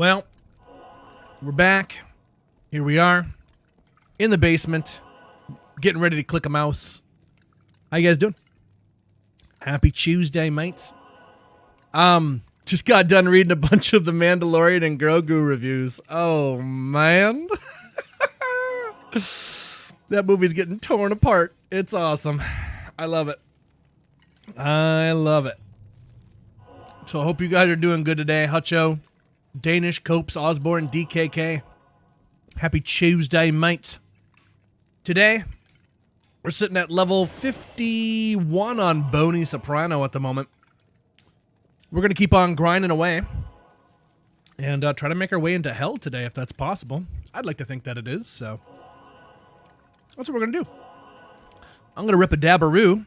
Well, we're back. Here we are in the basement, getting ready to click a mouse. How you guys doing? Happy Tuesday, mates. Just got done reading a bunch of the Mandalorian and Grogu reviews. Oh, man. That movie's getting torn apart. It's awesome. I love it. I love it. So I hope you guys are doing good today. Hutcho, Danish, Copes, Osborne, DKK. Happy Tuesday, mates. Today, we're sitting at level 51 on Bony Soprano at the moment. We're going to keep on grinding away and try to make our way into hell today if that's possible. I'd like to think that it is, so that's what we're going to do. I'm going to rip a dabberoo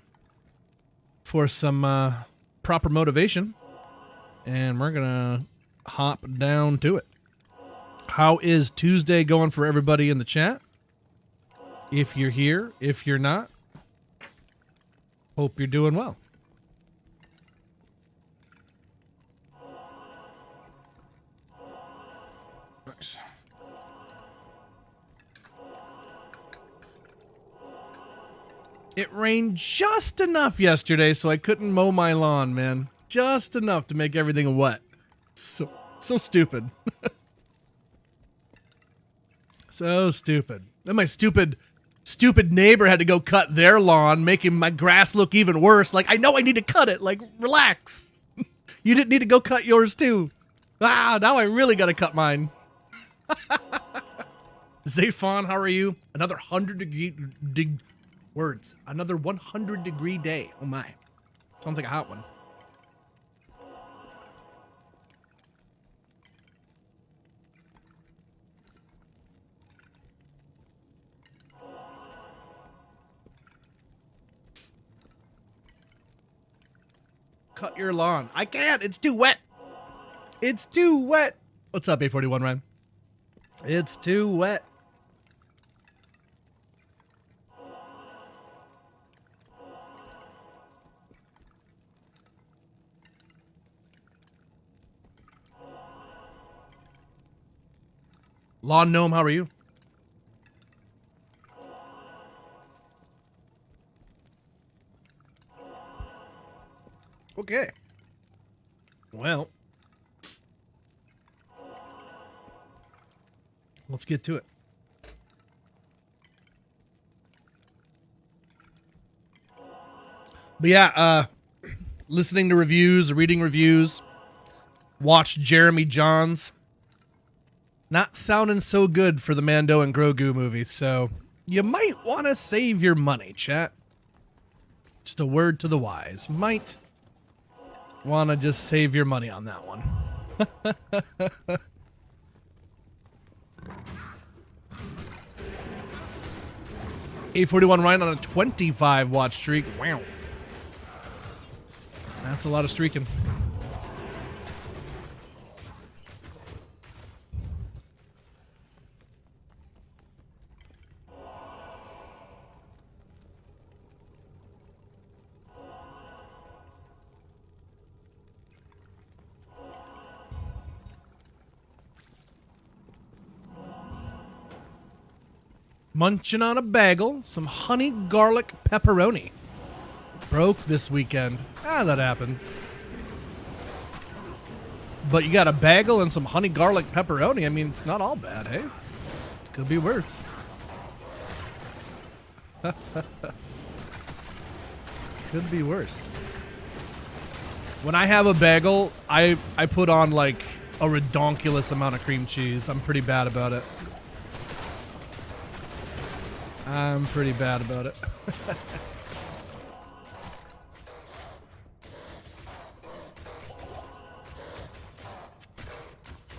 for some proper motivation, and we're going to hop down to it. How is Tuesday going for everybody in the chat? If you're here, if you're not, hope you're doing well. Nice. It rained just enough yesterday, so I couldn't mow my lawn, man. Just enough to make everything wet. So stupid. So stupid. Then my stupid neighbor had to go cut their lawn, making my grass look even worse. Like, I know I need to cut it. Like, relax. You didn't need to go cut yours too. Ah, now I really gotta cut mine. Zayfon, how are you? Another 100-degree words. Another 100-degree day. Oh my. Sounds like a hot one. Cut your lawn. I can't. It's too wet. It's too wet. What's up, A41 Ryan? It's too wet. Lawn Gnome, how are you? Okay. Well, let's get to it. But yeah, listening to reviews, reading reviews, watched Jeremy Johns. Not sounding so good for the Mando and Grogu movies, so you might want to save your money, chat. Just a word to the wise. Might want to just save your money on that one. A41 Ryan on a 25 watch streak. Wow. That's a lot of streaking. Munching on a bagel, some honey garlic pepperoni. Broke this weekend. Ah, that happens. But you got a bagel and some honey garlic pepperoni. I mean, it's not all bad, hey? Could be worse. Could be worse. When I have a bagel, I put on like a redonkulous amount of cream cheese. I'm pretty bad about it. I'm pretty bad about it.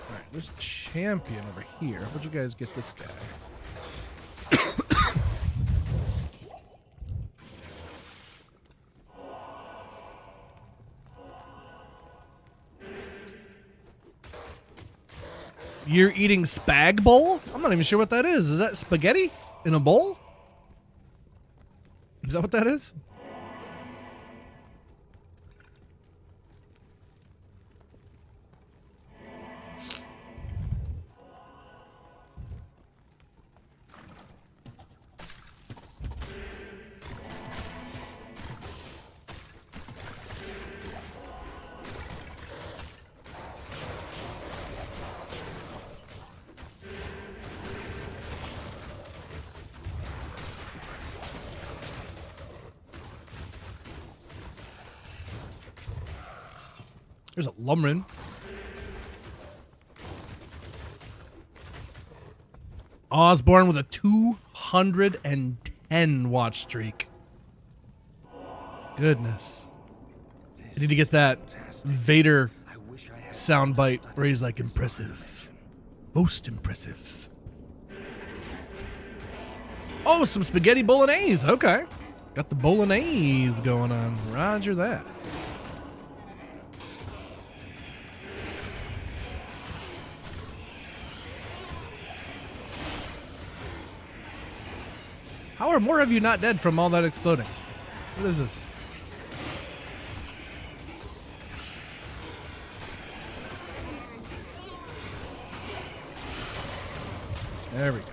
Alright, there's a champion over here. How'd you guys get this guy? You're eating spag bowl? I'm not even sure what that is. Is that spaghetti in a bowl? Is that what that is? There's a Lumrin. Osborne with a 210 watch streak. Goodness. I need to get that Vader soundbite where he's like, impressive. Most impressive. Oh, some spaghetti bolognese. Okay. Got the bolognese going on. Roger that. How are more of you not dead from all that exploding? What is this? There we go.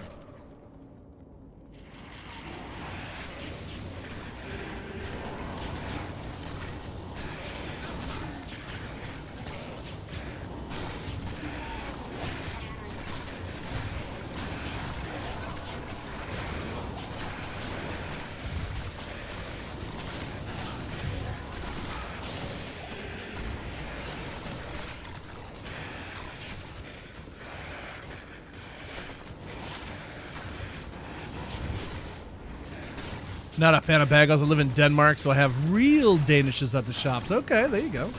Not a fan of bagels. I live in Denmark, so I have real Danishes at the shops. Okay, there you go.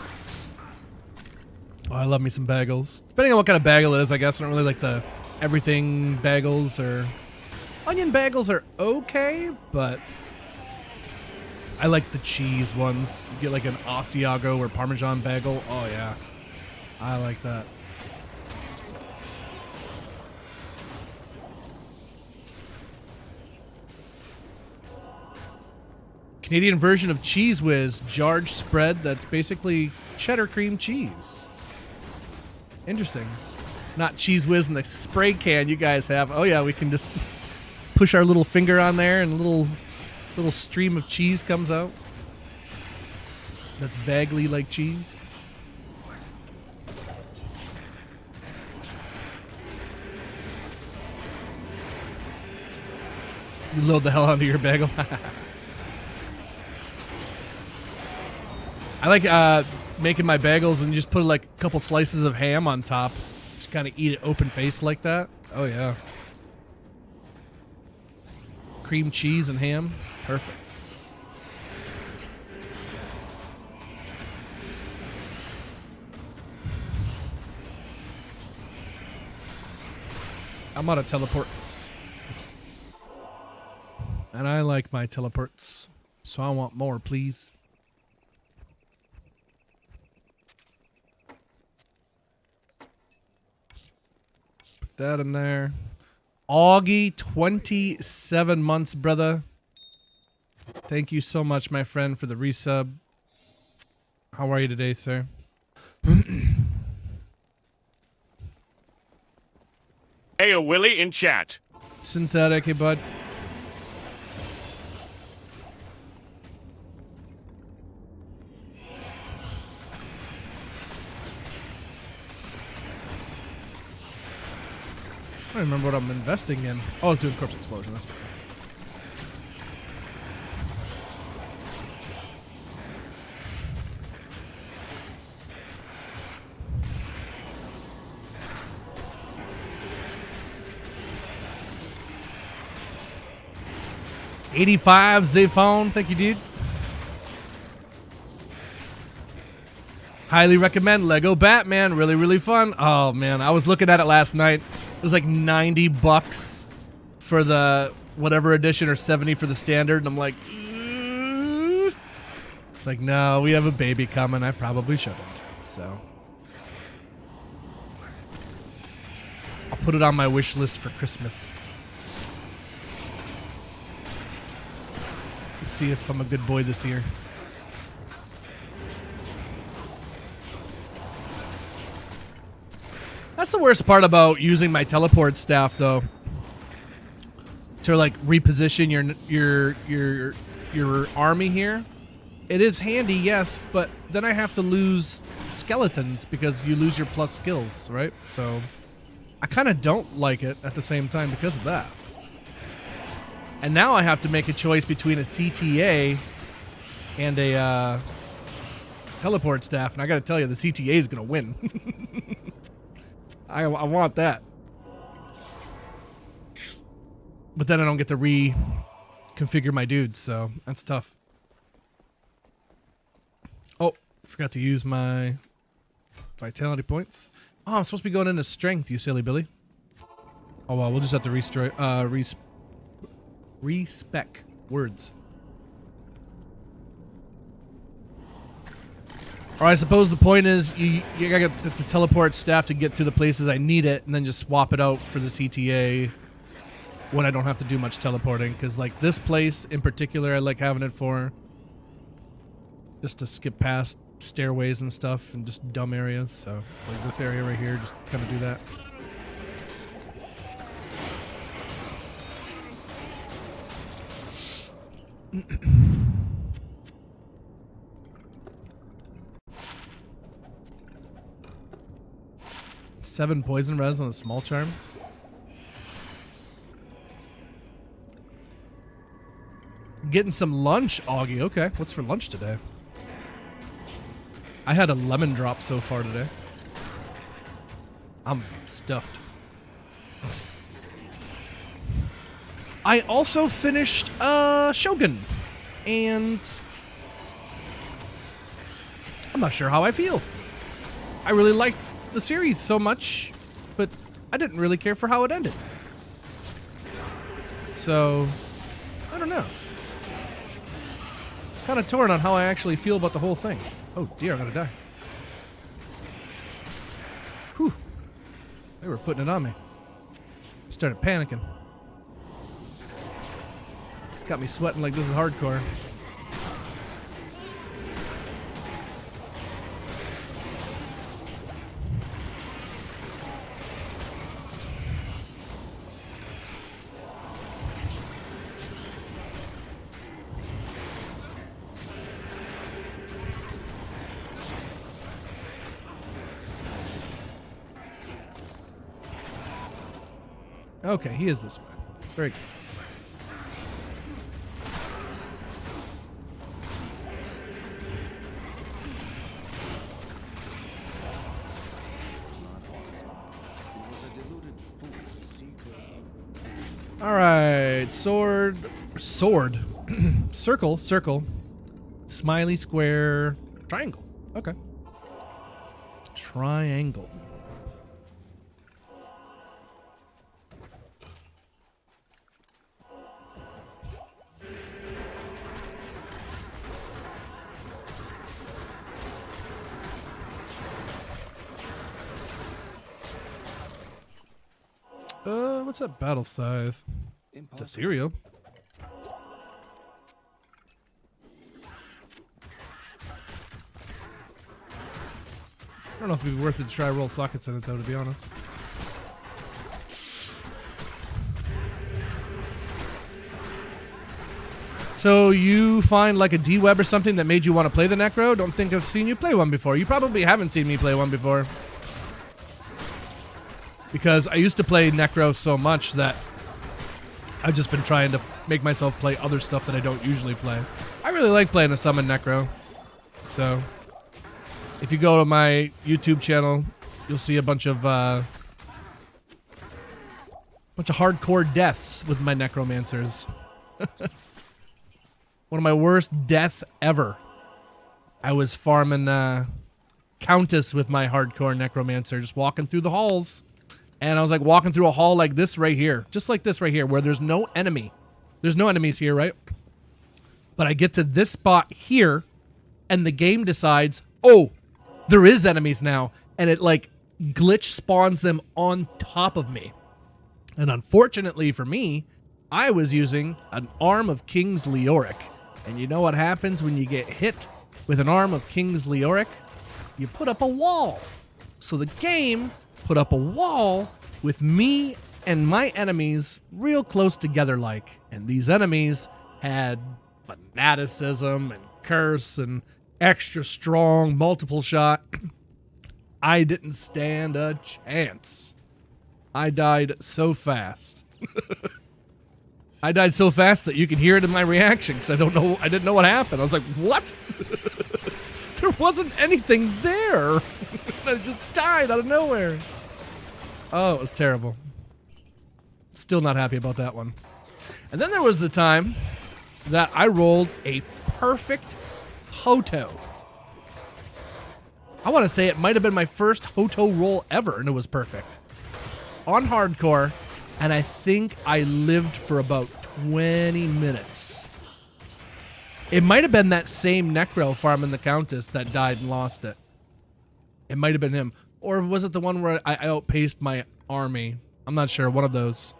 Oh, I love me some bagels. Depending on what kind of bagel it is, I guess. I don't really like the everything bagels or... Onion bagels are okay, but I like the cheese ones. You get like an Asiago or Parmesan bagel. Oh, yeah. I like that. Canadian version of Cheese Whiz, jarred spread that's basically cheddar cream cheese. Interesting. Not Cheese Whiz in the spray can you guys have. Oh yeah, we can just push our little finger on there and a little stream of cheese comes out. That's vaguely like cheese. You load the hell out of your bagel. I like making my bagels and just put like a couple slices of ham on top. Just kind of eat it open-faced like that. Oh, yeah. Cream cheese and ham. Perfect. I'm out of teleports. And I like my teleports. So I want more, please. That in there. Augie, 27 months, brother. Thank you so much, my friend, for the resub. How are you today, sir? Hey, Willie in chat. Synthetic, hey, bud. I don't remember what I'm investing in. Oh, I was doing Corpse Explosion. That's what it is. $85 Zayphone. Thank you, dude. Highly recommend Lego Batman. Really, really fun. Oh, man. I was looking at it last night. It was like $90 for the whatever edition or $70 for the standard. And I'm like, It's like, no, we have a baby coming. I probably shouldn't. So I'll put it on my wish list for Christmas. Let's see if I'm a good boy this year. That's the worst part about using my teleport staff, though. To like reposition your army here. It is handy, yes, but then I have to lose skeletons because you lose your plus skills, right? So I kind of don't like it at the same time because of that. And now I have to make a choice between a CTA and a teleport staff, and I gotta tell you, the CTA is gonna win. I want that. But then I don't get to reconfigure my dudes, so that's tough. Oh, forgot to use my vitality points. Oh, I'm supposed to be going into strength, you silly Billy. Oh well, we'll just have to respec words. Or I suppose the point is you gotta get the teleport staff to get to the places I need it, and then just swap it out for the CTA when I don't have to do much teleporting. Because like this place in particular, I like having it for just to skip past stairways and stuff and just dumb areas. So like this area right here, just kind of do that. Seven poison res on a small charm. Getting some lunch, Augie. Okay, what's for lunch today? I had a lemon drop so far today. I'm stuffed. I also finished Shogun, and I'm not sure how I feel. I really liked the series so much, but I didn't really care for how it ended. So, I don't know. Kind of torn on how I actually feel about the whole thing. Oh dear, I'm gonna die. Whew. They were putting it on me. Started panicking. Got me sweating like this is hardcore. Okay, he is this way. Very good. All right, sword, circle, smiley square, triangle. Okay, triangle. What's that battle scythe? It's ethereal. I don't know if it'd be worth it to try roll sockets in it though, to be honest. So you find like a D-web or something that made you want to play the Necro? Don't think I've seen you play one before. You probably haven't seen me play one before. Because I used to play Necro so much that I've just been trying to make myself play other stuff that I don't usually play. I really like playing a summon Necro. So, if you go to my YouTube channel, you'll see a bunch of hardcore deaths with my Necromancers. One of my worst death ever. I was farming Countess with my hardcore Necromancer, just walking through the halls. And I was like walking through a hall like this right here. Just like this right here, where there's no enemy. There's no enemies here, right? But I get to this spot here, and the game decides, oh, there is enemies now. And it like glitch spawns them on top of me. And unfortunately for me, I was using an Arm of King's Leoric. And you know what happens when you get hit with an Arm of King's Leoric? You put up a wall. So the game put up a wall with me and my enemies real close together like. And these enemies had fanaticism and curse and extra strong multiple shot. I didn't stand a chance. I died so fast. I died so fast that you can hear it in my reaction because I didn't know what happened. I was like, what? There wasn't anything there. I just died out of nowhere. Oh, it was terrible. Still not happy about that one. And then there was the time that I rolled a perfect Hoto. I want to say it might have been my first Hoto roll ever, and it was perfect. On hardcore, and I think I lived for about 20 minutes. It might have been that same Necro farming the Countess that died and lost it. It might have been him. Or was it the one where I outpaced my army? I'm not sure. One of those.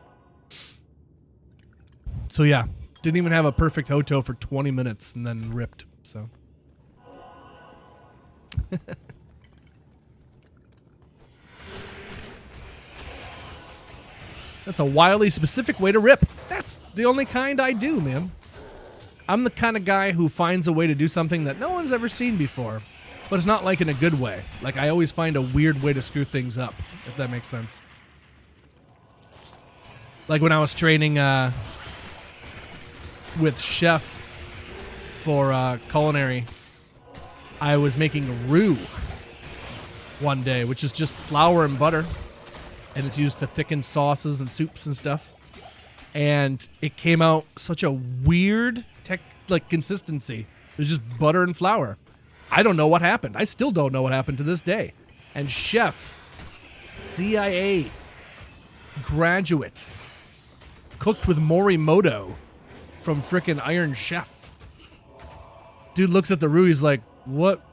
So yeah, didn't even have a perfect Hoto for 20 minutes and then ripped. So. That's a wildly specific way to rip. That's the only kind I do, man. I'm the kind of guy who finds a way to do something that no one's ever seen before. But it's not like in a good way. Like, I always find a weird way to screw things up, if that makes sense. Like when I was training with Chef for culinary, I was making a roux one day, which is just flour and butter. And it's used to thicken sauces and soups and stuff. And it came out such a weird consistency. It was just butter and flour. I don't know what happened. I still don't know what happened to this day. And Chef, CIA graduate, cooked with Morimoto from frickin' Iron Chef. Dude looks at the roux, he's like, what?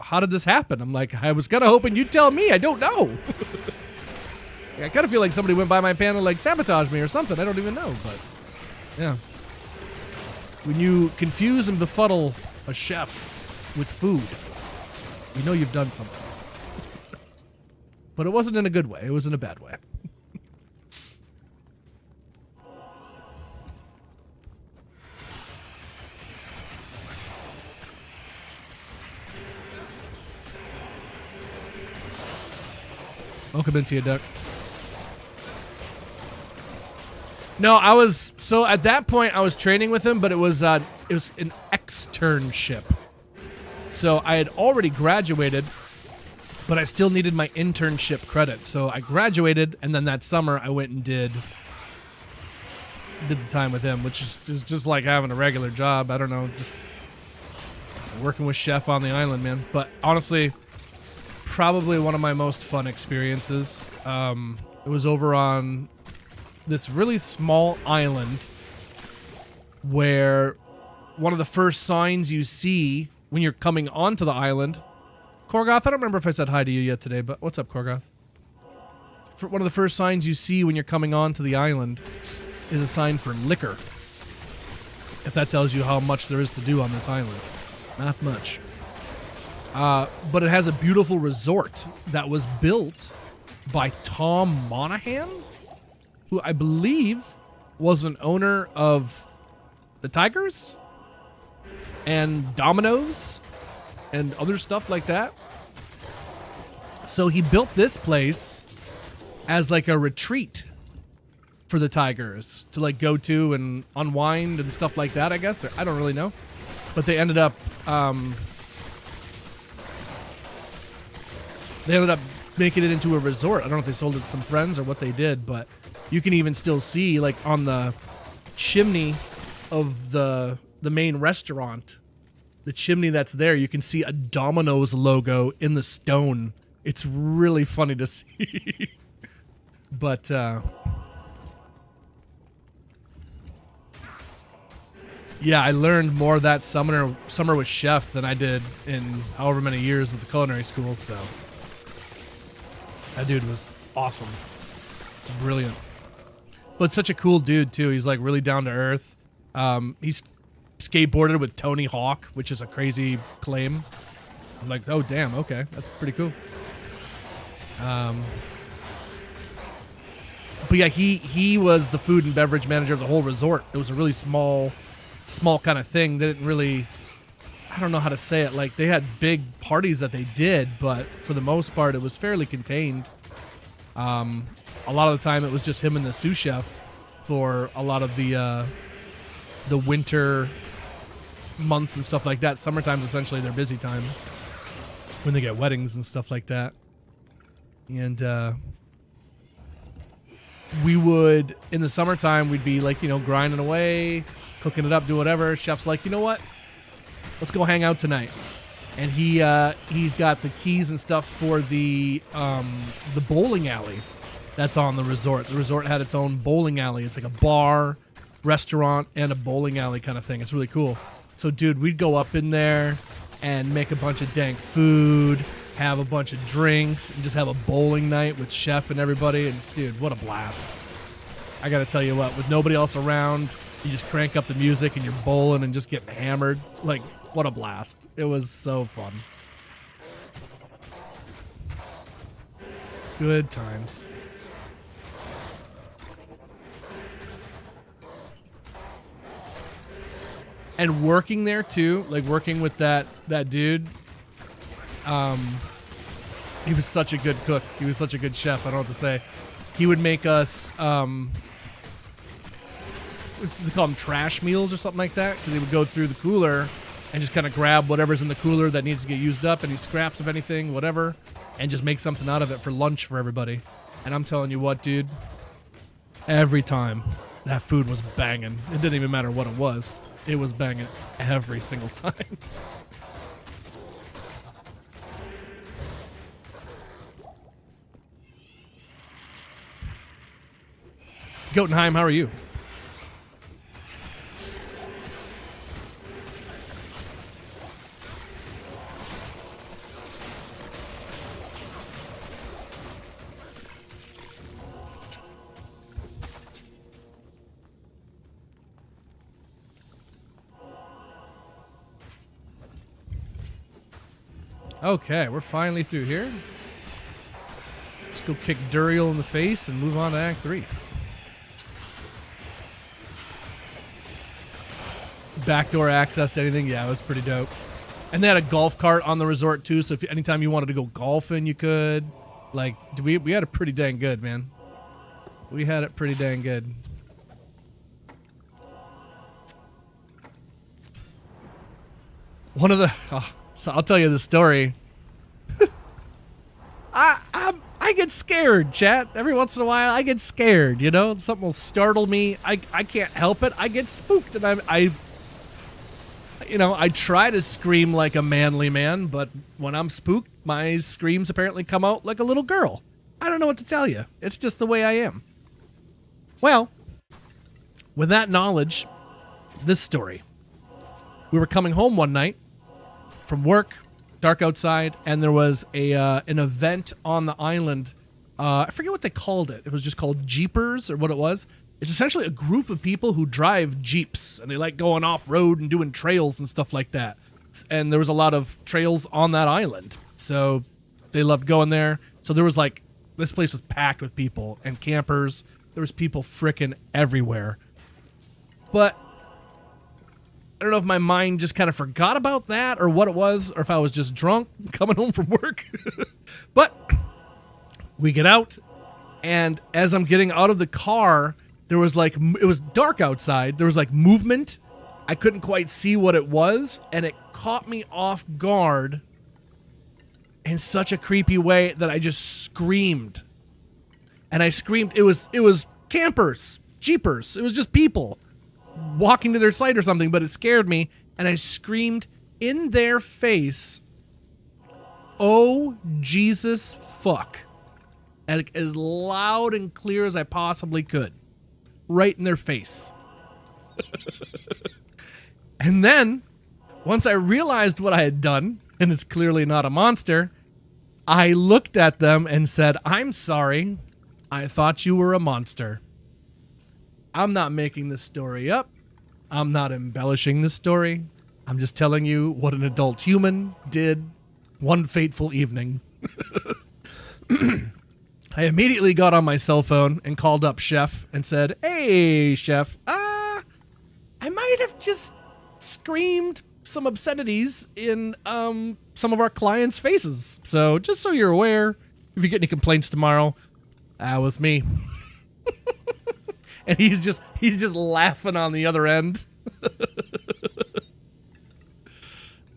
How did this happen? I'm like, I was kind of hoping you'd tell me. I don't know. I kind of feel like somebody went by my pan and like sabotaged me or something. I don't even know, but yeah. When you confuse and befuddle a chef with food, you know you've done something. But it wasn't in a good way. It was in a bad way. Welcome into you, Duck. No, so at that point I was training with him, but it was an externship. So I had already graduated, but I still needed my internship credit. So I graduated, and then that summer I went and did the time with him, which is just like having a regular job. I don't know, just working with Chef on the island, man. But honestly, probably one of my most fun experiences. It was over on this really small island where one of the first signs you see when you're coming onto the island... Korgoth, I don't remember if I said hi to you yet today, but what's up, Korgoth? One of the first signs you see when you're coming onto the island is a sign for liquor. If that tells you how much there is to do on this island. Not much. But it has a beautiful resort that was built by Tom Monahan, who I believe was an owner of the Tigers and Domino's and other stuff like that. So he built this place as like a retreat for the Tigers to like go to and unwind and stuff like that, I guess. Or I don't really know. But they ended up making it into a resort. I don't know if they sold it to some friends or what they did, but you can even still see, like, on the chimney of the main restaurant, the chimney that's there, you can see a Domino's logo in the stone. It's really funny to see. But, yeah, I learned more that summer with Chef than I did in however many years at the culinary school, so that dude was awesome. Brilliant. But such a cool dude, too. He's, like, really down to earth. He's skateboarded with Tony Hawk, which is a crazy claim. I'm like, oh, damn, okay. That's pretty cool. But, yeah, he was the food and beverage manager of the whole resort. It was a really small kind of thing. They didn't really... I don't know how to say it. Like, they had big parties that they did, but for the most part, it was fairly contained. A lot of the time, it was just him and the sous chef for a lot of the winter months and stuff like that. Summertime's essentially their busy time when they get weddings and stuff like that. And we would, in the summertime, we'd be like, you know, grinding away, cooking it up, do whatever. Chef's like, you know what? Let's go hang out tonight. And he's got the keys and stuff for the bowling alley that's on the resort. The resort had its own bowling alley. It's like a bar, restaurant, and a bowling alley kind of thing. It's really cool. So, dude, we'd go up in there and make a bunch of dank food, have a bunch of drinks, and just have a bowling night with Chef and everybody. And, dude, what a blast. I got to tell you what, with nobody else around, you just crank up the music and you're bowling and just getting hammered. Like, what a blast. It was so fun. Good times. And working there too, like working with that dude, he was such a good cook. He was such a good chef. I don't know what to say. He would make us, what do they call them, trash meals or something like that? Because he would go through the cooler and just kind of grab whatever's in the cooler that needs to get used up, any scraps of anything, whatever, and just make something out of it for lunch for everybody. And I'm telling you what, dude, every time that food was banging. It didn't even matter what it was. It was banging every single time. Jotunheim, how are you? Okay, we're finally through here. Let's go kick Duriel in the face and move on to Act 3. Backdoor access to anything, yeah, it was pretty dope. And they had a golf cart on the resort too, so if anytime you wanted to go golfing, you could. Like, we had it pretty dang good, man. We had it pretty dang good. One of the... So I'll tell you the story. I get scared, chat. Every once in a while, I get scared, you know? Something will startle me. I can't help it. I get spooked, and I try to scream like a manly man, but when I'm spooked, my screams apparently come out like a little girl. I don't know what to tell you. It's just the way I am. Well, with that knowledge, this story. We were coming home one night from work, dark outside, and there was an event on the island. I forget what they called it. It was just called Jeepers, or what it was. It's essentially a group of people who drive Jeeps, and they like going off-road and doing trails and stuff like that. And there was a lot of trails on that island, so they loved going there. So there was like, this place was packed with people and campers. There was people frickin' everywhere. But I don't know if my mind just kind of forgot about that or what it was, or if I was just drunk coming home from work. But we get out, and as I'm getting out of the car, there was like, it was dark outside. There was like movement. I couldn't quite see what it was, and it caught me off guard in such a creepy way that I just screamed. And I screamed. It was campers, jeepers. It was just people walking to their site or something, but it scared me, and I screamed in their face, "Oh, Jesus, fuck." As loud and clear as I possibly could. Right in their face. And then, once I realized what I had done, and it's clearly not a monster, I looked at them and said, "I'm sorry. I thought you were a monster." I'm not making this story up. I'm not embellishing this story. I'm just telling you what an adult human did one fateful evening. I immediately got on my cell phone and called up Chef and said, "Hey, Chef, I might have just screamed some obscenities in some of our clients' faces. So just so you're aware, if you get any complaints tomorrow, that was me." And he's just laughing on the other end.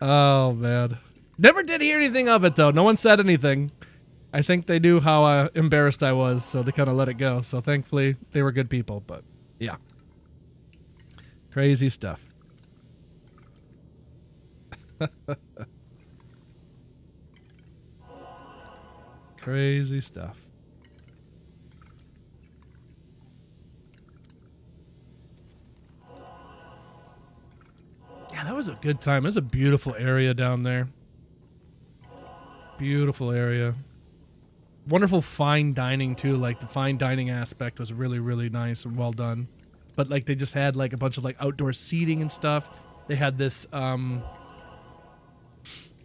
Oh, man. Never did hear anything of it, though. No one said anything. I think they knew how embarrassed I was, so they kind of let it go. So thankfully, they were good people, but yeah. Crazy stuff. Crazy stuff. Yeah, that was a good time. It was a beautiful area down there. Beautiful area. Wonderful fine dining too. Like the fine dining aspect was really, really nice and well done. But like they just had like a bunch of like outdoor seating and stuff. They had this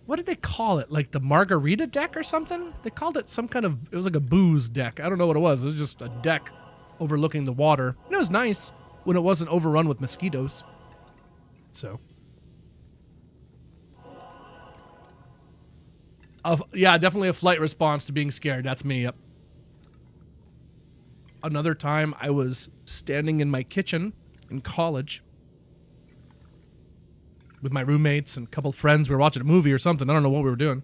what did they call it? Like the margarita deck or something? They called it some kind of, it was like a booze deck. I don't know what it was. It was just a deck overlooking the water. And it was nice when it wasn't overrun with mosquitoes. So yeah, definitely a flight response to being scared. That's me, yep. Another time I was standing in my kitchen in college with my roommates and a couple of friends. We were watching a movie or something. I don't know what we were doing.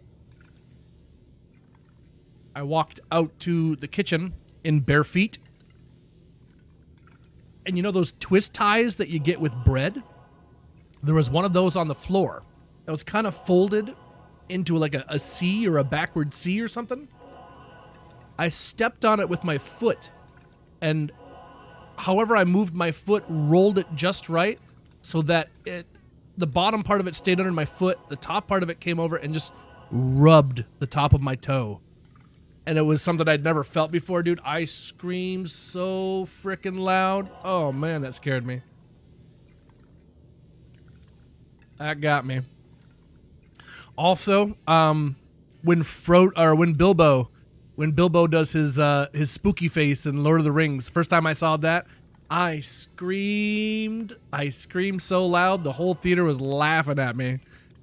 I walked out to the kitchen in bare feet. And you know those twist ties that you get with bread? There was one of those on the floor that was kind of folded into like a C or a backward C or something. I stepped on it with my foot, and however I moved my foot, rolled it just right so that the bottom part of it stayed under my foot, the top part of it came over and just rubbed the top of my toe. And it was something I'd never felt before, dude. I screamed so freaking loud. Oh man, that scared me. That got me. Also, when Bilbo does his spooky face in Lord of the Rings, first time I saw that, I screamed so loud the whole theater was laughing at me.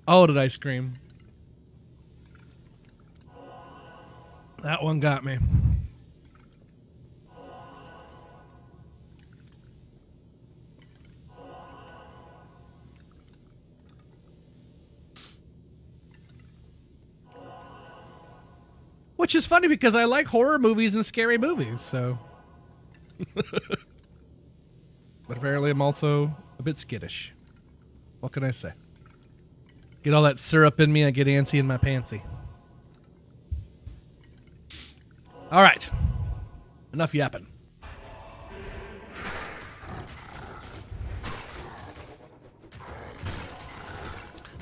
Oh, did I scream? That one got me. Which is funny because I like horror movies and scary movies, so. But apparently I'm also a bit skittish. What can I say? Get all that syrup in me, I get antsy in my pantsy. All right. Enough yapping.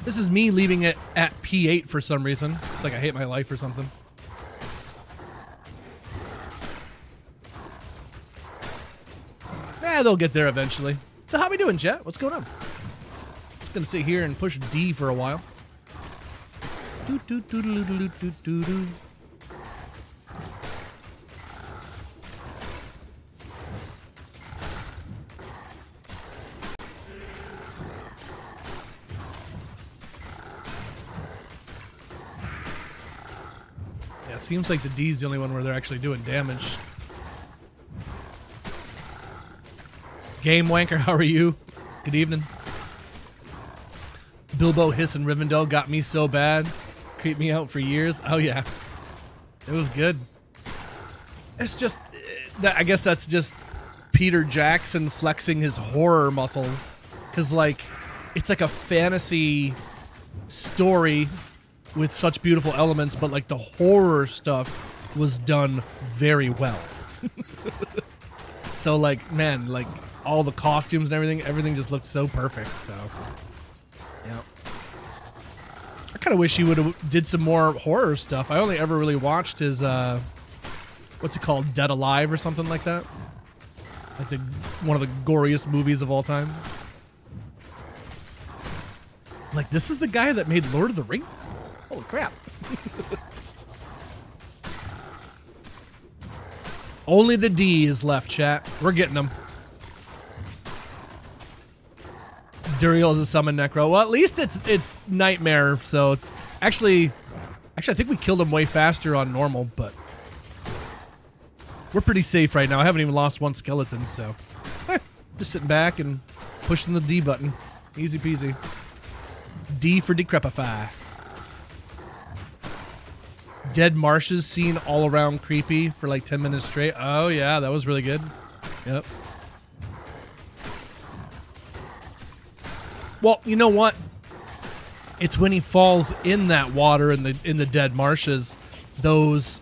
This is me leaving it at P8 for some reason. It's like I hate my life or something. They'll get there eventually. So how we doing, chat? What's going on? Just gonna sit here and push D for a while. Yeah, seems like the D's the only one where they're actually doing damage. Game Wanker, how are you? Good evening. Bilbo Hiss and Rivendell got me so bad. Creeped me out for years. Oh yeah. It was good. It's just, I guess that's just Peter Jackson flexing his horror muscles. Because like, it's like a fantasy story with such beautiful elements, but like the horror stuff was done very well. So like, man, like, all the costumes and everything just looked so perfect. So, yeah. I kind of wish he would have did some more horror stuff. I only ever really watched his, what's it called, Dead Alive or something like that. Like one of the goriest movies of all time. Like, this is the guy that made Lord of the Rings? Holy crap. Only the D is left, chat. We're getting them. Duriel is a summon Necro. Well, at least it's Nightmare, so it's actually I think we killed him way faster on normal, but we're pretty safe right now. I haven't even lost one skeleton, so just sitting back and pushing the D button. Easy peasy. D for decrepify. Dead marshes seen all around creepy for like 10 minutes straight. Oh yeah, that was really good. Yep. Well, you know what? It's when he falls in that water in the dead marshes, those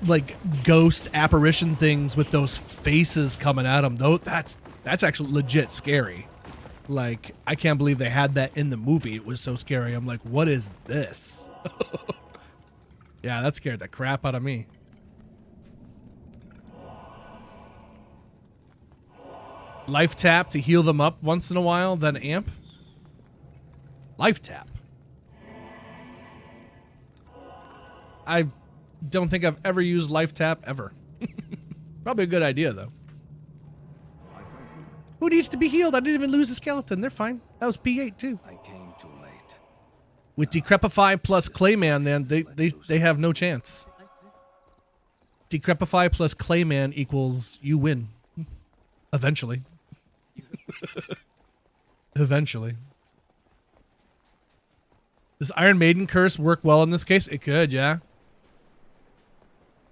like ghost apparition things with those faces coming at him. Though that's actually legit scary. Like, I can't believe they had that in the movie. It was so scary. I'm like, what is this? Yeah, that scared the crap out of me. Life tap to heal them up once in a while, then amp. Life tap. I don't think I've ever used life tap ever. Probably a good idea though. Who needs to be healed? I didn't even lose a skeleton. They're fine. That was P8 too. I came too late. With Decrepify plus Clayman, then they have no chance. Decrepify plus Clayman equals you win. Eventually. Eventually. Does Iron Maiden curse work well in this case? It could, yeah.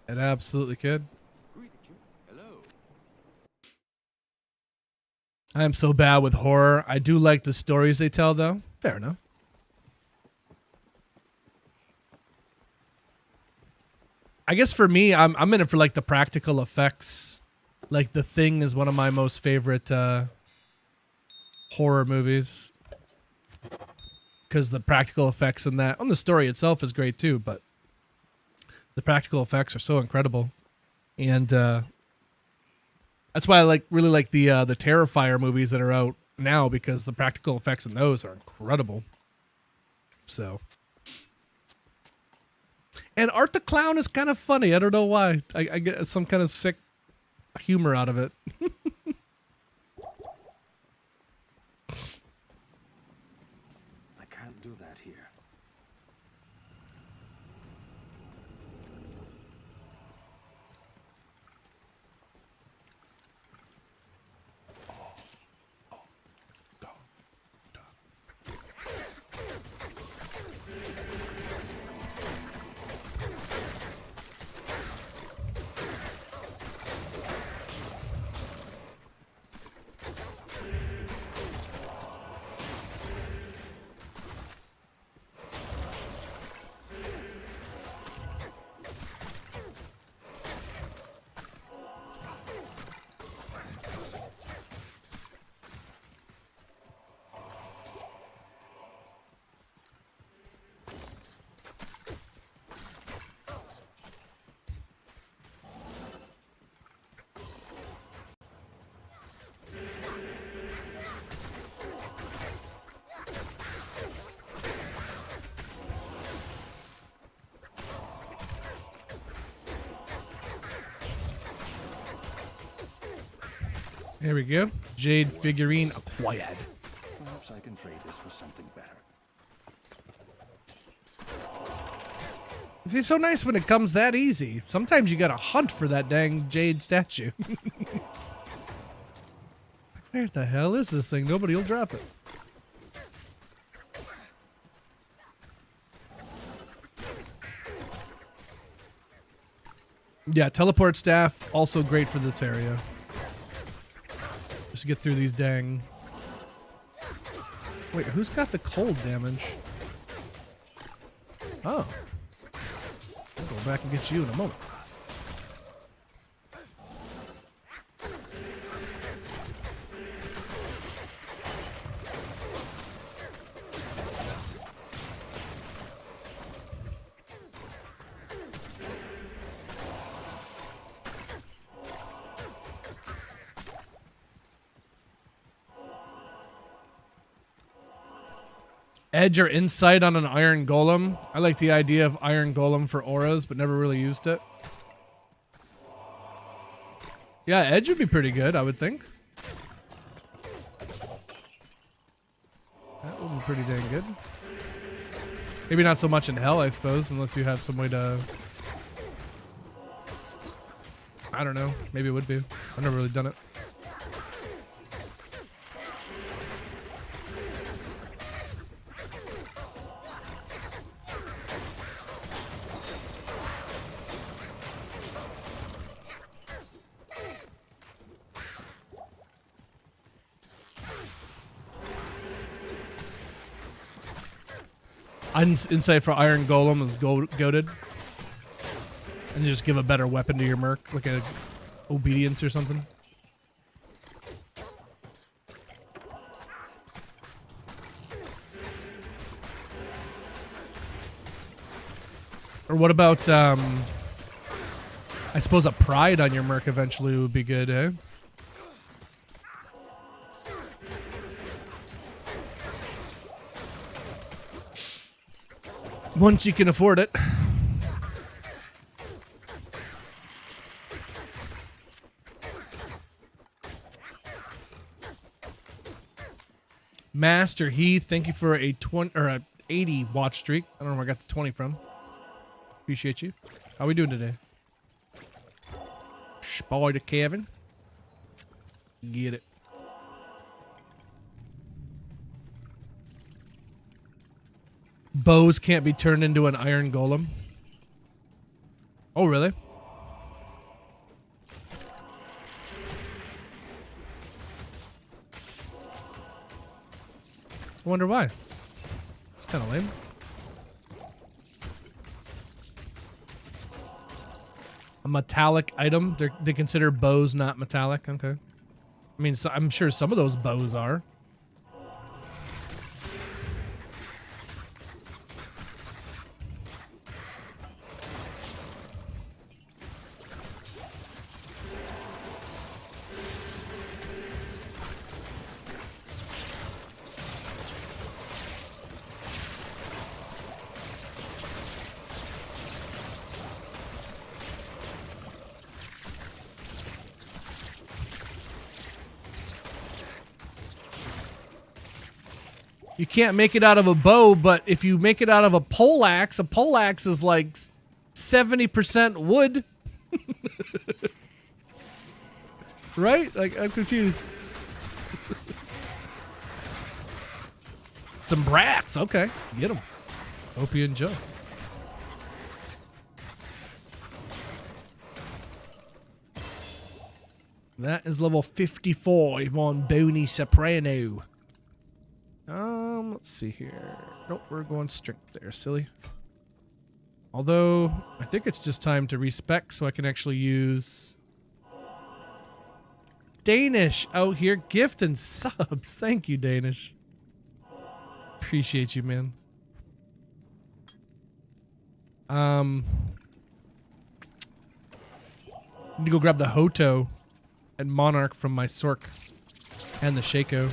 It absolutely could. Hello. I am so bad with horror. I do like the stories they tell, though. Fair enough. I guess for me, I'm in it for like the practical effects. Like The Thing is one of my most favorite horror movies. Because the practical effects in that, the story itself is great too, but the practical effects are so incredible. And that's why I really like the Terrifier movies that are out now, because the practical effects in those are incredible. So. And Art the Clown is kind of funny. I don't know why. I get some kind of sick humor out of it. I can't do that here. There we go. Jade figurine acquired. Perhaps I can trade this for something better. It's so nice when it comes that easy. Sometimes you gotta hunt for that dang Jade statue. Where the hell is this thing? Nobody will drop it. Yeah, teleport staff, also great for this area. Just to get through these dang... Wait, who's got the cold damage? Oh. I'll go back and get you in a moment. Edge or insight on an iron golem. I like the idea of iron golem for auras, but never really used it. Yeah, edge would be pretty good, I would think. That would be pretty dang good. Maybe not so much in hell, I suppose, unless you have some way to... I don't know. Maybe it would be. I've never really done it. Insight for Iron Golem is goated. And you just give a better weapon to your merc, like a obedience or something. Or what about, I suppose a pride on your merc eventually would be good, eh? Once you can afford it. Master Heath, thank you for a 20 or a 80 watch streak. I don't know where I got the 20 from. Appreciate you. How we doing today? Spider Kevin. Get it. Bows can't be turned into an iron golem. Oh, really? I wonder why. It's kind of lame. A metallic item? They consider bows not metallic? Okay. I mean, so I'm sure some of those bows are. You can't make it out of a bow, but if you make it out of a poleaxe is like 70% wood. Right? Like, I'm confused. Some brats. Okay. Get them. Hope you enjoy. That is level 55 on Bony Soprano. Let's see here. Nope, we're going strict there, silly. Although, I think it's just time to respec so I can actually use Danish out here gifting subs. Thank you, Danish. Appreciate you, man. Need to go grab the Hoto and Monarch from my Sork and the Shaco.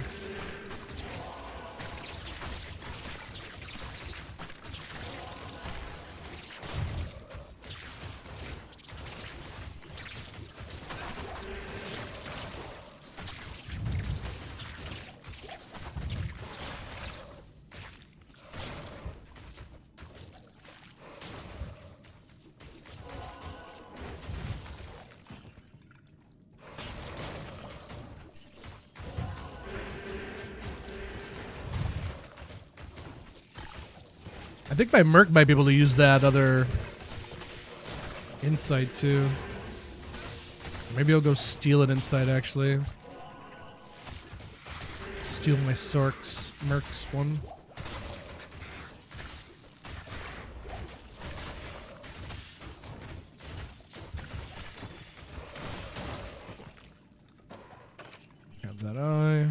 I think my merc might be able to use that other insight too. Maybe I'll go steal an insight actually. Steal my Sork's merc's one. Have that eye.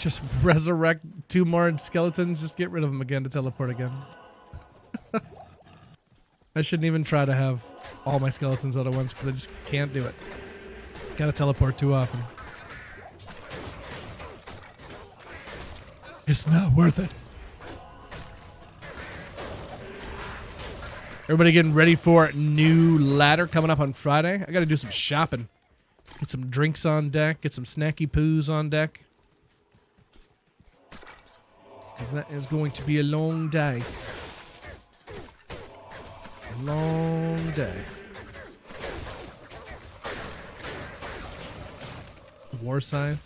Just resurrect 2 more skeletons. Just get rid of them again to teleport again. I shouldn't even try to have all my skeletons out at once because I just can't do it. Gotta teleport too often. It's not worth it. Everybody getting ready for new ladder coming up on Friday. I gotta do some shopping. Get some drinks on deck. Get some snacky poos on deck. Because that is going to be a long day. A long day. War sign.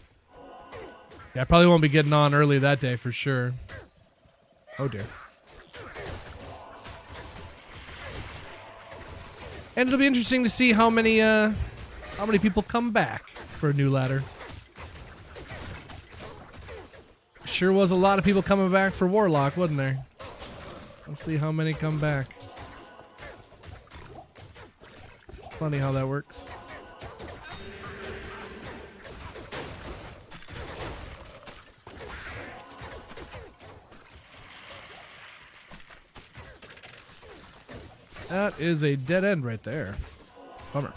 Yeah, I probably won't be getting on early that day for sure. Oh dear. And it'll be interesting to see how many people come back for a new ladder. Sure was a lot of people coming back for Warlock, wasn't there? Let's see how many come back. Funny how that works. That is a dead end right there. Bummer.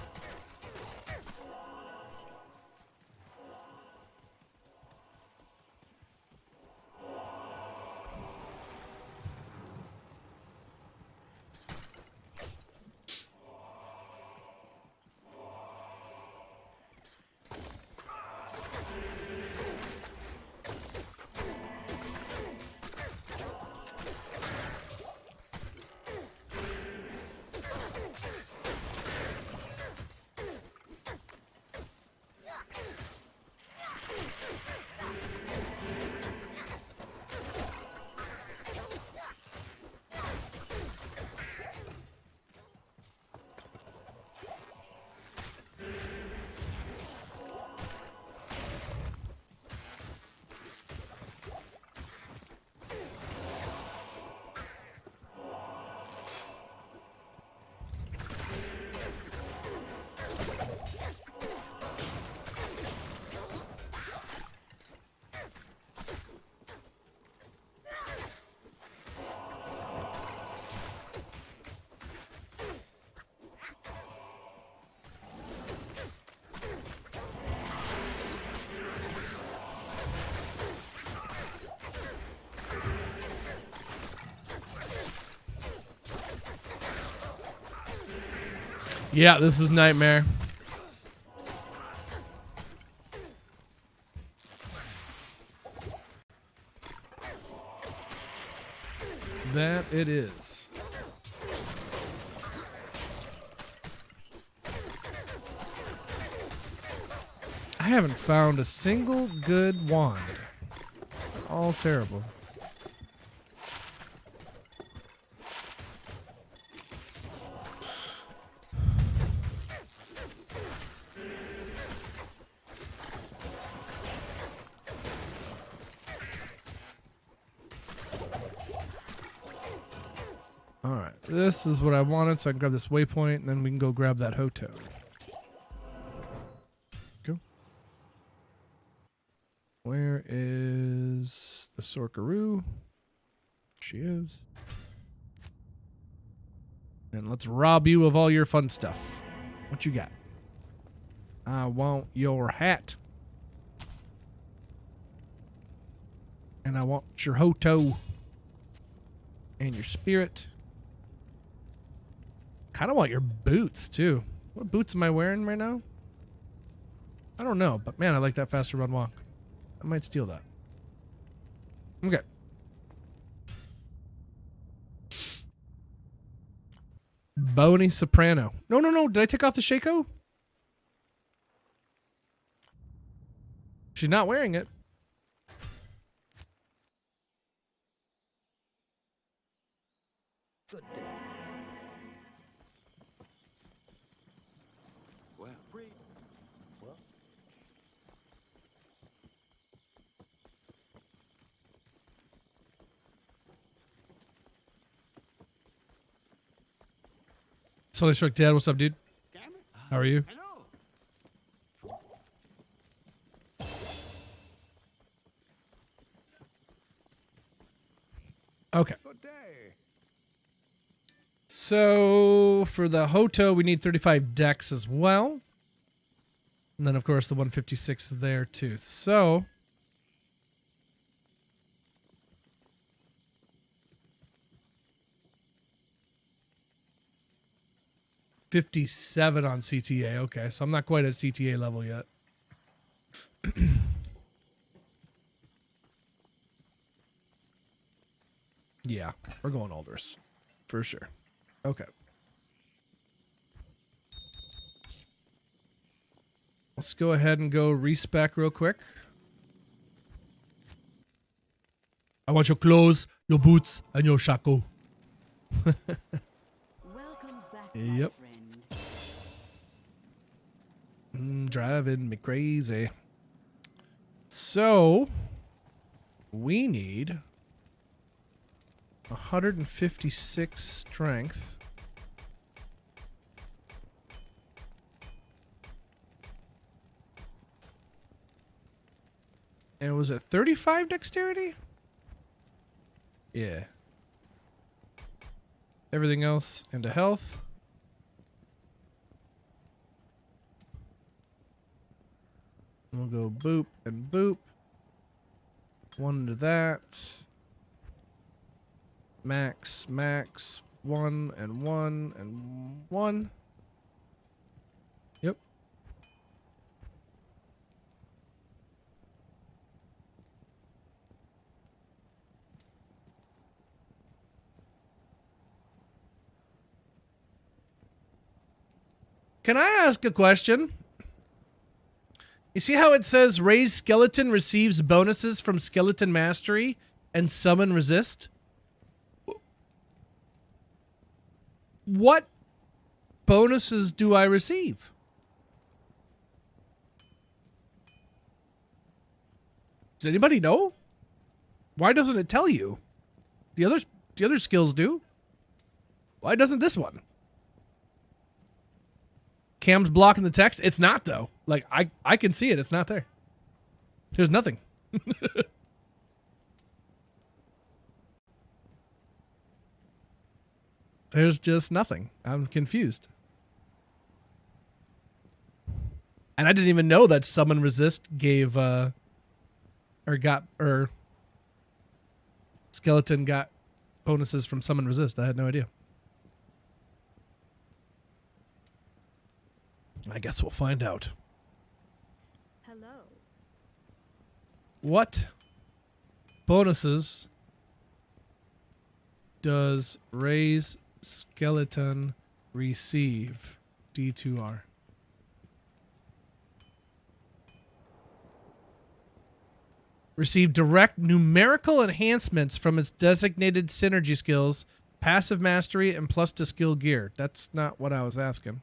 Yeah, this is Nightmare. That it is. I haven't found a single good wand. All terrible. Alright, this is what I wanted, so I can grab this waypoint, and then we can go grab that Hoto. Go. Where is the Sorkaroo? She is. And let's rob you of all your fun stuff. What you got? I want your hat. And I want your Hoto. And your spirit. Kind of want your boots, too. What boots am I wearing right now? I don't know, but man, I like that faster run walk. I might steal that. Okay. Bony Soprano. No. Did I take off the Shaco? She's not wearing it. Good day. Well, well. Solid Struck Dad, what's up, dude? How are you? Hello. Okay. Good day. So for the Hoto, we need 35 decks as well. And then, of course, the 156 is there too. So 57 on CTA. Okay, so I'm not quite at CTA level yet. Yeah, we're going Alders. For sure. Okay. Let's go ahead and go respec real quick. I want your clothes, your boots, and your shako. Welcome back, Yep. my friend. Driving me crazy. So, we need 156 strength. And was it 35 dexterity? Yeah. Everything else into health. We'll go boop and boop. One into that. Max, max. 1 and 1 and 1. Yep. Can I ask a question? You see how it says Raised Skeleton receives bonuses from Skeleton Mastery and Summon Resist? What bonuses do I receive? Does anybody know? Why doesn't it tell you? The other skills do. Why doesn't this one? Cam's blocking the text. It's not though. Like I can see it. It's not there. There's nothing. There's just nothing. I'm confused. And I didn't even know that Summon Resist gave Skeleton got bonuses from Summon Resist. I had no idea. I guess we'll find out. Hello. What bonuses does Raise Skeleton receive? D2R. Receive direct numerical enhancements from its designated synergy skills, passive mastery, and plus to skill gear. That's not what I was asking.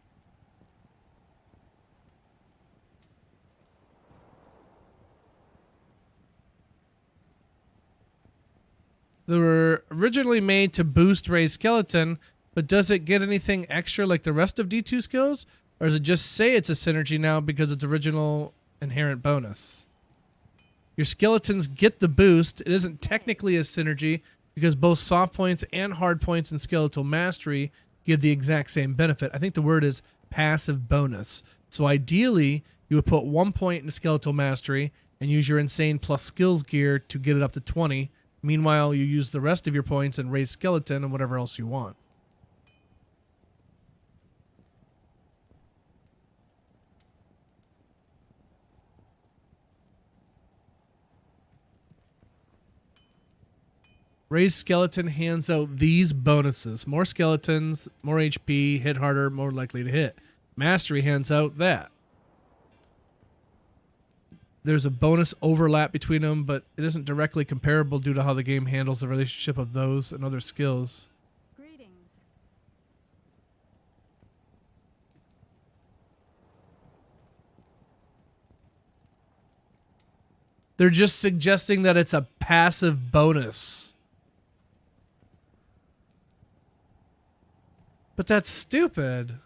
They were originally made to boost Raised Skeleton, but does it get anything extra like the rest of D2 skills? Or does it just say it's a synergy now because it's original inherent bonus? Your skeletons get the boost. It isn't technically a synergy because both soft points and hard points in skeletal mastery give the exact same benefit. I think the word is passive bonus. So ideally, you would put 1 point in skeletal mastery and use your insane plus skills gear to get it up to 20. Meanwhile, you use the rest of your points and raise skeleton and whatever else you want. Raised Skeleton hands out these bonuses. More skeletons, more HP, hit harder, more likely to hit. Mastery hands out that. There's a bonus overlap between them, but it isn't directly comparable due to how the game handles the relationship of those and other skills. Greetings. They're just suggesting that it's a passive bonus. But that's stupid.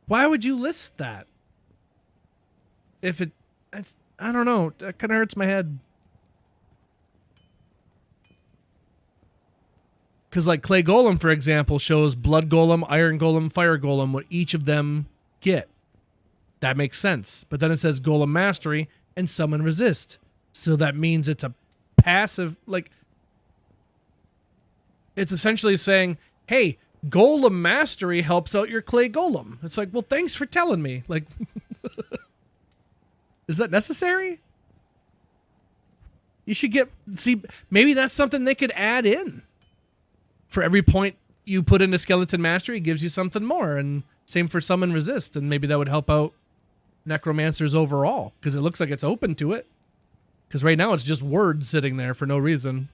Why would you list that? If it, I don't know. That kind of hurts my head. Because like Clay Golem, for example, shows Blood Golem, Iron Golem, Fire Golem, what each of them get. That makes sense. But then it says Golem Mastery and Summon Resist. So that means it's a passive, like, it's essentially saying, hey, Golem Mastery helps out your Clay Golem. It's like, well, thanks for telling me. Like, is that necessary? You should see, maybe that's something they could add in. For every point you put into Skeleton Mastery, it gives you something more. And same for Summon Resist. And maybe that would help out Necromancers overall. Because it looks like it's open to it. Because right now it's just words sitting there for no reason.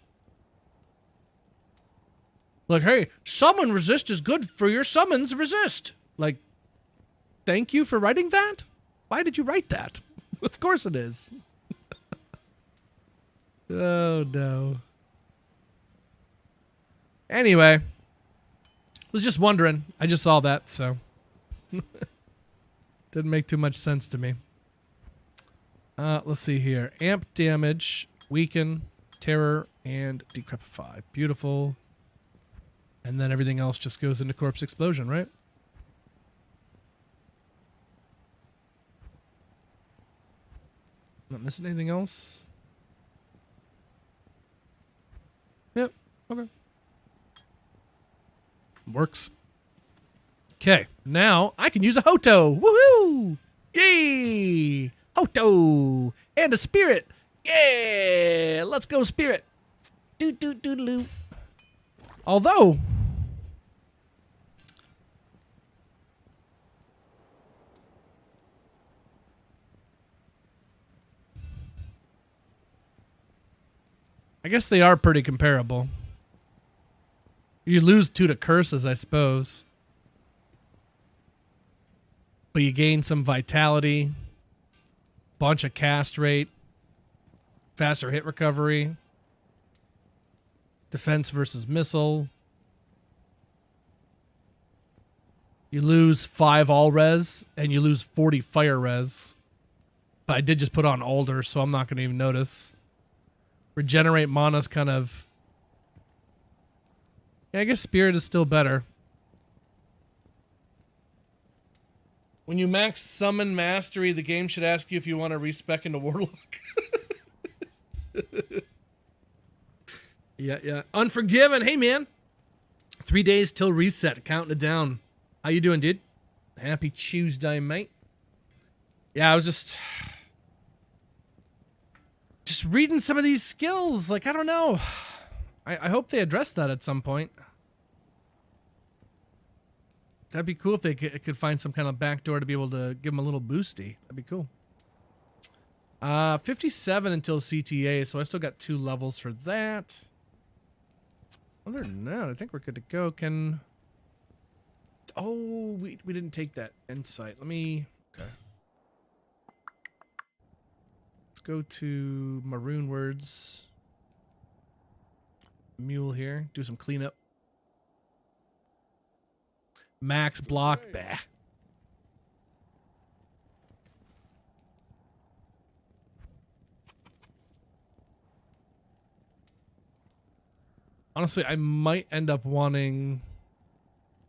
Like, hey, Summon Resist is good for your Summons Resist. Like, thank you for writing that? Why did you write that? Of course it is. Oh, no. Anyway, was just wondering. I just saw that, so didn't make too much sense to me. Let's see here. Amp damage, weaken, terror, and decrepify. Beautiful. And then everything else just goes into corpse explosion, right? Not missing anything else? Yep. Okay. Works. Okay, now I can use a Hoto. Woohoo! Yay! Hoto! And a Spirit. Yeah! Let's go, Spirit. Doo-doo-doo-doo. Although, I guess they are pretty comparable. You lose 2 to curses, I suppose. But you gain some vitality, bunch of cast rate, faster hit recovery, defense versus missile. You lose 5 all res, and you lose 40 fire res. But I did just put on Alder, so I'm not going to even notice. Regenerate mana's kind of... Yeah, I guess Spirit is still better. When you max Summon Mastery, the game should ask you if you want to respec into Warlock. Yeah. Unforgiven. Hey, man. 3 days till reset. Counting it down. How you doing, dude? Happy Tuesday, mate. Yeah, I was just reading some of these skills. Like, I don't know. I hope they address that at some point. That'd be cool if they could find some kind of backdoor to be able to give them a little boosty. That'd be cool. 57 until CTA, so I still got 2 levels for that. Other than that, I think we're good to go. Oh, we didn't take that insight. Okay. Let's go to Maroon Words. Mule here. Do some cleanup. Max block. Bah. Honestly, I might end up wanting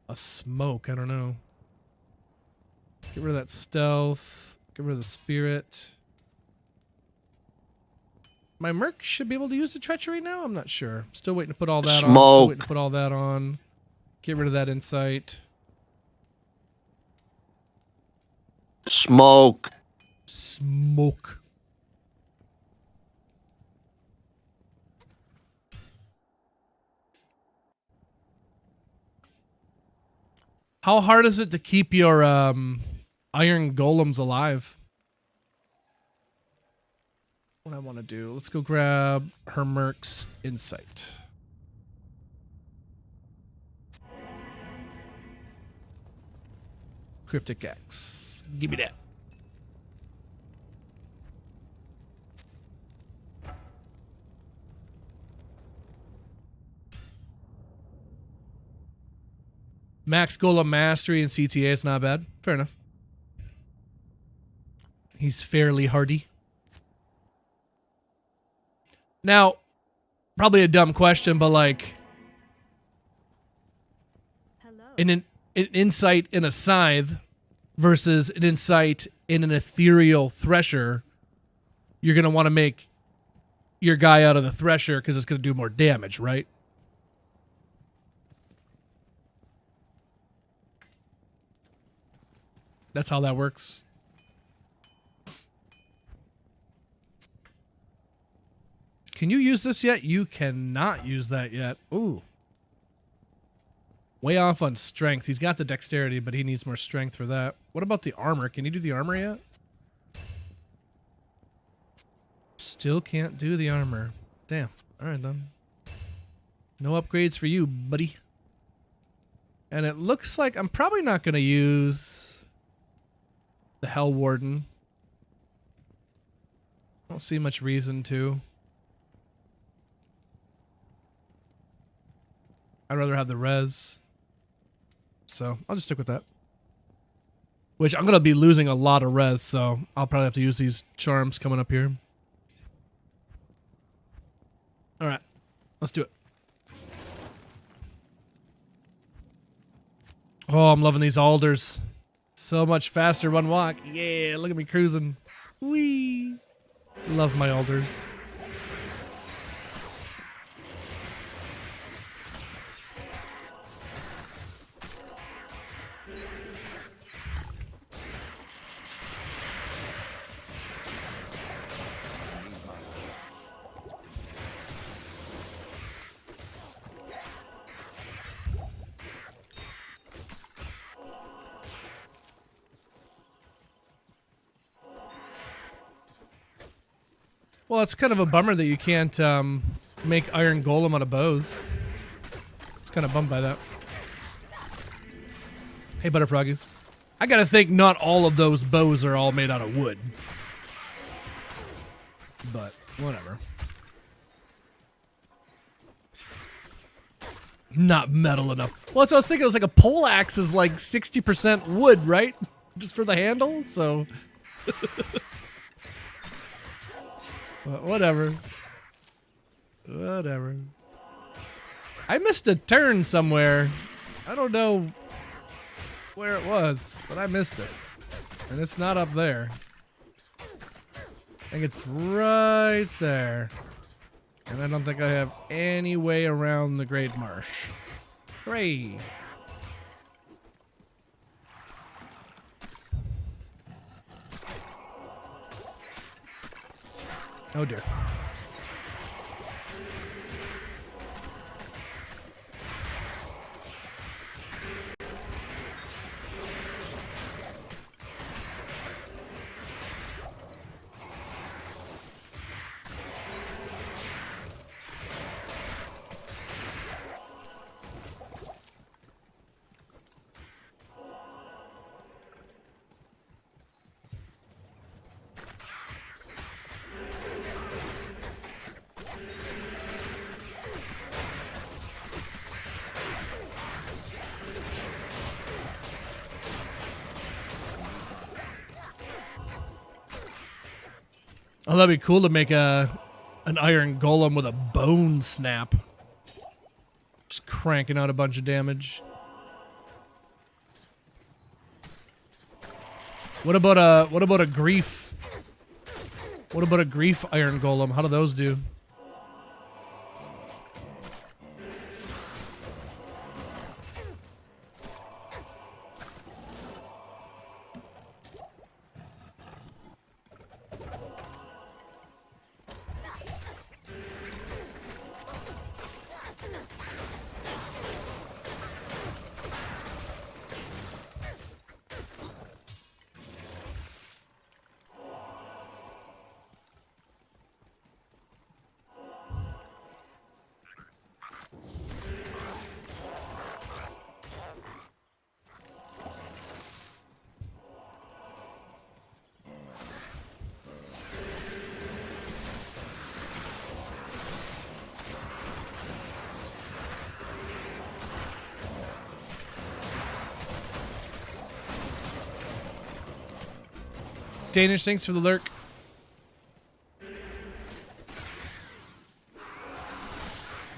a smoke. I don't know. Get rid of that stealth. Get rid of the spirit. My merc should be able to use the treachery now? I'm not sure. Still waiting to put all that on. Still waiting to put all that on. Get rid of that insight. Smoke. How hard is it to keep your iron golems alive? What I want to do. Let's go grab her merc's insight. Cryptic X. Give me that. Max Golem Mastery and CTA, it's not bad. Fair enough. He's fairly hardy. Now, probably a dumb question, but like, Hello. an insight in a scythe versus an insight in an ethereal thresher, you're going to want to make your guy out of the thresher because it's going to do more damage, right? That's how that works. Can you use this yet? You cannot use that yet. Ooh. Way off on strength. He's got the dexterity, but he needs more strength for that. What about the armor? Can you do the armor yet? Still can't do the armor. Damn. Alright then. No upgrades for you, buddy. And it looks like I'm probably not going to use the Hell Warden. I don't see much reason to. I'd rather have the res. So I'll just stick with that. Which I'm going to be losing a lot of res, so I'll probably have to use these charms coming up here. Alright, let's do it. Oh, I'm loving these alders. So much faster run walk. Yeah, look at me cruising. Whee! Love my alders. Well, it's kind of a bummer that you can't make iron golem out of bows. It's kind of bummed by that. Hey, Butterfroggies. I gotta think not all of those bows are all made out of wood. But, whatever. Not metal enough. Well, that's what I was thinking. It was like a pole axe is like 60% wood, right? Just for the handle, so... Whatever. Whatever. I missed a turn somewhere. I don't know where it was, but I missed it. And it's not up there. I think it's right there. And I don't think I have any way around the Great Marsh. Hooray! Oh dear. Oh, that'd be cool to make an iron golem with a bone snap. Just cranking out a bunch of damage. What about a grief? What about a grief iron golem? How do those do? Danish, thanks for the lurk.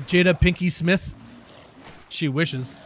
Jada Pinky Smith. She wishes.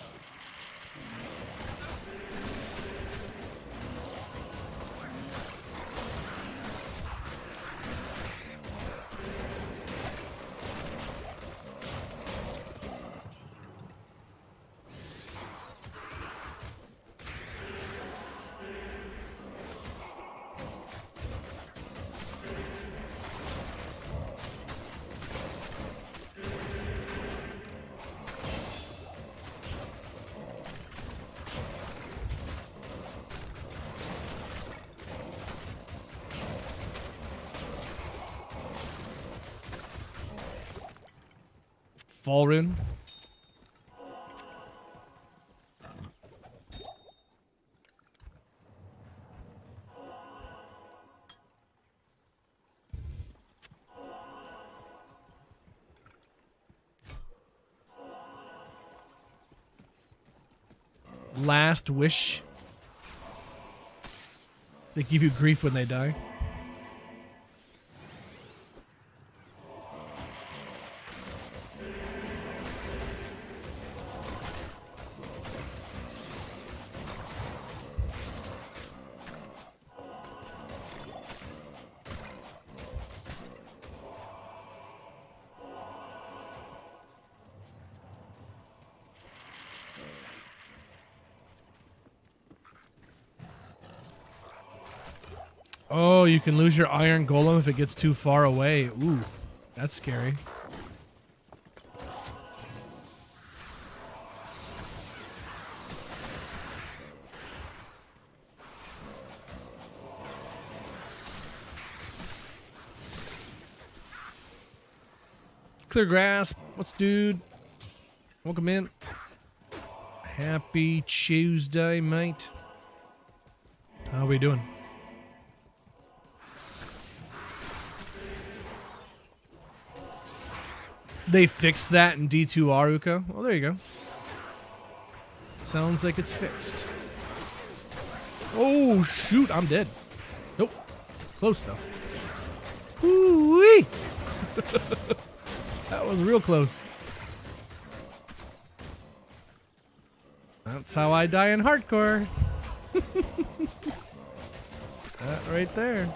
Falrin. Last wish. They give you grief when they die. Oh, you can lose your iron golem if it gets too far away. Ooh, that's scary. Clear grasp. What's dude? Welcome in. Happy Tuesday, mate. How we doing? They fixed that in D2 Aruka. Well, there you go. Sounds like it's fixed. Oh, shoot. I'm dead. Nope. Close, though. Woo-wee! That was real close. That's how I die in hardcore. That right there.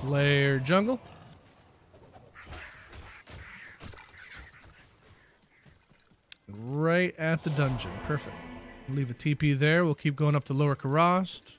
Flare jungle. Right at the dungeon. Perfect. Leave a TP there. We'll keep going up to Lower Karast.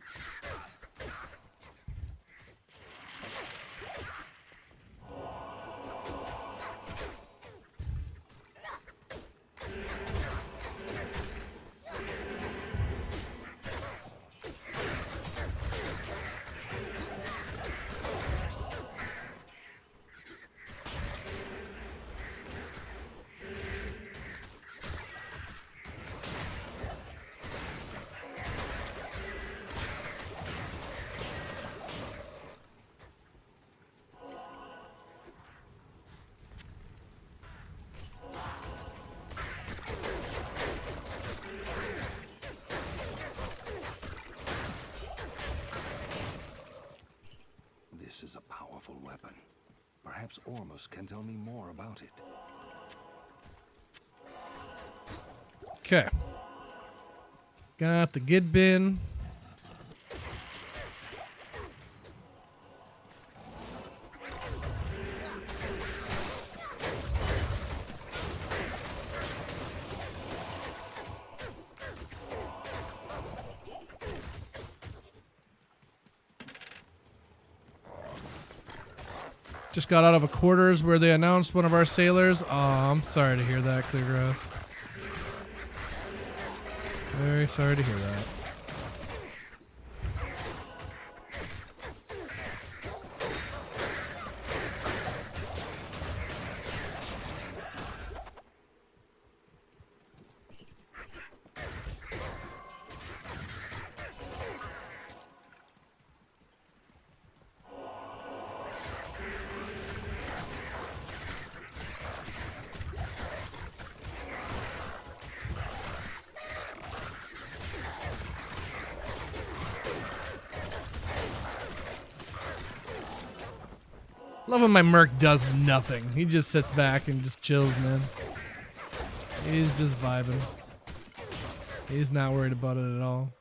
This is a powerful weapon. Perhaps Ormus can tell me more about it. Okay. Got the Gid bin. Just got out of a quarters where they announced one of our sailors. Oh, I'm sorry to hear that, Cleargrass. Very sorry to hear that. Love when my merc does nothing. He just sits back and just chills, man. He's just vibing. He's not worried about it at all.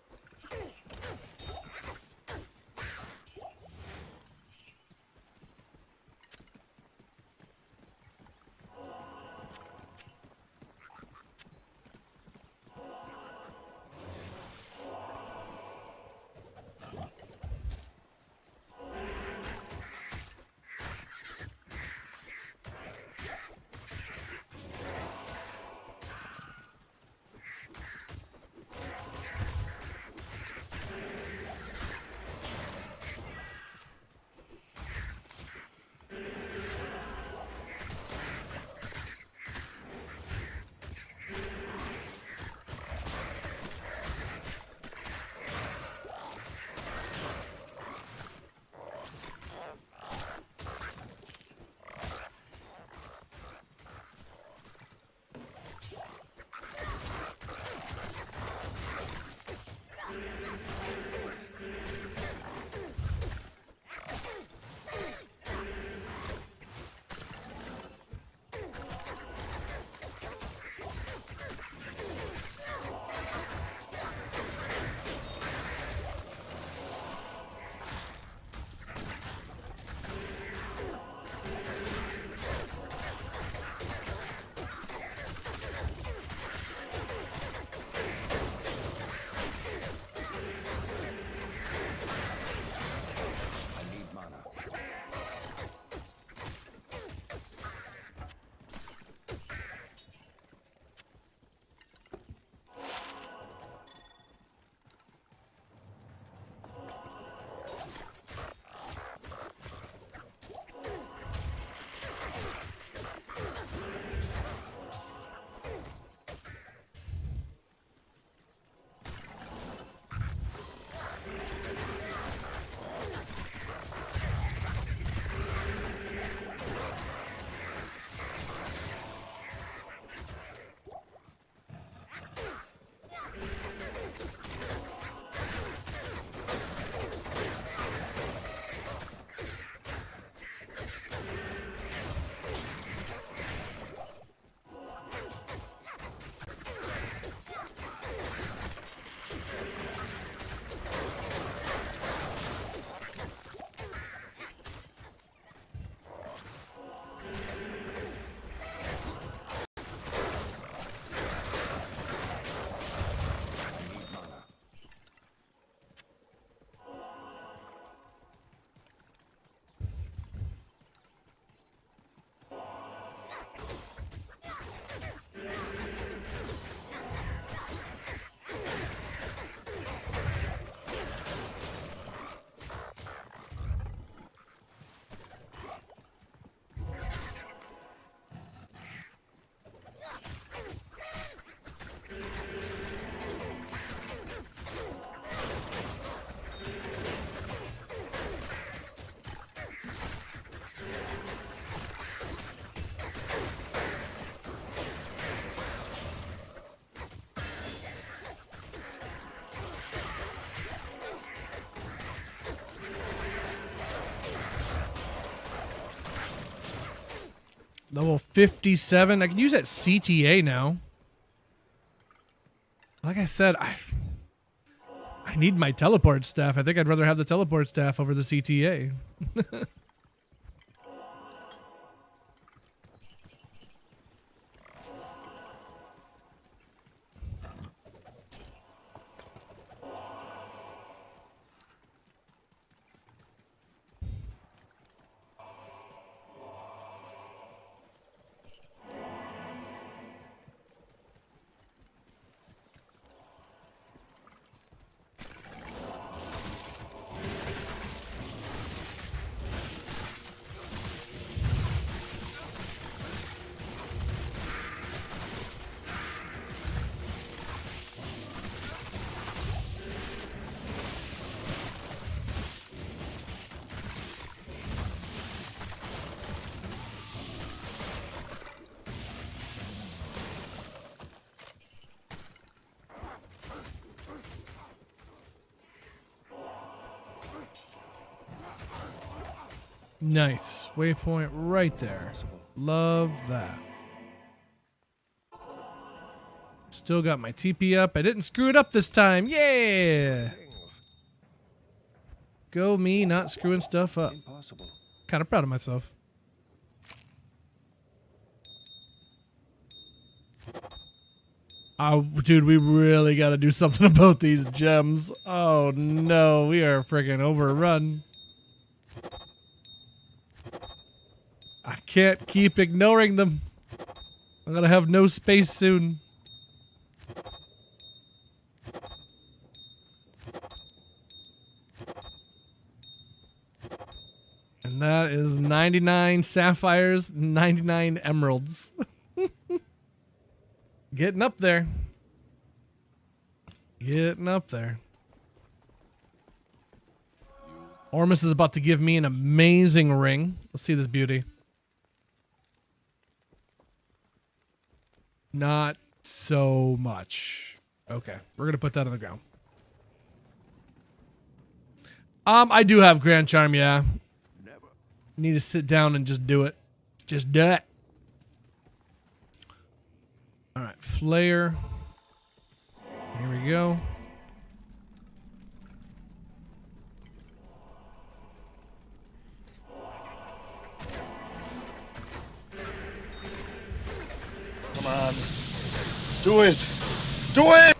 Level 57. I can use that CTA now. Like I said, I need my teleport staff. I think I'd rather have the teleport staff over the CTA. Nice. Waypoint right there. Love that. Still got my TP up. I didn't screw it up this time. Yeah. Go me, not screwing stuff up. Impossible. Kind of proud of myself. Oh, dude, we really got to do something about these gems. Oh, no. We are freaking overrun. I can't keep ignoring them. I'm going to have no space soon. And that is 99 sapphires, 99 emeralds. Getting up there. Getting up there. Ormus is about to give me an amazing ring. Let's see this beauty. Not so much. Okay, we're going to put that on the ground. I do have Grand Charm, yeah. Need to sit down and just do it. Just do it. All right, flare. Here we go. Come on. Do it. Do it!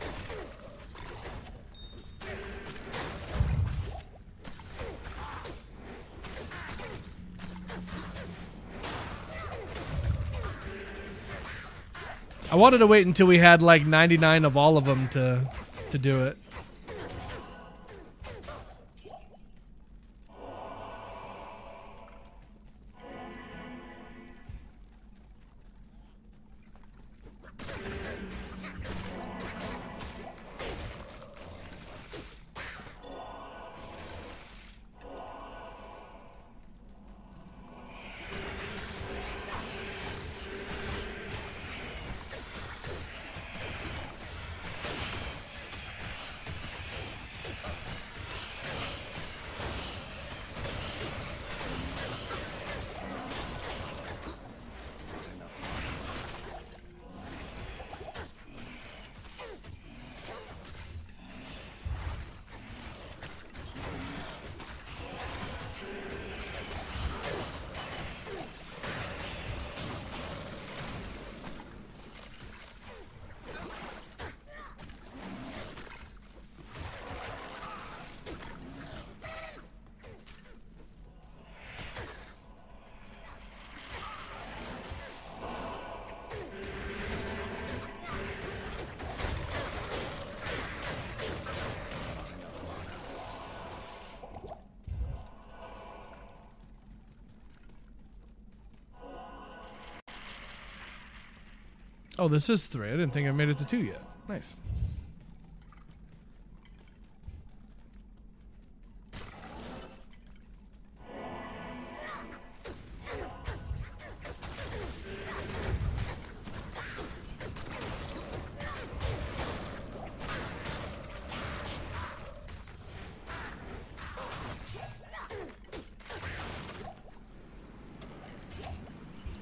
I wanted to wait until we had like 99 of all of them to do it. Oh, this is 3. I didn't think I made it to 2 yet. Nice.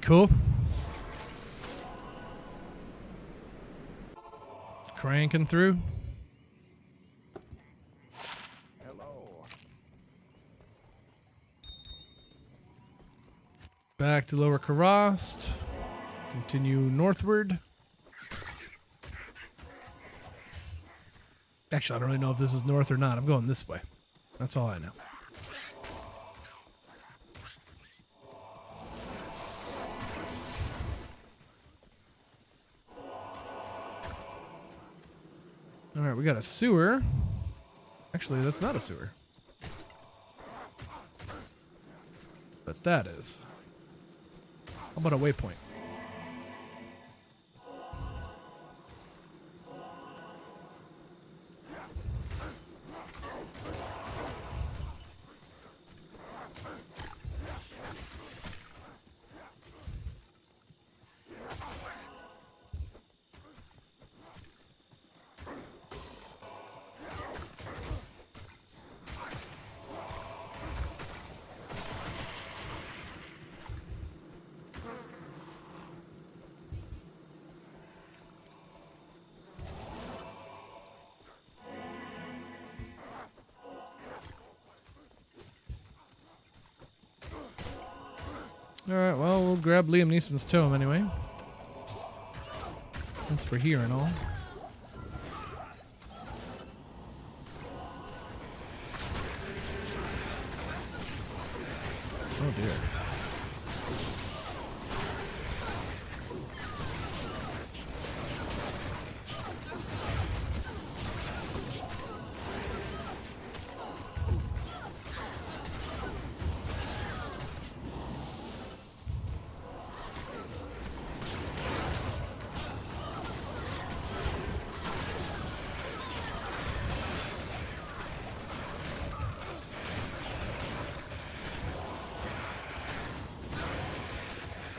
Cool. Cranking through. Hello. Back to Lower Karast. Continue northward. Actually, I don't really know if this is north or not. I'm going this way. That's all I know. All right, we got a sewer. Actually, that's not a sewer. But that is. How about a waypoint? Alright, well, we'll grab Liam Neeson's tome anyway. Since we're here and all. Oh dear.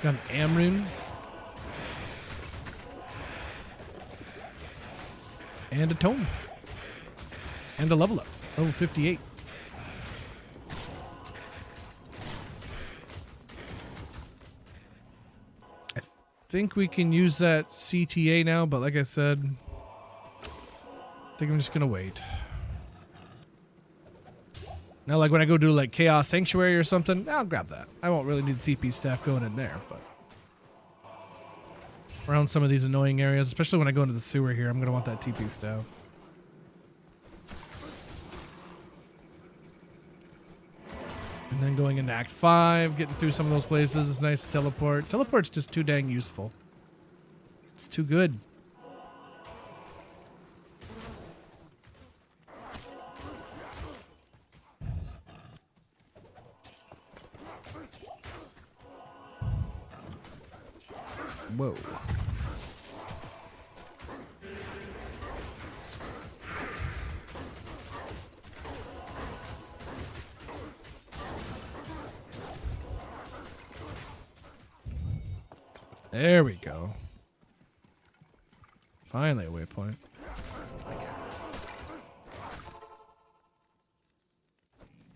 Got an Amrune. And a tome. And a level up. Oh, 58. I think we can use that CTA now, but like I said, I think I'm just gonna wait. Now, like when I go do like Chaos Sanctuary or something, I'll grab that. I won't really need the TP staff going in there, but around some of these annoying areas, especially when I go into the sewer here, I'm gonna want that TP staff. And then going into Act 5, getting through some of those places, it's nice to teleport. Teleport's just too dang useful. It's too good. Whoa. There we go. Finally a waypoint.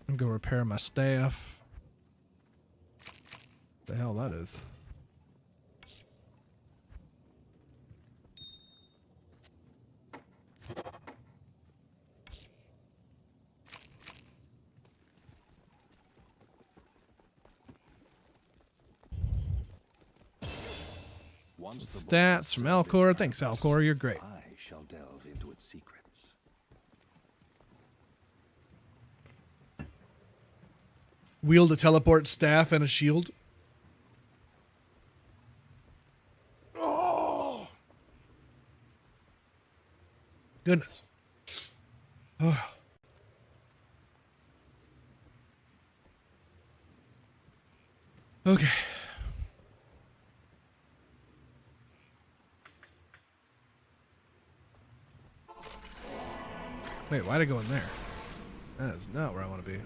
I'm gonna go repair my staff. The hell that is. Stats from Alcor. Thanks, Alcor. You're great. I shall delve into its secrets. Wield a teleport staff and a shield. Oh, goodness. Oh. Okay. Wait, why'd I go in there? That is not where I want to be.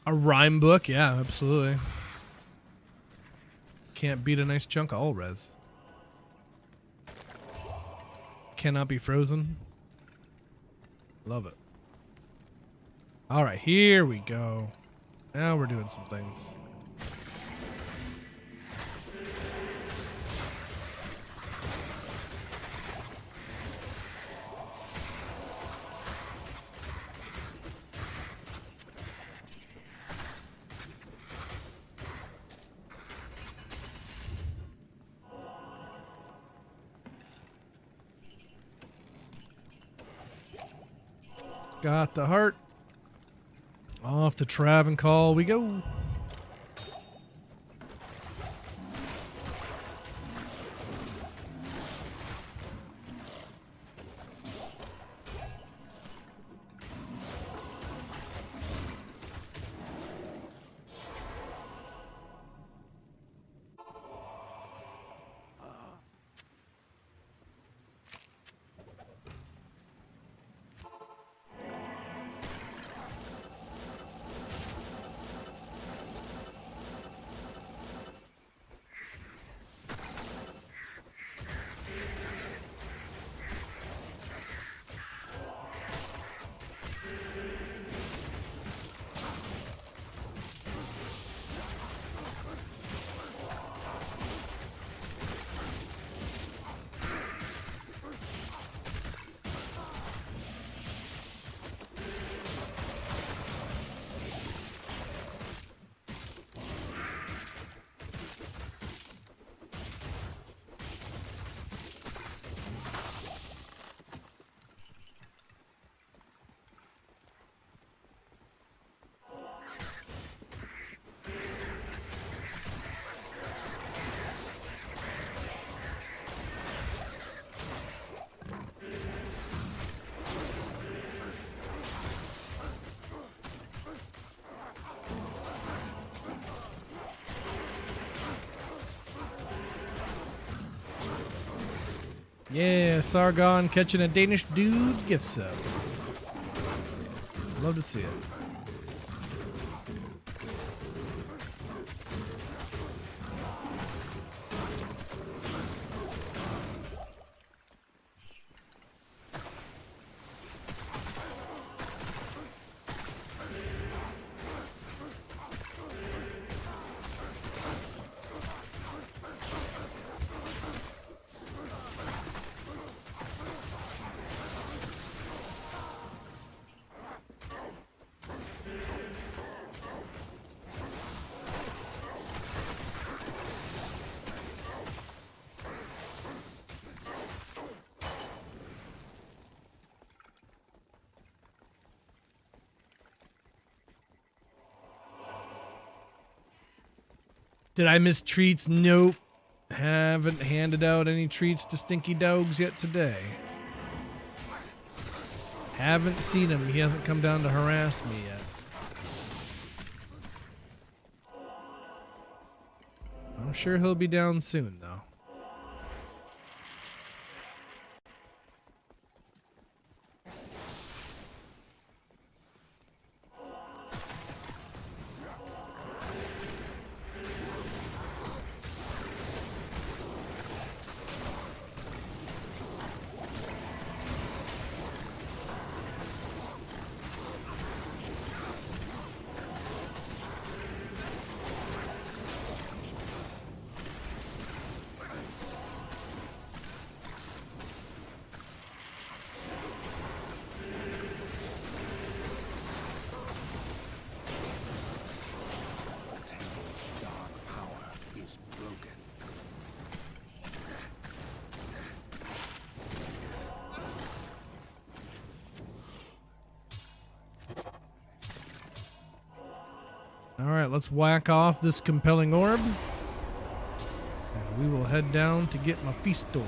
A rhyme book? Yeah, absolutely. Can't beat a nice chunk of all res. Cannot be frozen. Love it. Alright, here we go. Now we're doing some things. Got the heart. Off to Travancore we go. Yeah, Sargon catching a Danish dude gift sub. Love to see it. Did I miss treats? Nope. Haven't handed out any treats to Stinky Dogs yet today. Haven't seen him. He hasn't come down to harass me yet. I'm sure he'll be down soon, though. Alright, let's whack off this compelling orb. And we will head down to get Mephisto.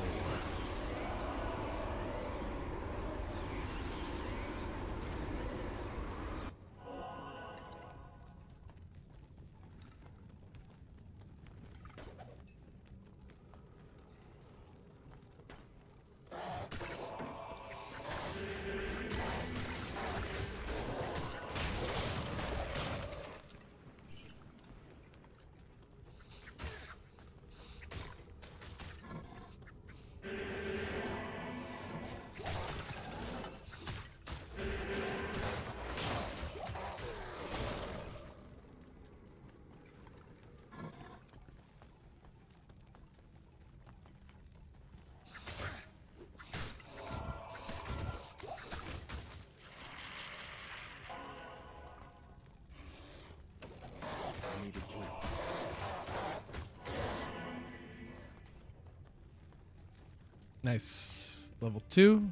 Nice. Level 2.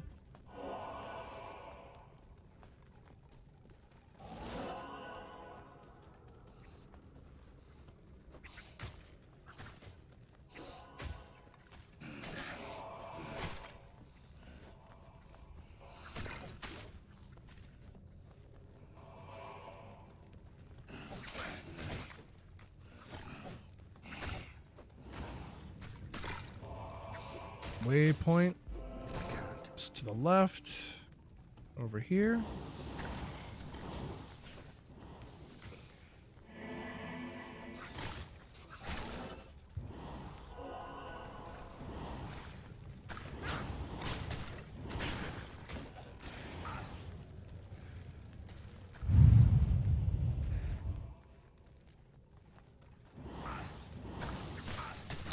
Waypoint. Just to the left. Over here.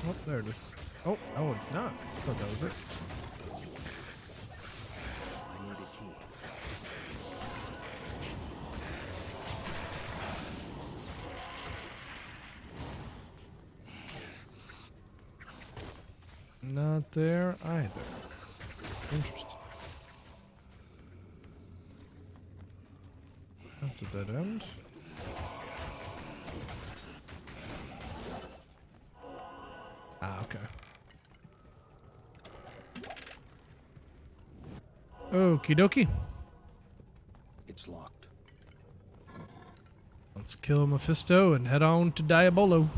Oh, there it is. Oh, no, it's not. I thought that was it. I need a key. Not there either. Interesting. That's a dead end. Ah, okay. Okie dokie. It's locked. Let's kill Mephisto and head on to Diabolo.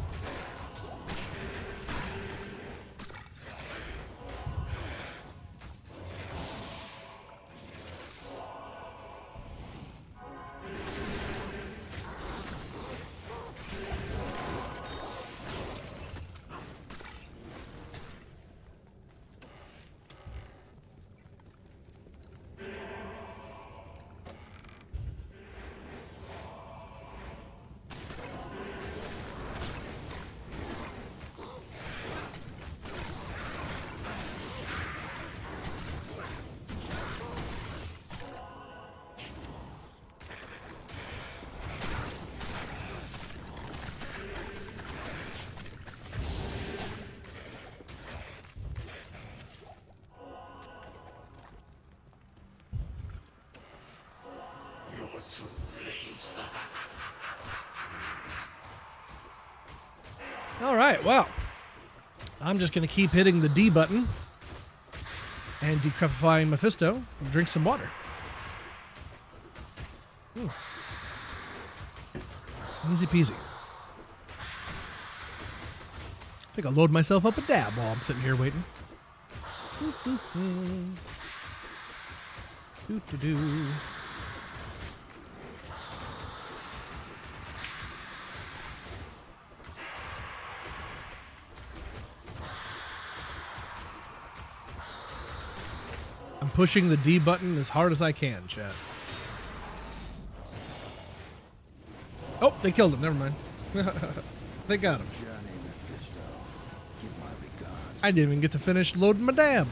All right, well, I'm just going to keep hitting the D button and decrepifying Mephisto and drink some water. Ooh. Easy peasy. I think I'll load myself up a dab while I'm sitting here waiting. Doo-doo-doo. I'm pushing the D button as hard as I can, chat. Oh, they killed him. Never mind. They got him. Johnny Mephisto, give my regards. I didn't even get to finish loading my dab.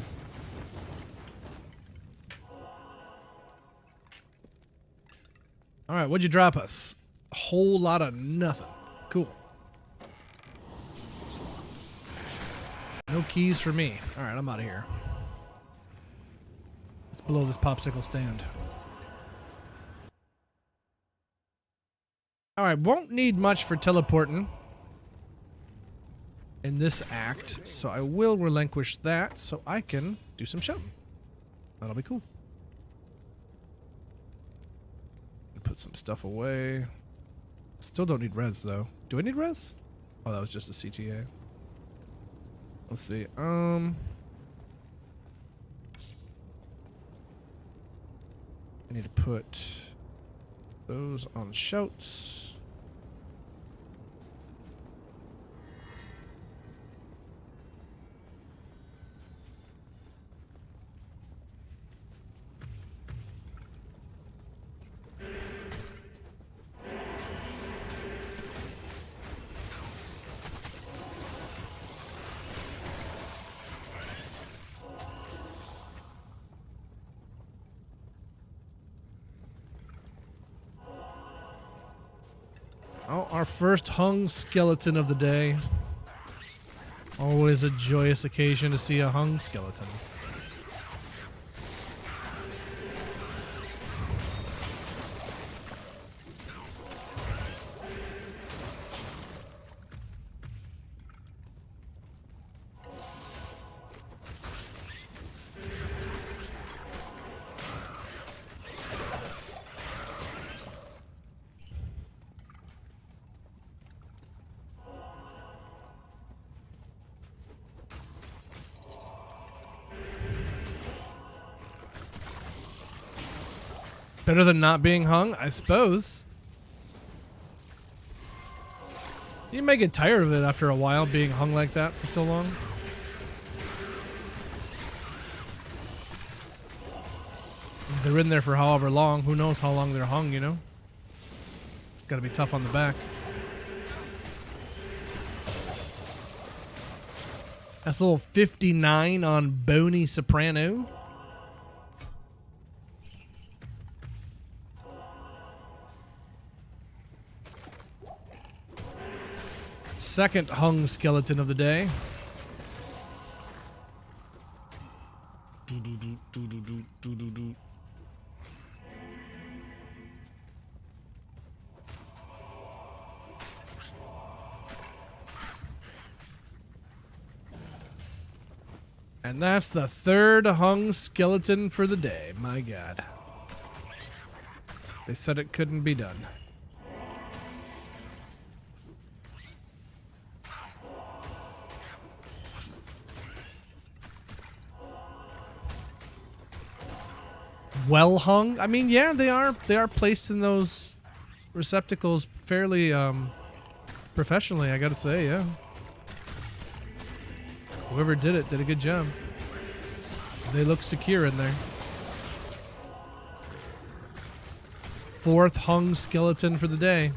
All right, what'd you drop us? A whole lot of nothing. Cool. No keys for me. All right, I'm out of here. Let's blow this popsicle stand. All right, won't need much for teleporting in this act, so I will relinquish that so I can do some shouting. That'll be cool. Put some stuff away. Still don't need res though. Do I need res? Oh, that was just a CTA. Let's see. I need to put those on shouts. Oh, our first hung skeleton of the day. Always a joyous occasion to see a hung skeleton. Better than not being hung, I suppose. You may get tired of it after a while, being hung like that for so long. They're in there for however long. Who knows how long they're hung, you know? It's gotta be tough on the back. That's a little 59 on Bony Soprano. Second hung skeleton of the day. And that's the third hung skeleton for the day. My God. They said it couldn't be done. Well hung. I mean, yeah, they are placed in those receptacles fairly professionally, I gotta say. Yeah, whoever did it did a good job. They look secure in there. Fourth hung skeleton for the day.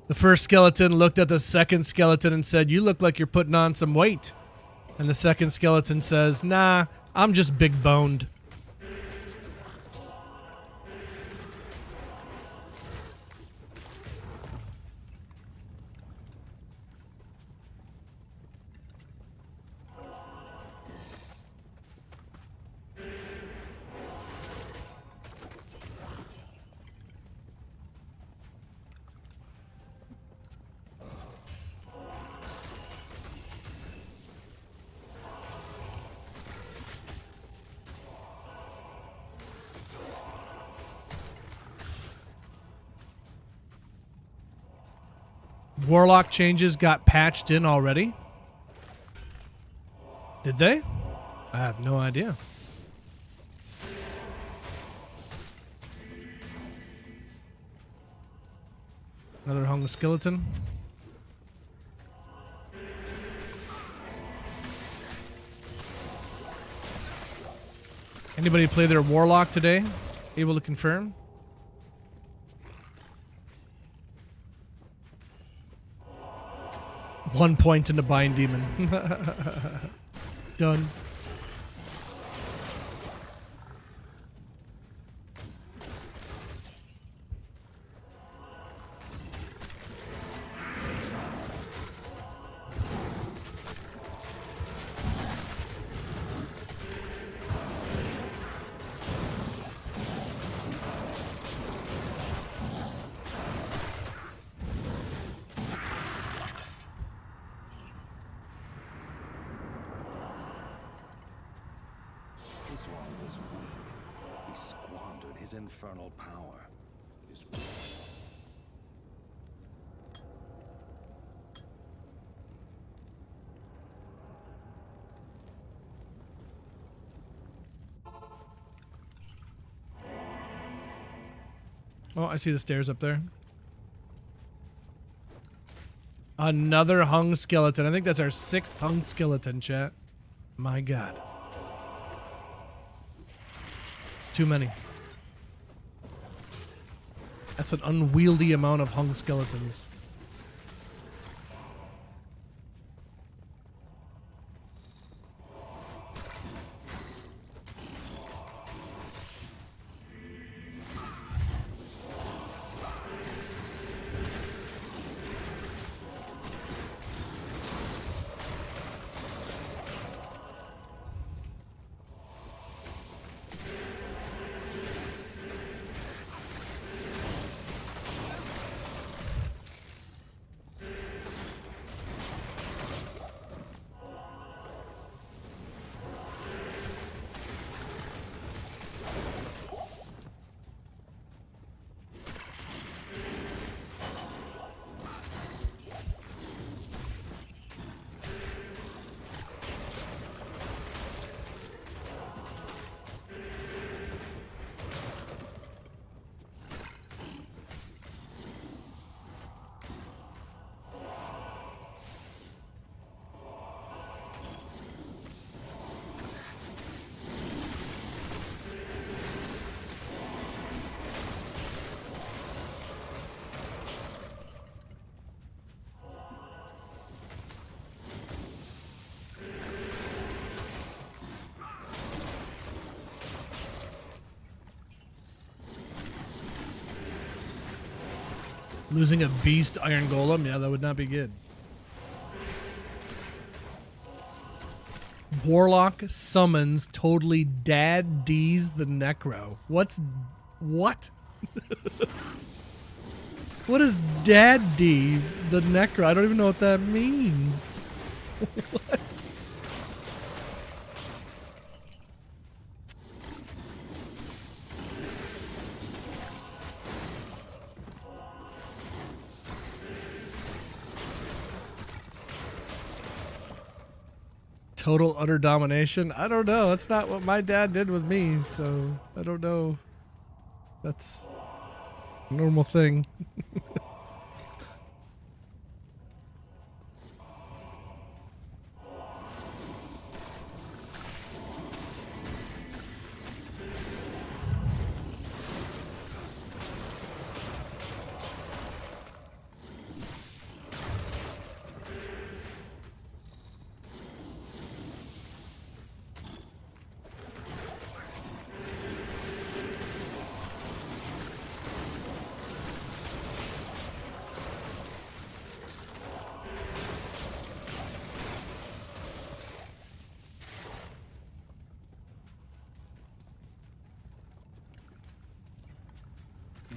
The first skeleton looked at the second skeleton and said, "You look like you're putting on some weight." And the second skeleton says, "Nah, I'm just big boned." Warlock changes got patched in already? Did they? I have no idea. Another hung skeleton. Anybody play their Warlock today? Able to confirm? One point in the Bind Demon. Done. This one was weak. He squandered his infernal power. His Oh, I see the stairs up there. Another hung skeleton. I think that's our 6th hung skeleton, chat. My god. It's too many. That's an unwieldy amount of hung skeletons. Losing a beast iron golem? Yeah, that would not be good. Warlock summons totally dad D's the Necro. What? What is dad D the Necro? I don't even know what that means. What? Total utter domination? I don't know. That's not what my dad did with me, so I don't know. That's a normal thing.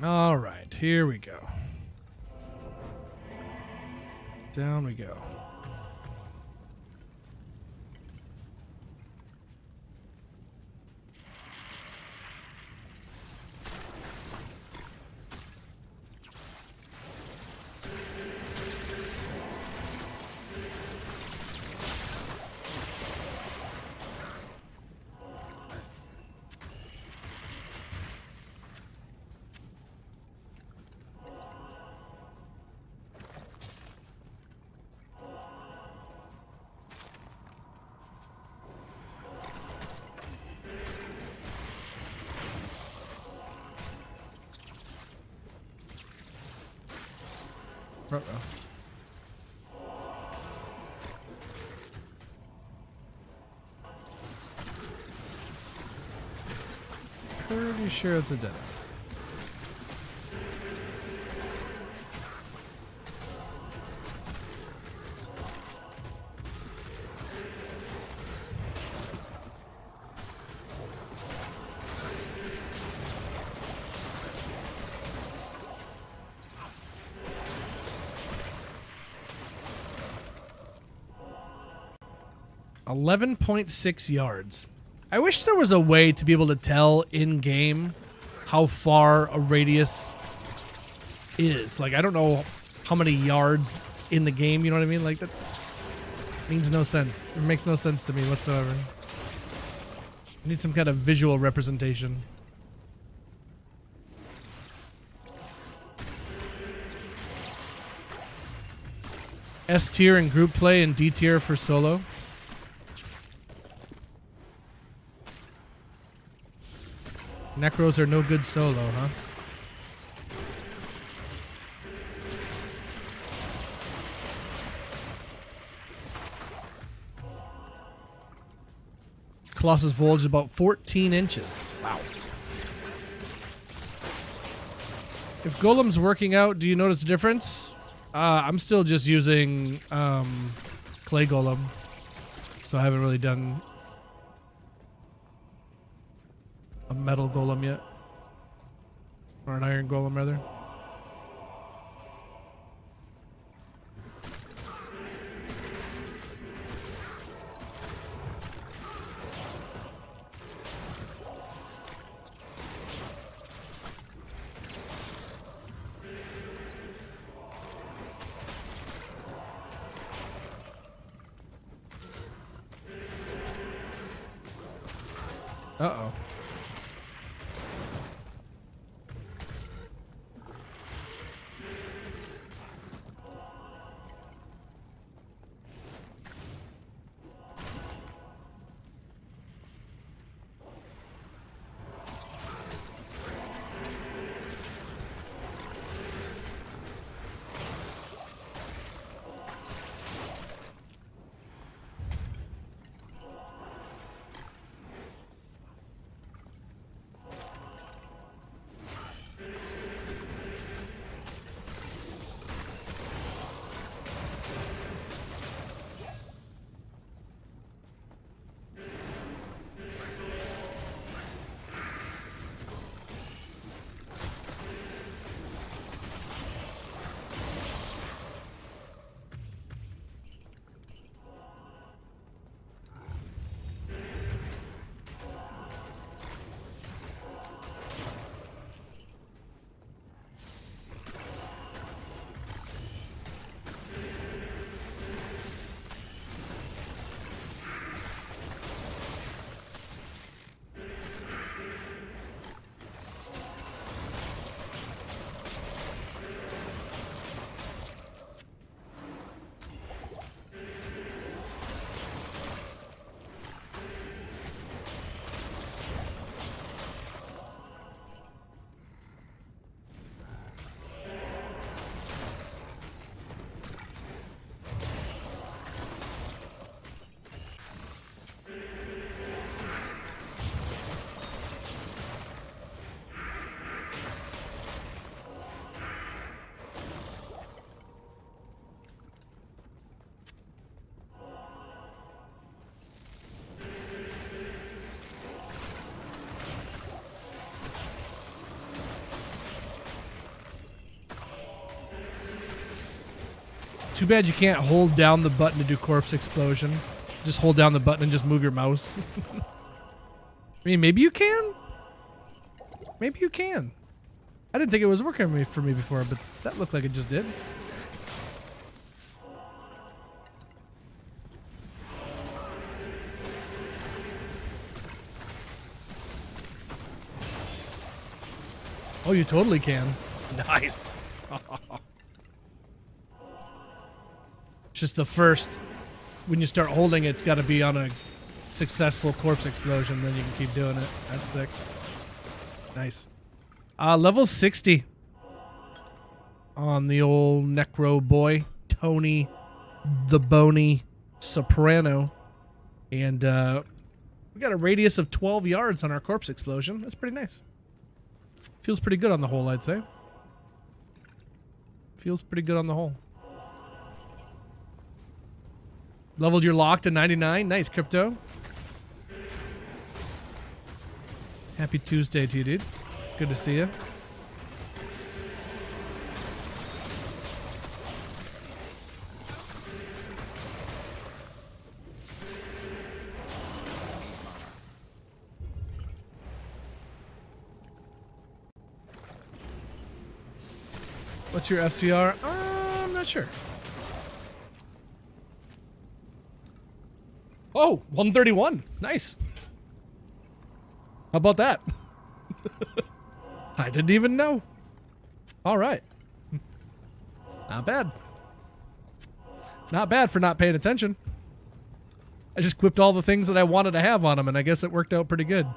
All right, here we go. Down we go. Uh-oh. Pretty sure it's a dead end. .6 yards. I wish there was a way to be able to tell in game how far a radius is. Like, I don't know how many yards in the game, you know what I mean? Like, that means no sense. It makes no sense to me whatsoever. I need some kind of visual representation. S tier in group play and D tier for solo. Necros are no good solo, huh? Colossus Volge is about 14 inches. Wow. If Golem's working out, do you notice a difference? I'm still just using Clay Golem, so I haven't really done a metal golem yet. Or an iron golem, rather. Uh-oh. Too bad you can't hold down the button to do corpse explosion. Just hold down the button and just move your mouse. I mean, maybe you can. Maybe you can. I didn't think it was working for me before, but that looked like it just did. Oh, you totally can. Nice. It's just the first. When you start holding it, it's got to be on a successful corpse explosion. Then you can keep doing it. That's sick. Nice. Level 60. on the old Necro boy, Tony the Bony Soprano. And we got a radius of 12 yards on our corpse explosion. That's pretty nice. Feels pretty good on the whole, I'd say. Feels pretty good on the whole. Leveled your lock to 99. Nice, Crypto. Happy Tuesday to you, dude. Good to see you. What's your FCR? I'm not sure. Oh, 131. Nice. How about that? I didn't even know. All right. Not bad. Not bad for not paying attention. I just equipped all the things that I wanted to have on him, and I guess it worked out pretty good.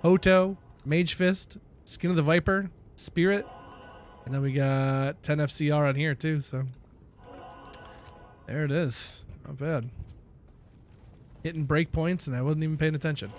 Hoto, Mage Fist, Skin of the Viper, Spirit, and then we got 10 FCR on here too, so. There it is. Not bad. Hitting breakpoints, and I wasn't even paying attention.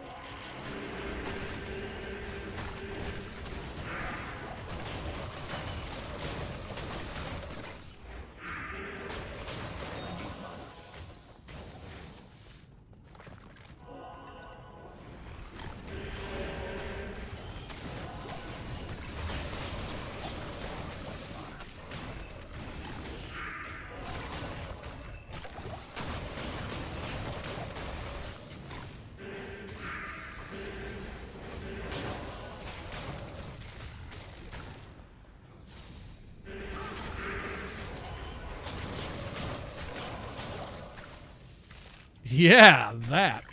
Yeah, that.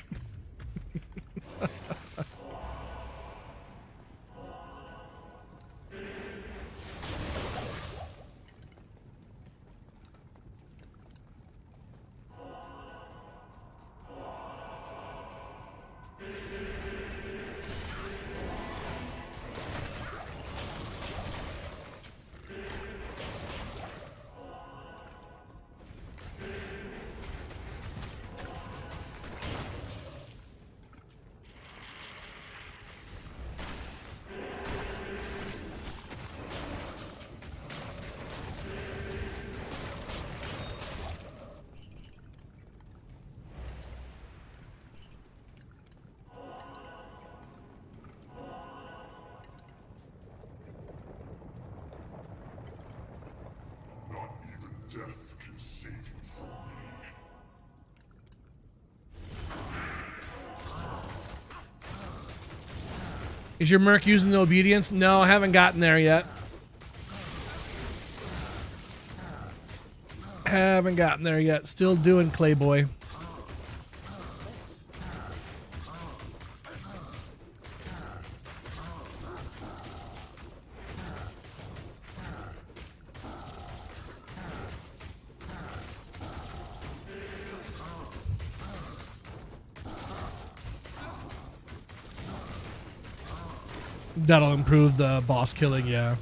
Death can save you from me. Is your Merc using the obedience? No, I haven't gotten there yet. Haven't gotten there yet. Still doing Clayboy. That'll improve the boss killing, yeah.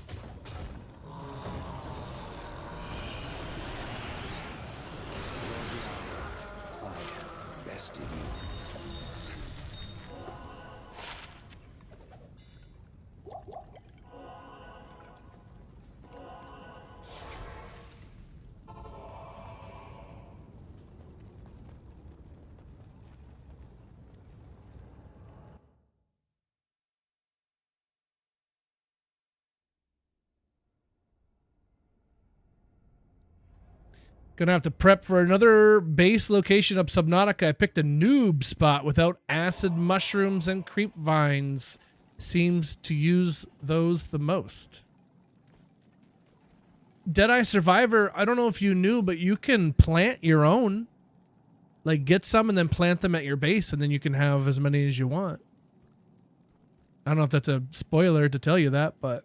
Bested you. Gonna have to prep for another base location of Subnautica. I picked a noob spot without acid mushrooms and creep vines. Seems to use those the most. Deadeye Survivor, I don't know if you knew, but you can plant your own. Like, get some and then plant them at your base, and then you can have as many as you want. I don't know if that's a spoiler to tell you that, but...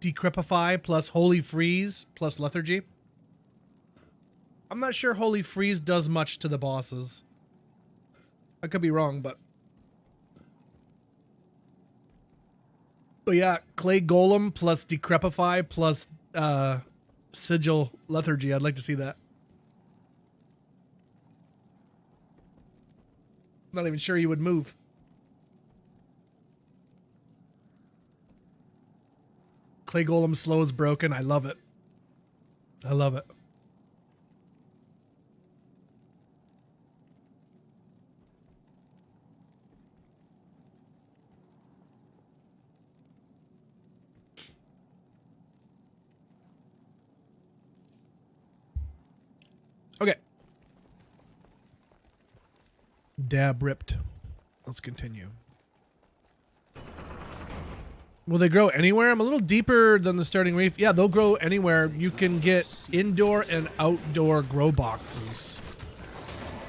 Decrepify plus Holy Freeze plus Lethargy. I'm not sure Holy Freeze does much to the bosses. I could be wrong, but yeah, Clay Golem plus Decrepify plus Sigil Lethargy. I'd like to see that. Not even sure he would move. Clay Golem slow is broken. I love it. I love it. Okay. Dab ripped. Let's continue. Will they grow anywhere? I'm a little deeper than the starting reef. Yeah, they'll grow anywhere. You can get indoor and outdoor grow boxes.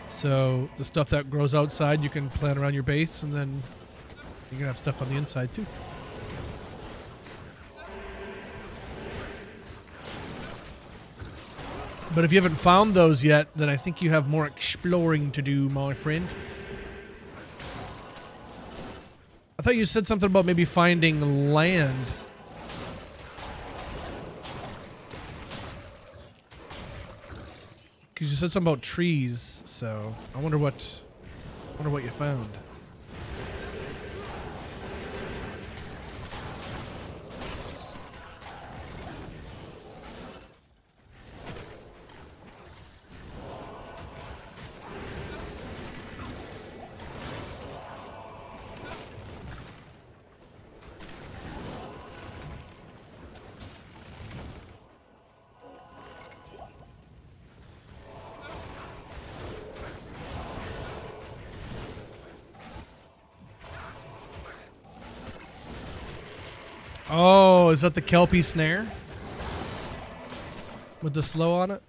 So the stuff that grows outside, you can plant around your base, and then you can have stuff on the inside too. But if you haven't found those yet, then I think you have more exploring to do, my friend. I thought you said something about maybe finding land. Because you said something about trees, so I wonder what you found. Oh, is that the Kelpie snare? With the slow on it?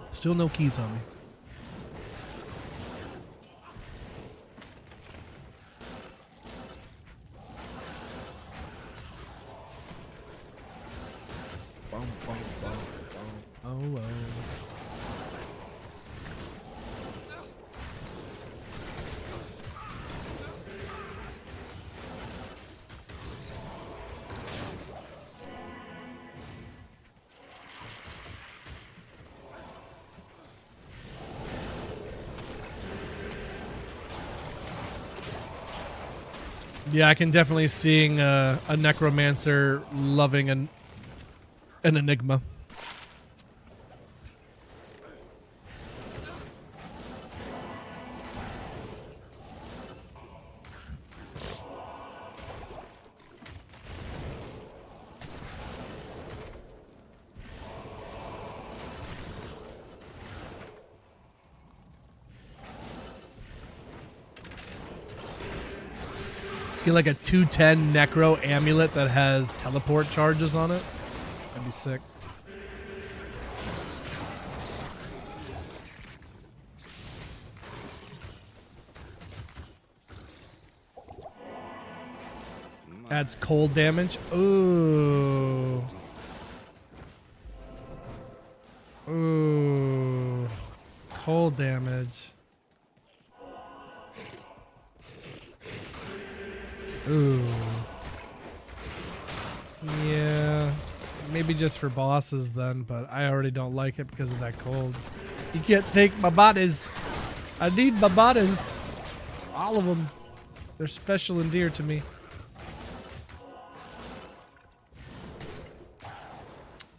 Still no keys on me. Bum, bum, bum, bum. Oh, oh. Yeah, I can definitely seeing a necromancer loving an enigma. Like a 210 necro amulet that has teleport charges on it. That'd be sick. Adds cold damage. Ooh. Ooh. Cold damage. Ooh. Yeah. Maybe just for bosses then, but I already don't like it because of that cold. You can't take my bodies. I need my bodies. All of them. They're special and dear to me.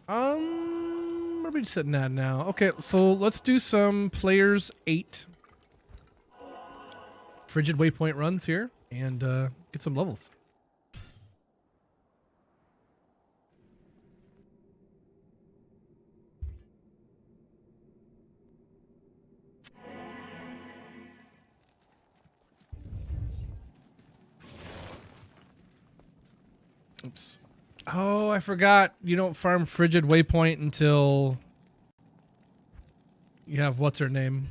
Where are we sitting at now? Okay, so let's do some players 8. Frigid Waypoint runs here and get some levels. Oops. Oh, I forgot. You don't farm Frigid Waypoint until you have what's her name.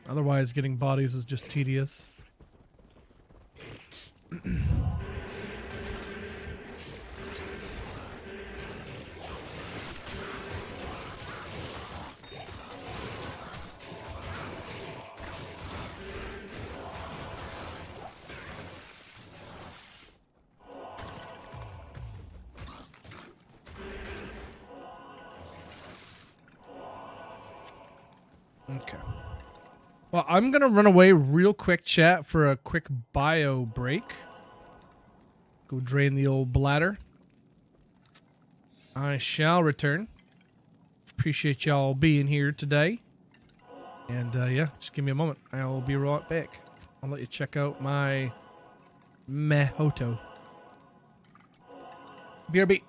Otherwise, getting bodies is just tedious. Okay. Well, I'm going to run away real quick, chat, for a quick bio break. Go drain the old bladder. I shall return. Appreciate y'all being here today. And, yeah, just give me a moment. I'll be right back. I'll let you check out my Mehoto. BRB.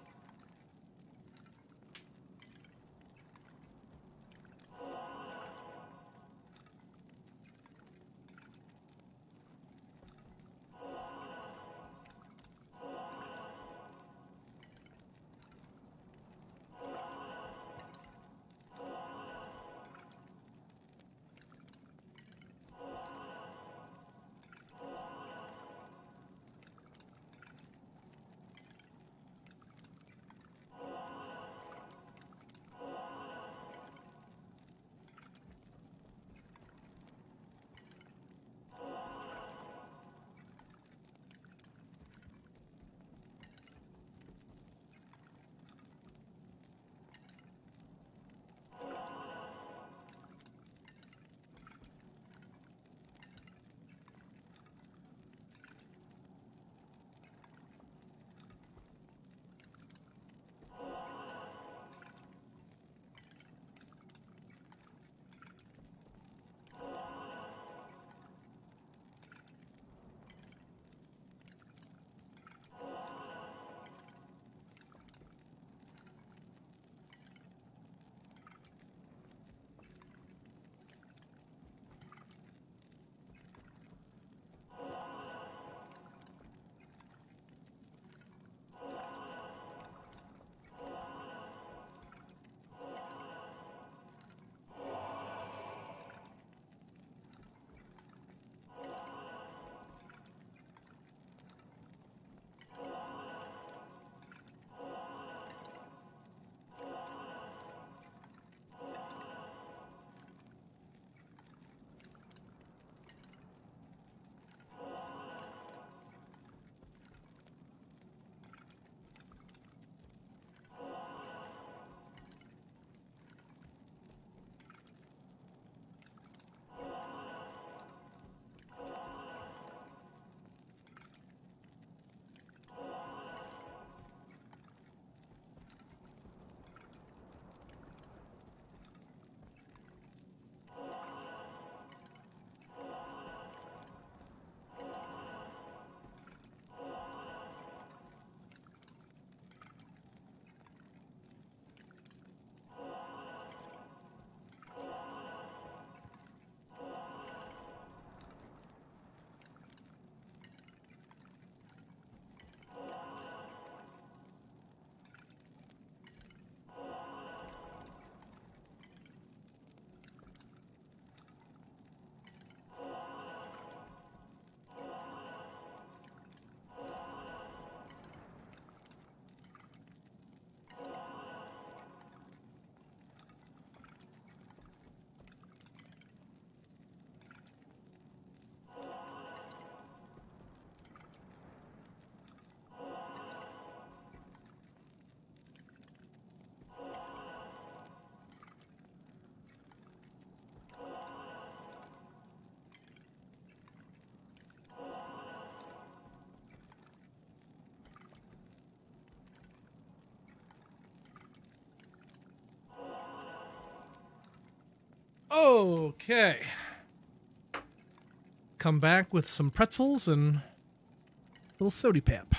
Okay. Come back with some pretzels and a little sody pap.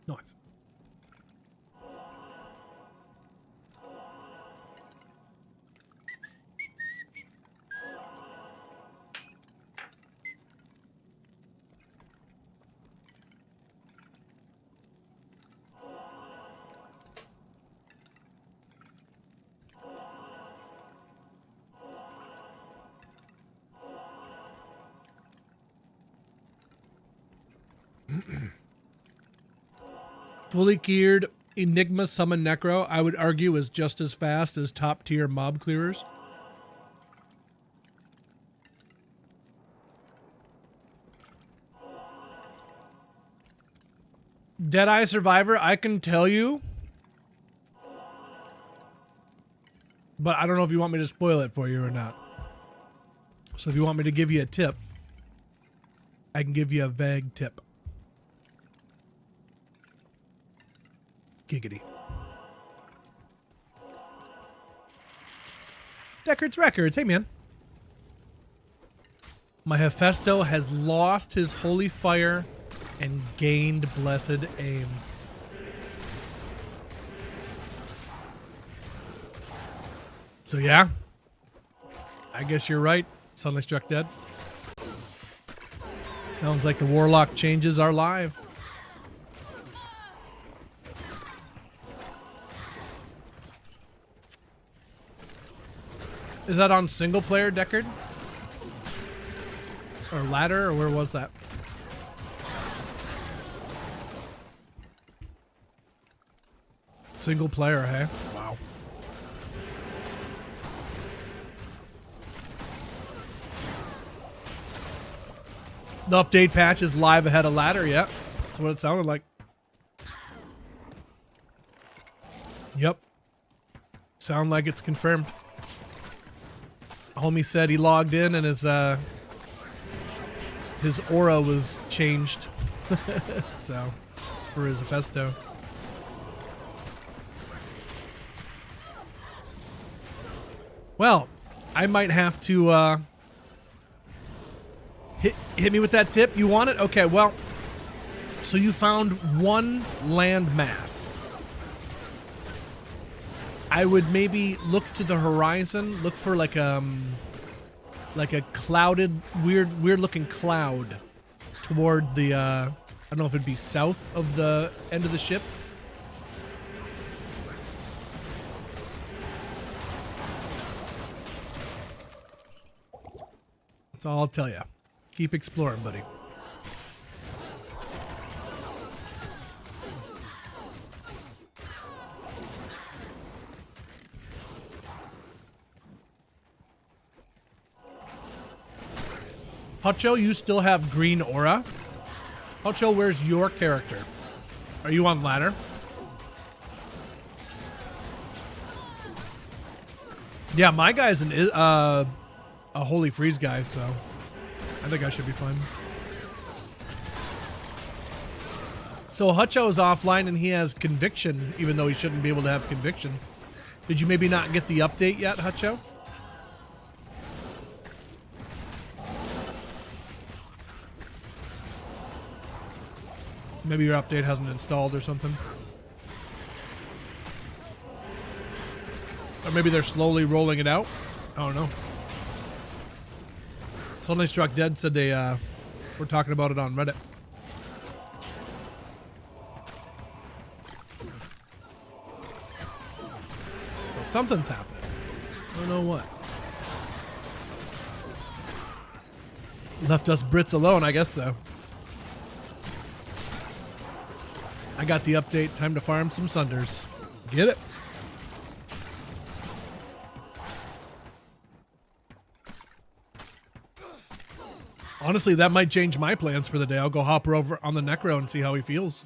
Nice. Fully geared Enigma Summon Necro, I would argue, is just as fast as top tier mob clearers. Deadeye Survivor, I can tell you, but I don't know if you want me to spoil it for you or not. So if you want me to give you a tip, I can give you a vague tip. Giggity. Deckard's Records. Hey, man. My Hephaestus has lost his holy fire and gained blessed aim. So, yeah. I guess you're right. Suddenly struck dead. Sounds like the Warlock changes are live. Is that on single player, Deckard? Or ladder, or where was that? Single player, hey? Wow. The update patch is live ahead of ladder, yeah. That's what it sounded like. Yep. Sound like it's confirmed. Homie said he logged in and his aura was changed. So, for his Hephaestus. Well, I might have to hit me with that tip. You want it? Okay, well, so you found one land mass. I would maybe look to the horizon, look for like a clouded, weird looking cloud toward the, I don't know if it'd be south of the end of the ship. That's all I'll tell you. Keep exploring, buddy. Hutcho, you still have green aura. Hutcho, where's your character? Are you on ladder? Yeah, my guy's a holy freeze guy, so I think I should be fine. So Hutcho is offline and he has conviction, even though he shouldn't be able to have conviction. Did you maybe not get the update yet, Hutcho? Maybe your update hasn't installed or something. Or maybe they're slowly rolling it out. I don't know. Suddenly Struck Dead said they were talking about it on Reddit. Well, something's happening. I don't know what. Left us Brits alone, I guess so. I got the update. Time to farm some Sunders. Get it? Honestly, that might change my plans for the day. I'll go hopper over on the Necro and see how he feels.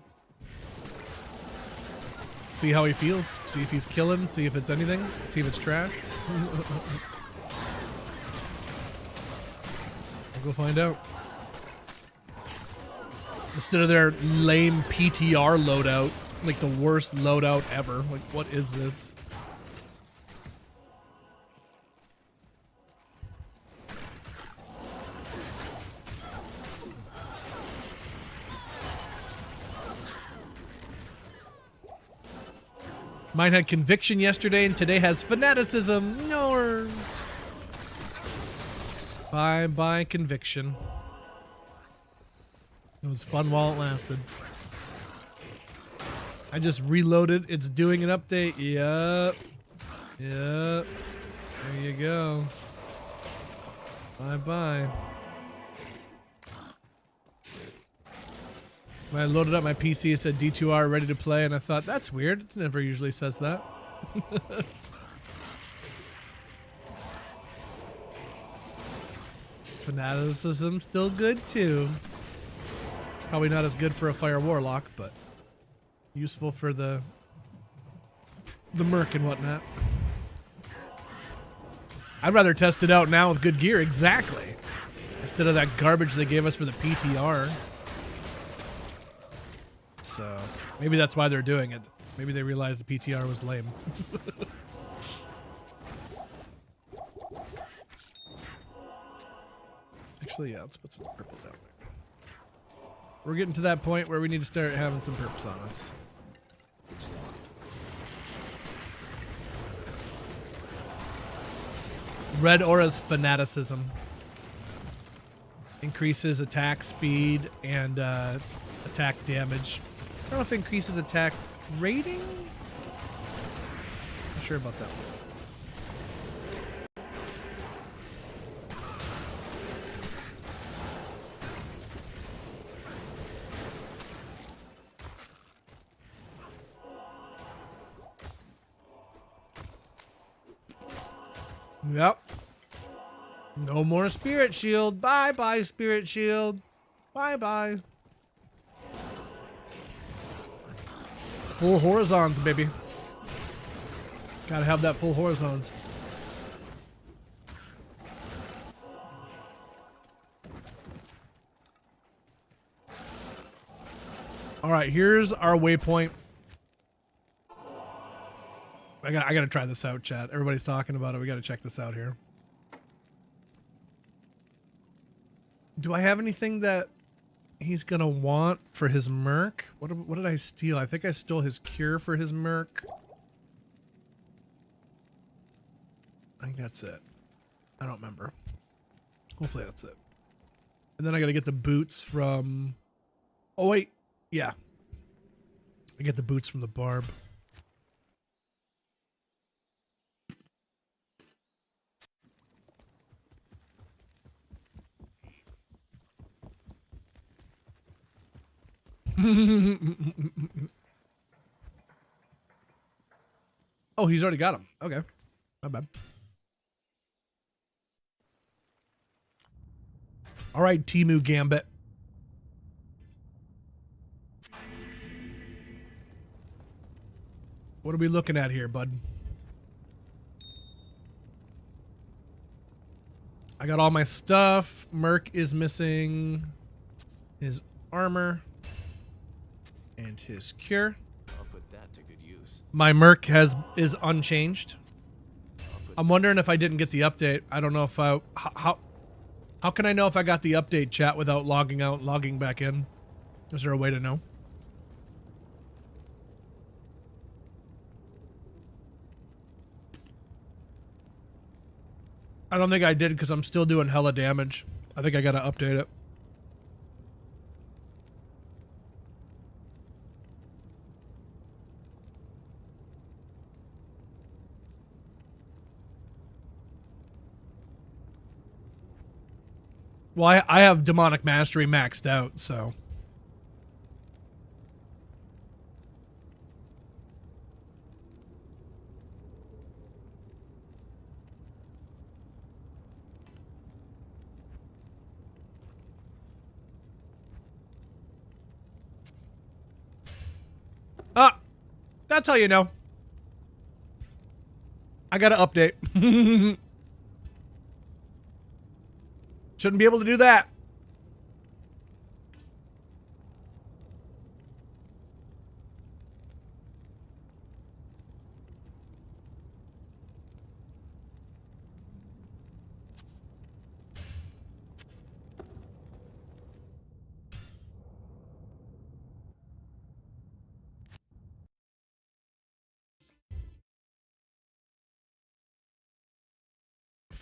See how he feels. See if he's killing. See if it's anything. See if it's trash. I'll go find out. Instead of their lame PTR loadout, like the worst loadout ever. Like, what is this? Mine had conviction yesterday and today has fanaticism. No. Bye conviction. It was fun while it lasted. I just reloaded. It's doing an update. Yep. There you go. Bye. When I loaded up my PC, it said D2R ready to play, and I thought, that's weird. It never usually says that. Fanaticism still good too. Probably not as good for a fire warlock, but useful for the merc and whatnot. I'd rather test it out now with good gear, exactly. Instead of that garbage they gave us for the PTR. So maybe that's why they're doing it. Maybe they realized the PTR was lame. Actually, yeah, let's put some purple down there. We're getting to that point where we need to start having some purpose on us. Red Aura's Fanaticism. Increases attack speed and attack damage. I don't know if it increases attack rating? Not sure about that one. Yep. No more spirit shield. Bye bye, spirit shield. Bye bye. Full horizons, baby. Gotta have that full horizons. All right, here's our waypoint. I gotta try this out, chat. Everybody's talking about it. We gotta check this out here. Do I have anything that he's gonna want for his merc? What did I steal? I think I stole his cure for his merc. I think that's it. I don't remember. Hopefully that's it. And then I gotta get the boots from... Oh wait, yeah. I get the boots from the Barb. Oh, he's already got them. Okay. My bad. All right, Timu Gambit. What are we looking at here, bud? I got all my stuff. Merc is missing his armor and his cure. I'll put that to good use. My merc is unchanged. I'm wondering if I didn't get the update. I don't know if how can I know if I got the update, chat, without logging out, logging back in? Is there a way to know? I don't think I did because I'm still doing hella damage. I think I gotta update it. Well, I have Demonic Mastery maxed out, so. Ah, that's how you know. I gotta update. Shouldn't be able to do that.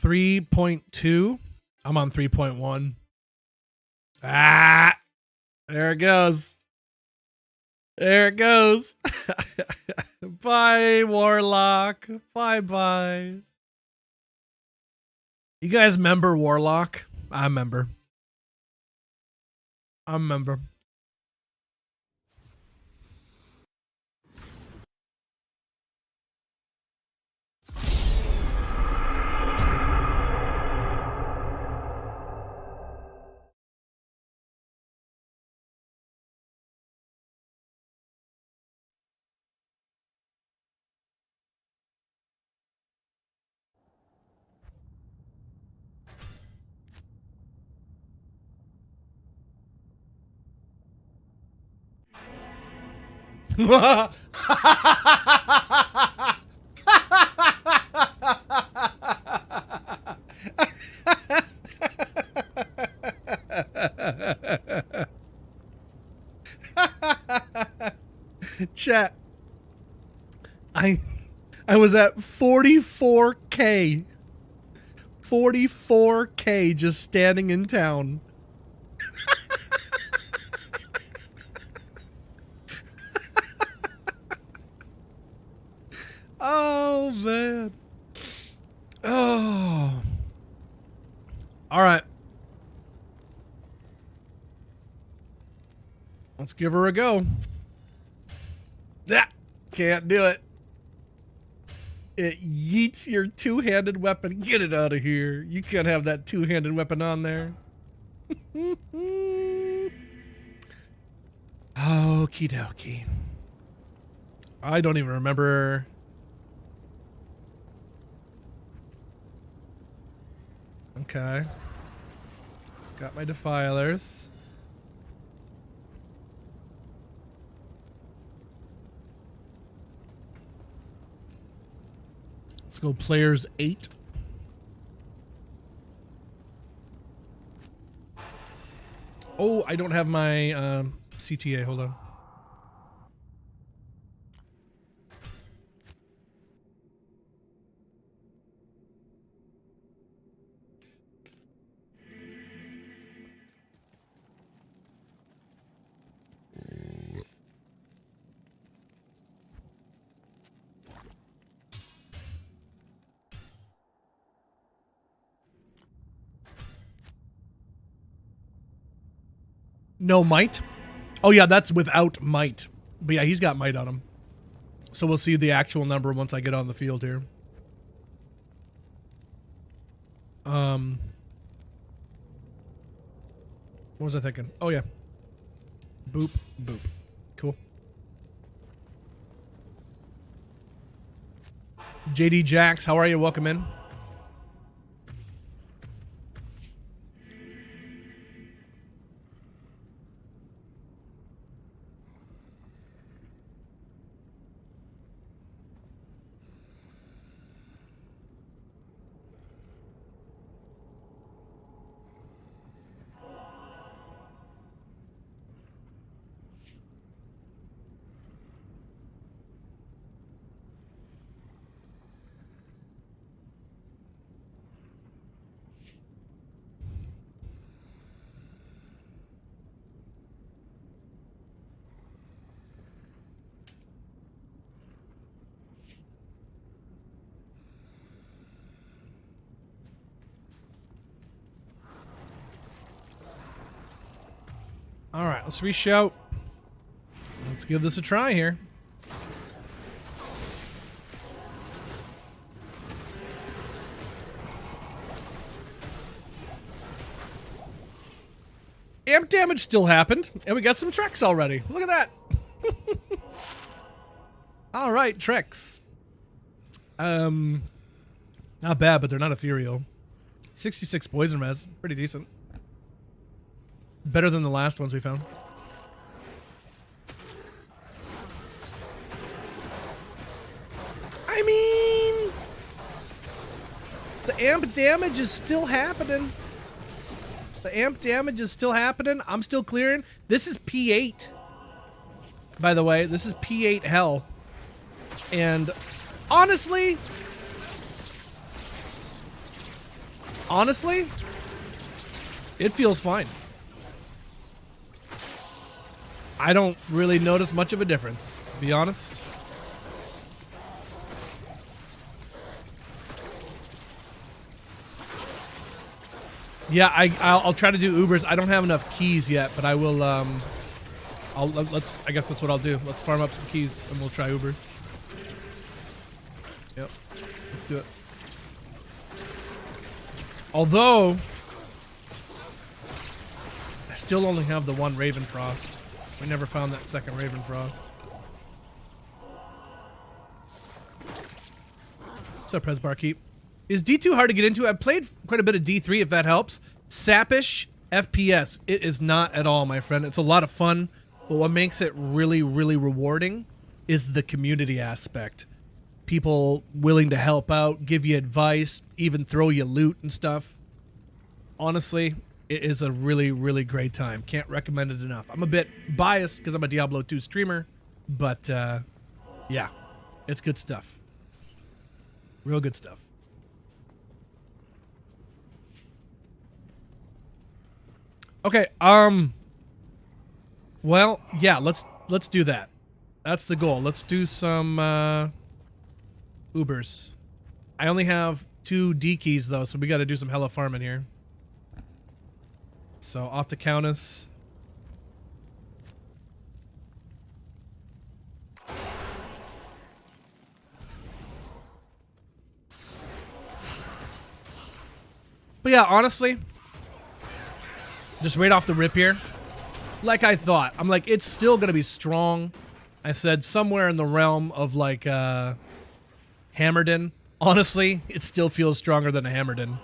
.2. I'm on 3.1. Ah, there it goes. There it goes. Bye, Warlock. Bye-bye. You guys remember Warlock? I remember. Chat. I was at 44K. 44K just standing in town. Oh, man. Oh. All right. Let's give her a go. That can't do it. It yeets your two-handed weapon. Get it out of here. You can't have that two-handed weapon on there. Okie dokie. I don't even remember. Okay. Got my defilers. Let's go players 8. Oh, I don't have my CTA. Hold on. No might. Oh yeah, that's without might. But yeah, he's got might on him. So we'll see the actual number once I get on the field here. What was I thinking? Oh yeah. Boop, boop. Cool. JD Jax, how are you? Welcome in. All right, let's reshout. Let's give this a try here. Amp damage still happened, and we got some tricks already. Look at that. All right, tricks. Not bad, but they're not ethereal. 66 poison res, pretty decent. Better than the last ones we found. I mean, the amp damage is still happening. The amp damage is still happening. I'm still clearing. This is P8. By the way, this is P8 hell. And honestly, it feels fine. I don't really notice much of a difference, to be honest. Yeah, I'll try to do Ubers. I don't have enough keys yet, but I will. I guess that's what I'll do. Let's farm up some keys and we'll try Ubers. Yep, let's do it. Although I still only have the one Ravenfrost. We never found that second Ravenfrost. What's up, Pres Barkeep? Is D2 hard to get into? I've played quite a bit of D3, if that helps. Sappish FPS. It is not at all, my friend. It's a lot of fun. But what makes it really, really rewarding is the community aspect. People willing to help out, give you advice, even throw you loot and stuff. Honestly, it is a really, really great time. Can't recommend it enough. I'm a bit biased because I'm a Diablo 2 streamer, but yeah, it's good stuff. Real good stuff. Okay, well, yeah, let's do that. That's the goal. Let's do some Ubers. I only have 2 D keys though, so we got to do some hella farming here. So off to Countess. But yeah, honestly, just right off the rip here, like I thought, I'm like, it's still going to be strong. I said somewhere in the realm of like Hammerden. Honestly, it still feels stronger than a Hammerden.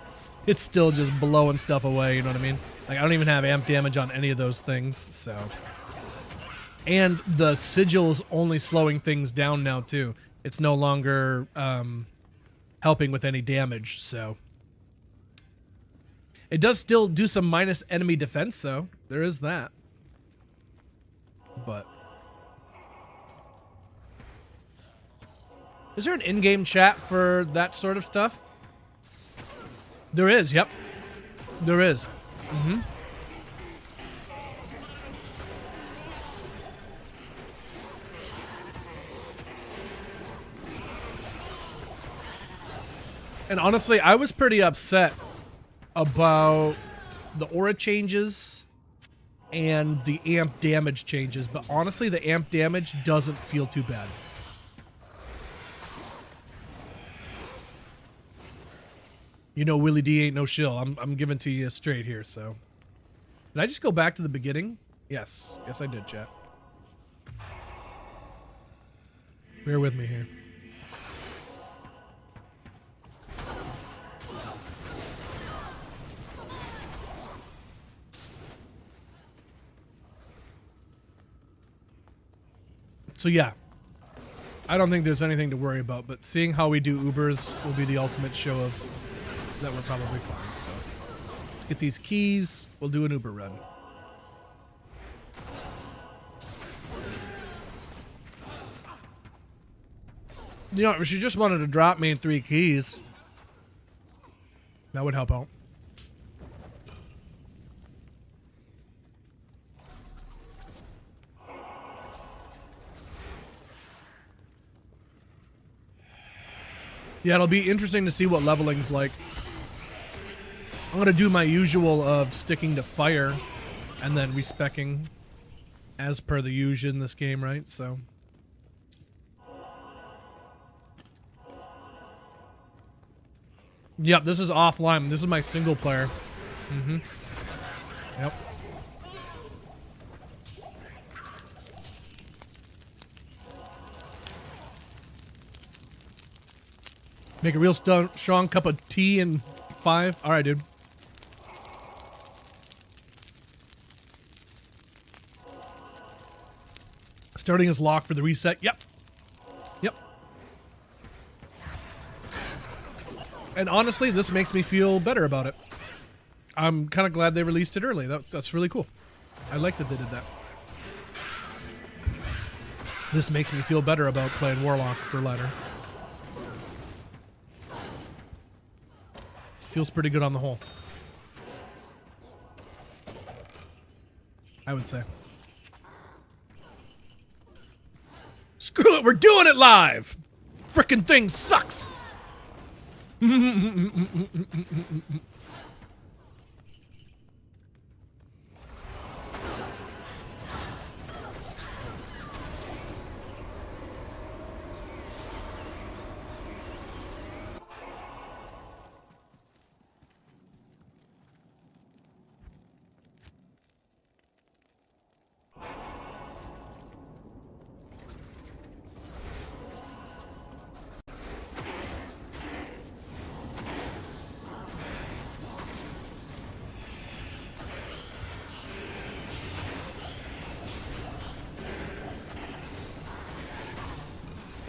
It's still just blowing stuff away, you know what I mean? Like, I don't even have amp damage on any of those things, so. And the sigil's only slowing things down now, too. It's no longer helping with any damage, so. It does still do some minus enemy defense, though. There is that. But. Is there an in-game chat for that sort of stuff? There is, yep. There is. Mm-hmm. And honestly, I was pretty upset about the aura changes and the amp damage changes, but honestly, the amp damage doesn't feel too bad. You know, Willie D ain't no shill. I'm giving to you straight here, so. Did I just go back to the beginning? Yes. Yes, I did, chat. Bear with me here. So yeah, I don't think there's anything to worry about, but seeing how we do Ubers will be the ultimate show of that we're probably fine. So let's get these keys. We'll do an Uber run. You know, if she just wanted to drop me 3 keys, that would help out. Yeah, it'll be interesting to see what leveling's like. I'm going to do my usual of sticking to fire and then respecking as per the usual in this game, right? So. Yep, this is offline. This is my single player. Mm-hmm. Yep. Make a real strong cup of tea in 5. All right, dude. Starting is locked for the reset. Yep. Yep. And honestly, this makes me feel better about it. I'm kind of glad they released it early. That's really cool. I like that they did that. This makes me feel better about playing Warlock for ladder. Feels pretty good on the whole, I would say. Screw it, we're doing it live! Frickin' thing sucks!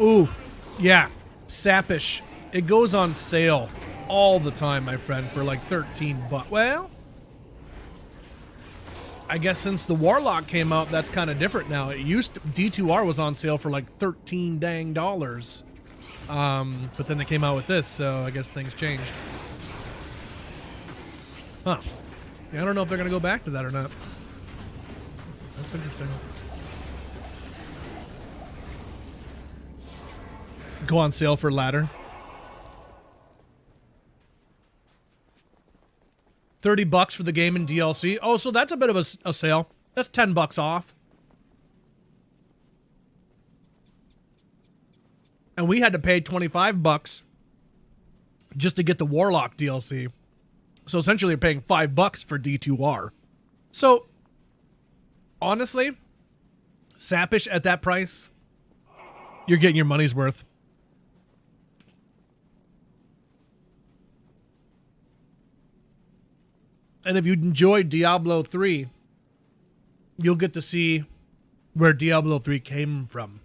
Ooh, yeah, Sappish. It goes on sale all the time, my friend, for like 13 bucks. Well, I guess since the Warlock came out, that's kind of different now. It used to, D2R was on sale for like 13 dang dollars. But then they came out with this, so I guess things changed. Huh. Yeah, I don't know if they're going to go back to that or not. That's interesting. Go on sale for ladder. 30 bucks for the game and DLC. Oh, so that's a bit of a sale. That's 10 bucks off. And we had to pay 25 bucks just to get the Warlock DLC. So essentially you're paying 5 bucks for D2R. So honestly, Sappish at that price, you're getting your money's worth. And if you enjoyed Diablo 3, you'll get to see where Diablo 3 came from.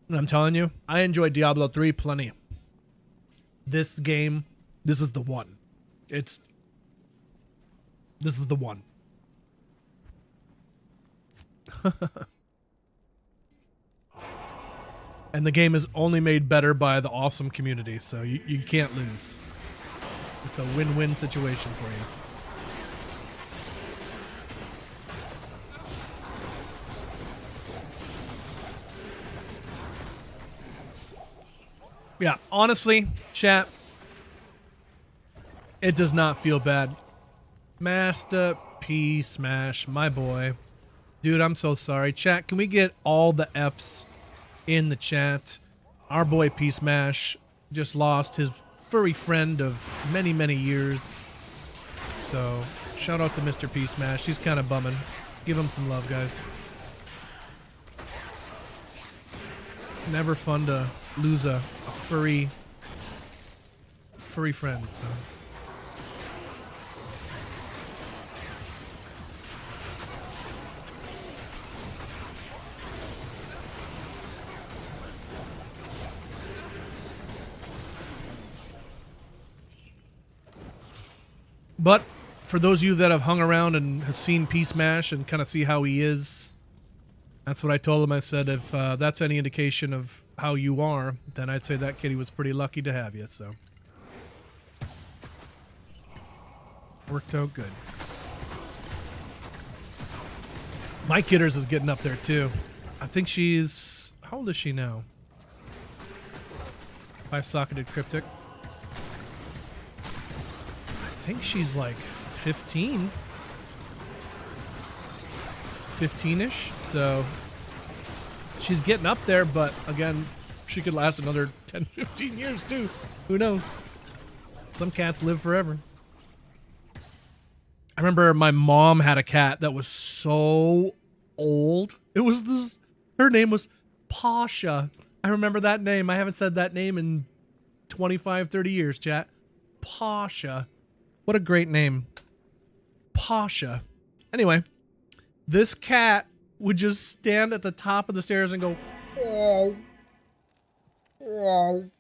And I'm telling you, I enjoyed Diablo 3 plenty. This game, this is the one. This is the one. And the game is only made better by the awesome community, so you can't lose. It's a win-win situation for you. Yeah, honestly, chat, it does not feel bad. Master P Smash, my boy. Dude, I'm so sorry. Chat, can we get all the F's in the chat? Our boy P Smash just lost his furry friend of many, many years. So, shout out to Mr. P Smash. He's kind of bumming. Give him some love, guys. Never fun to lose a furry friend, so. But for those of you that have hung around and have seen P Smash and kind of see how he is, that's what I told him. I said, if that's any indication of how you are, then I'd say that kitty was pretty lucky to have you. So worked out good. My Kidders is getting up there too. I think she's, how old is she now? 5-socketed cryptic. I think she's like 15. 15-ish. So she's getting up there, but again, she could last another 10, 15 years too. Who knows? Some cats live forever. I remember my mom had a cat that was so old. It was this, her name was Pasha. I remember that name. I haven't said that name in 25, 30 years, chat. Pasha. What a great name. Pasha. Anyway, this cat would just stand at the top of the stairs and go, oh, oh,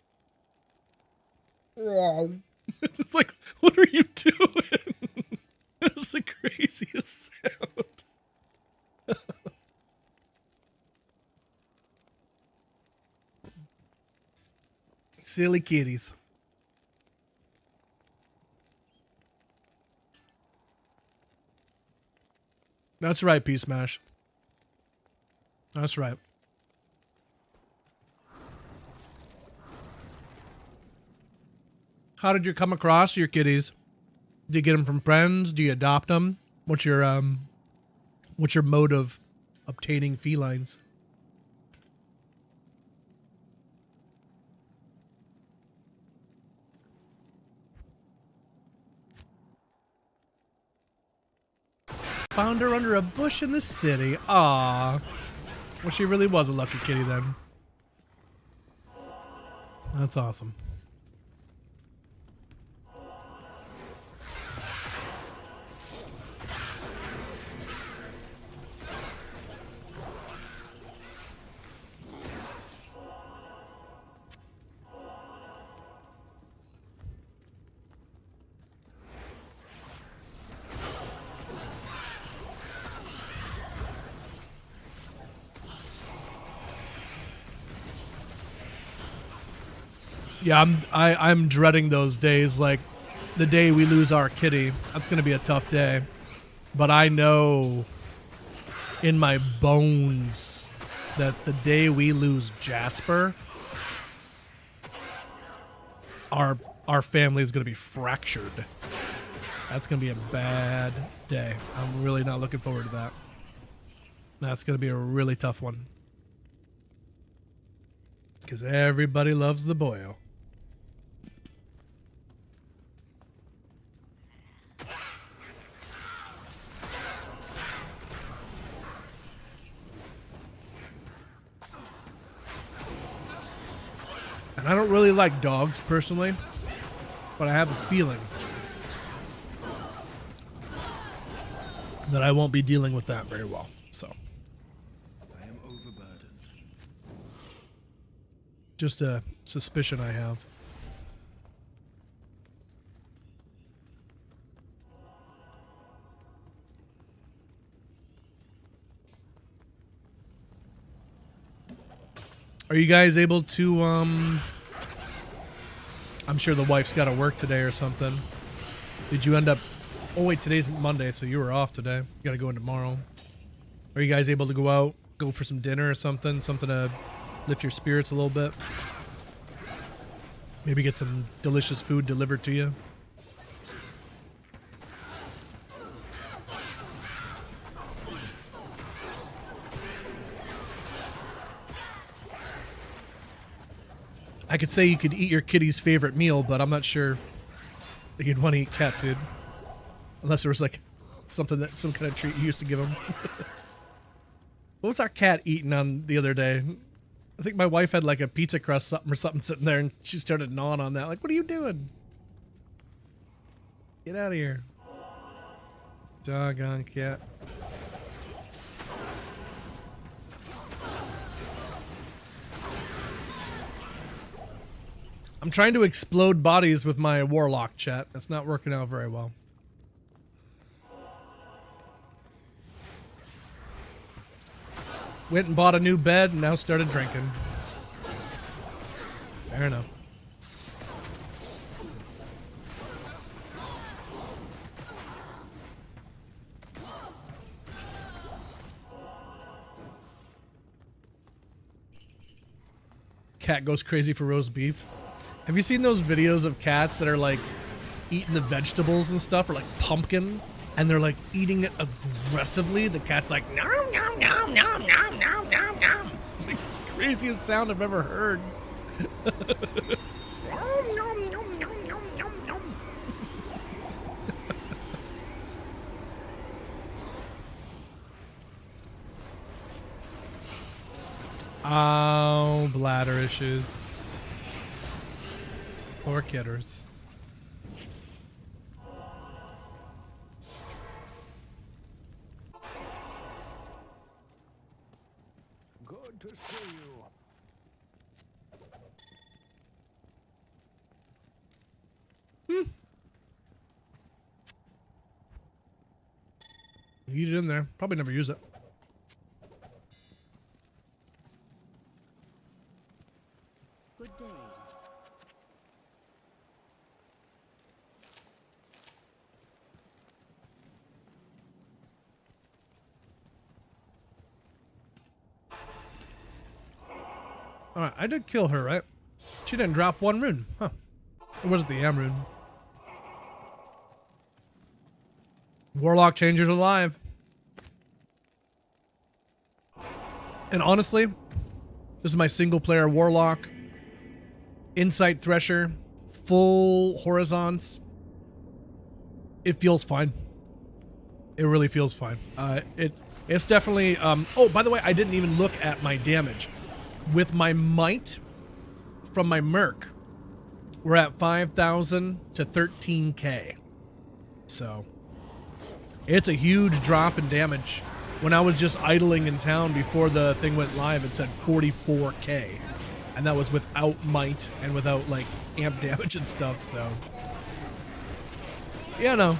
oh. It's like, what are you doing? It was the craziest sound. Silly kitties. That's right, P Smash. That's right. How did you come across your kitties? Do you get them from friends? Do you adopt them? What's your mode of obtaining felines? Found her under a bush in the city. Aww. Well, she really was a lucky kitty then. That's awesome. Yeah, I'm dreading those days. Like the day we lose our kitty, that's gonna be a tough day. But I know in my bones that the day we lose Jasper, our family is gonna be fractured. That's gonna be a bad day. I'm really not looking forward to that. That's gonna be a really tough one. Because everybody loves the boyo. And I don't really like dogs personally, but I have a feeling that I won't be dealing with that very well. So, I am overburdened. just a suspicion I have. Are you guys able to, I'm sure the wife's got to work today or something. Did you end up, oh wait, today's Monday, so you were off today. You got to go in tomorrow. Are you guys able to go out, go for some dinner or something? Something to lift your spirits a little bit? Maybe get some delicious food delivered to you? I could say you could eat your kitty's favorite meal, but I'm not sure that you'd want to eat cat food. Unless there was like something that, some kind of treat you used to give him. What was our cat eating on the other day? I think my wife had like a pizza crust something or something sitting there and she started gnawing on that. Like, what are you doing? Get out of here. Doggone cat. I'm trying to explode bodies with my warlock, chat. It's not working out very well. Went and bought a new bed and now started drinking. Fair enough. Cat goes crazy for roast beef. Have you seen those videos of cats that are like eating the vegetables and stuff, or like pumpkin, and they're like eating it aggressively? The cat's like, nom, nom, nom, nom, nom, nom, nom, nom. It's like the craziest sound I've ever heard. Nom, nom, nom, nom, nom, nom, nom. Oh, bladder issues. Poor kidders. Good to see you. Eat it in there. Probably never use it. Good day. Alright, I did kill her, right? She didn't drop one rune. Huh. It wasn't the M rune. Warlock Changer's alive. And honestly, this is my single player Warlock. Insight Thresher. Full horizons. It feels fine. It really feels fine. It's definitely, oh, by the way, I didn't even look at my damage. With my might from my merc, we're at 5,000 to 13k. So it's a huge drop in damage. When I was just idling in town before the thing went live, it said 44k. And that was without might and without like amp damage and stuff, so. Yeah, no.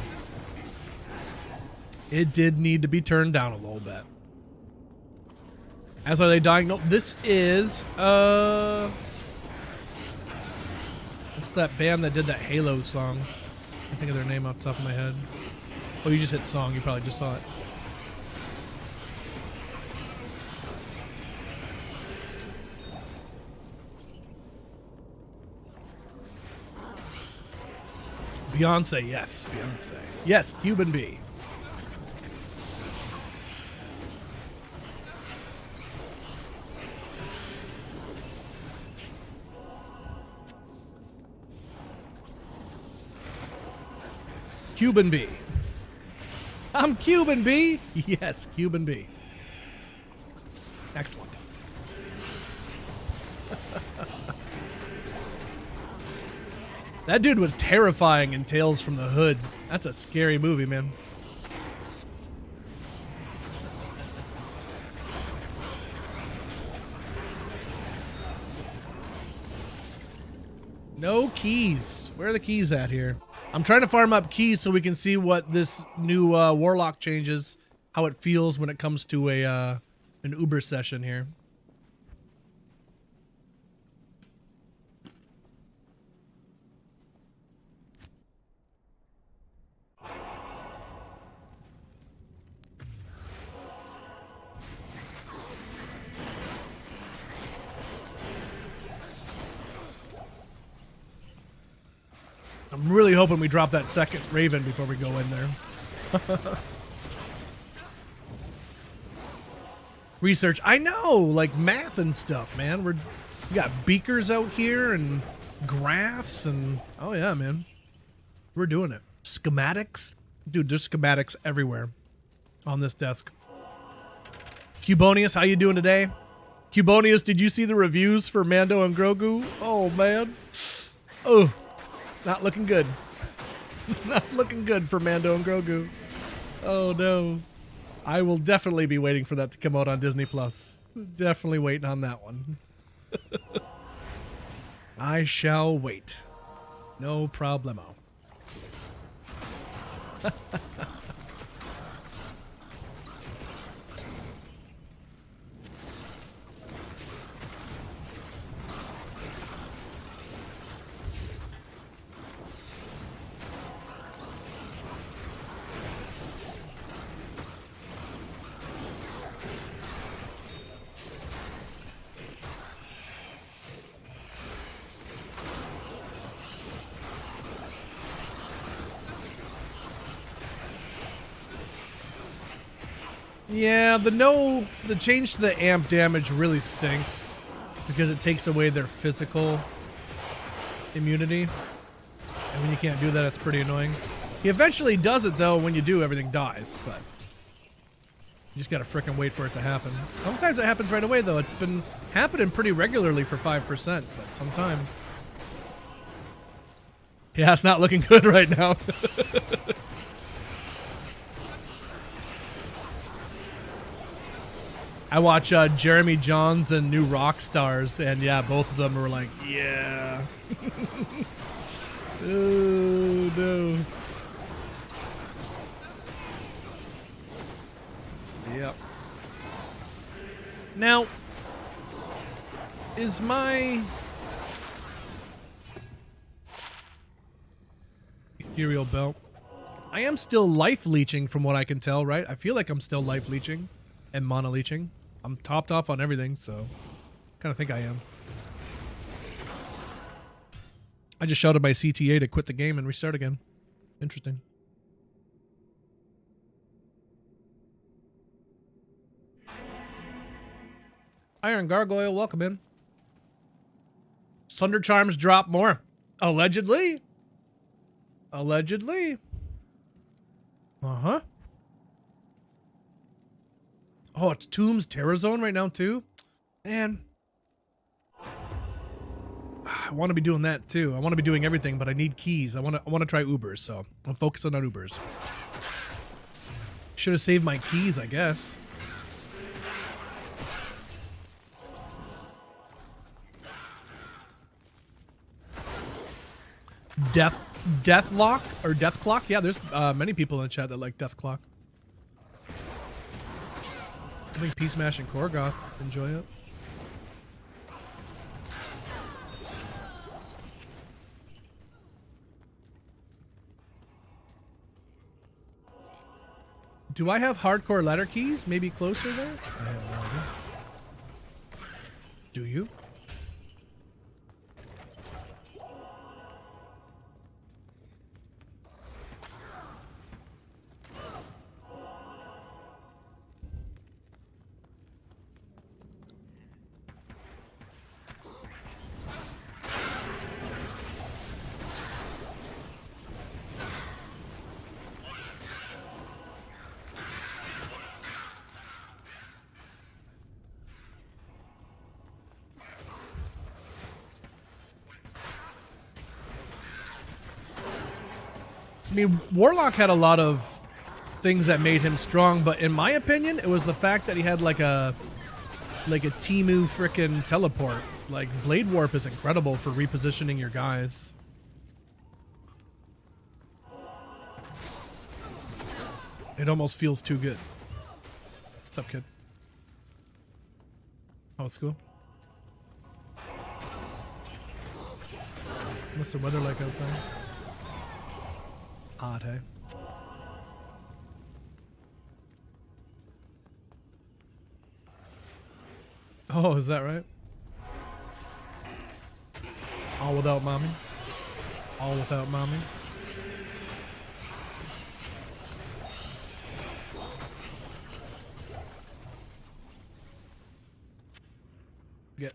It did need to be turned down a little bit. As are they dying? No, this is, It's that band that did that Halo song. I think of their name off the top of my head. Oh, you just hit song. You probably just saw it. Beyonce, yes, Beyonce. Yes, Cuban B. Cuban B. I'm Cuban B. Yes, Cuban B. Excellent. That dude was terrifying in Tales from the Hood. That's a scary movie, man. No keys. Where are the keys at here? I'm trying to farm up keys so we can see what this new Warlock changes, how it feels when it comes to a an Uber session here. I'm really hoping we drop that second Raven before we go in there. Research. I know, like math and stuff, man. We got beakers out here and graphs and oh yeah, man. We're doing it. Schematics. Dude, there's schematics everywhere on this desk. Cubonius, how you doing today? Cubonius, did you see the reviews for Mando and Grogu? Oh, man. Oh. Not looking good. Not looking good for Mando and Grogu. Oh no. I will definitely be waiting for that to come out on Disney Plus. Definitely waiting on that one. I shall wait. No problemo. Yeah, the change to the amp damage really stinks because it takes away their physical immunity. And when you can't do that, it's pretty annoying. He eventually does it though. When you do, everything dies, but you just gotta frickin' wait for it to happen. Sometimes it happens right away though. It's been happening pretty regularly for 5%, but sometimes. Yeah, it's not looking good right now. I watch Jeremy Johns and New Rock Stars, and yeah, both of them were like, yeah. Oh, no. Yep. Now, is my ethereal belt? I am still life leeching from what I can tell, right? I feel like I'm still life leeching and mana leeching. I'm topped off on everything, so kind of think I am. I just shouted my CTA to quit the game and restart again. Interesting. Iron Gargoyle, welcome in. Sunder Charms drop more. Allegedly. Allegedly. Uh-huh. Oh, it's Tomb's Terror Zone right now too? Man. I want to be doing that too. I want to be doing everything, but I need keys. I want to try Ubers, so I'm focusing on Ubers. Should have saved my keys, I guess. Deathlock or Death Clock? Yeah, there's many people in the chat that like Death Clock. I think Peace Mash and Korgoth enjoy it. Do I have hardcore letter keys? Maybe closer there? I have no idea. Do you? I mean, Warlock had a lot of things that made him strong, but in my opinion, it was the fact that he had like a Timu frickin' teleport. Like, Blade Warp is incredible for repositioning your guys. It almost feels too good. What's up, kid? Oh, it's cool. What's the weather like outside? Hot, hey? Oh, is that right? All without mommy? All without mommy? Get.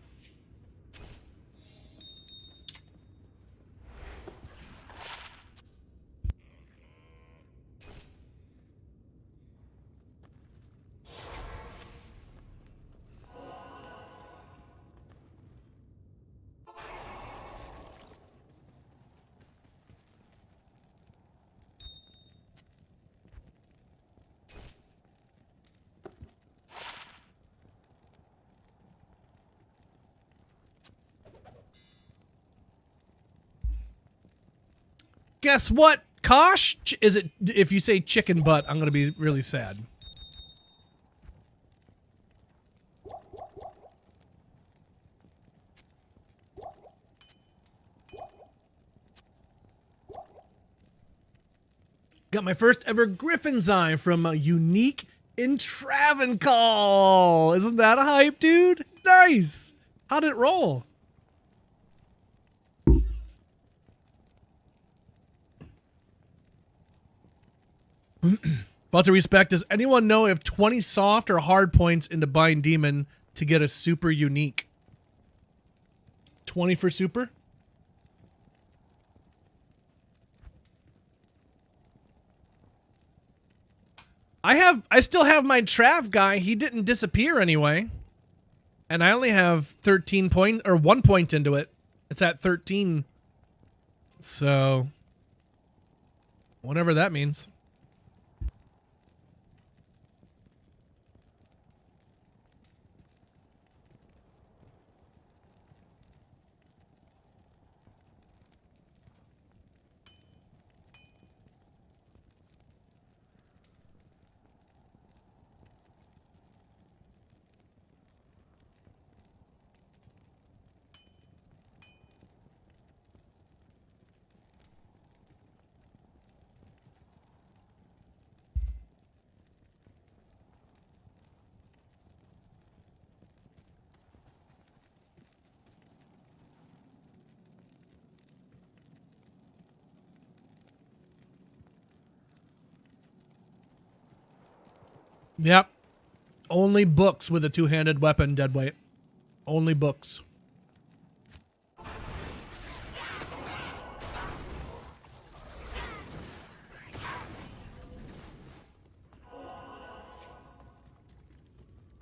Guess what, Kosh? Is it, if you say chicken butt, I'm going to be really sad. Got my first ever Griffin's Eye from a Unique in Travancore. Isn't that a hype, dude? Nice. How'd it roll? About to respect, does anyone know if 20 soft or hard points into Bind Demon to get a super unique? 20 for super? I still have my Trav guy. He didn't disappear anyway. And I only have 13 point or 1 point into it. It's at 13. So whatever that means. Yep. Only books with a two-handed weapon, deadweight. Only books.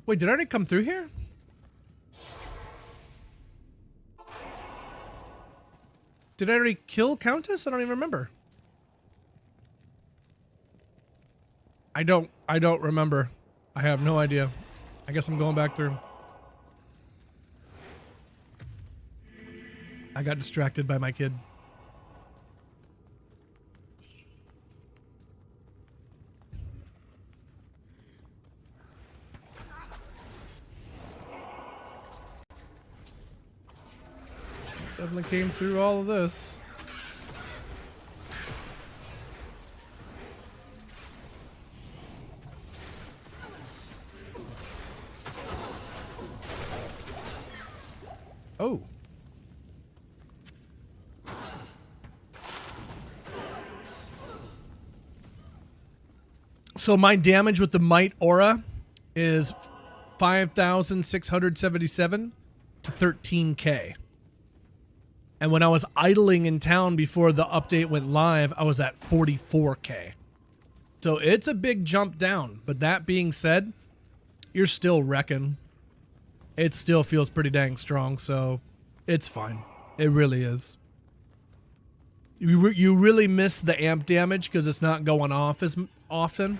Wait, did I already come through here? Did I already kill Countess? I don't even remember. I don't remember. I have no idea. I guess I'm going back through. I got distracted by my kid. Definitely came through all of this. Oh. So my damage with the Might Aura is 5,677 to 13K. And when I was idling in town before the update went live, I was at 44K. So it's a big jump down. But that being said, you're still wrecking. It still feels pretty dang strong, so it's fine. It really is. You really miss the amp damage because it's not going off as often,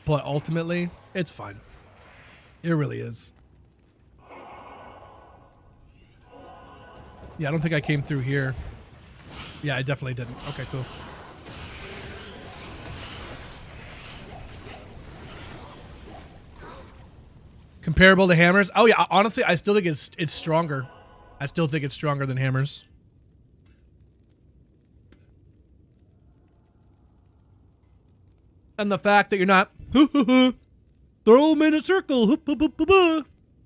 but ultimately, it's fine. It really is. Yeah, I don't think I came through here. Yeah, I definitely didn't. Okay, cool. Comparable to hammers? Oh yeah, honestly, I still think it's stronger. I still think it's stronger than hammers. And the fact that you're not throw them in a circle.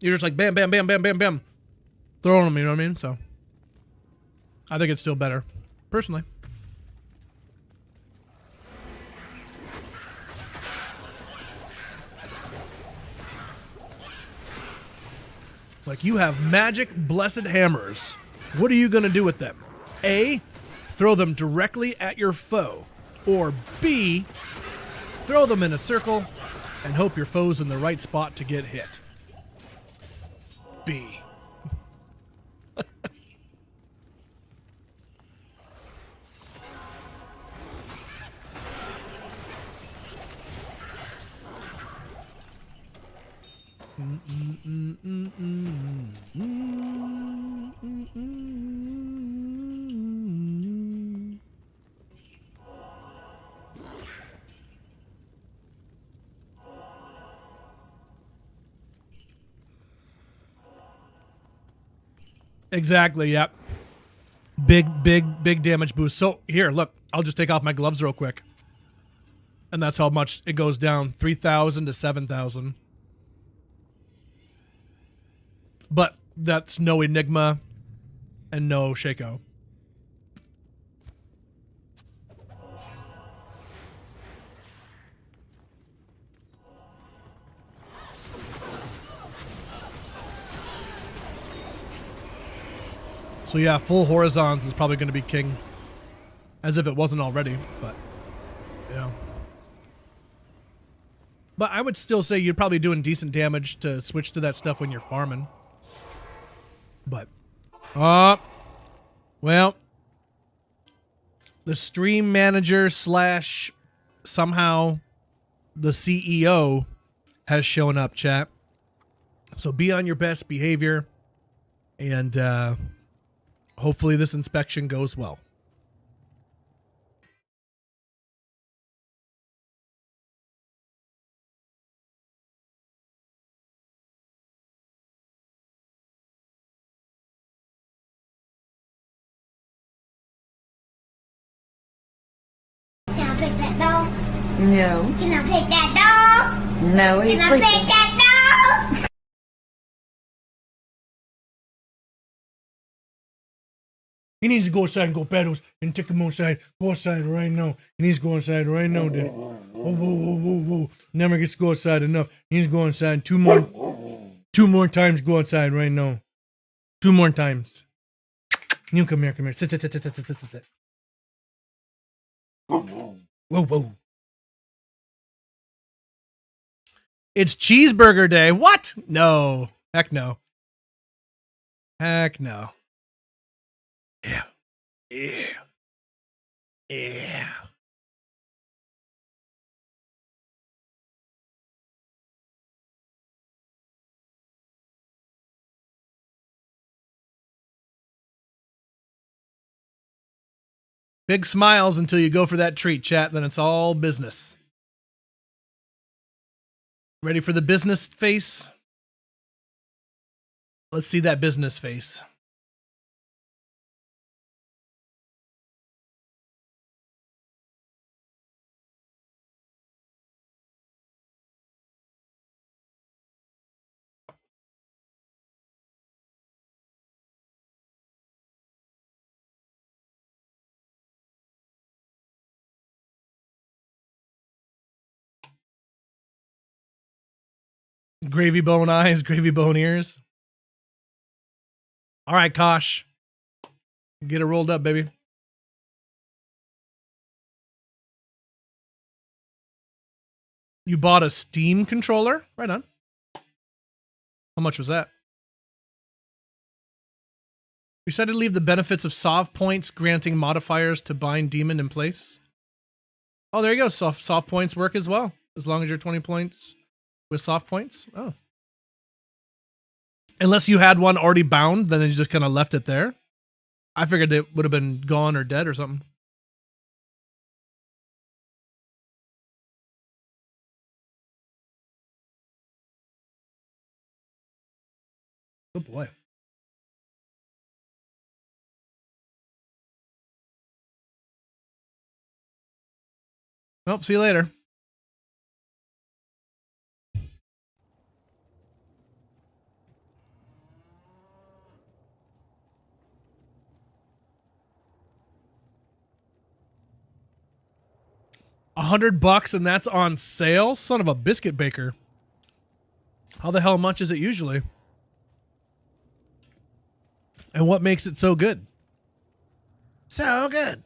You're just like bam, bam, bam, bam, bam, bam. Throwing them, you know what I mean? So I think it's still better, personally. Like, you have magic blessed hammers. What are you going to do with them? A, throw them directly at your foe. Or B, throw them in a circle and hope your foe's in the right spot to get hit. B. Exactly, yep. Big damage boost. So here, look, I'll just take off my gloves real quick. And that's how much it goes down. 3,000 to 7,000. But that's no Enigma and no Shaco. So yeah, full horizons is probably going to be king. As if it wasn't already, but yeah. But I would still say you're probably doing decent damage to switch to that stuff when you're farming. But, well, the stream manager slash somehow the CEO has shown up, chat. So be on your best behavior, and hopefully this inspection goes well. Can I pet that dog? No. Can I pet that dog? No, he's Can I sleeping. pet that dog? He needs to go outside and go pedals and take him outside. Go outside right now. He needs to go outside right now, Daddy. Whoa, whoa, whoa, whoa, whoa. Never gets to go outside enough. He needs to go outside two more times. Go outside right now. 2 more times. You come here, come here. Sit. Whoa, whoa. It's cheeseburger day. What? No. Heck no. Heck no. Yeah. Yeah. Yeah. Big smiles until you go for that treat, chat. Then it's all business. Ready for the business face? Let's see that business face. Gravy bone eyes, gravy bone ears. All right, Kosh. Get it rolled up, baby. You bought a Steam controller? Right on. How much was that? You said to leave the benefits of soft points granting modifiers to bind demon in place. Oh, there you go. Soft points work as well. As long as you're 20 points with soft points. Oh. Unless you had one already bound, then you just kind of left it there. I figured it would have been gone or dead or something. Oh boy. Well, see you later. $100 and that's on sale? Son of a biscuit baker. How the hell much is it usually? And what makes it so good? So good.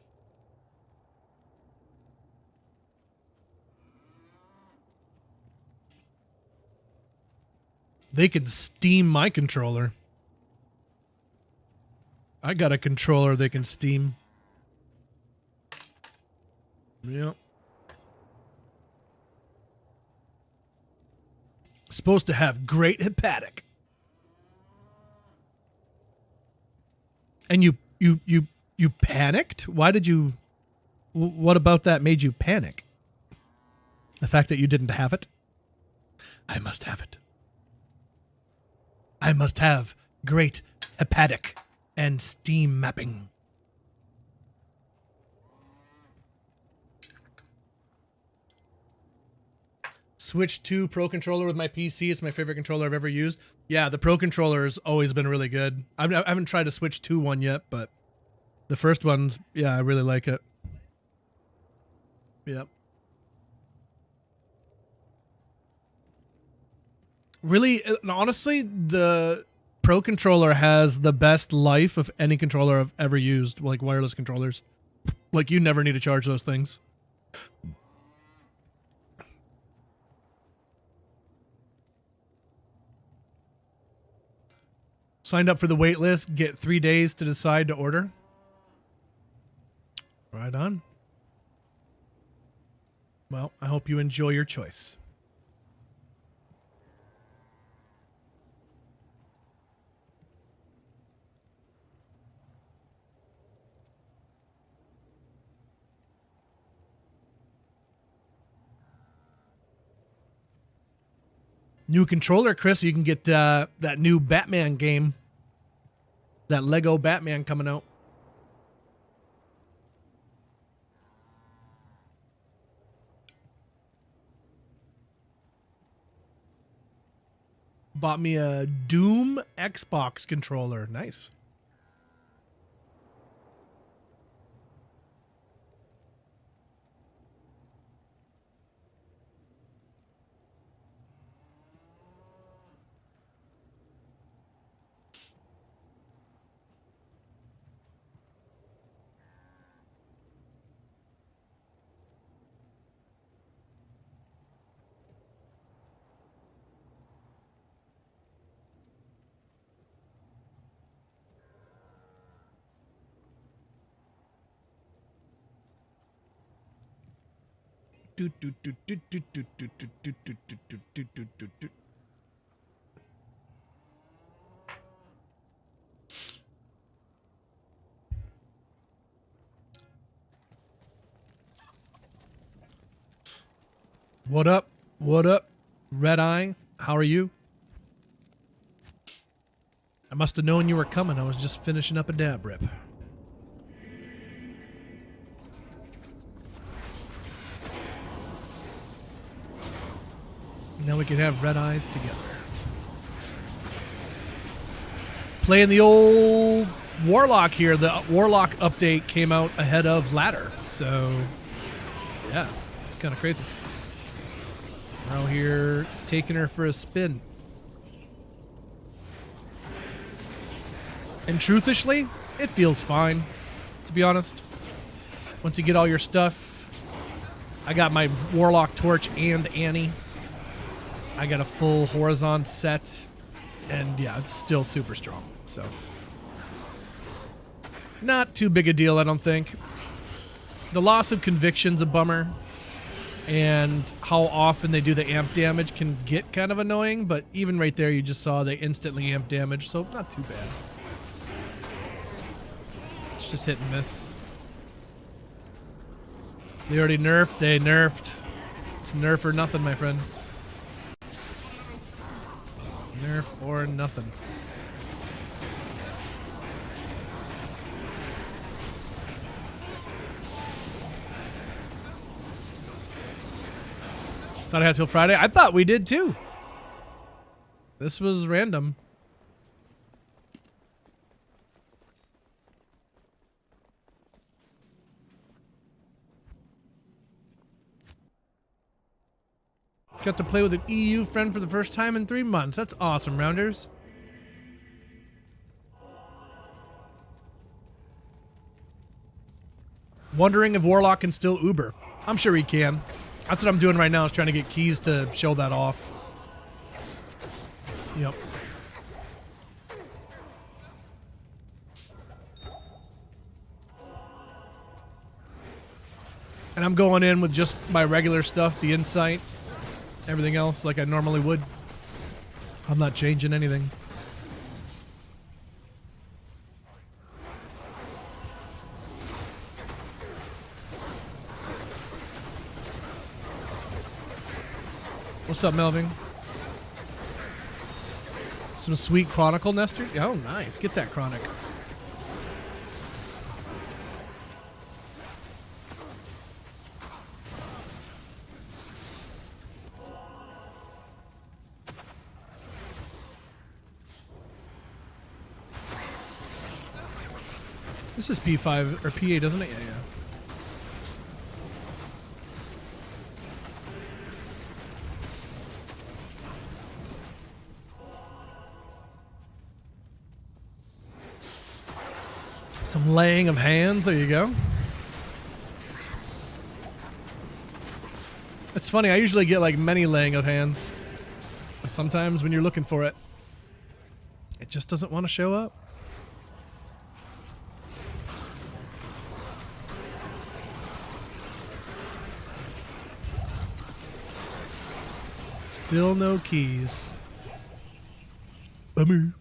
They can steam my controller. I got a controller they can steam. Yep. Supposed to have great hepatic. And you panicked? Why did you... What about that made you panic? The fact that you didn't have it? I must have it. I must have great hepatic and steam mapping. Switch to Pro Controller with my PC. It's my favorite controller I've ever used. Yeah, the Pro Controller has always been really good. I haven't tried to switch to one yet, but the first one's, yeah, I really like it. Yep. Really, honestly, the Pro Controller has the best life of any controller I've ever used, like wireless controllers. Like, you never need to charge those things. Signed up for the wait list, get 3 days to decide to order. Right on. Well, I hope you enjoy your choice. New controller, Chris. You can get that new Batman game. That Lego Batman coming out. Bought me a Doom Xbox controller. Nice. What up? What up? Red Eye, how are you? I must have known you were coming. I was just finishing up a dab rip. Now we can have red eyes together. Playing the old Warlock here. The Warlock update came out ahead of Ladder. So, yeah, it's kind of crazy. We're out here taking her for a spin. And truthishly, it feels fine, to be honest. Once you get all your stuff, I got my Warlock Torch and Annie. I got a full Horizon set, and yeah, it's still super strong, so. Not too big a deal, I don't think. The loss of conviction's a bummer, and how often they do the amp damage can get kind of annoying, but even right there you just saw they instantly amp damage, so not too bad. It's just hit and miss. They already nerfed, they nerfed. It's nerf or nothing, my friend. Nerf or nothing. Thought I had till Friday. I thought we did too. This was random. Got to play with an EU friend for the first time in 3 months. That's awesome, Rounders. Wondering if Warlock can still Uber. I'm sure he can. That's what I'm doing right now, is trying to get keys to show that off. Yep. And I'm going in with just my regular stuff, the insight, everything else like I normally would. I'm not changing anything. What's up, Melvin? Some sweet Chronicle Nester? Oh, nice. Get that Chronic. This is P5 or PA, doesn't it? Yeah, yeah. Some laying of hands. There you go. It's funny. I usually get like many laying of hands. But sometimes when you're looking for it, it just doesn't want to show up. Still no keys. Bummer.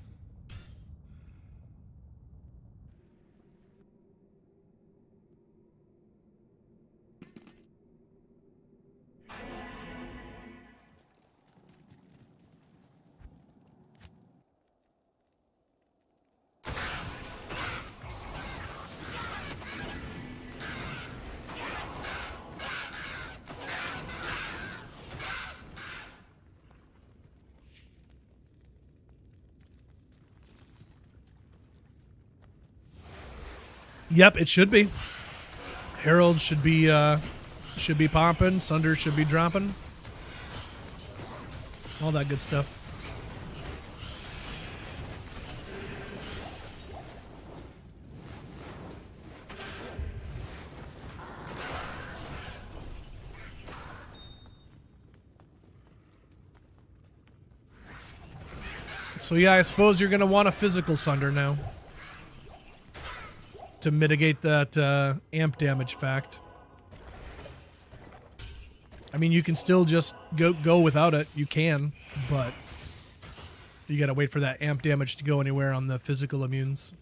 Yep, it should be. Herald should be popping. Sunder should be dropping. All that good stuff. So yeah, I suppose you're gonna want a physical Sunder now to mitigate that amp damage fact. I mean, you can still just go without it. You can, but you gotta wait for that amp damage to go anywhere on the physical immunes.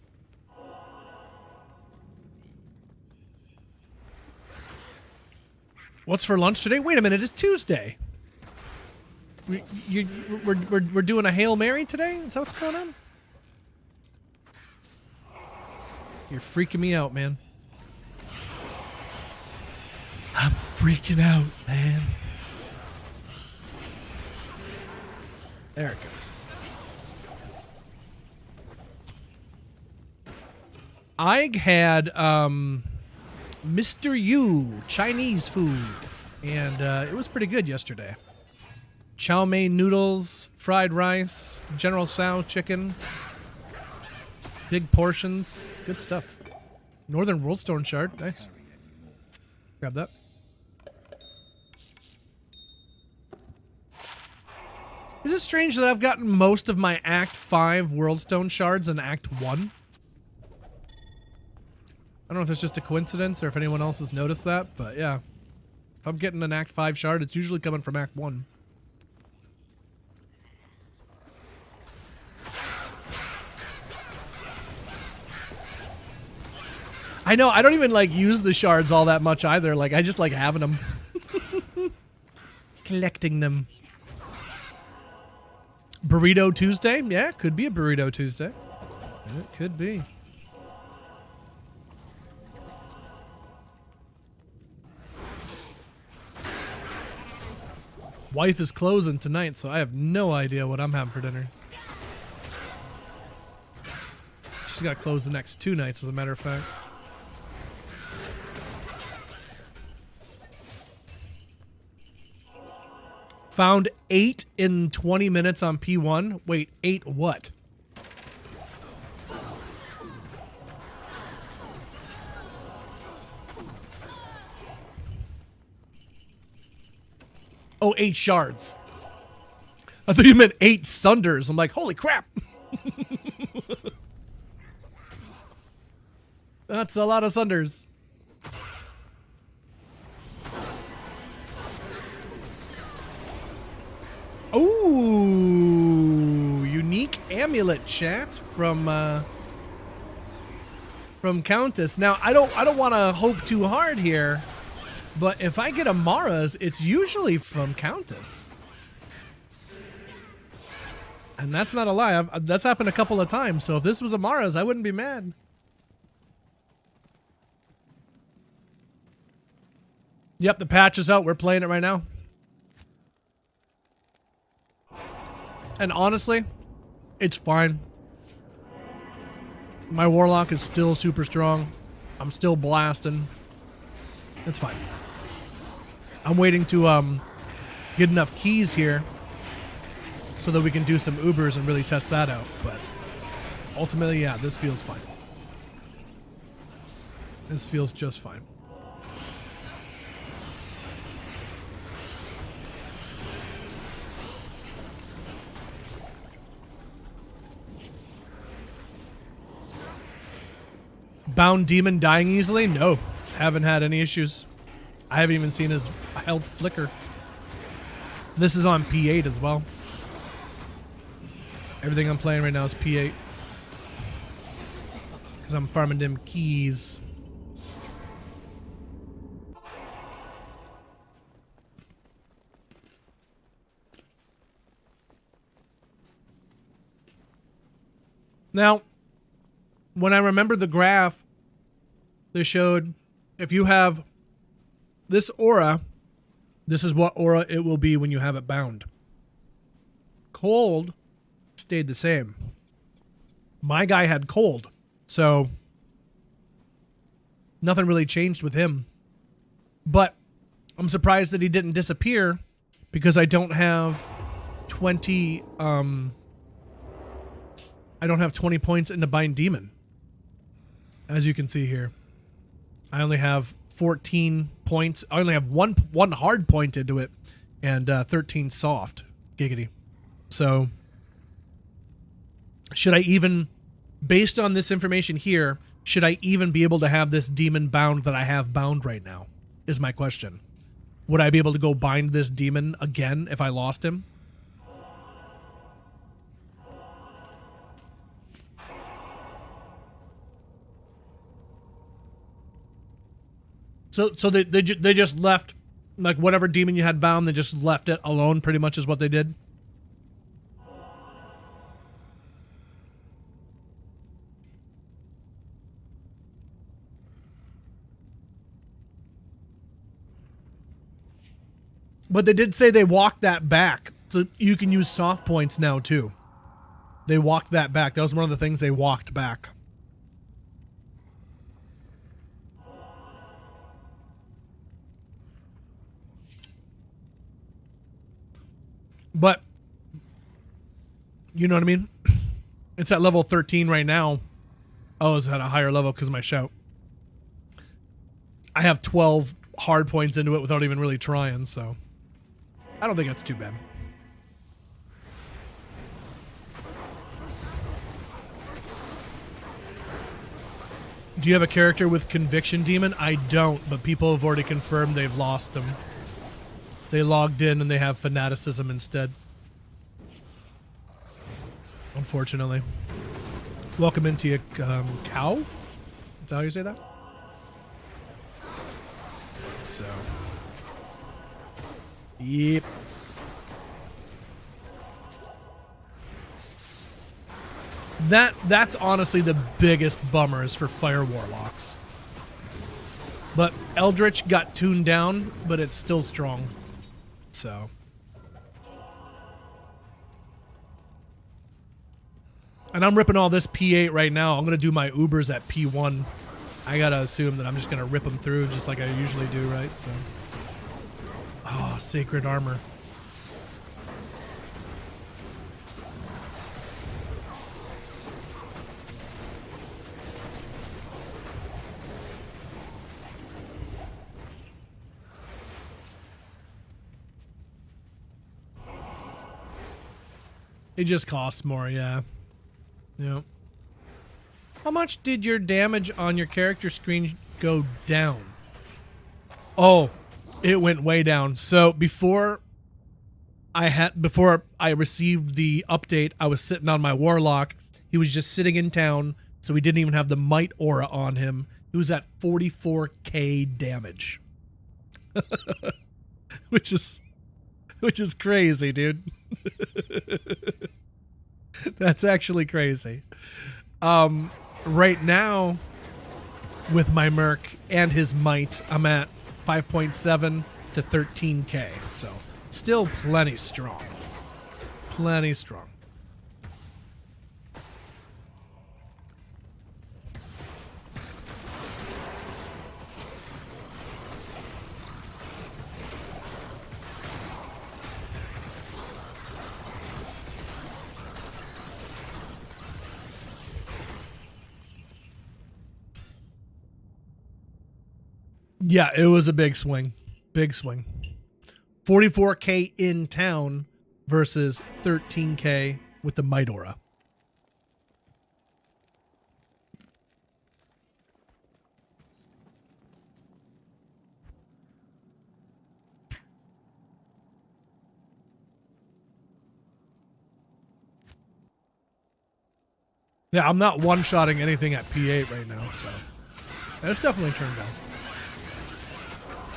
What's for lunch today? Wait a minute, it's Tuesday. We're doing a Hail Mary today? Is that what's going on? You're freaking me out, man. I'm freaking out, man. There it goes. I had Mr. Yu Chinese food, and it was pretty good yesterday. Chow mein noodles, fried rice, General Tso chicken. Big portions. Good stuff. Northern Worldstone shard. Nice. Grab that. Is it strange that I've gotten most of my Act 5 Worldstone shards in Act 1? I don't know if it's just a coincidence or if anyone else has noticed that, but yeah. If I'm getting an Act 5 shard, it's usually coming from Act 1. I know, I don't even like use the shards all that much either. Like, I just like having them. Collecting them. Burrito Tuesday? Yeah, could be a Burrito Tuesday. It could be. Wife is closing tonight, so I have no idea what I'm having for dinner. She's got to close the next 2 nights, as a matter of fact. Found 8 in 20 minutes on P1. Wait, 8 what? Oh, 8 shards. I thought you meant 8 sunders. I'm like, holy crap. That's a lot of sunders. Ooh, unique amulet chat from Countess. Now, I don't want to hope too hard here, but if I get a Mara's, it's usually from Countess. And that's not a lie. That's happened a couple of times. So if this was a Mara's, I wouldn't be mad. Yep, the patch is out. We're playing it right now. And honestly, it's fine. My Warlock is still super strong. I'm still blasting. It's fine. I'm waiting to get enough keys here so that we can do some Ubers and really test that out. But ultimately, yeah, this feels fine. This feels just fine. Bound demon dying easily? No. Haven't had any issues. I haven't even seen his health flicker. This is on P8 as well. Everything I'm playing right now is P8. Because I'm farming them keys. Now, when I remember the graph, they showed if you have this aura, this is what aura it will be when you have it bound. Cold stayed the same. My guy had cold, so nothing really changed with him. But I'm surprised that he didn't disappear because I don't have 20 I don't have 20 points in the bind demon. As you can see here, I only have 14 points. I only have one hard point into it and 13 soft. Giggity. So should I even, based on this information here, should I even be able to have this demon bound that I have bound right now? Is my question. Would I be able to go bind this demon again if I lost him? So they just left, like, whatever demon you had bound, they just left it alone, pretty much is what they did. But they did say they walked that back, so you can use soft points now too. They walked that back. That was one of the things they walked back. But, you know what I mean? It's at level 13 right now. Oh, is that a higher level because of my shout? I have 12 hard points into it without even really trying, so I don't think that's too bad. Do you have a character with Conviction Demon? I don't, but people have already confirmed they've lost him. They logged in and they have Fanaticism instead. Unfortunately. Welcome into your cow? Is that how you say that? So. Yep. That's honestly the biggest bummer is for Fire Warlocks. But Eldritch got tuned down, but it's still strong. So. And I'm ripping all this P8 right now. I'm going to do my Ubers at P1. I got to assume that I'm just going to rip them through just like I usually do, right? So. Oh, Sacred Armor. It just costs more, yeah. Yep. How much did your damage on your character screen go down? Oh, it went way down. So before I received the update, I was sitting on my Warlock. He was just sitting in town, so he didn't even have the Might Aura on him. He was at 44k damage. which is crazy, dude. That's actually crazy. Right now, with my Merc and his Might, I'm at 5.7 to 13k. So, still plenty strong. Plenty strong. Yeah, it was a big swing. Big swing. 44k in town versus 13k with the Might Aura. Yeah, I'm not one-shotting anything at P8 right now, so it's definitely turned down.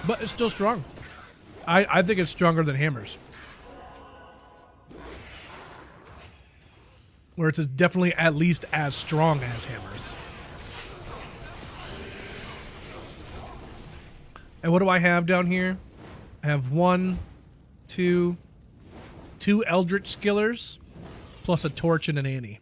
But it's still strong. I think it's stronger than hammers. Where it's definitely at least as strong as hammers. And what do I have down here? I have two Eldritch Skillers, plus a Torch and an Annie.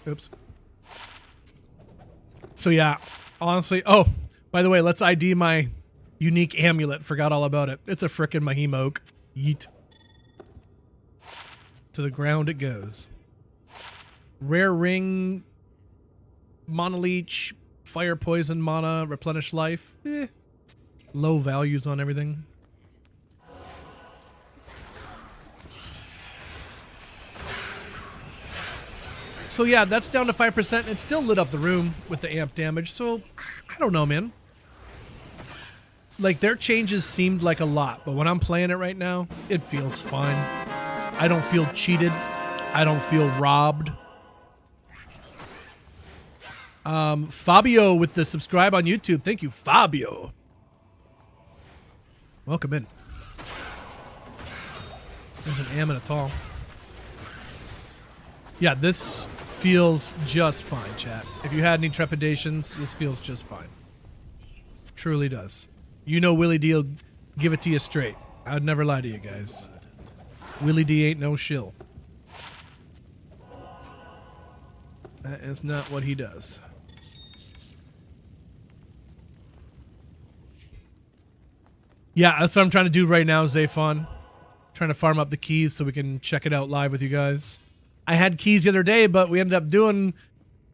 Oops. So yeah, honestly, oh, by the way, let's ID my unique amulet. Forgot all about it. It's a frickin' Mahimoke. Yeet. To the ground it goes. Rare ring, Mana Leech, Fire Poison Mana, Replenish Life. Low values on everything. So yeah, that's down to 5%. It still lit up the room with the amp damage. So, I don't know, man. Like, their changes seemed like a lot, but when I'm playing it right now, it feels fine. I don't feel cheated. I don't feel robbed. Fabio with the subscribe on YouTube. Thank you, Fabio. Welcome in. There's an am and a tall. Yeah, this feels just fine, chat. If you had any trepidations, this feels just fine. Truly does. You know Willie D will give it to you straight. I'd never lie to you guys. Willie D ain't no shill. That is not what he does. Yeah, that's what I'm trying to do right now, Zayfon. Trying to farm up the keys so we can check it out live with you guys. I had keys the other day, but we ended up doing...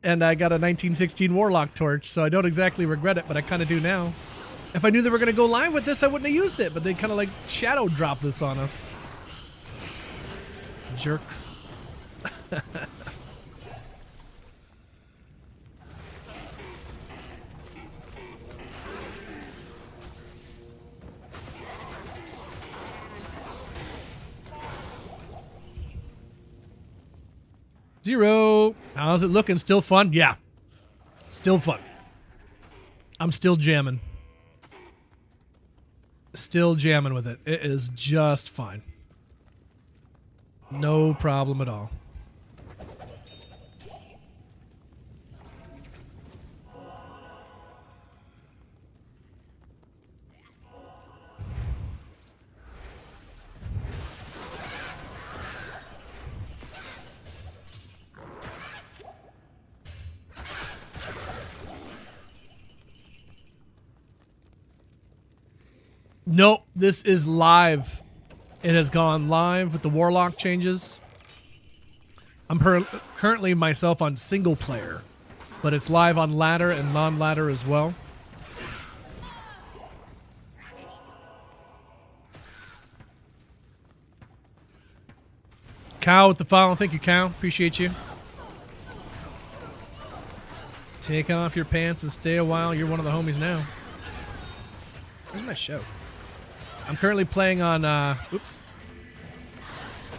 And I got a 1916 Warlock torch, so I don't exactly regret it, but I kind of do now. If I knew they were going to go live with this, I wouldn't have used it, but they kind of like shadow dropped this on us. Jerks. Zero. How's it looking? Still fun? Yeah. Still fun. I'm still jamming. Still jamming with it. It is just fine. No problem at all. Nope, this is live. It has gone live with the Warlock changes. I'm currently myself on single player, but it's live on ladder and non-ladder as well. Cow with the follow. Thank you, Cow. Appreciate you. Take off your pants and stay a while. You're one of the homies now. Where's my show? I'm currently playing on,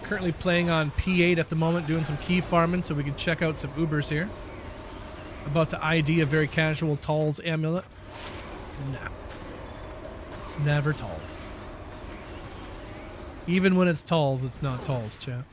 currently playing on P8 at the moment, doing some key farming so we can check out some Ubers here. About to ID a very casual Tall's amulet. Nah. It's never Tall's. Even when it's Tall's, it's not Tall's, chat.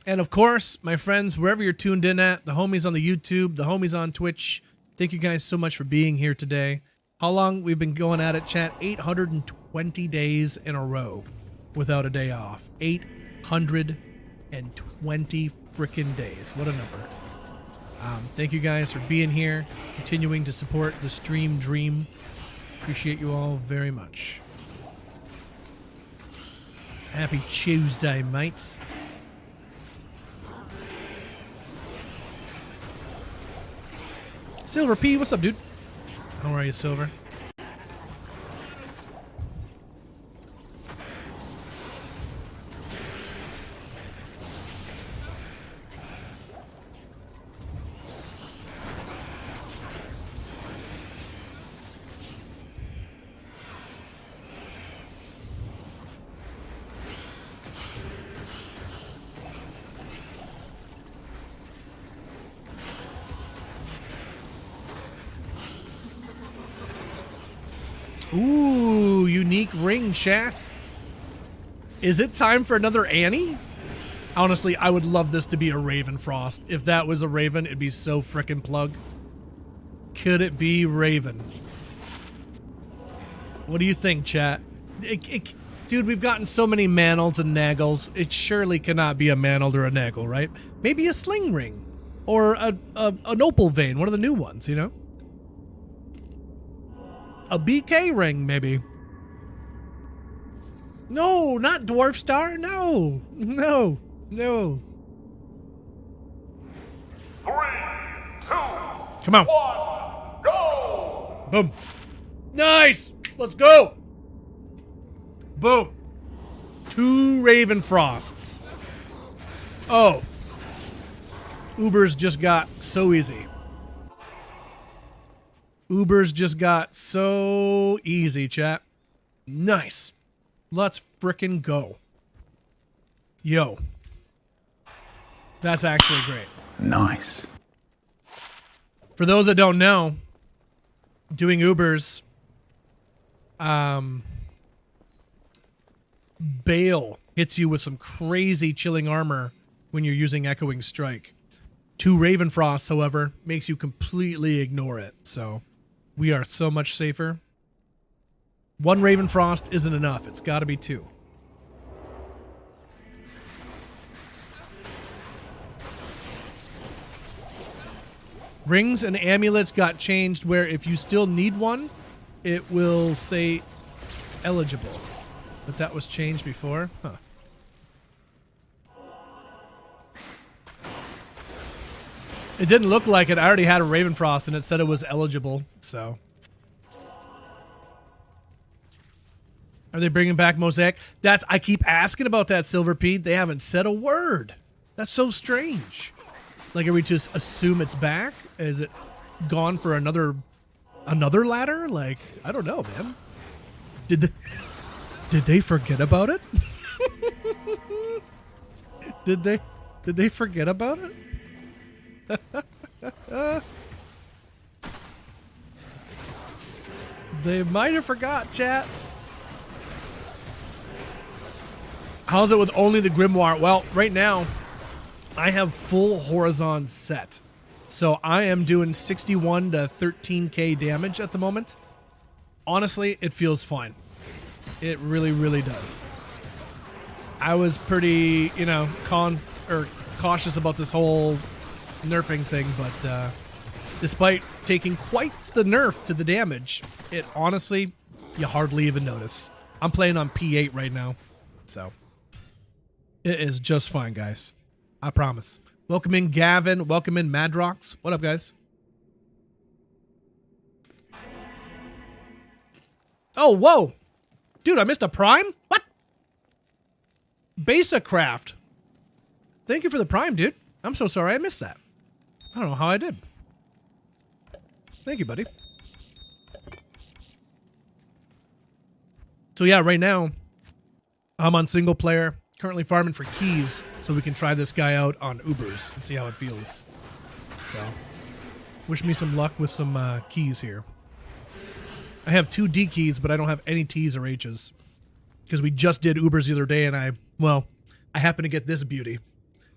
And of course, my friends, wherever you're tuned in at, the homies on the YouTube, the homies on Twitch, thank you guys so much for being here today. How long we've been going at it, chat? 820 days in a row without a day off. 820 freaking days. What a number. Thank you guys for being here, continuing to support the stream dream. Appreciate you all very much. Happy Tuesday, mates. Silver P, what's up, dude? How are you, Silver? Ooh, unique ring, chat. Is it time for another Annie? Honestly, I would love this to be a Raven Frost. If that was a Raven, it'd be so frickin' plug. Could it be Raven? What do you think, chat? Dude, we've gotten so many Manals and Naggles. It surely cannot be a Manald or a Naggle, right? Maybe a Sling Ring. Or an Opal Vein, one of the new ones, you know? A BK ring, maybe. No, not Dwarf Star. No. No. No. 3, 2, Come on. 1, go! Boom. Nice. Let's go. Boom. 2 Raven Frosts. Oh. Ubers just got so easy. Ubers just got so easy, chat. Nice. Let's frickin' go. Yo. That's actually great. Nice. For those that don't know, doing Ubers, Bale hits you with some crazy chilling armor when you're using Echoing Strike. 2 Raven Frosts, however, makes you completely ignore it, so... We are so much safer. One Ravenfrost isn't enough. It's got to be 2. Rings and amulets got changed where if you still need one, it will say eligible. But that was changed before? Huh. It didn't look like it. I already had a Ravenfrost and it said it was eligible, so. Are they bringing back Mosaic? I keep asking about that, Silver Pete. They haven't said a word. That's so strange. Like, are we just assume it's back? Is it gone for another ladder? Like, I don't know, man. Did they forget about it? Did they forget about it? They might have forgot, chat. How's it with only the Grimoire? Well, right now, I have full Horizon set. So I am doing 61 to 13k damage at the moment. Honestly, it feels fine. It really, really does. I was pretty, cautious about this whole nerfing thing, but despite taking quite the nerf to the damage, it honestly, you hardly even notice. I'm playing on P8 right now, so it is just fine, guys. I promise. Welcome in, Gavin. Welcome in, Madrox. What up, guys? Oh, whoa. Dude, I missed a prime? What? Besa Craft. Thank you for the prime, dude. I'm so sorry I missed that. I don't know how I did. Thank you, buddy. So yeah, right now, I'm on single player. Currently farming for keys so we can try this guy out on Ubers and see how it feels. So, wish me some luck with some keys here. I have 2 D keys, but I don't have any T's or H's. Because we just did Ubers the other day and I happen to get this beauty.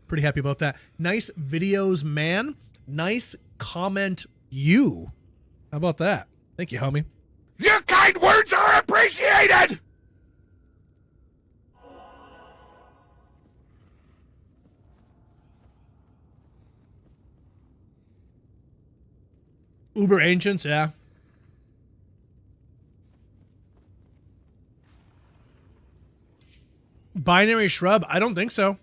Pretty happy about that. Nice videos, man. Nice comment, you. How about that? Thank you, homie. Your kind words are appreciated! Uber Ancients, yeah. Binary Shrub, I don't think so.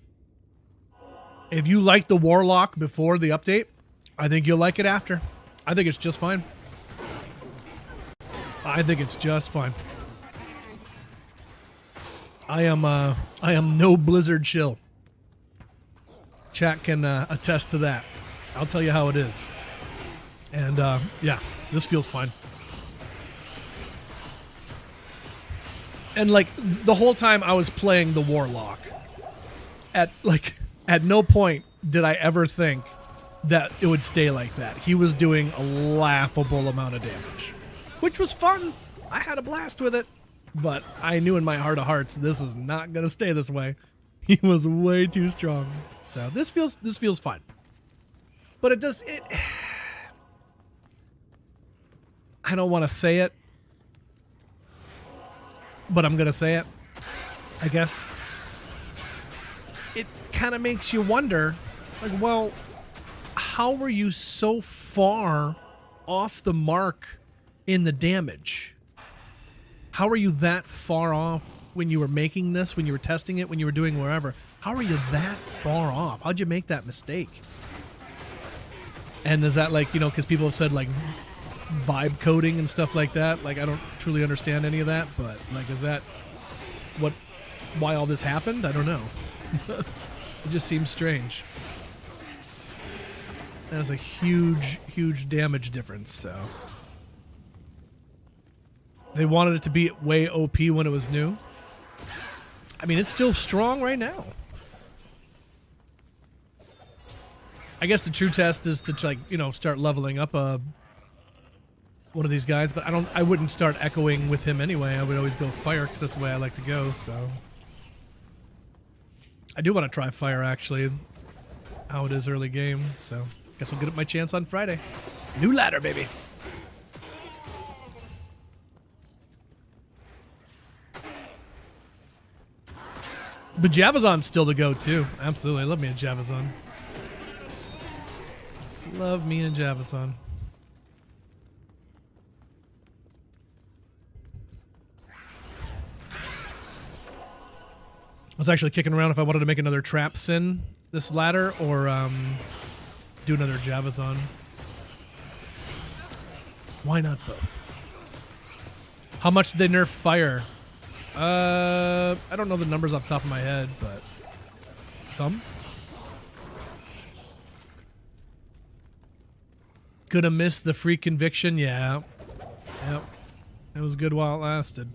If you like the Warlock before the update, I think you'll like it after. I think it's just fine. I think it's just fine. I am no Blizzard shill. Chat can attest to that. I'll tell you how it is. And yeah, this feels fine. And like the whole time I was playing the Warlock, at no point did I ever think that it would stay like that. He was doing a laughable amount of damage, which was fun. I had a blast with it, but I knew in my heart of hearts this is not gonna stay this way. He was way too strong. So this feels fine. But it does it. I don't want to say it, but I'm gonna say it, I guess. It kind of makes you wonder, like, well, how were you so far off the mark in the damage? How are you that far off when you were making this, when you were testing it, when you were doing wherever? How are you that far off? How'd you make that mistake? And is that like, because people have said like vibe coding and stuff like that? Like, I don't truly understand any of that, but like, is that why all this happened? I don't know. It just seems strange. That's a huge damage difference, so. They wanted it to be way OP when it was new. I mean, it's still strong right now. I guess the true test is to, like, start leveling up one of these guys, but I wouldn't start echoing with him anyway. I would always go fire because that's the way I like to go, so. I do want to try fire, actually, how it is early game, so. Guess I'll get my chance on Friday. New ladder, baby. But Javazon's still the go too. Absolutely. I love me a Javazon. Love me a Javazon. I was actually kicking around if I wanted to make another trap sin this ladder or do another Javazon. Why not both? How much did they nerf fire? I don't know the numbers off the top of my head, but some. Gonna miss the free conviction? Yeah. Yep. It was good while it lasted.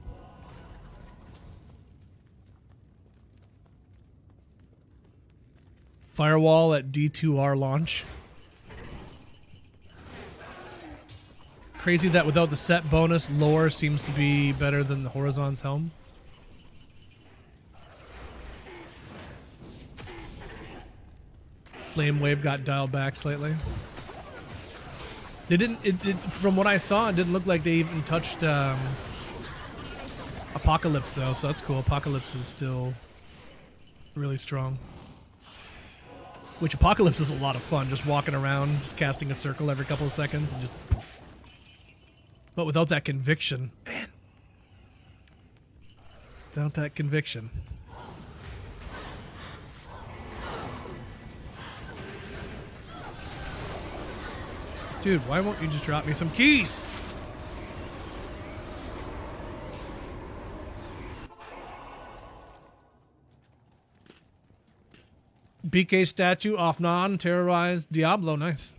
Firewall at D2R launch. Crazy that without the set bonus, lore seems to be better than the Horizon's helm. Flame Wave got dialed back slightly. They didn't. From what I saw, it didn't look like they even touched Apocalypse though, so that's cool. Apocalypse is still really strong. Which Apocalypse is a lot of fun, just walking around, just casting a circle every couple of seconds, and just. Poof. But without that conviction, man. Without that conviction. Dude, why won't you just drop me some keys? BK statue off non-terrorized Diablo, nice.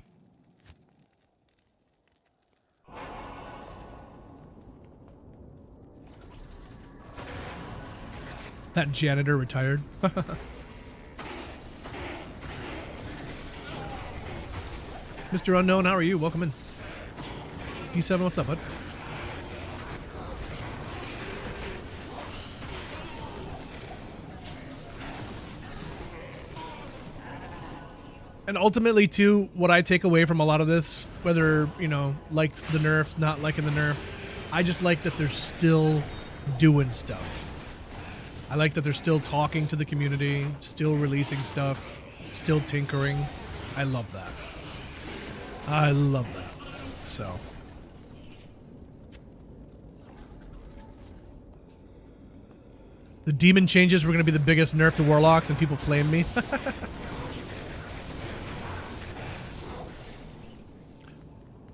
That janitor retired. Mr. Unknown, how are you? Welcome in. D7, what's up, bud? And ultimately, too, what I take away from a lot of this, whether, you know, liked the nerf, not liking the nerf, I just like that they're still doing stuff. I like that they're still talking to the community, still releasing stuff, still tinkering. I love that. I love that. So. The demon changes were going to be the biggest nerf to warlocks, and people flame me.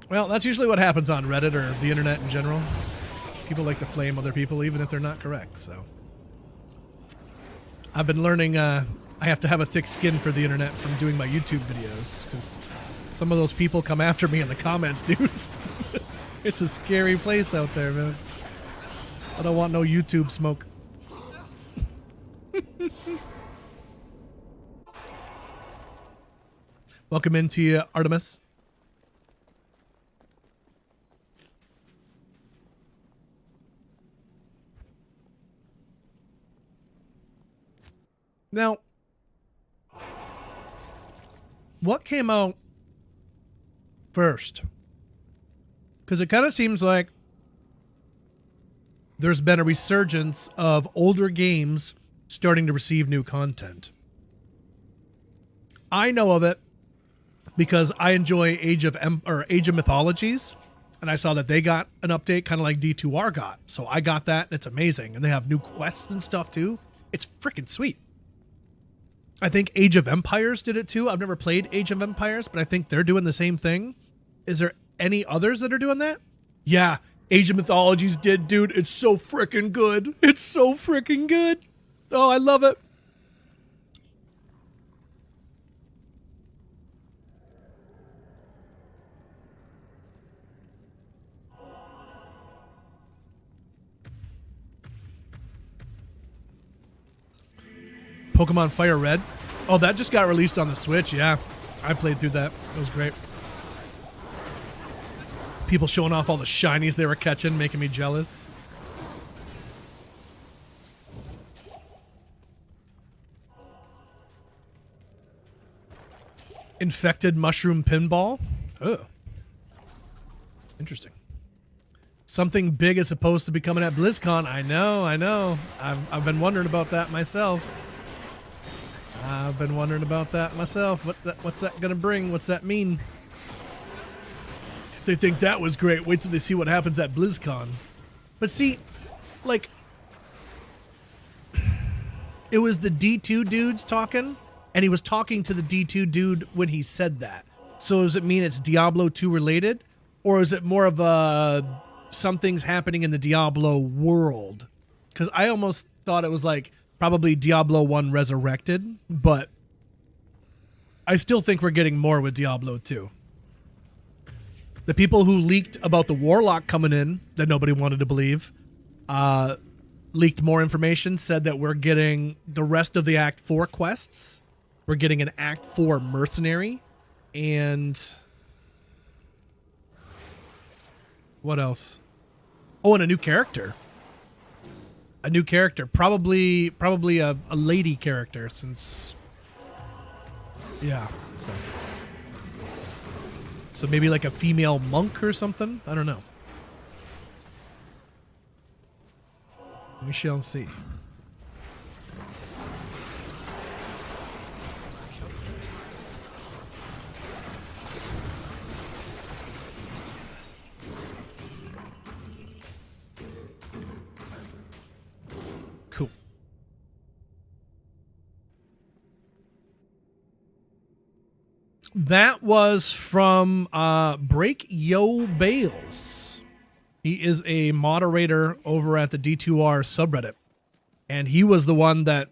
Well, that's usually what happens on Reddit or the internet in general. People like to flame other people even if they're not correct, so. I've been learning I have to have a thick skin for the internet from doing my YouTube videos, because some of those people come after me in the comments, dude. It's a scary place out there, man. I don't want no YouTube smoke. Welcome into you, Artemis. Now, what came out first? Because it kind of seems like there's been a resurgence of older games starting to receive new content. I know of it because I enjoy Age of Mythologies, and I saw that they got an update kind of like D2R got. So I got that, and it's amazing. And they have new quests and stuff too. It's freaking sweet. I think Age of Empires did it too. I've never played Age of Empires, but I think they're doing the same thing. Is there any others that are doing that? Yeah, Age of Mythologies did, dude. It's so freaking good. It's so freaking good. Oh, I love it. Pokemon Fire Red. Oh, that just got released on the Switch. Yeah, I played through that. It was great. People showing off all the shinies they were catching, making me jealous. Infected Mushroom Pinball. Oh, interesting. Something big is supposed to be coming at BlizzCon. I know. I've been wondering about that myself. I've been wondering about that myself. What's that gonna bring? What's that mean? If they think that was great, wait till they see what happens at BlizzCon. But see, like, it was the D2 dudes talking, and he was talking to the D2 dude when he said that. So does it mean it's Diablo 2 related? Or is it more of a something's happening in the Diablo world? Because I almost thought it was like probably Diablo 1 resurrected, but I still think we're getting more with Diablo 2. The people who leaked about the Warlock coming in that nobody wanted to believe, leaked more information, said that we're getting the rest of the Act 4 quests. We're getting an Act 4 mercenary. And what else? Oh, and a new character. A new character. Probably a lady character since... Yeah, so maybe like a female monk or something? I don't know. We shall see. Cool. That was from Break Yo Bales. He is a moderator over at the D2R subreddit. And he was the one that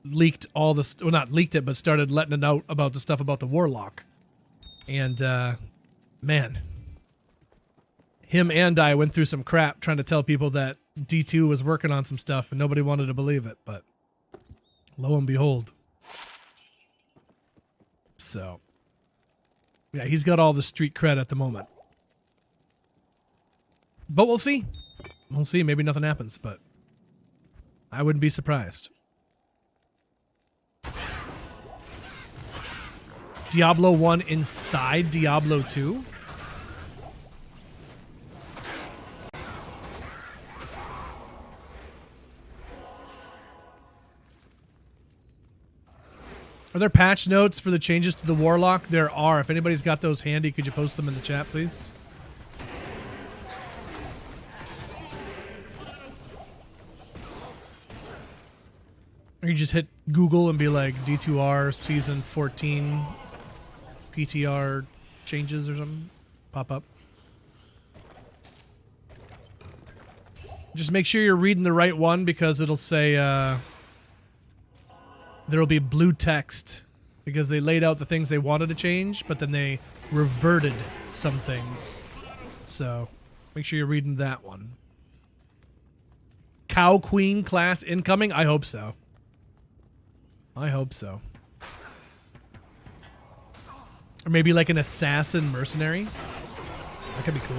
leaked all this, well, not leaked it, but started letting it out about the stuff about the Warlock. And, man, him and I went through some crap trying to tell people that D2 was working on some stuff and nobody wanted to believe it, but lo and behold. So, yeah, he's got all the street cred at the moment. But we'll see. We'll see. Maybe nothing happens, but I wouldn't be surprised. Diablo 1 inside Diablo 2? Are there patch notes for the changes to the Warlock? There are. If anybody's got those handy, could you post them in the chat, please? Or you just hit Google and be like D2R Season 14 PTR changes or something. Pop up. Just make sure you're reading the right one because it'll say there'll be blue text because they laid out the things they wanted to change, but then they reverted some things. So make sure you're reading that one. Cow Queen class incoming? I hope so. I hope so. Or maybe like an assassin mercenary. That could be cool.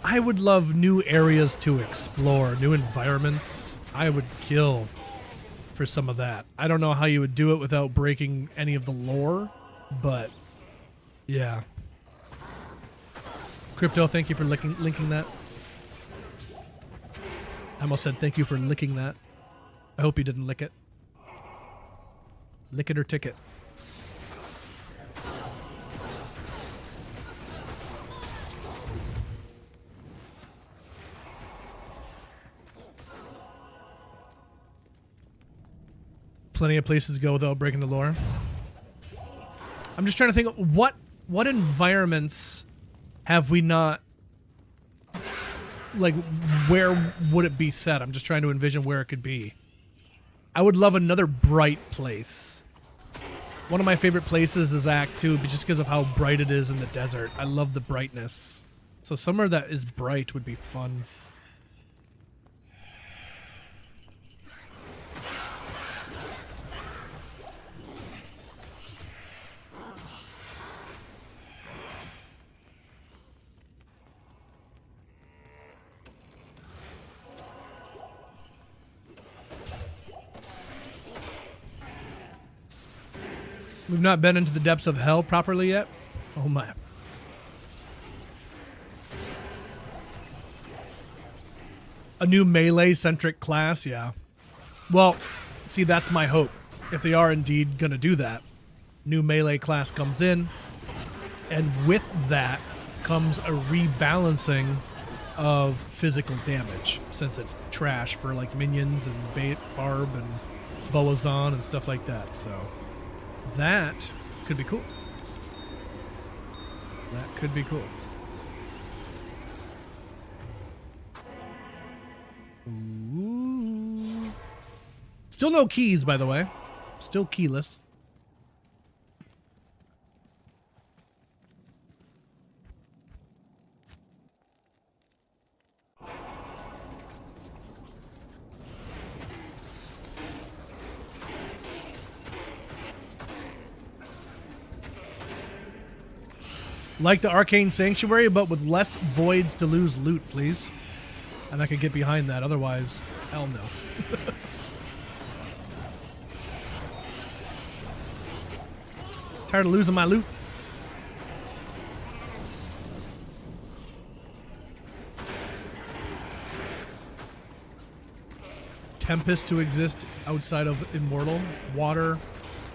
I would love new areas to explore, new environments. I would kill for some of that. I don't know how you would do it without breaking any of the lore, but yeah. Crypto, thank you for linking that. I almost said thank you for licking that. I hope you didn't lick it. Lick it or ticket. Plenty of places to go without breaking the lore. I'm just trying to think of what environments have we not, like, where would it be set? I'm just trying to envision where it could be. I would love another bright place. One of my favorite places is Act 2, but just because of how bright it is in the desert. I love the brightness. So somewhere that is bright would be fun. We've not been into the depths of hell properly yet. Oh my. A new melee-centric class, yeah. Well, see, that's my hope. If they are indeed going to do that, new melee class comes in, and with that comes a rebalancing of physical damage, since it's trash for like minions and Barb and Boazon and stuff like that. So that could be cool. That could be cool. Ooh. Still no keys, by the way. Still keyless. Like the Arcane Sanctuary, but with less voids to lose loot, please. And I could get behind that. Otherwise, hell no. Tired of losing my loot. Tempest to exist outside of Immortal. Water,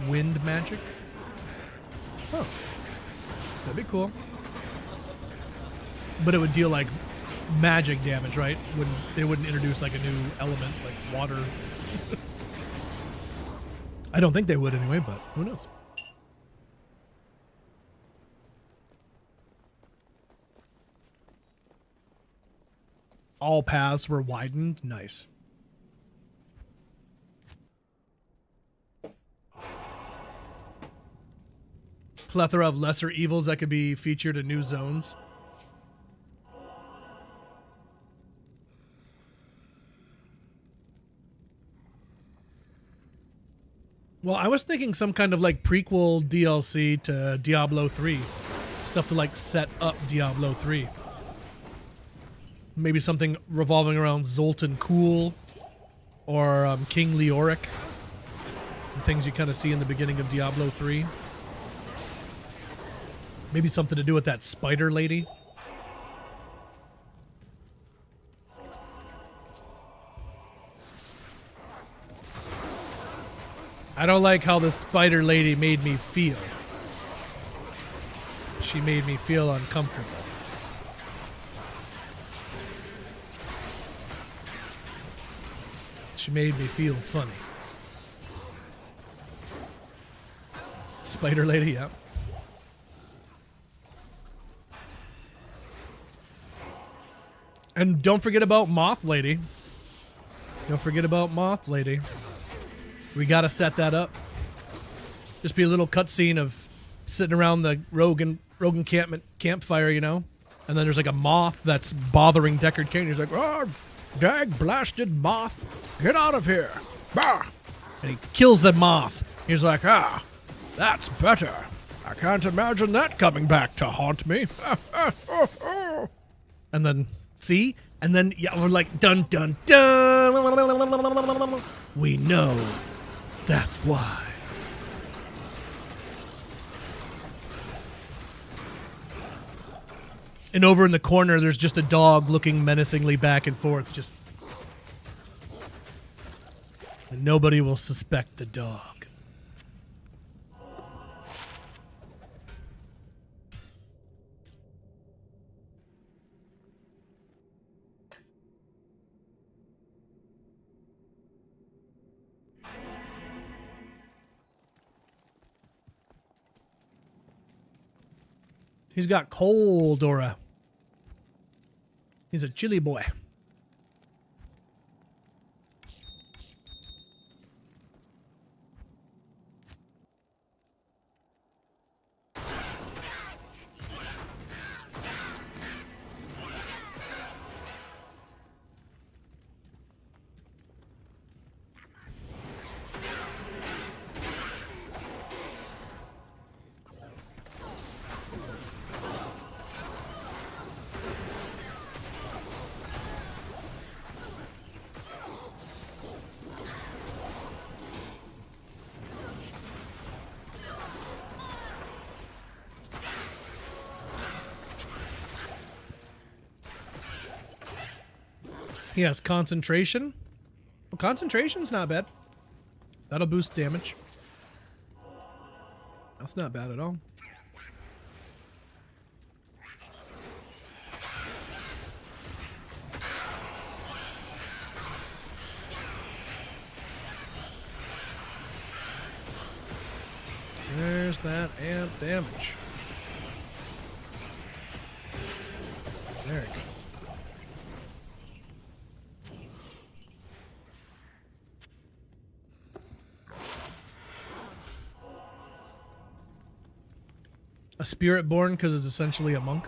wind magic. Oh. That'd be cool. But it would deal like magic damage, right? They wouldn't introduce like a new element like water. I don't think they would anyway, but who knows? All paths were widened. Nice. Plethora of lesser evils that could be featured in new zones. Well, I was thinking some kind of like prequel DLC to Diablo 3. Stuff to like set up Diablo 3. Maybe something revolving around Zoltan Kuhl or King Leoric. The things you kind of see in the beginning of Diablo 3. Maybe something to do with that spider lady. I don't like how the spider lady made me feel. She made me feel uncomfortable. She made me feel funny. Spider lady, yeah. And don't forget about Moth Lady. Don't forget about Moth Lady. We gotta set that up. Just be a little cutscene of sitting around the rogue campfire, you know? And then there's like a moth that's bothering Deckard Cain. He's like, oh, dag blasted moth, get out of here. Bah! And he kills the moth. He's like, ah, that's better. I can't imagine that coming back to haunt me. And then, see? And then, yeah, we're like, dun, dun, dun. We know that's why. And over in the corner, there's just a dog looking menacingly back and forth. Just, and nobody will suspect the dog. He's got cold aura. He's a chilly boy. He has concentration. Well, concentration's not bad. That'll boost damage. That's not bad at all. There's that amp damage. There it goes. A spirit born because it's essentially a monk.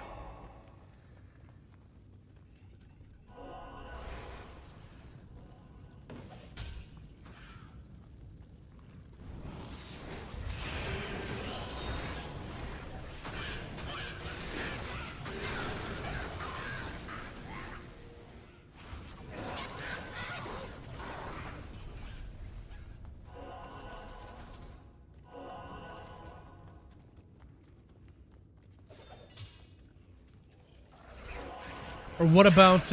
Or what about,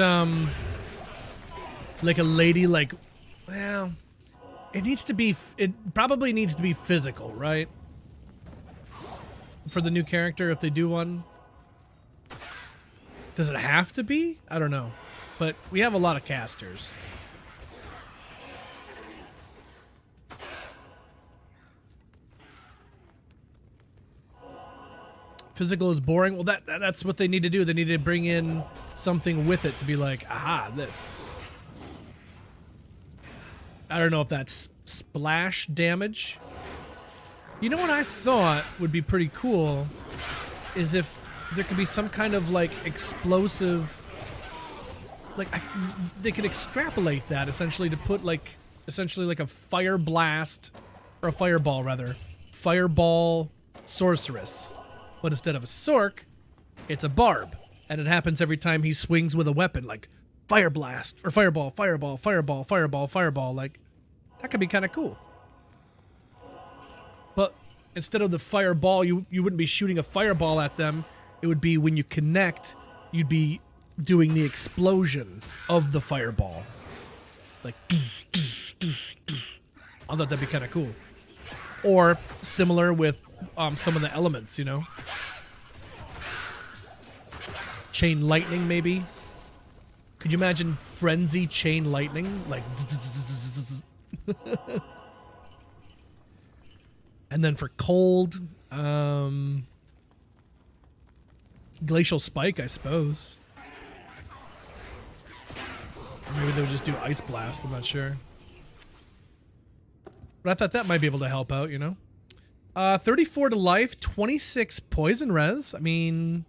like a lady, like, well, it probably needs to be physical, right? For the new character, if they do one. Does it have to be? I don't know. But we have a lot of casters. Physical is boring. Well, that's what they need to do. They need to bring in something with it to be like, aha, this. I don't know if that's splash damage. You know what I thought would be pretty cool is if there could be some kind of like explosive, like they could extrapolate that essentially to put like essentially like a fire blast or a fireball rather, fireball sorceress. But instead of a Sork, it's a Barb. And it happens every time he swings with a weapon, like fire blast, or fireball, fireball, fireball, fireball, fireball. Like, that could be kind of cool. But instead of the fireball, you wouldn't be shooting a fireball at them. It would be when you connect, you'd be doing the explosion of the fireball. Like, I thought that'd be kind of cool. Or similar with some of the elements, you know? Chain lightning, maybe? Could you imagine frenzy chain lightning? Like... And then for cold, glacial spike, I suppose. Or maybe they would just do ice blast, I'm not sure. But I thought that might be able to help out, you know? 34 to life, 26 poison res. I mean,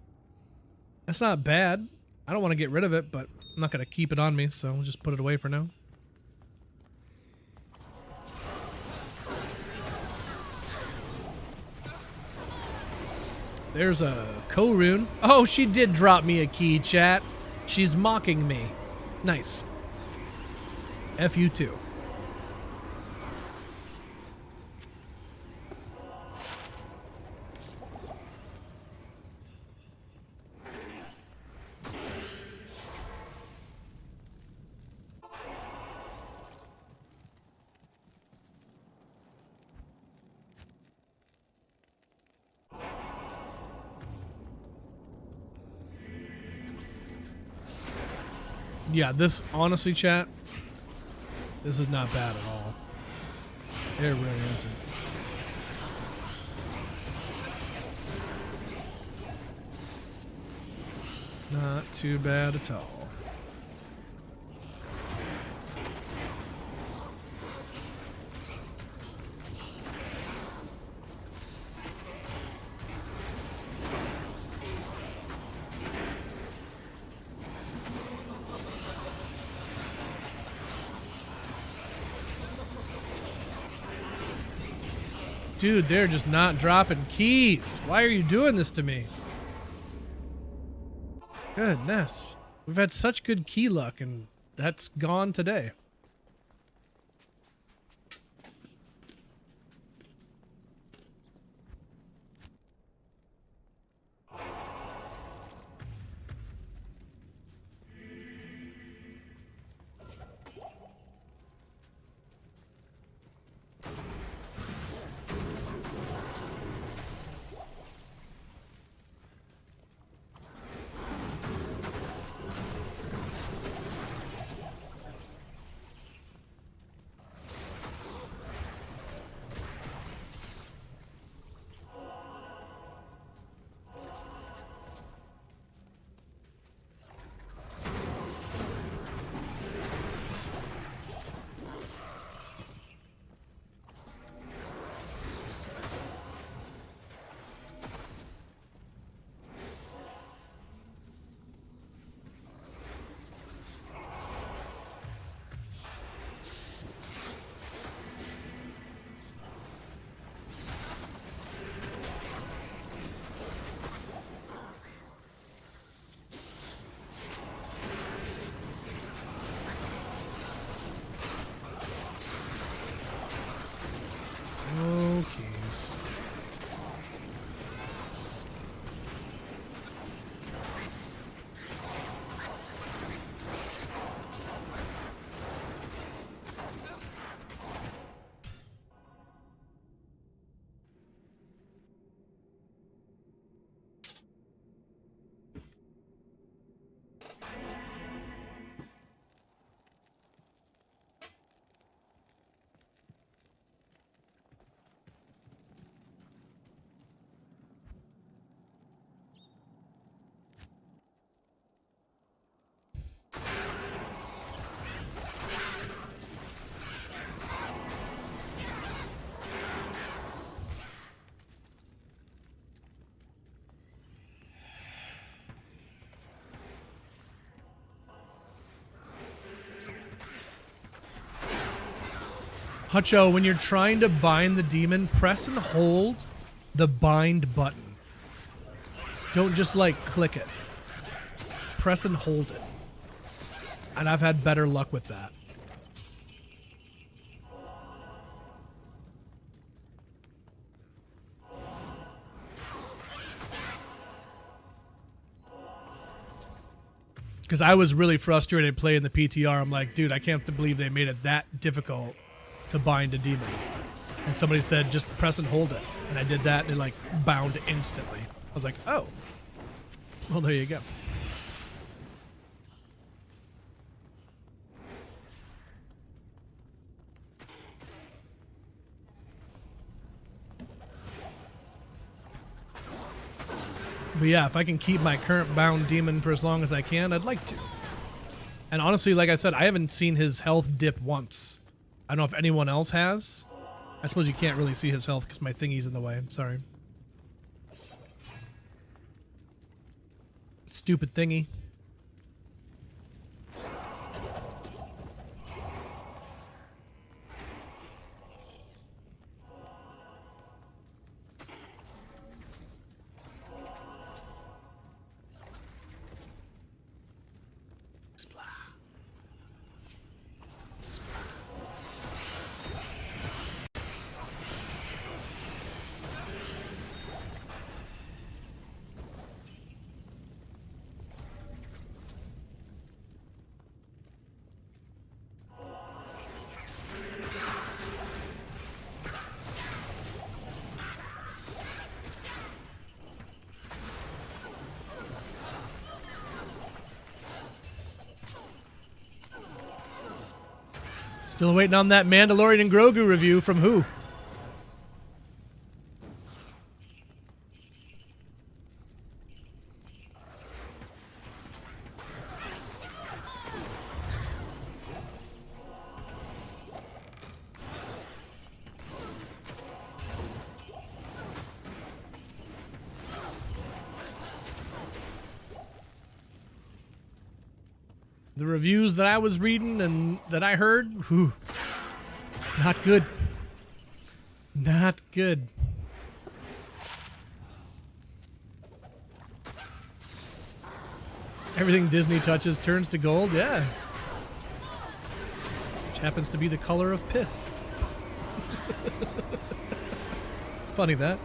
that's not bad. I don't want to get rid of it, but I'm not going to keep it on me, so I'll just put it away for now. There's a Korun. Oh, she did drop me a key, chat. She's mocking me. Nice. F you too. Yeah, this, honestly, chat, this is not bad at all. It really isn't. Not too bad at all. Dude, they're just not dropping keys. Why are you doing this to me? Goodness. We've had such good key luck, and that's gone today. Hutcho, when you're trying to bind the demon, press and hold the bind button. Don't just like click it. Press and hold it. And I've had better luck with that. Because I was really frustrated playing the PTR. I'm like, dude, I can't believe they made it that difficult to bind a demon. And somebody said, just press and hold it. And I did that, and it like bound instantly. I was like, oh. Well, there you go. But yeah, if I can keep my current bound demon for as long as I can, I'd like to. And honestly, like I said, I haven't seen his health dip once. I don't know if anyone else has. I suppose you can't really see his health because my thingy's in the way. I'm sorry. Stupid thingy. Still waiting on that Mandalorian and Grogu review from who? The reviews that I was reading and that I heard, whew, not good. Not good. Everything Disney touches turns to gold, yeah. Which happens to be the color of piss. Funny that.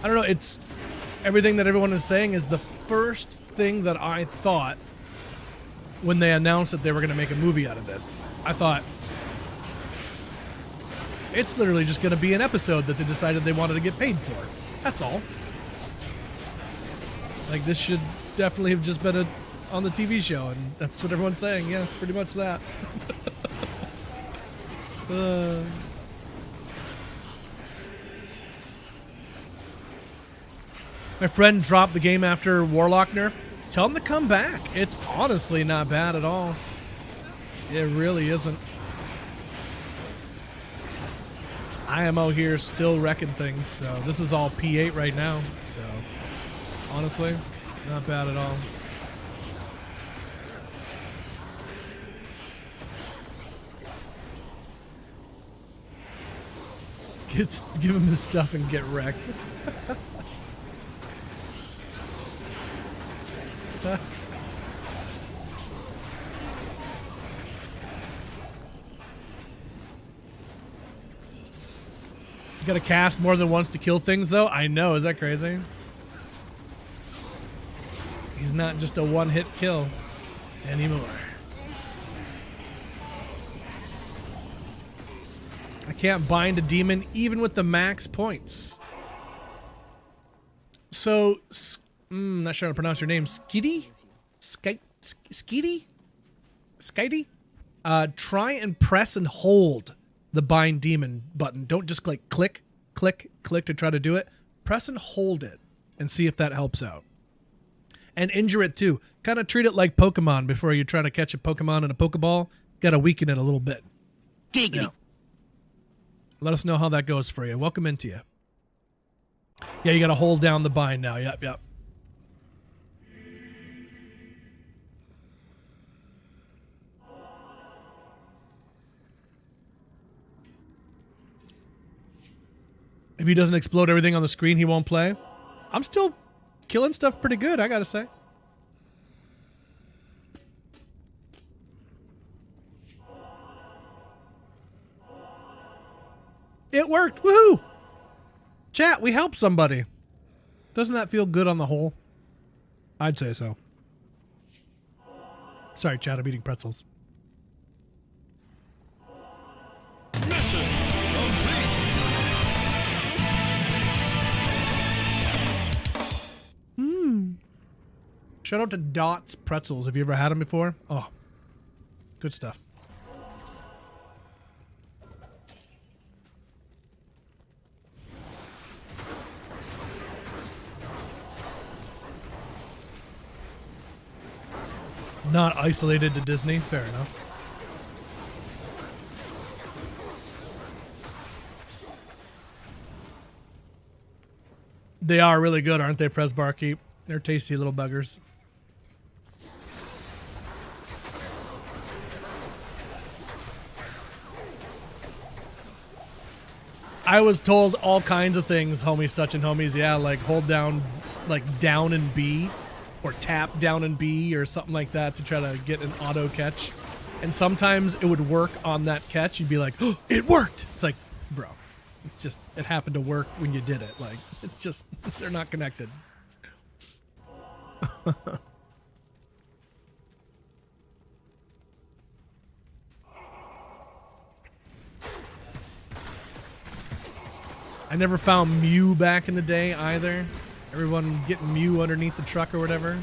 I don't know, it's everything that everyone is saying is the first thing that I thought when they announced that they were going to make a movie out of this. I thought, it's literally just going to be an episode that they decided they wanted to get paid for. That's all. Like, this should definitely have just been on the TV show, and that's what everyone's saying. Yeah, pretty much that. My friend dropped the game after Warlock nerf. Tell him to come back. It's honestly not bad at all. It really isn't. IMO here still wrecking things, so this is all P8 right now. So honestly, not bad at all. Give him this stuff and get wrecked. You gotta cast more than once to kill things, though? I know, is that crazy? He's not just a one-hit kill anymore. I can't bind a demon even with the max points. So, not sure how to pronounce your name. Skitty? Skitty? Skitty? Try and press and hold the bind demon button. Don't just like click, click, click to try to do it. Press and hold it and see if that helps out. and injure it too. Kind of treat it like Pokemon before you try to catch a Pokemon in a Pokeball. Got to weaken it a little bit. Giggity. Yeah. Let us know how that goes for you. Welcome into you. Yeah, you got to hold down the bind now. Yep, yep. If he doesn't explode everything on the screen, he won't play. I'm still killing stuff pretty good, I gotta say. It worked! Woohoo! Chat, we helped somebody. Doesn't that feel good on the whole? I'd say so. Sorry, chat, I'm eating pretzels. Shout out to Dot's Pretzels. Have you ever had them before? Oh, good stuff. Not isolated to Disney. Fair enough. They are really good, aren't they, Pres Barkeep? They're tasty little buggers. I was told all kinds of things, homies touching homies. Yeah, like hold down, like down and B, or tap down and B, or something like that to try to get an auto catch. And sometimes it would work on that catch. You'd be like, oh, it worked. It's like, bro, it's just, it happened to work when you did it. Like, it's just, they're not connected. I never found Mew back in the day either. Everyone getting Mew underneath the truck or whatever.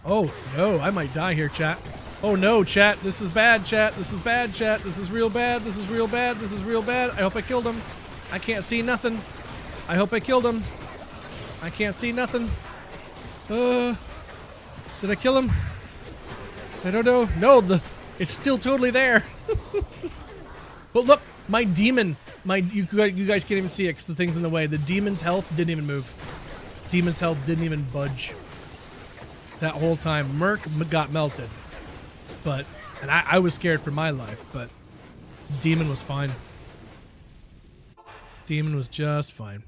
Oh, no, I might die here, chat. Oh, no, chat. This is bad, chat. This is bad, chat. This is real bad. This is real bad. This is real bad. I hope I killed him. I can't see nothing. I hope I killed him. I can't see nothing. Did I kill him? I don't know. No, it's still totally there. But look, my demon, you guys can't even see it because the thing's in the way. The demon's health didn't even move. Demon's health didn't even budge. That whole time, Merc got melted. And I was scared for my life, but Demon was fine. Demon was just fine.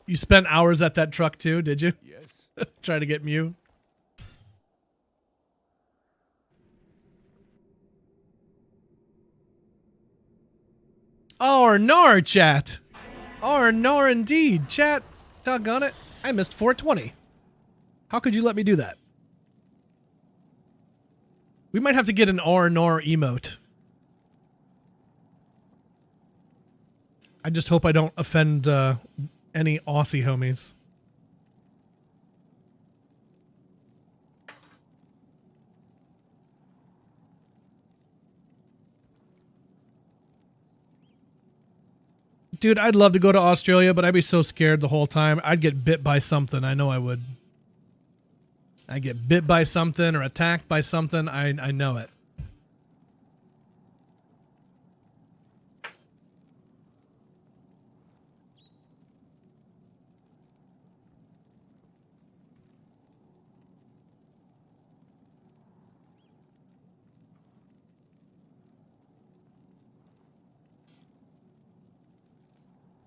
You spent hours at that truck too, did you? Yes. Trying to get Mew. Oh, nor, chat. Oh, nor indeed. Chat, doggone it. I missed 420. How could you let me do that? We might have to get an or nor emote. I just hope I don't offend any Aussie homies. Dude, I'd love to go to Australia, but I'd be so scared the whole time. I'd get bit by something. I know I would. I'd get bit by something or attacked by something. I know it.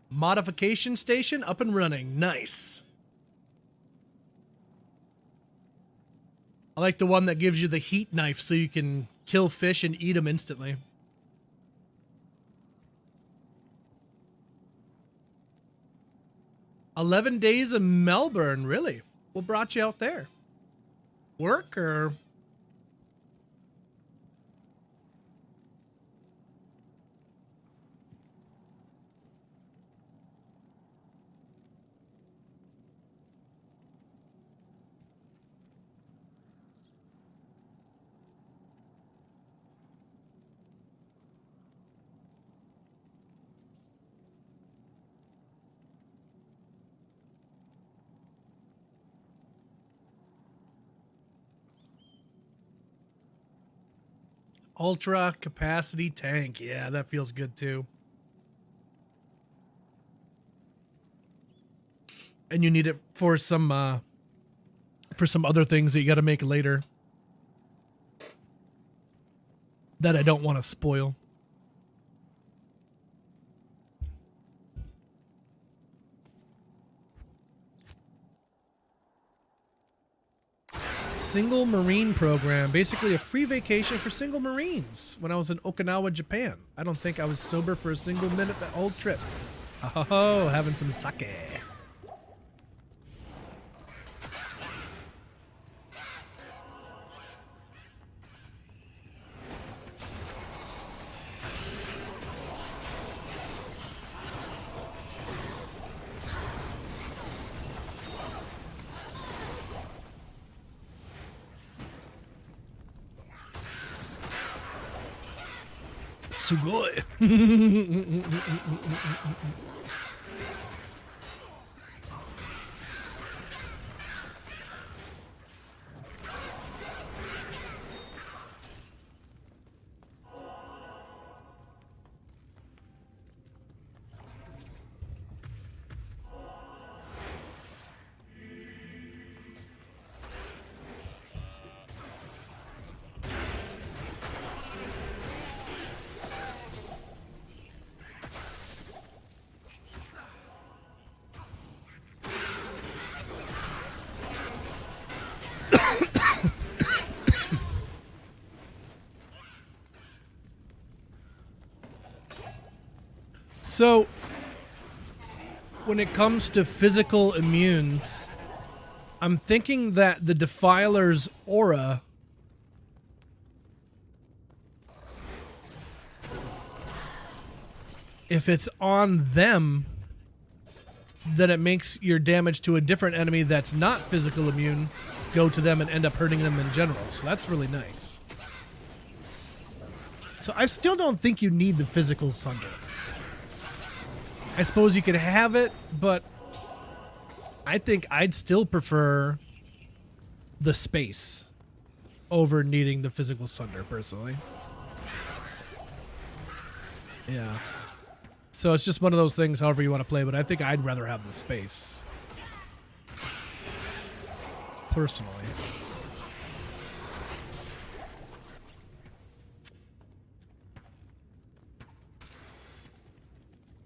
Modification station up and running. Nice. I like the one that gives you the heat knife so you can kill fish and eat them instantly. "11 days in Melbourne, really? What brought you out there? Work or... Ultra capacity tank. Yeah, that feels good too. And you need it for some other things that you got to make later that I don't want to spoil. Single Marine program, basically a free vacation for single Marines when I was in Okinawa, Japan. I don't think I was sober for a single minute that whole trip. Oh, having some sake. Sugoi. So, when it comes to physical immunes, I'm thinking that the Defiler's aura if it's on them, then it makes your damage to a different enemy that's not physical immune go to them and end up hurting them in general. So that's really nice. So I still don't think you need the physical Sunder. I suppose you could have it, but I think I'd still prefer the space over needing the physical Sunder, personally. Yeah. So it's just one of those things, however you want to play, but I think I'd rather have the space. Personally.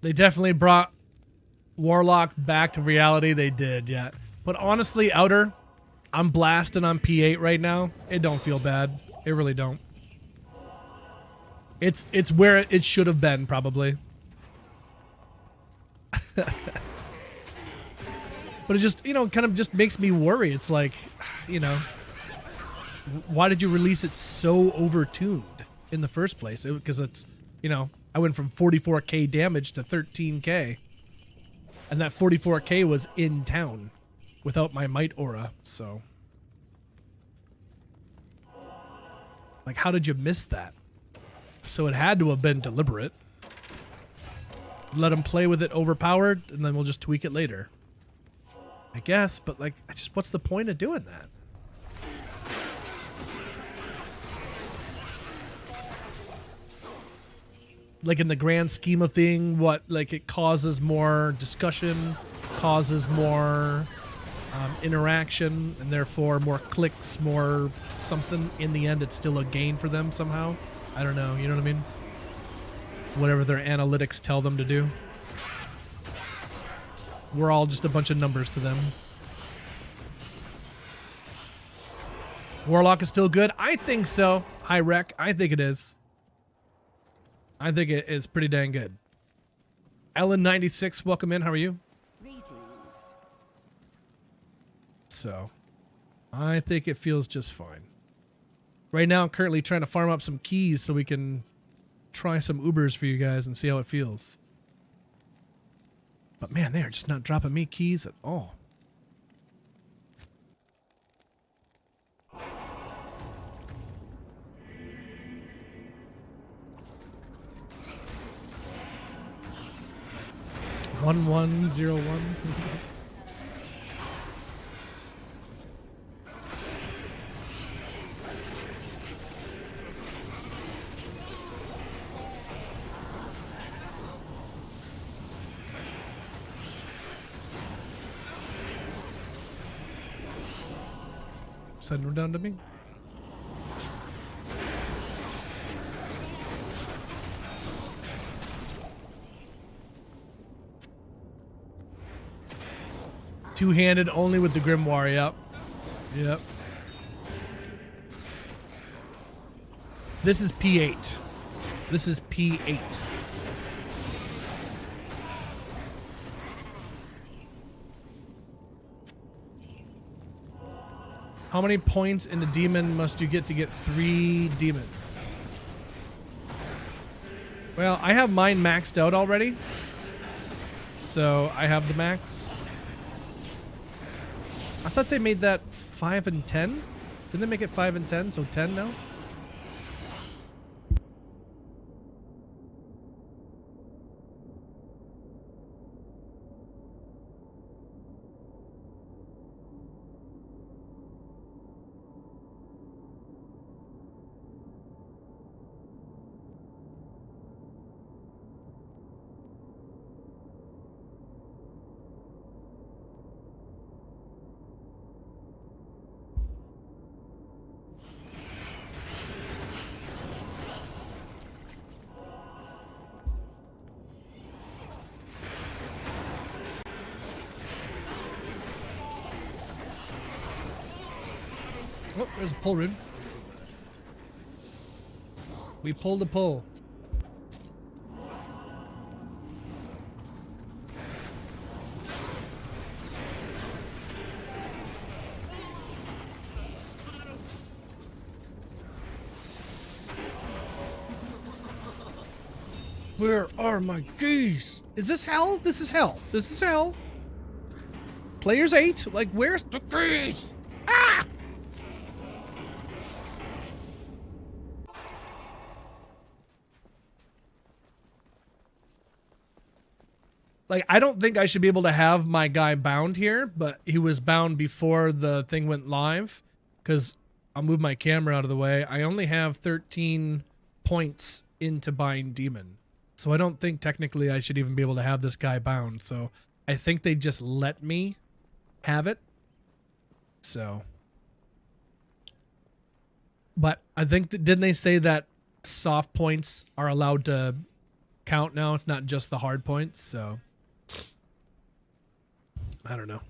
They definitely brought Warlock back to reality. They did, yeah. But honestly, Outer, I'm blasting on P8 right now. It don't feel bad. It really don't. It's where it should have been, probably. But it just, you know, kind of just makes me worry. It's like, you know, why did you release it so overtuned in the first place? Because it's, you know, I went from 44k damage to 13k. And that 44k was in town without my might aura, so. Like, how did you miss that? So it had to have been deliberate. Let him play with it overpowered, and then we'll just tweak it later. I guess, but like, what's the point of doing that? Like, in the grand scheme of thing, what, like, it causes more discussion, causes more interaction, and therefore more clicks, more something. In the end, it's still a gain for them somehow. I don't know, you know what I mean? Whatever their analytics tell them to do. We're all just a bunch of numbers to them. Warlock is still good? I think so. High Rec, I think it is. I think it is pretty dang good. Ellen96, welcome in. How are you? Greetings. So, I think it feels just fine. Right now, I'm currently trying to farm up some keys so we can try some Ubers for you guys and see how it feels. But man, they are just not dropping me keys at all. One 101. Send them down to me. Two-handed only with the Grimoire, yep. Yep. This is P8. This is P8. How many points in a demon must you get to get 3 demons? Well, I have mine maxed out already. So I have the max. I thought they made that 5 and 10. Didn't they make it 5 and 10? So 10 now? Oh, there's a pull rune. We pulled a pull. Where are my geese? Is this hell? This is hell. This is hell. Players 8? Like, where's the geese? Ah! Like, I don't think I should be able to have my guy bound here, but he was bound before the thing went live, because I'll move my camera out of the way. I only have 13 points into buying demon, so I don't think technically I should even be able to have this guy bound. So I think they just let me have it. So, but I think that, didn't they say that soft points are allowed to count now? It's not just the hard points, so I don't know.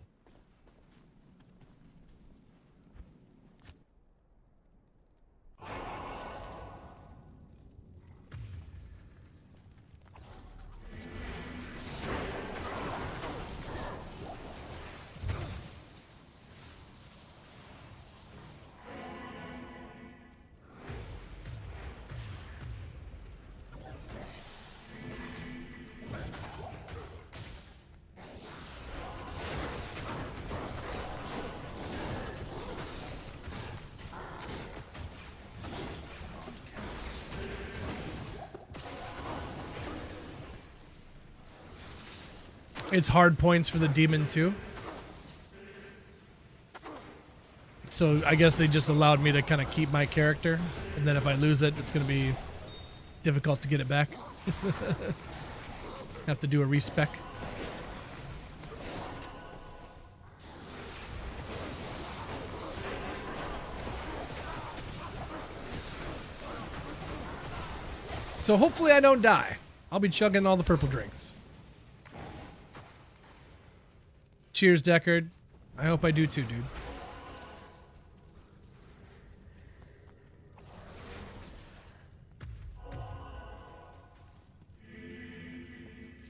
It's hard points for the demon too. So I guess they just allowed me to kind of keep my character, and then if I lose it, it's going to be difficult to get it back. Have to do a respec. So hopefully I don't die. I'll be chugging all the purple drinks. Cheers, Deckard. I hope I do too, dude.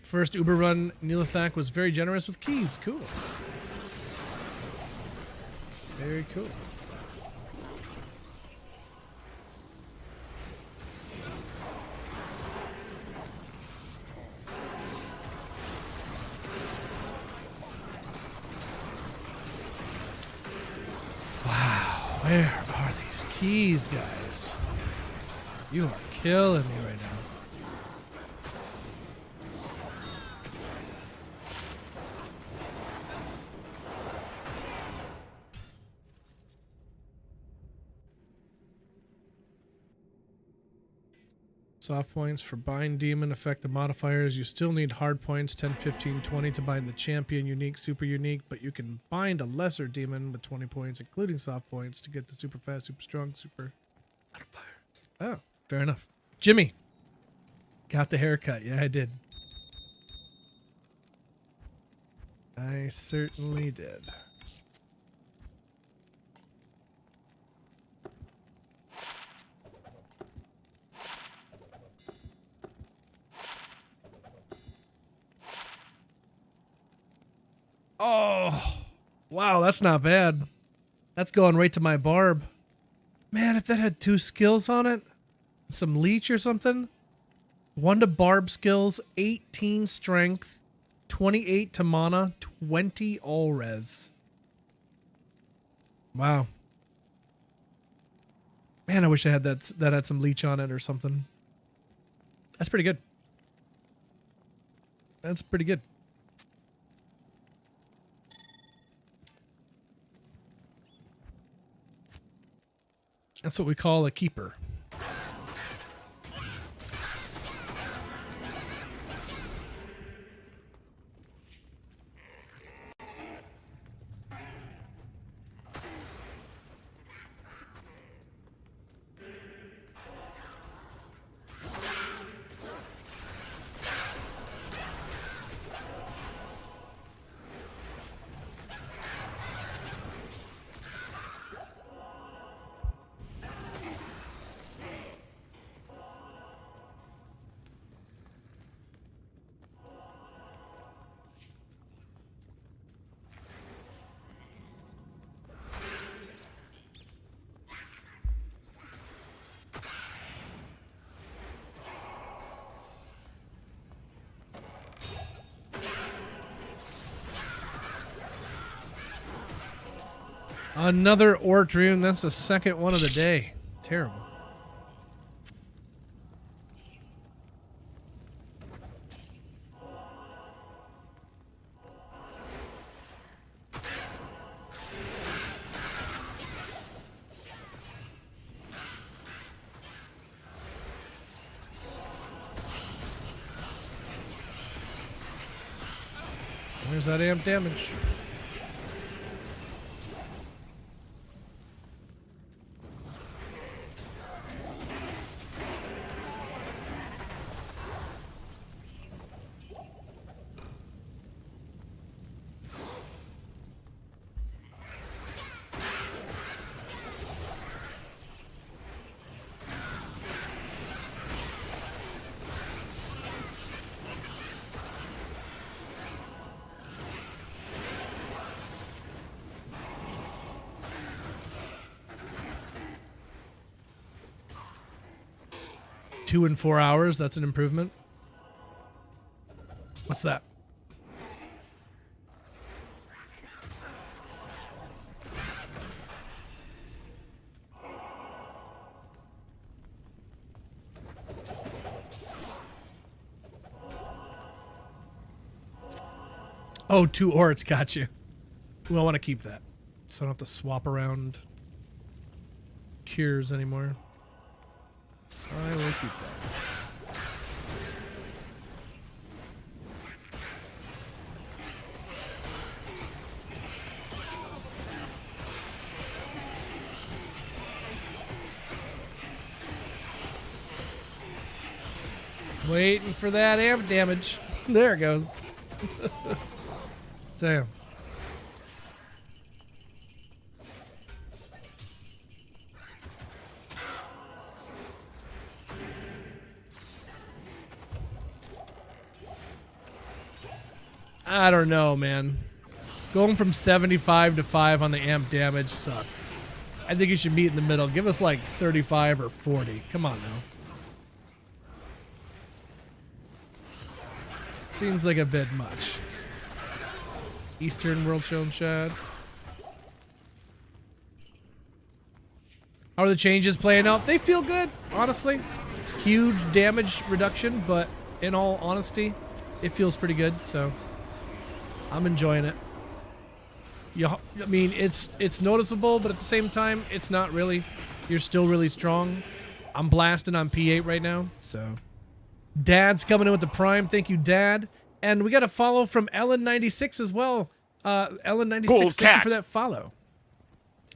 First Uber run, Neelathak was very generous with keys. Cool. Very cool. Where are these keys, guys? You are killing me right now. Soft points for bind demon affect the modifiers. You still need hard points 10, 15, 20 to bind the champion unique, super unique, but you can bind a lesser demon with 20 points, including soft points, to get the super fast, super strong, super modifiers. Oh, fair enough. Jimmy, got the haircut. Yeah, I did. I certainly did. Oh, wow, that's not bad. That's going right to my Barb. Man, if that had 2 skills on it, some leech or something. 1 to Barb skills, 18 strength, 28 to mana, 20 all res. Wow. Man, I wish I had that had some leech on it or something. That's pretty good. That's pretty good. That's what we call a keeper. Another Ort rune. That's the second one of the day. Terrible. Where's that amp damage? Two in 4 hours. That's an improvement. What's that? Oh, 2 orts. Got you. Ooh, I want to keep that, so I don't have to swap around cures anymore. I will keep that. Waiting for that amp damage. There it goes. Damn. I don't know, man. Going from 75 to 5 on the amp damage sucks. I think you should meet in the middle. Give us like 35 or 40. Come on now. Seems like a bit much. Eastern World Shown Shad. How are the changes playing out? They feel good, honestly. Huge damage reduction, but in all honesty, it feels pretty good, so I'm enjoying it. I mean, it's noticeable, but at the same time, it's not really. You're still really strong. I'm blasting on P8 right now, so. Dad's coming in with the Prime. Thank you, Dad. And we got a follow from Ellen96 as well. Ellen96, Cool thank you cat. for that follow.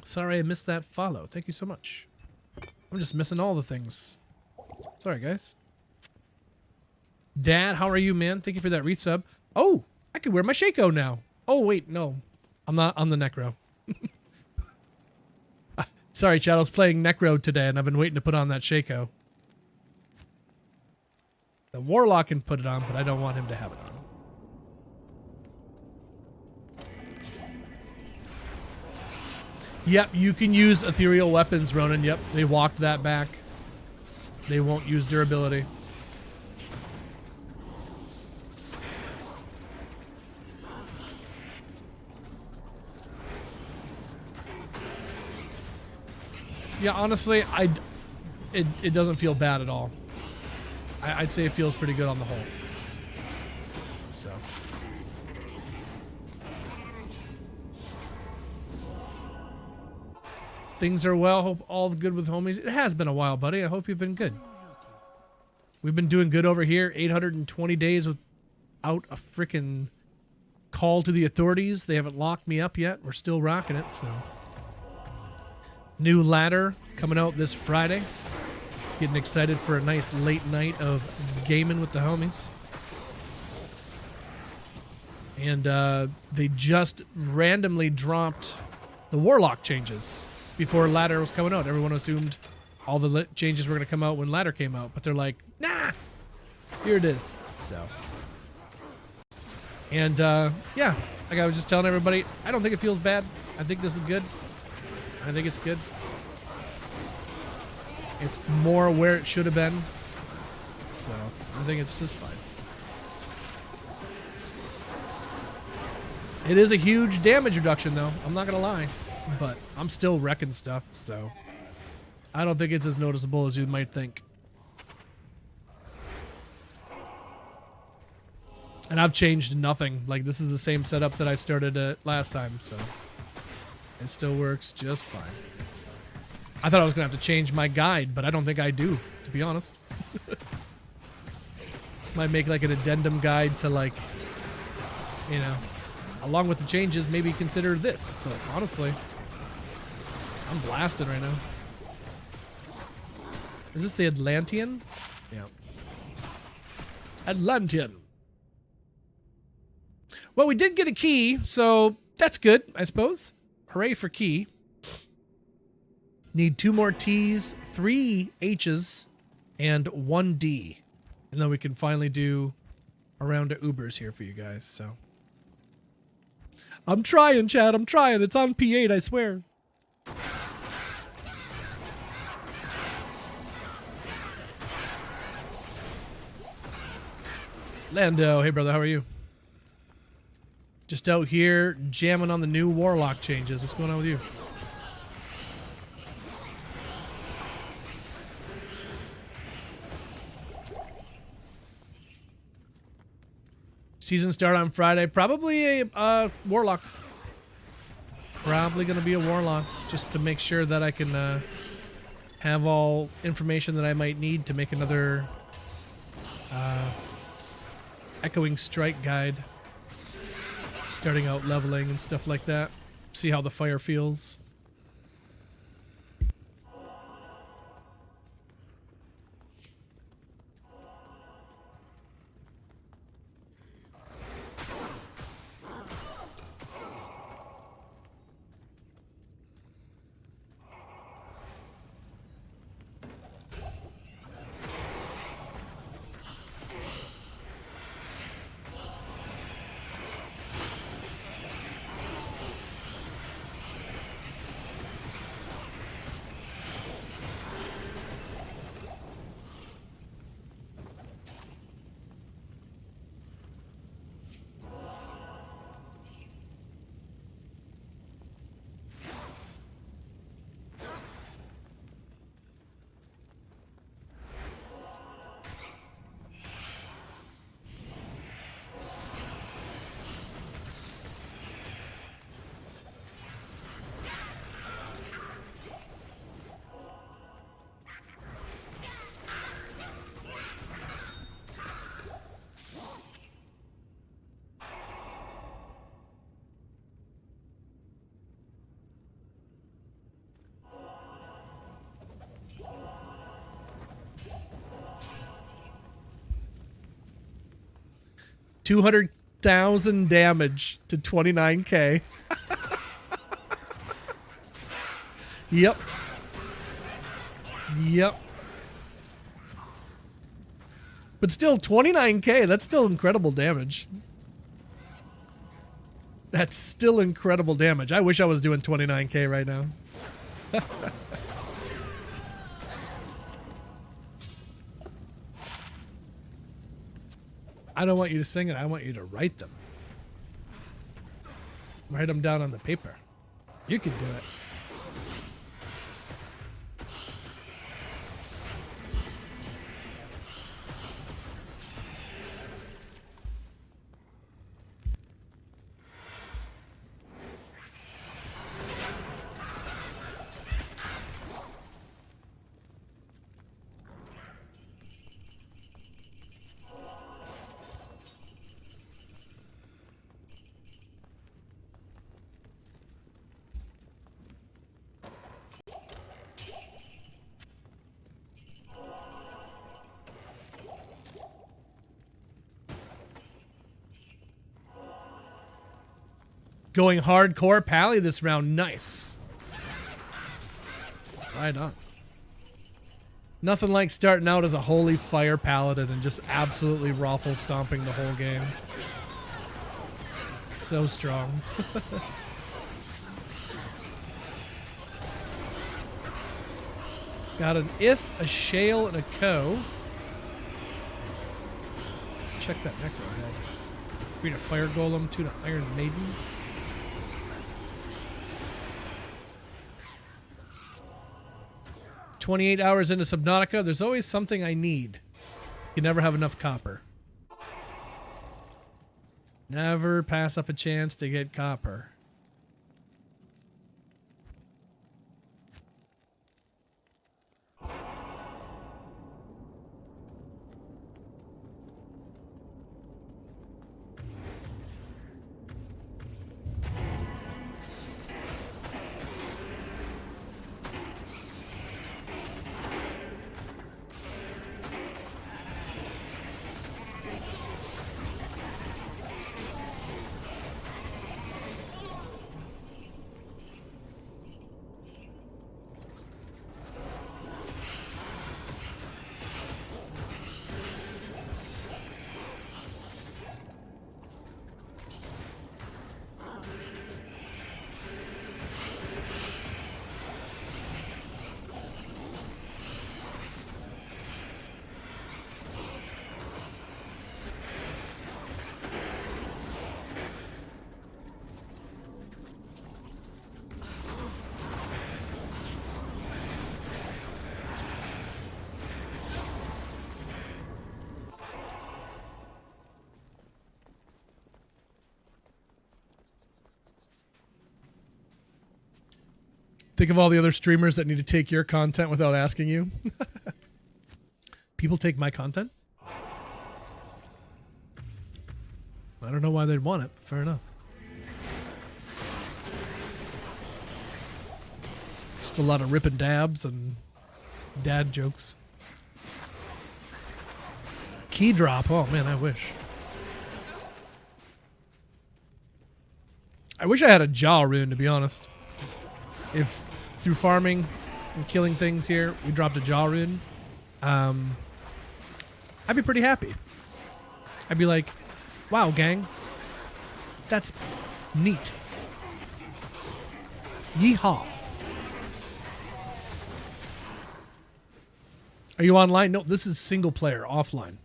Sorry I missed that follow. Thank you so much. I'm just missing all the things. Sorry, guys. Dad, how are you, man? Thank you for that resub. Oh, I can wear my Shaco now. Oh, wait, no. I'm not on the Necro. Sorry, Chad, I was playing Necro today, and I've been waiting to put on that Shaco. The Warlock can put it on, but I don't want him to have it on. Yep, you can use ethereal weapons, Ronan. Yep, they walked that back. They won't use durability. Yeah, honestly, it doesn't feel bad at all. I'd say it feels pretty good on the whole. So. Things are well. Hope all good with homies. It has been a while, buddy. I hope you've been good. We've been doing good over here. 820 days without a freaking call to the authorities. They haven't locked me up yet. We're still rocking it, so. New ladder coming out this Friday. Getting excited for a nice late night of gaming with the homies. And they just randomly dropped the Warlock changes before ladder was coming out. Everyone assumed all the changes were going to come out when ladder came out, but they're like, nah, here it is. So. And yeah, like I was just telling everybody, I don't think it feels bad. I think this is good. I think it's good. It's more where it should have been. So, I think it's just fine. It is a huge damage reduction, though. I'm not going to lie. But I'm still wrecking stuff, so I don't think it's as noticeable as you might think. And I've changed nothing. Like, this is the same setup that I started last time, so it still works just fine. I thought I was going to have to change my guide, but I don't think I do, to be honest. Might make like an addendum guide to, like, you know, along with the changes, maybe consider this. But honestly, I'm blasted right now. Is this the Atlantean? Yeah. Atlantean. Well, we did get a key, so that's good, I suppose. Hooray for key. Need 2 more T's, 3 H's, and 1 D. And then we can finally do a round of Ubers here for you guys, so. I'm trying, Chad, I'm trying. It's on P8, I swear. Lando, hey brother, how are you? Just out here jamming on the new Warlock changes. What's going on with you? Season start on Friday. Probably a Warlock. Probably going to be a Warlock, just to make sure that I can have all information that I might need to make another Echoing Strike guide. Starting out leveling and stuff like that. See how the fire feels. 200,000 damage to 29k. Yep. Yep. But still, 29k, that's still incredible damage. That's still incredible damage. I wish I was doing 29k right now. I don't want you to sing it. I want you to write them. Write them down on the paper. You can do it. Going hardcore Pally this round. Nice. Right on. Nothing like starting out as a holy fire paladin and just absolutely raffle stomping the whole game. So strong. Got an Ith, a Shale, and a Co. Check that Necro head. Read a Fire Golem, tune an Iron Maiden. "28 hours into Subnautica, there's always something I need. You never have enough copper. Never pass up a chance to get copper." Think of all the other streamers that need to take your content without asking you. People take my content? I don't know why they'd want it. Fair enough. Just a lot of rip and dabs and dad jokes. Key drop. Oh man, I wish. I wish I had a jaw rune, to be honest. If through farming and killing things here, we dropped a jaw rune, I'd be pretty happy. I'd be like, wow, gang, that's neat. Yeehaw. Are you online? No, this is single player, offline.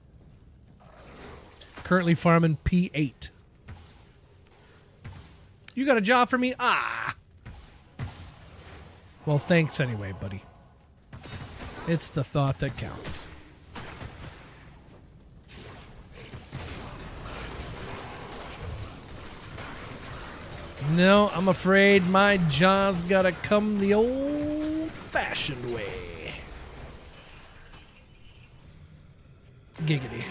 Currently farming P8. You got a job for me? Ah. Well, thanks anyway, buddy. It's the thought that counts. No, I'm afraid my jaw's gotta come the old-fashioned way. Giggity.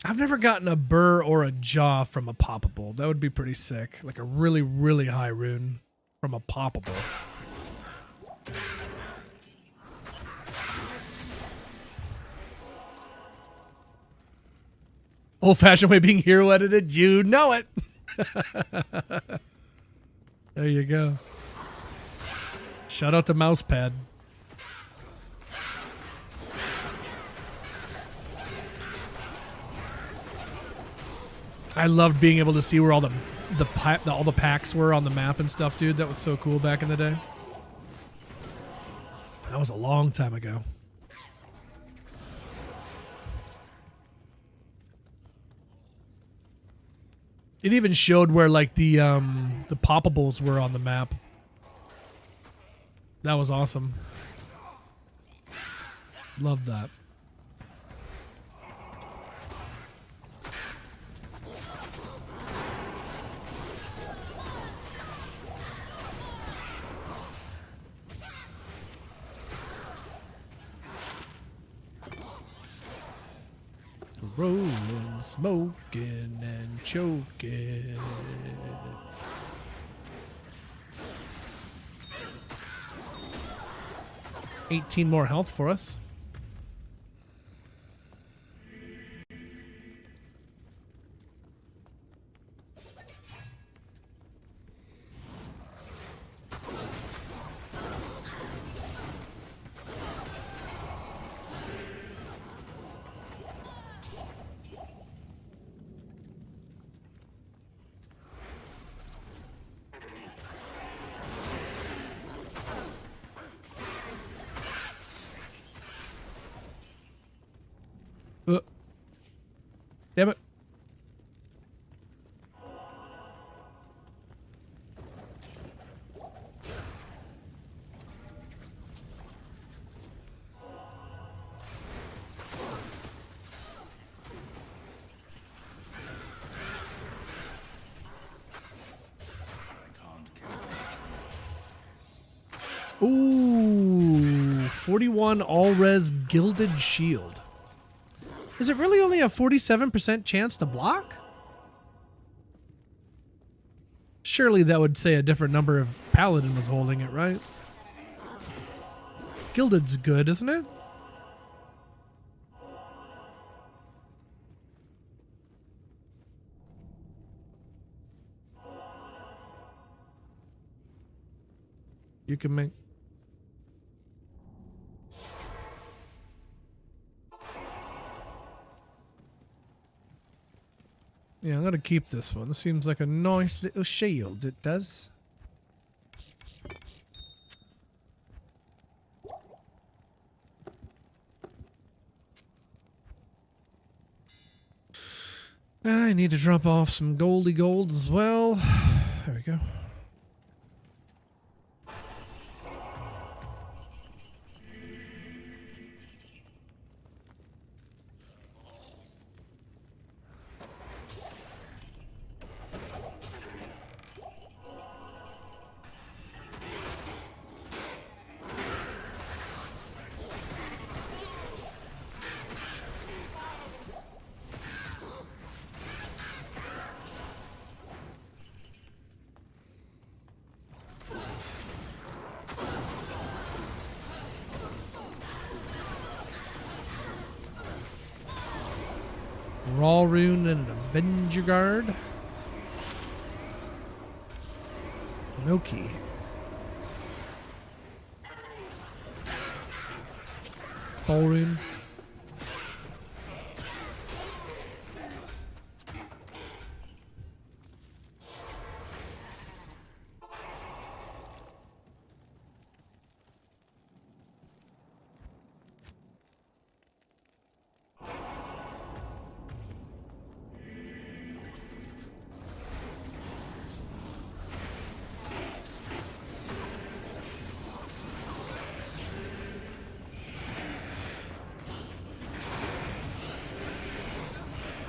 I've never gotten a burr or a jaw from a poppable. That would be pretty sick. Like a really, really high rune from a poppable. Old-fashioned way of being hero edited. You know it. There you go. Shout out to Mousepad. I loved being able to see where all the packs were on the map and stuff, dude. That was so cool back in the day. That was a long time ago. It even showed where like the poppables were on the map. That was awesome. Loved that. Rolling, smoking, and choking. $18 more health for us. Damn it. Ooh, 41 all-res gilded shield. Is it really only a 47% chance to block? Surely that would say a different number if Paladin was holding it, right? Gilded's good, isn't it? You can make... Yeah, I'm gonna keep this one. This seems like a nice little shield, it does. I need to drop off some goldy gold as well. There we go. Raw Rune and an Avenger Guard. No key. Ball Rune.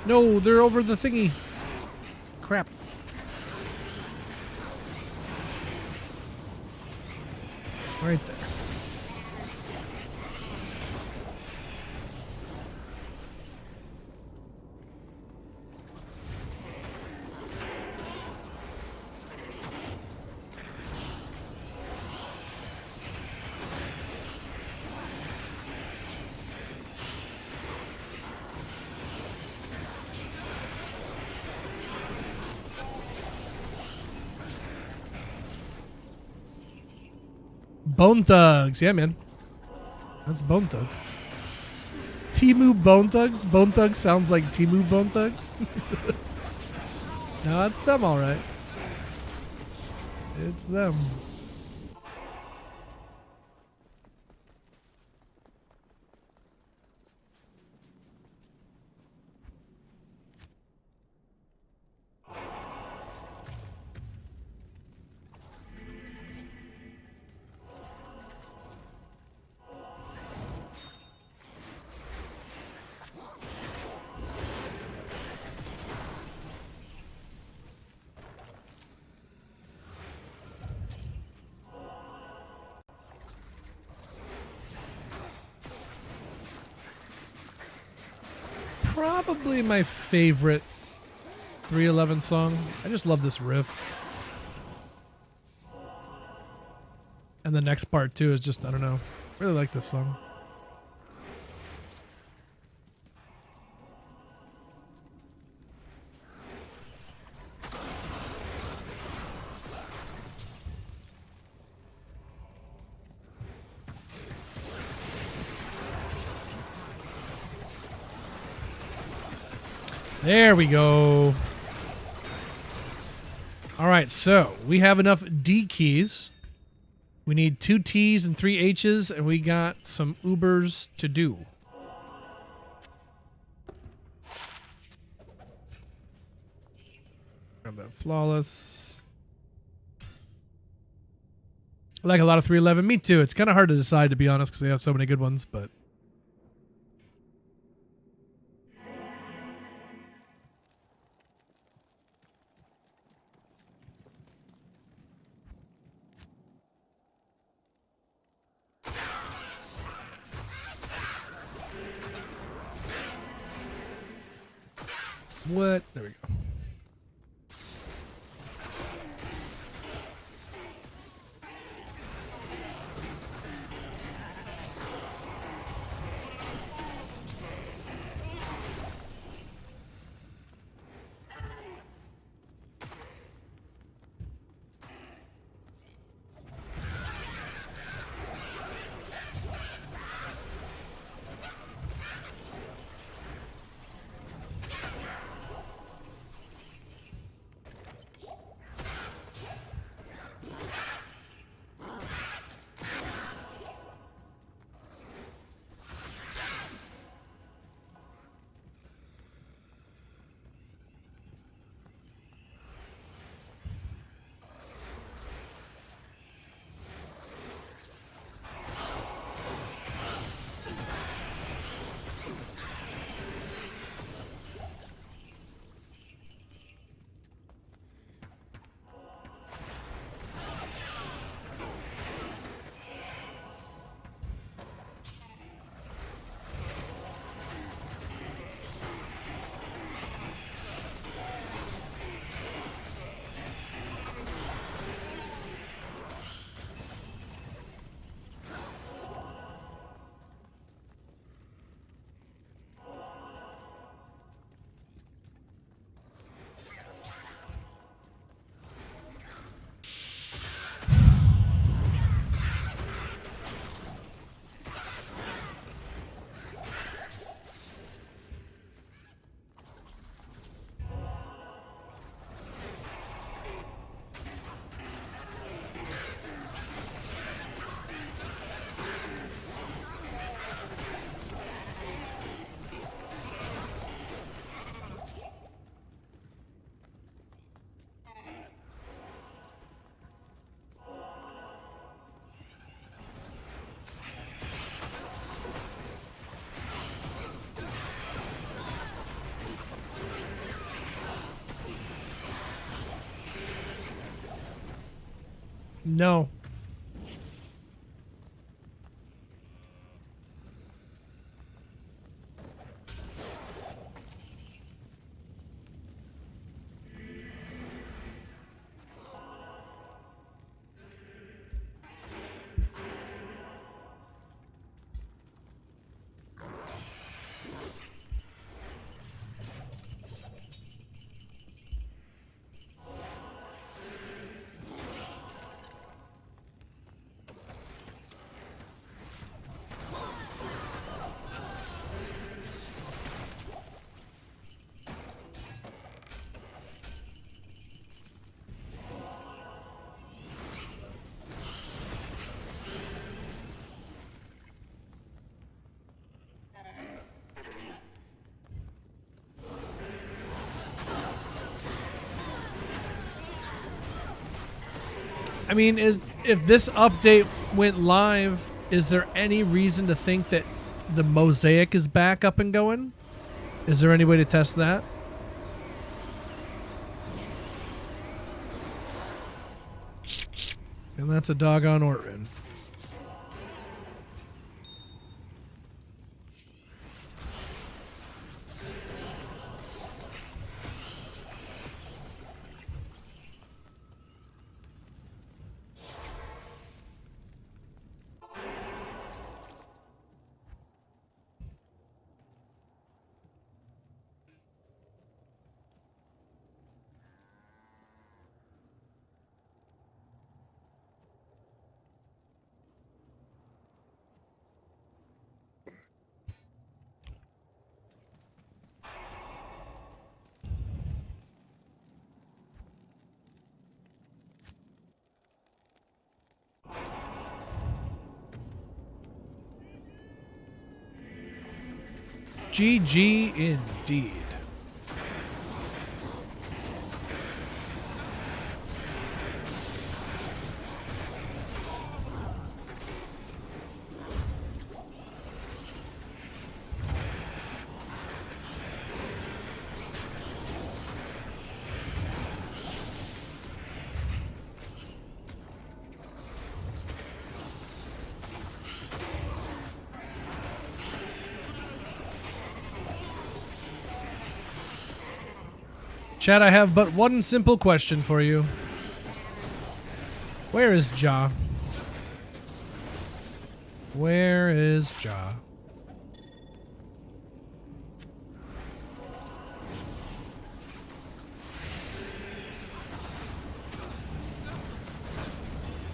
No, they're over the thingy. Crap. Right there. Bone Thugs. Yeah, man. That's Bone Thugs. Timu Bone Thugs? Bone Thugs sounds like Timu Bone Thugs. No, it's them, all right. It's them. Probably my favorite 311 song. I just love this riff. And the next part too is just, I don't know. I really like this song. There we go. All right, so we have enough D keys. We need 2 T's and 3 H's, and we got some Ubers to do. Grab that flawless. I like a lot of 311. Me too. It's kind of hard to decide, to be honest, because they have so many good ones, but... What? There we go. No. I mean, if this update went live, is there any reason to think that the mosaic is back up and going? Is there any way to test that? And that's a doggone Ortrin. GG indeed. Chad, I have but one simple question for you. Where is Ja? Where is Ja?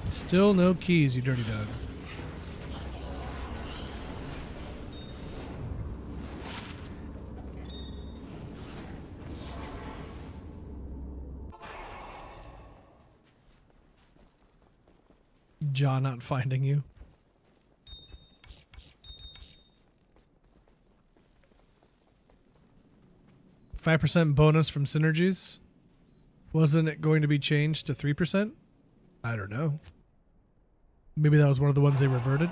Still no keys, you dirty dog. Ja not finding you. $5% bonus from synergies. Wasn't it going to be changed to 3%? I don't know. Maybe that was one of the ones they reverted.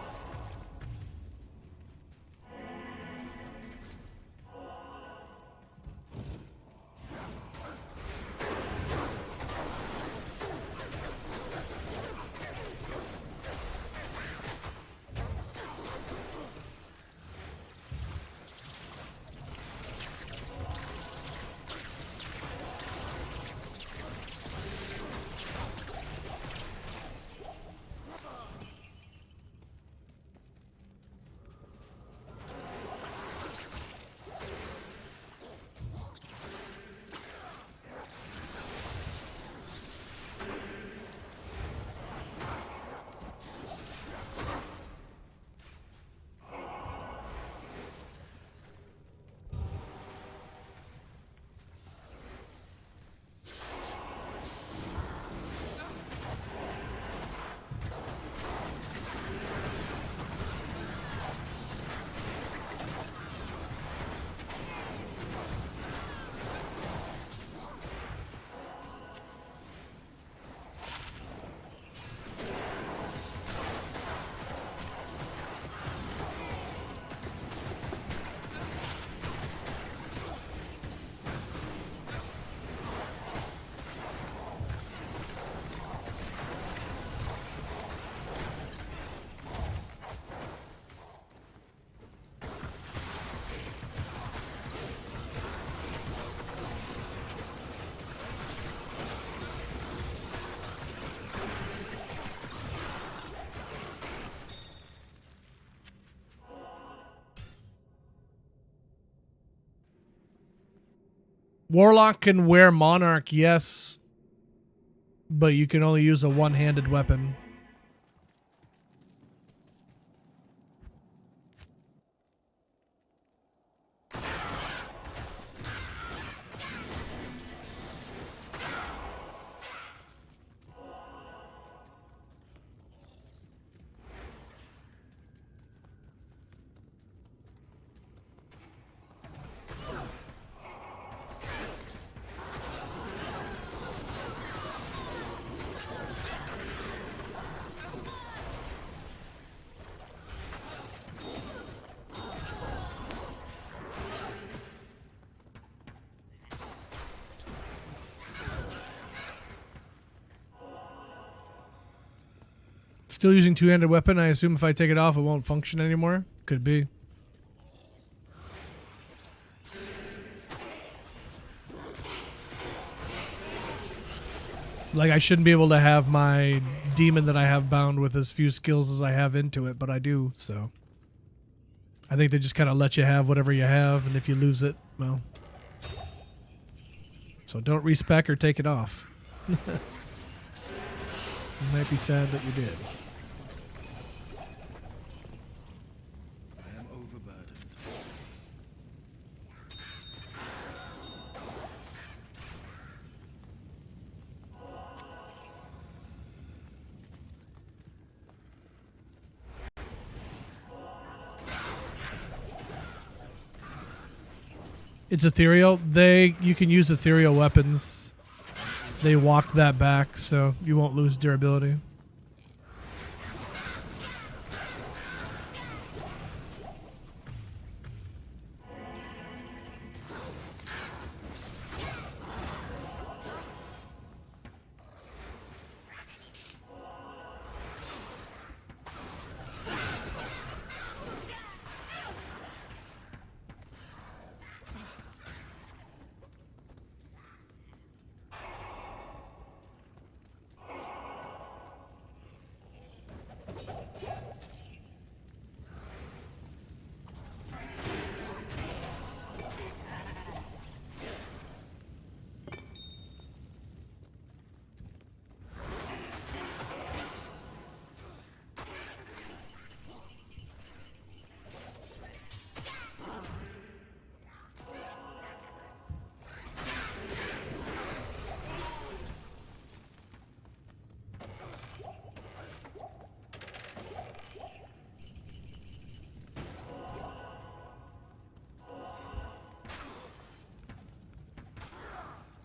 Warlock can wear Monarch, yes, but you can only use a one-handed weapon. Still using two-handed weapon. I assume if I take it off, it won't function anymore. Could be. Like, I shouldn't be able to have my demon that I have bound with as few skills as I have into it, but I do, so. I think they just kind of let you have whatever you have, and if you lose it, well. So don't respec or take it off. You might be sad that you did. I am overburdened. It's ethereal. You can use ethereal weapons. They walked that back, so you won't lose durability.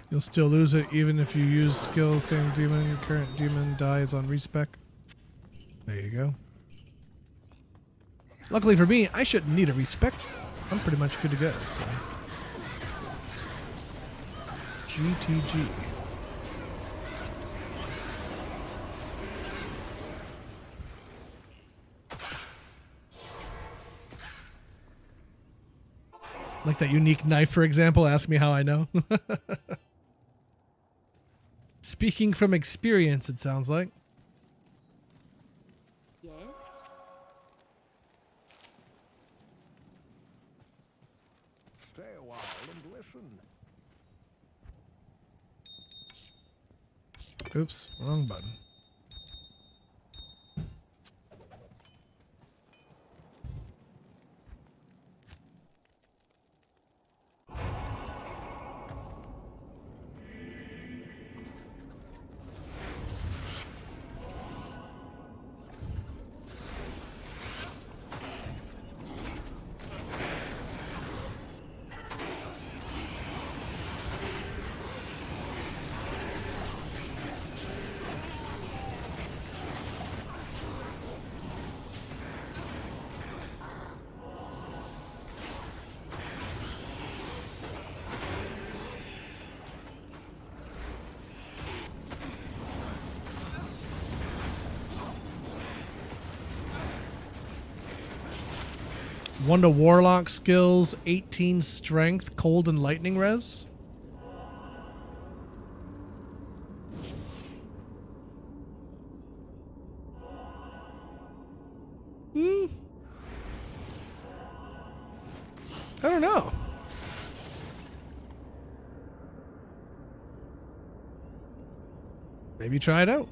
You'll still lose it even if you use skill same demon. Current demon dies on respec. There you go. Luckily for me, I shouldn't need a respec. I'm pretty much good to go. So. GTG. Like that unique knife, for example. Ask me how I know. Speaking from experience, it sounds like. Yes? Stay a while and listen. Oops, wrong button. One to warlock skills, 18 strength, cold and lightning res. I don't know. Maybe try it out.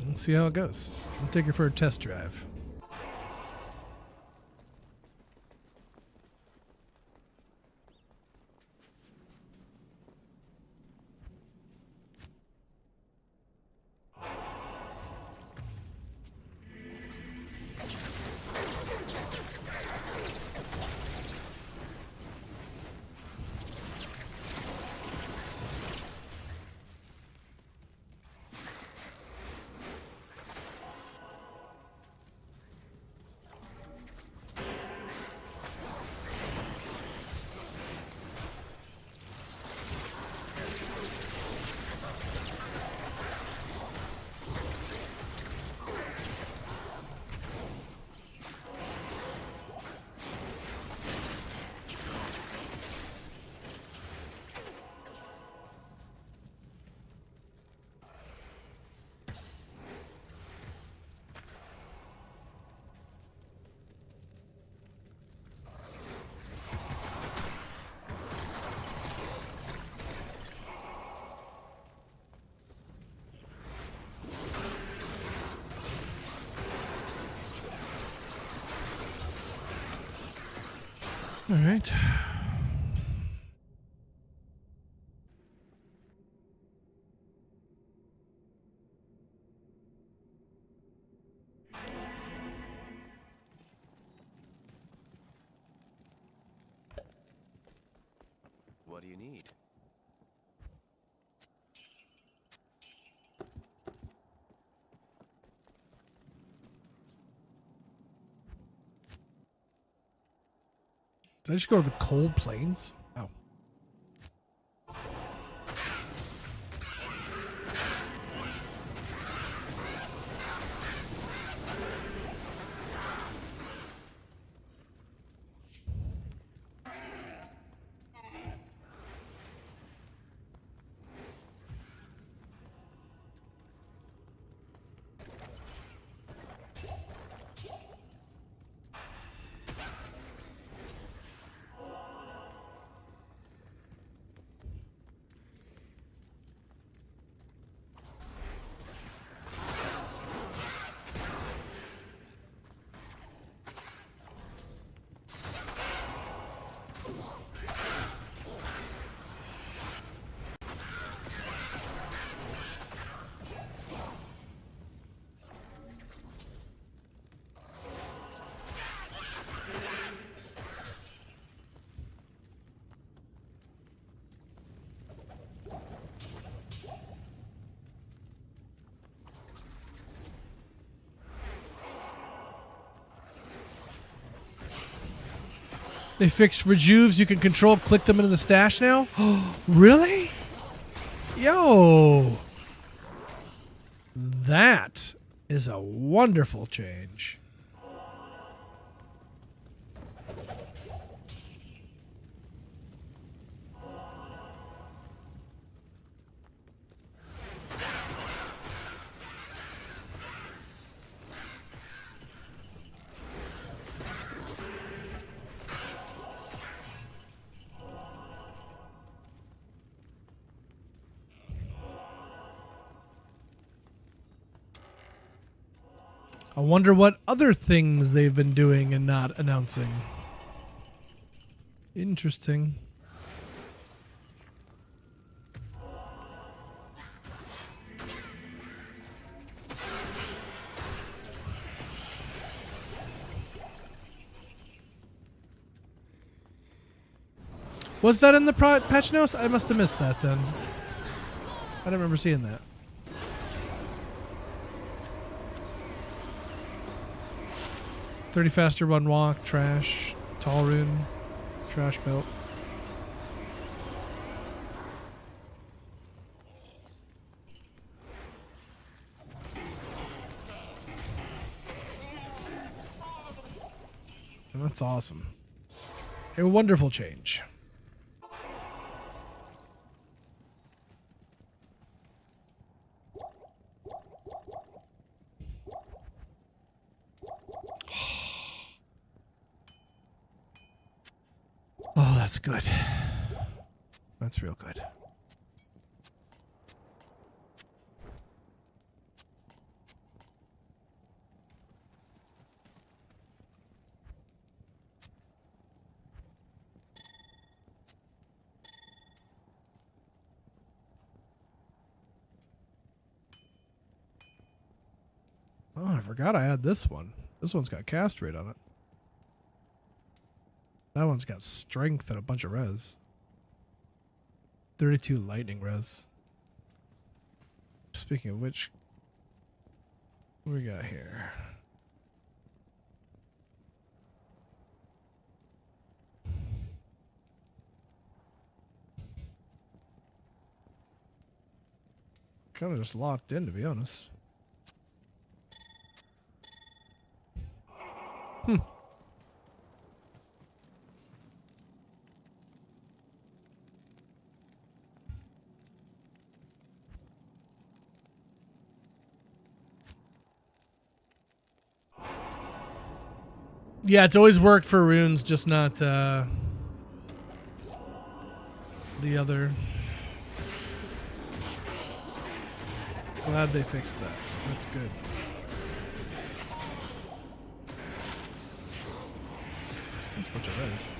Let's see how it goes. I'll take her for a test drive. All right. What do you need? Did I just go to the cold plains? Oh. They fixed rejuves. You can control, click them into the stash now. Really? Yo. That is a wonderful change. I wonder what other things they've been doing and not announcing. Interesting. Was that in the patch notes? I must have missed that then. I don't remember seeing that. $30 faster run walk, trash, tall rune, trash belt. And that's awesome. A wonderful change. Oh, that's good. That's real good. Oh, I forgot I had this one. This one's got cast rate on it. That one's got strength and a bunch of res. 32 lightning res. Speaking of which, what we got here? Kind of just locked in, to be honest. Yeah, it's always worked for runes, just not the other. Glad they fixed that. That's good. That's a bunch of those.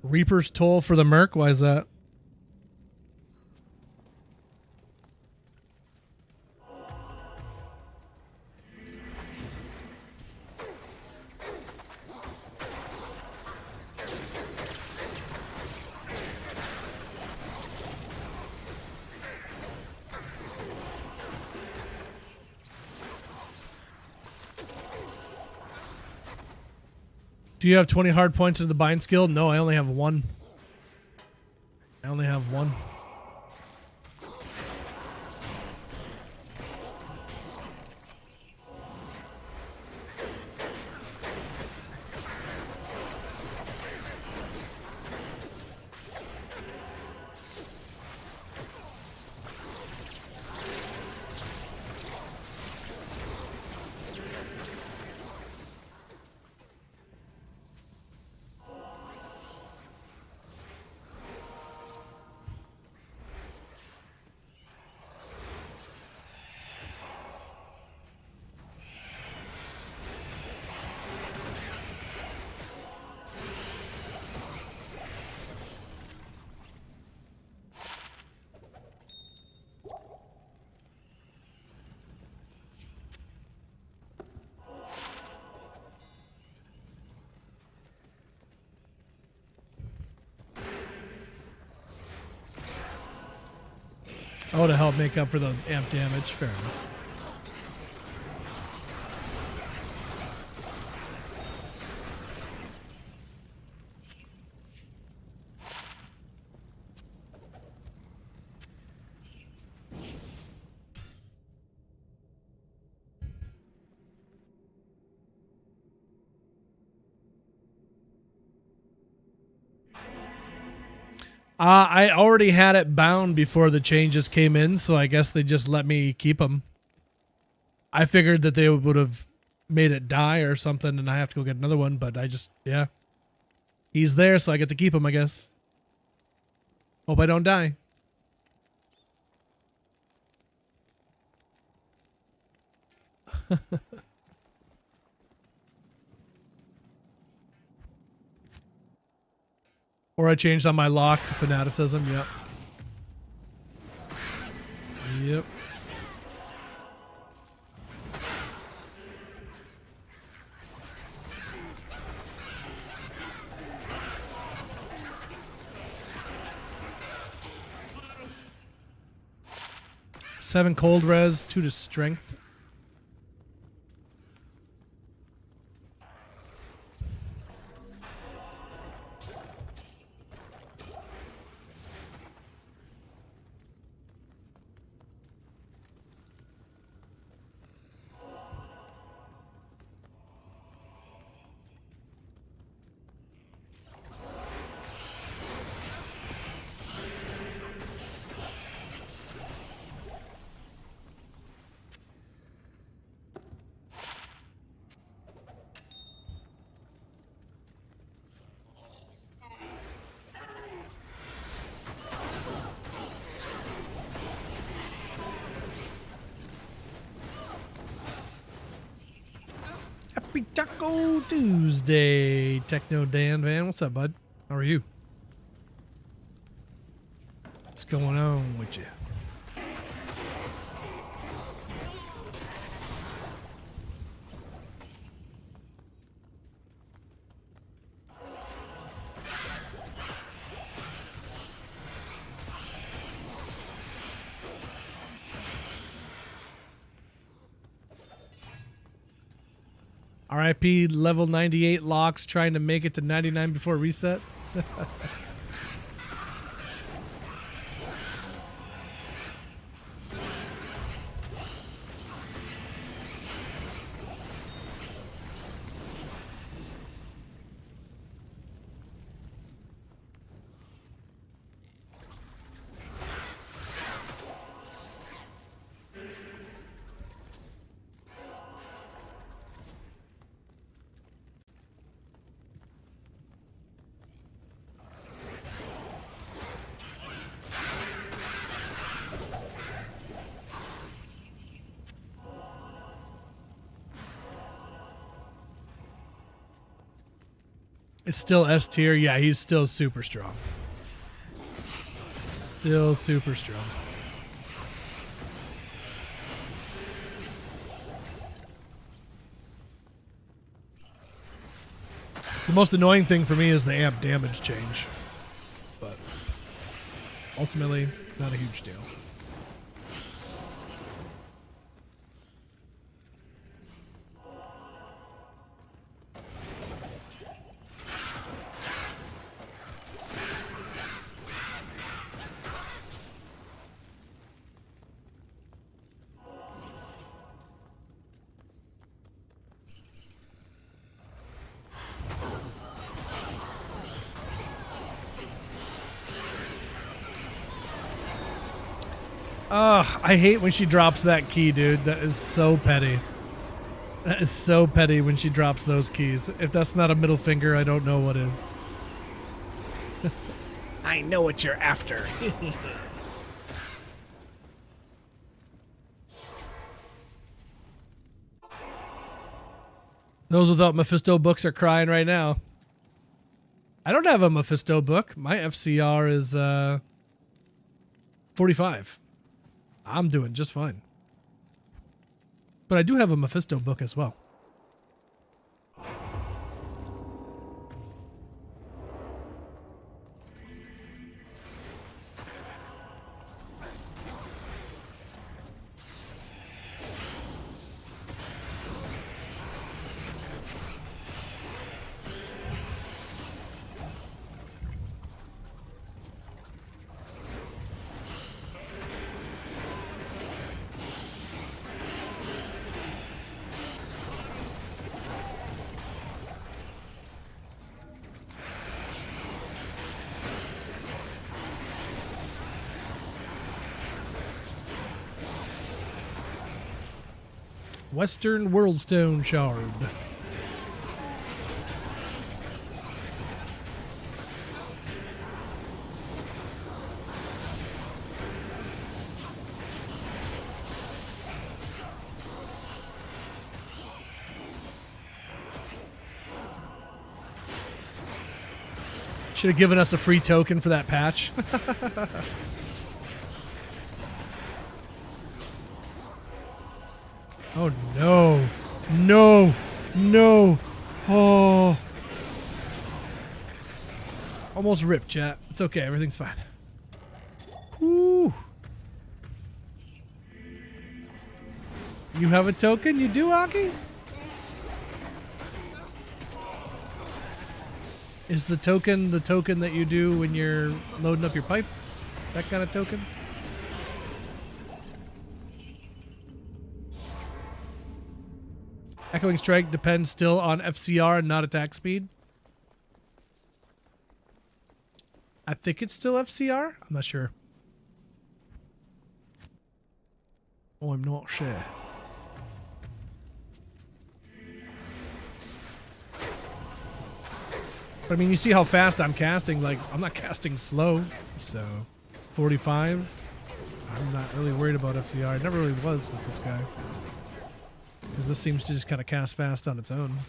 Reaper's Toll for the Merc? Why is that? Do you have 20 hard points in the bind skill? No, I only have one. I only have one. Oh, to help make up for the amp damage. Fair enough. I already had it bound before the changes came in, so I guess they just let me keep them. I figured that they would have made it die or something, and I have to go get another one, but I just, yeah. He's there, so I get to keep him, I guess. Hope I don't die. Or I changed on my lock to fanaticism, yep. Yep. Seven cold res, 2 to strength. Happy Taco Tuesday, Techno Dan Van. What's up, bud? How are you? What's going on with you? RIP level 98 locks trying to make it to 99 before reset. It's still S tier. Yeah, he's still super strong. Still super strong. The most annoying thing for me is the amp damage change. But ultimately, not a huge deal. Ugh, I hate when she drops that key, dude. That is so petty. That is so petty when she drops those keys. If that's not a middle finger, I don't know what is. I know what you're after. Those without Mephisto books are crying right now. I don't have a Mephisto book. My FCR is 45. I'm doing just fine. But I do have a Mephisto book as well. Western Worldstone Shard. Should have given us a free token for that patch. Oh no. No. No. Oh. Almost ripped, chat. It's okay. Everything's fine. Woo. You have a token? You do, Aki? Is the token that you do when you're loading up your pipe? That kind of token? Echoing Strike depends still on FCR and not attack speed. I think it's still FCR. I'm not sure. Oh, I'm not sure. But I mean, you see how fast I'm casting. Like, I'm not casting slow. So, 45. I'm not really worried about FCR. I never really was with this guy. Because this seems to just kind of cast fast on its own.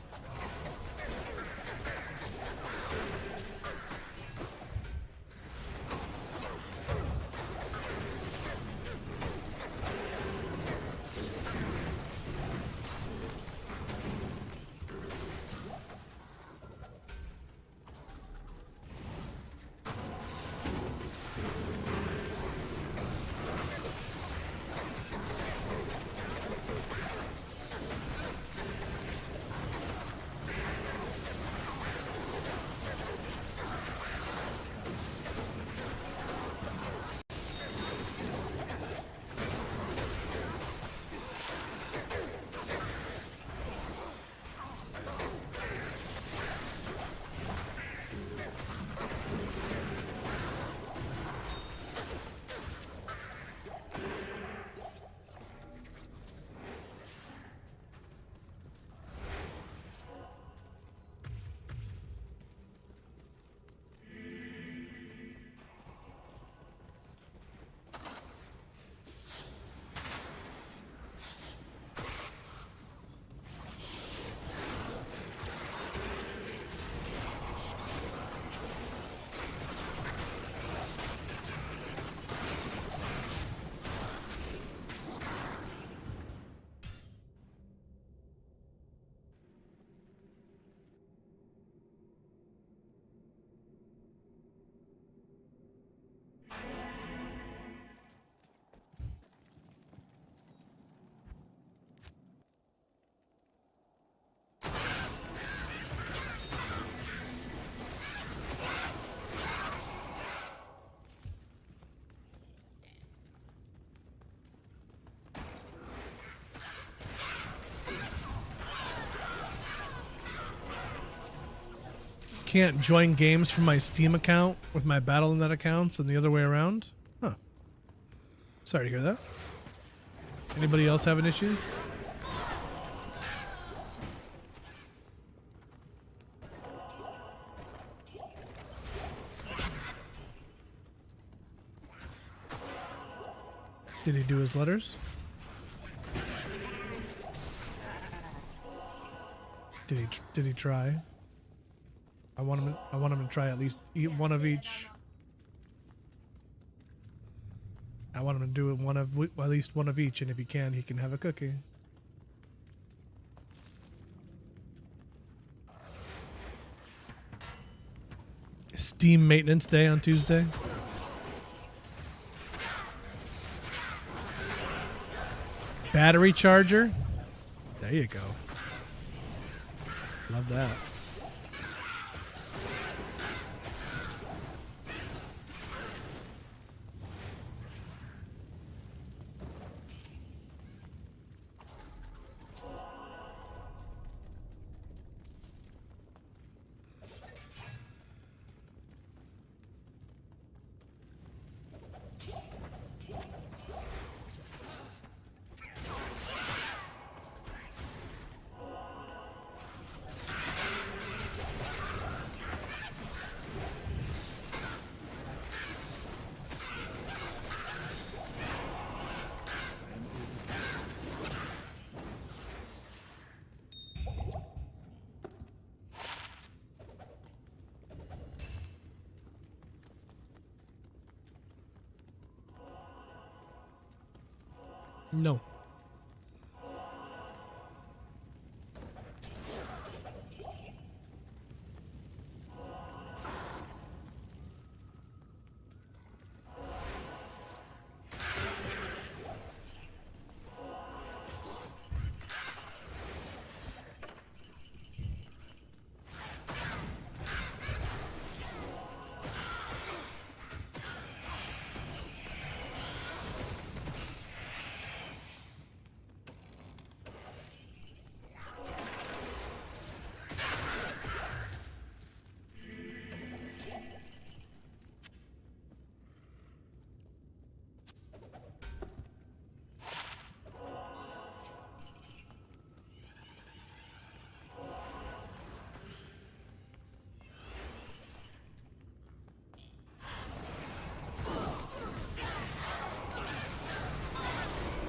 can't join games from my Steam account with my Battle.net accounts and the other way around. Huh. Sorry to hear that. Anybody else having issues? Did he do his letters? Did he try? I want him to try at least one of each. I want him to do at least one of each, and if he can have a cookie. Steam maintenance day on Tuesday. Battery charger. There you go. Love that. No.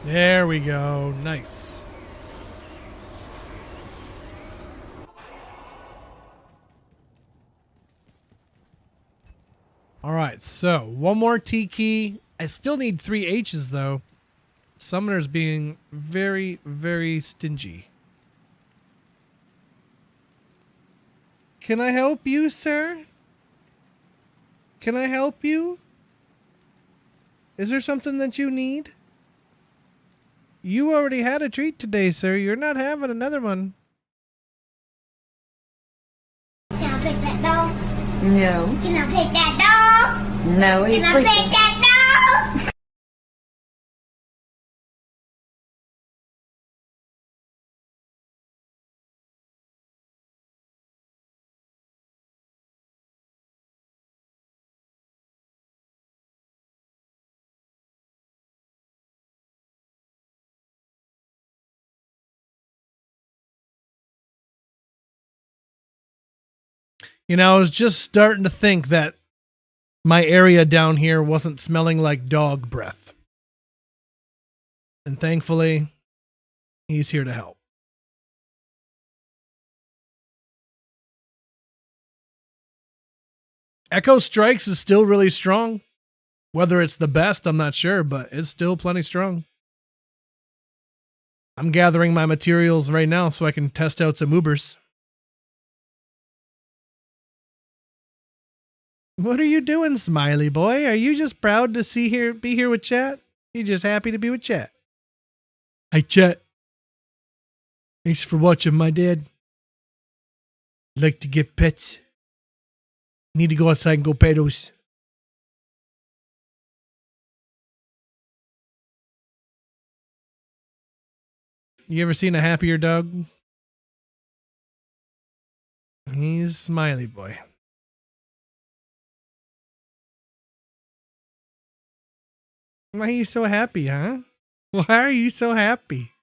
There we go. Nice. All right, so one more T key. I still need 3 H's though. Summoner's being very, very stingy. Can I help you, sir? Can I help you? Is there something that you need? You already had a treat today, sir. You're not having another one. Can I pet that dog? No. Can I pet that dog? No, he's Can I pet sleeping. that dog? You know, I was just starting to think that my area down here wasn't smelling like dog breath. And thankfully, he's here to help. Echo Strikes is still really strong. Whether it's the best, I'm not sure, but it's still plenty strong. I'm gathering my materials right now so I can test out some Ubers. What are you doing, smiley boy? Are you just proud to be here with chat? You just happy to be with chat? Hey, chat. Thanks for watching, my dad. Like to get pets. Need to go outside and go pet those. You ever seen a happier dog? He's smiley boy. Why are you so happy, huh? Why are you so happy?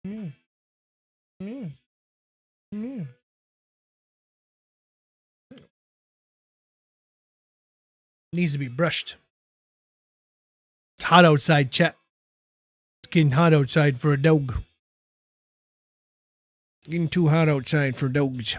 Mm. Mm. Mm. Needs to be brushed. It's hot outside, chat. It's getting hot outside for a dog. Getting too hot outside for dogs.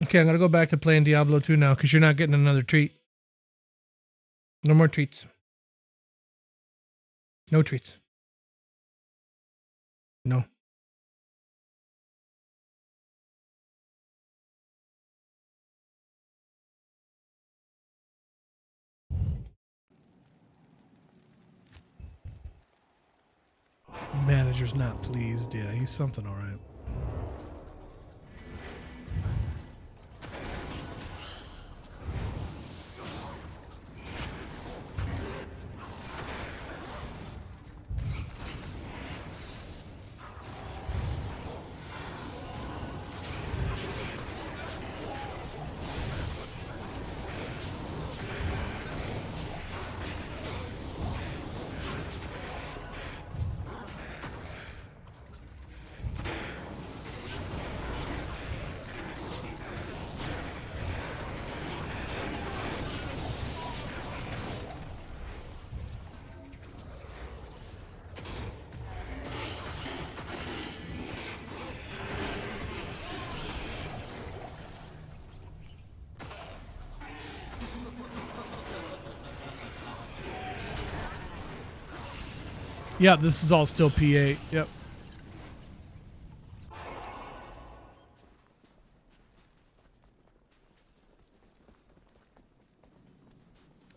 Okay, I'm gonna go back to playing Diablo 2 now because you're not getting another treat. No more treats. No treats. No. Manager's not pleased. Yeah, he's something all right. Yeah, this is all still P8. Yep.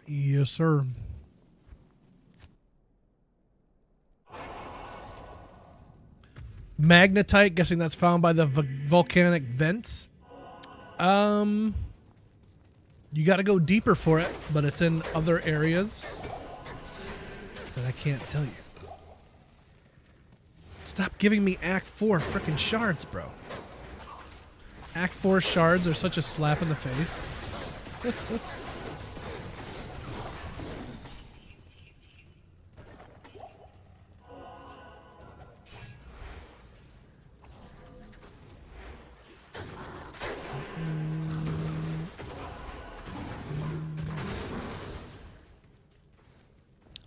Yes, sir. Magnetite, guessing that's found by the volcanic vents. You got to go deeper for it, but it's in other areas that I can't tell you. Stop giving me Act 4 frickin' shards, bro. Act 4 shards are such a slap in the face.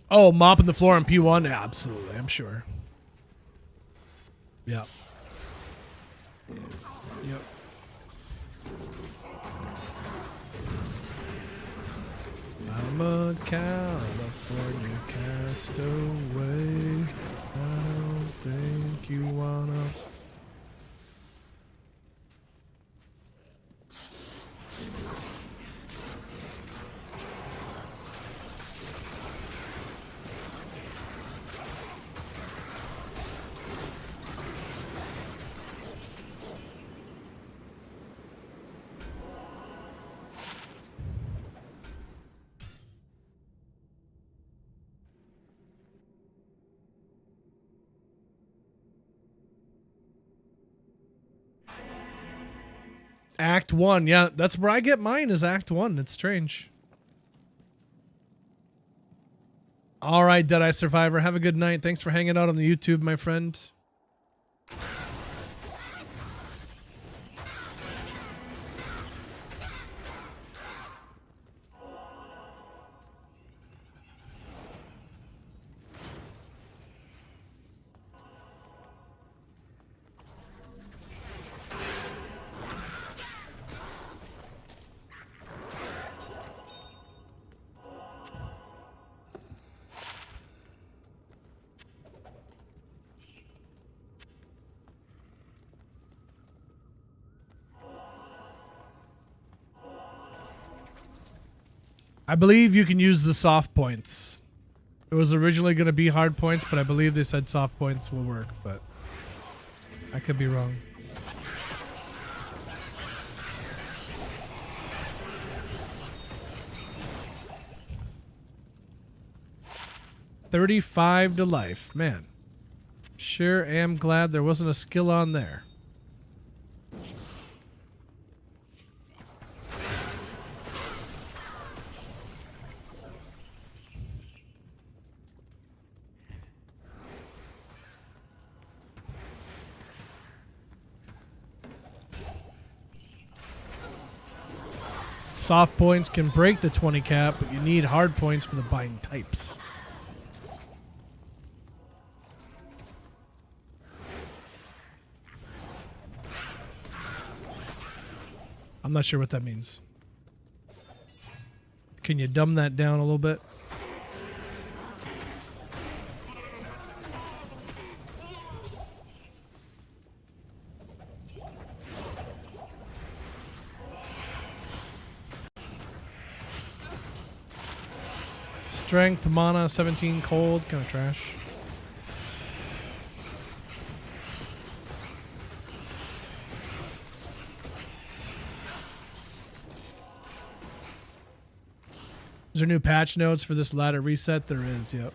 Oh, mopping the floor on P1? Yeah, absolutely, I'm sure. Yeah. Yep. I'm a California castaway. I don't think you wanna. Act 1, yeah, that's where I get mine is Act 1. It's strange. All right, Deadeye Survivor, have a good night. Thanks for hanging out on the YouTube, my friend. I believe you can use the soft points. It was originally going to be hard points, but I believe they said soft points will work, but I could be wrong. $35 to life. Man, sure am glad there wasn't a skill on there. Soft points can break the 20 cap, but you need hard points for the bind types. I'm not sure what that means. Can you dumb that down a little bit? Strength, mana, 17 cold, kind of trash. Is there new patch notes for this ladder reset? There is, yep.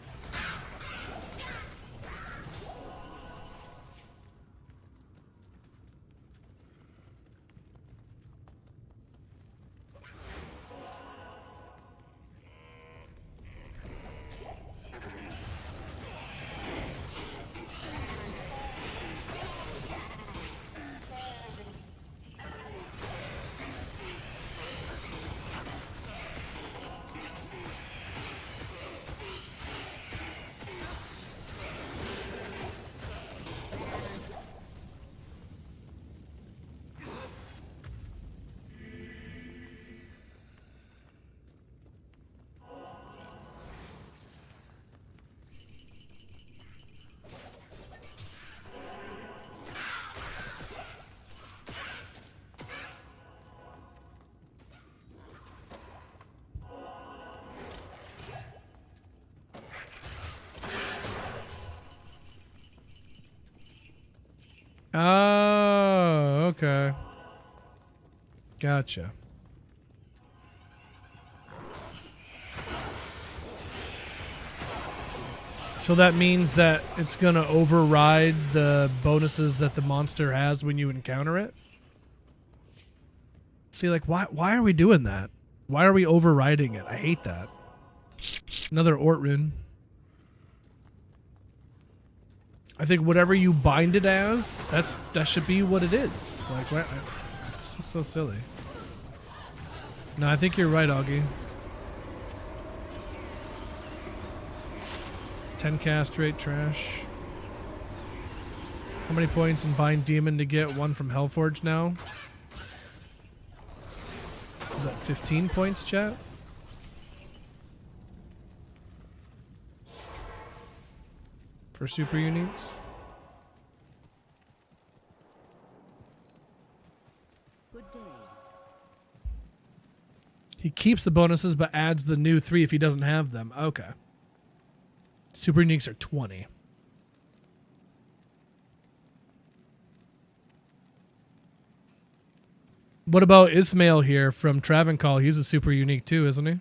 Oh, okay. Gotcha. So that means that it's going to override the bonuses that the monster has when you encounter it? See, like, why are we doing that? Why are we overriding it? I hate that. Another Ort rune. I think whatever you bind it as, that should be what it is. Like, what? It's just so silly. No, I think you're right, Augie. 10 cast rate, trash. How many points in bind demon to get one from Hellforge now? Is that 15 points, chat? For super uniques? Good day. He keeps the bonuses but adds the new 3 if he doesn't have them. Okay. Super uniques are 20. What about Ismail here from Travancore? He's a super unique too, isn't he?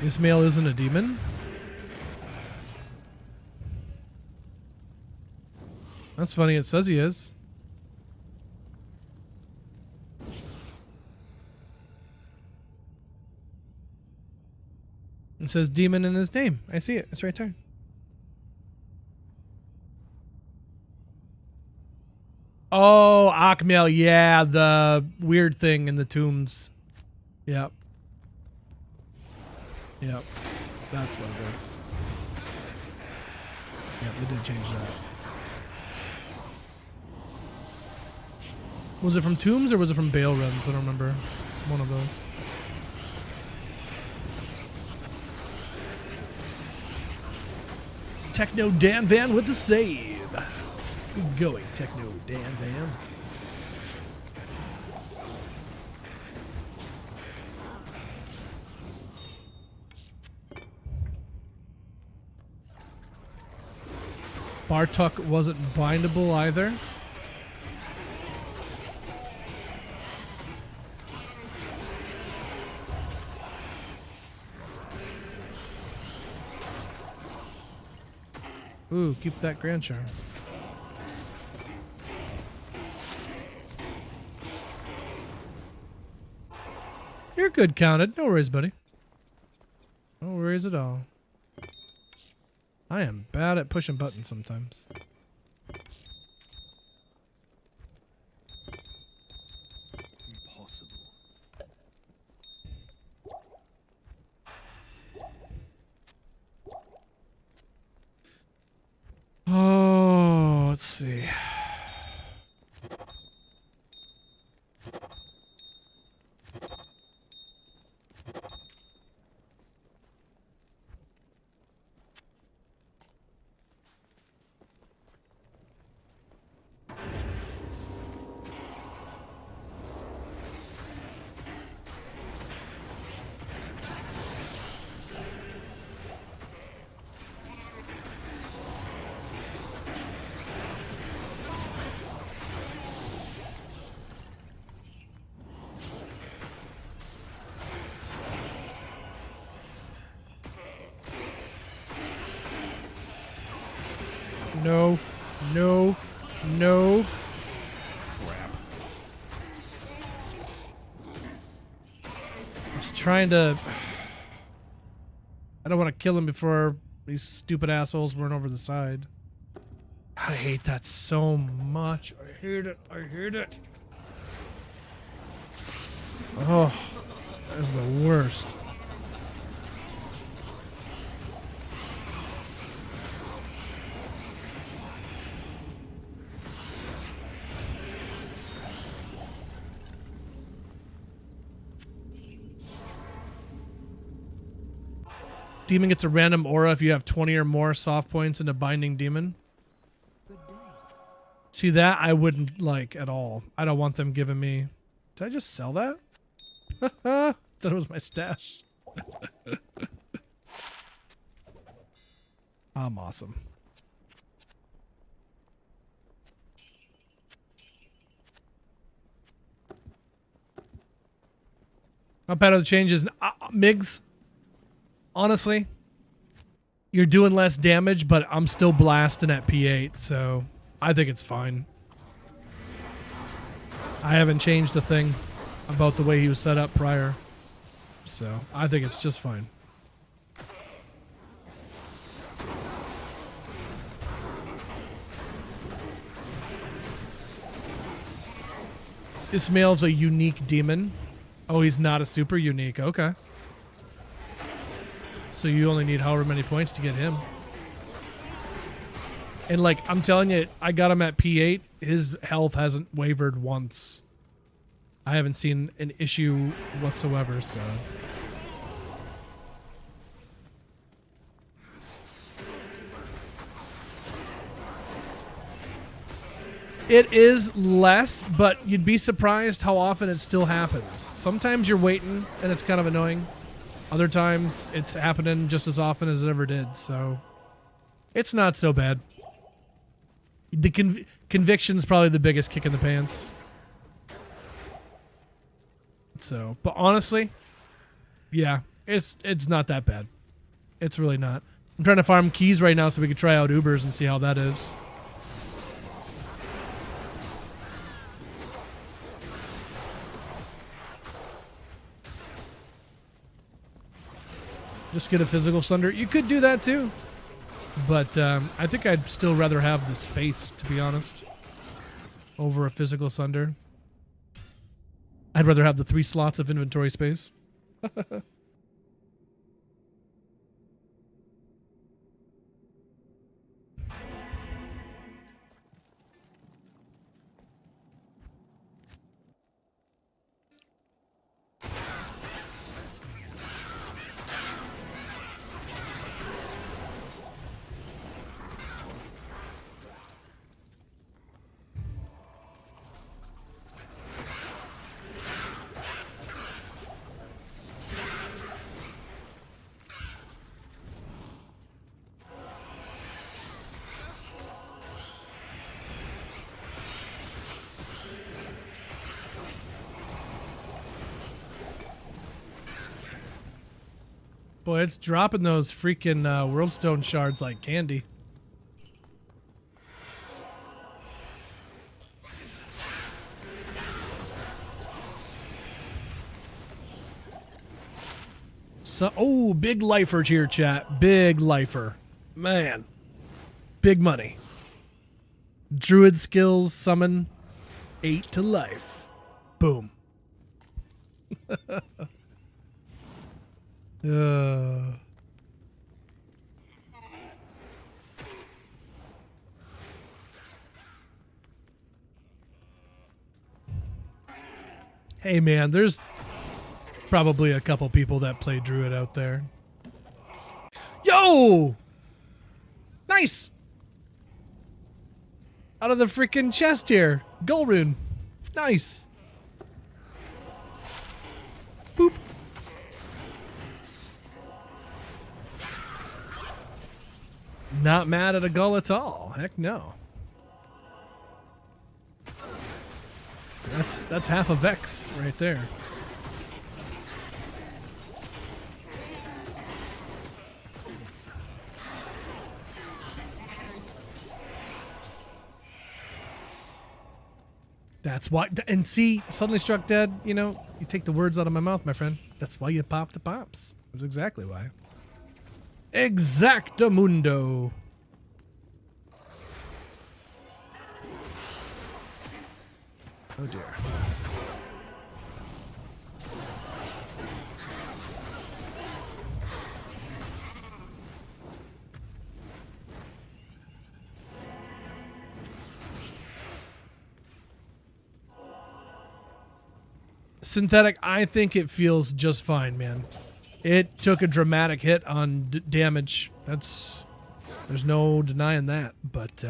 Ismail isn't a demon? That's funny, it says he is. It says demon in his name. I see it. It's right there. Oh, Akmel. Yeah, the weird thing in the tombs. Yep. Yep. That's what it is. Yep, they did change that. Was it from tombs or was it from Bale runs? I don't remember. One of those. Techno Dan Van with the save. Good going, Techno Dan Van. Bartuk wasn't bindable either. Ooh, keep that Grand Charm. You're good counted. No worries, buddy. No worries at all. I am bad at pushing buttons sometimes. Impossible. Oh, let's see. No, no, no. Crap. I was trying to... I don't want to kill him before these stupid assholes run over the side. I hate that so much. I hate it. I hate it. Oh, that's the worst. Demon gets a random aura if you have 20 or more soft points in a binding demon. See, that I wouldn't like at all. I don't want them giving me... Did I just sell that? That was my stash. I'm awesome. Not bad are the changes. Migs, honestly, you're doing less damage, but I'm still blasting at P8, so I think it's fine. I haven't changed a thing about the way he was set up prior, so I think it's just fine. Ismail's a unique demon. Oh, he's not a super unique. Okay. So you only need however many points to get him. And like, I'm telling you, I got him at P8. His health hasn't wavered once. I haven't seen an issue whatsoever, so. It is less, but you'd be surprised how often it still happens. Sometimes you're waiting and it's kind of annoying. Other times it's happening just as often as it ever did, so it's not so bad. The conviction's probably the biggest kick in the pants. So, but honestly, yeah, it's not that bad. It's really not. I'm trying to farm keys right now so we can try out Ubers and see how that is. Just get a physical sunder. You could do that too. But I think I'd still rather have the space, to be honest, over a physical sunder. I'd rather have the 3 slots of inventory space. Boy, it's dropping those freaking Worldstone shards like candy. So, oh, big lifer here, chat. Big lifer. Man. Big money. Druid skills, summon 8 to life. Boom. Hey man, there's probably a couple people that play Druid out there. Yo! Nice! Out of the freaking chest here. Gold rune. Nice. Boop. Not mad at a gull at all. Heck no. That's half a Vex right there. That's why, and see, suddenly struck dead, you know, you take the words out of my mouth, my friend. That's why you pop the pops. That's exactly why. Exactamundo. Oh dear. Synthetic, I think it feels just fine, man. It took a dramatic hit on damage. There's no denying that. But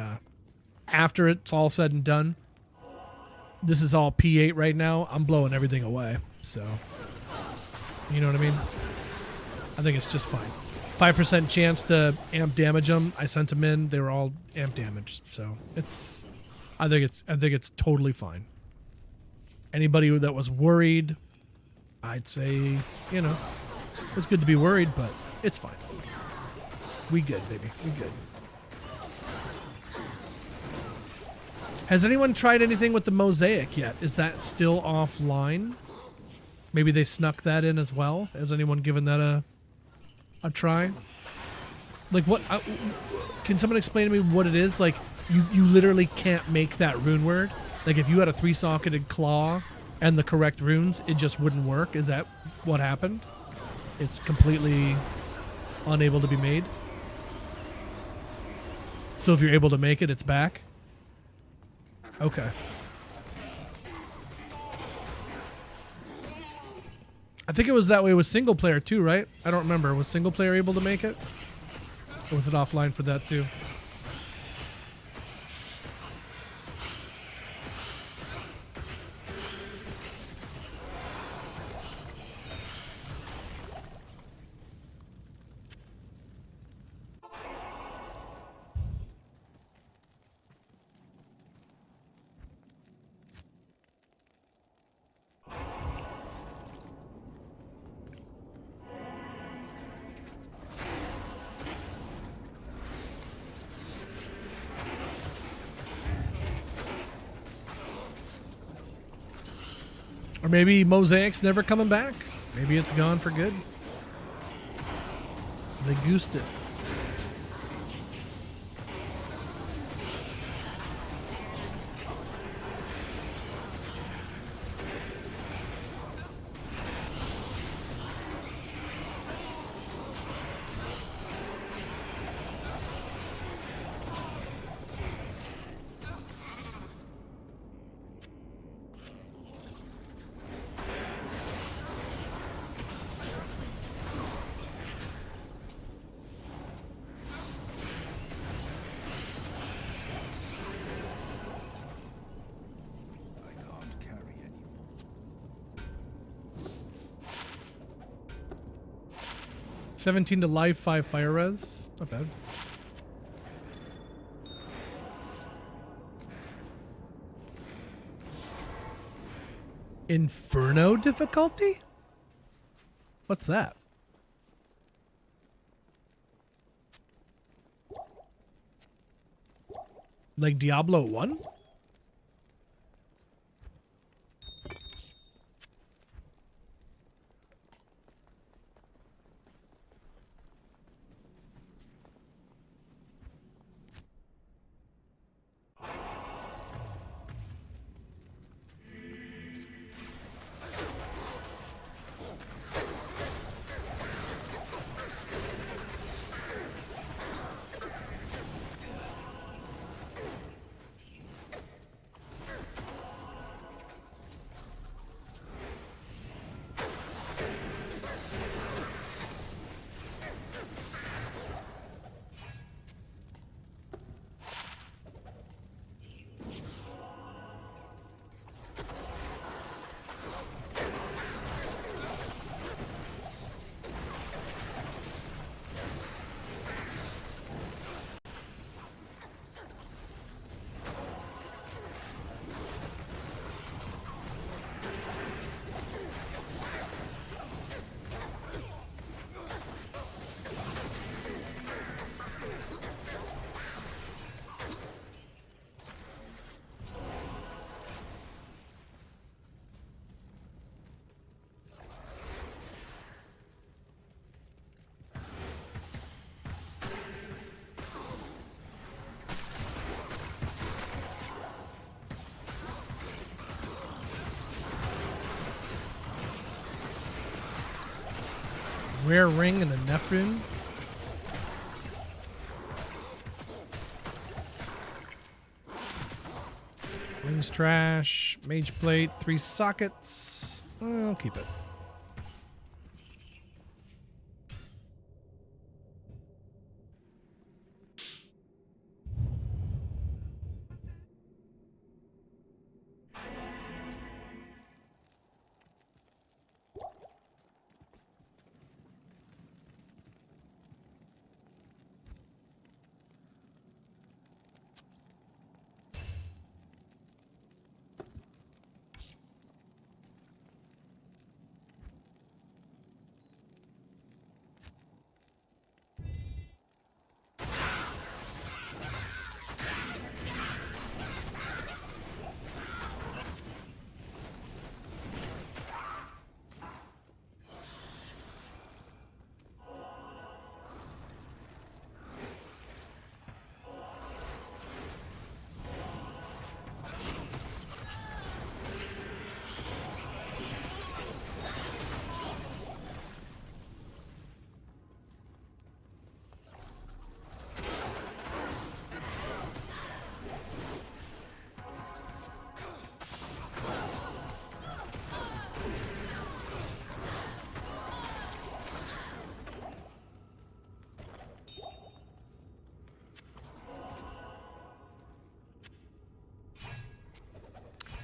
after it's all said and done, this is all P8 right now. I'm blowing everything away. So, you know what I mean? I think it's just fine. 5% chance to amp damage them. I sent them in. They were all amp damaged. So I think it's totally fine. Anybody that was worried, I'd say, you know, it's good to be worried, but it's fine. We good, baby. We good. Has anyone tried anything with the mosaic yet? Is that still offline? Maybe they snuck that in as well. Has anyone given that a try? Like what? Can someone explain to me what it is? Like you literally can't make that rune word. Like if you had a 3-socketed claw and the correct runes, it just wouldn't work. Is that what happened? It's completely unable to be made. So if you're able to make it, it's back. Okay. I think it was that way with single player too, right? I don't remember. Was single player able to make it? Or was it offline for that too? Or maybe Mosaic's never coming back. Maybe it's gone for good. They goosed it. I can't carry anymore. 17 to life, 5 fire res. Not bad. Inferno difficulty? What's that? Like Diablo 1? Rare ring and a Nephrin. Ring's trash. Mage plate. 3 sockets. I'll keep it.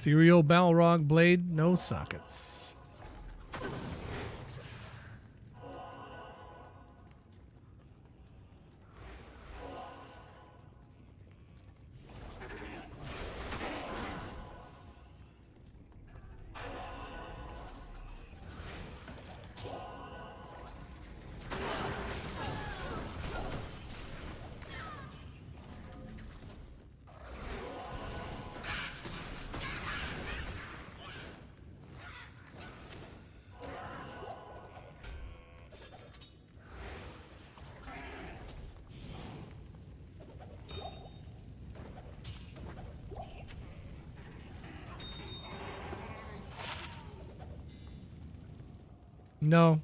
Ethereal Balrog blade, no sockets. No.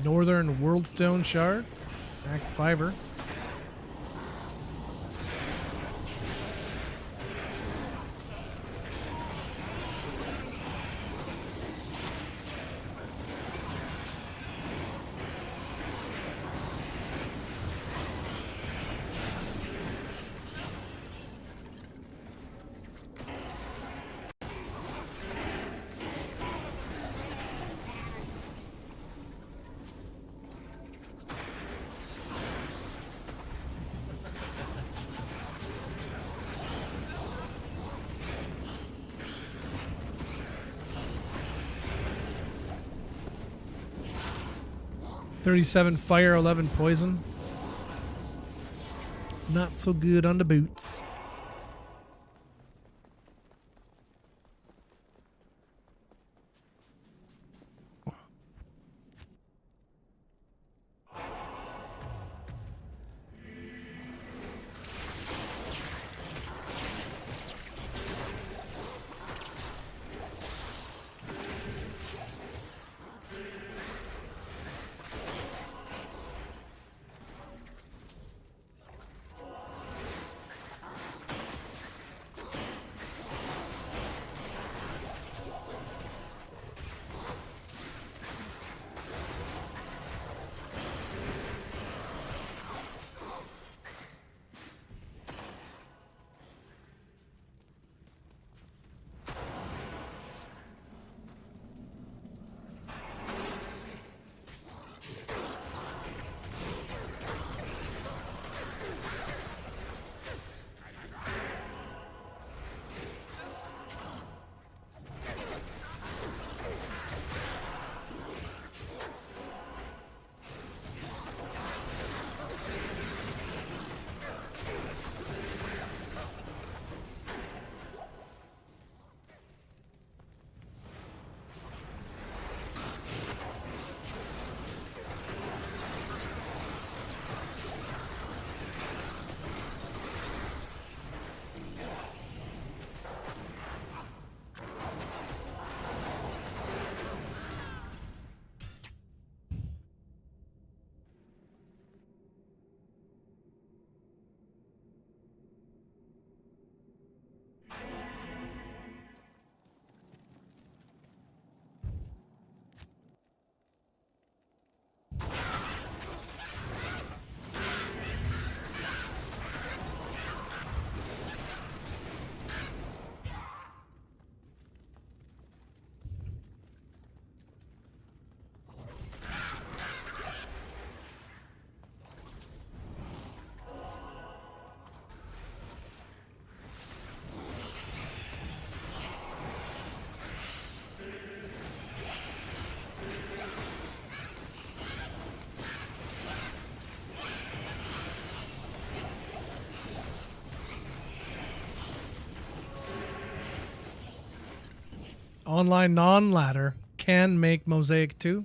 Northern Worldstone Shard. Act Fiber. $37 fire, 11 poison. Not so good on the boots. Online non-ladder can make Mosaic 2.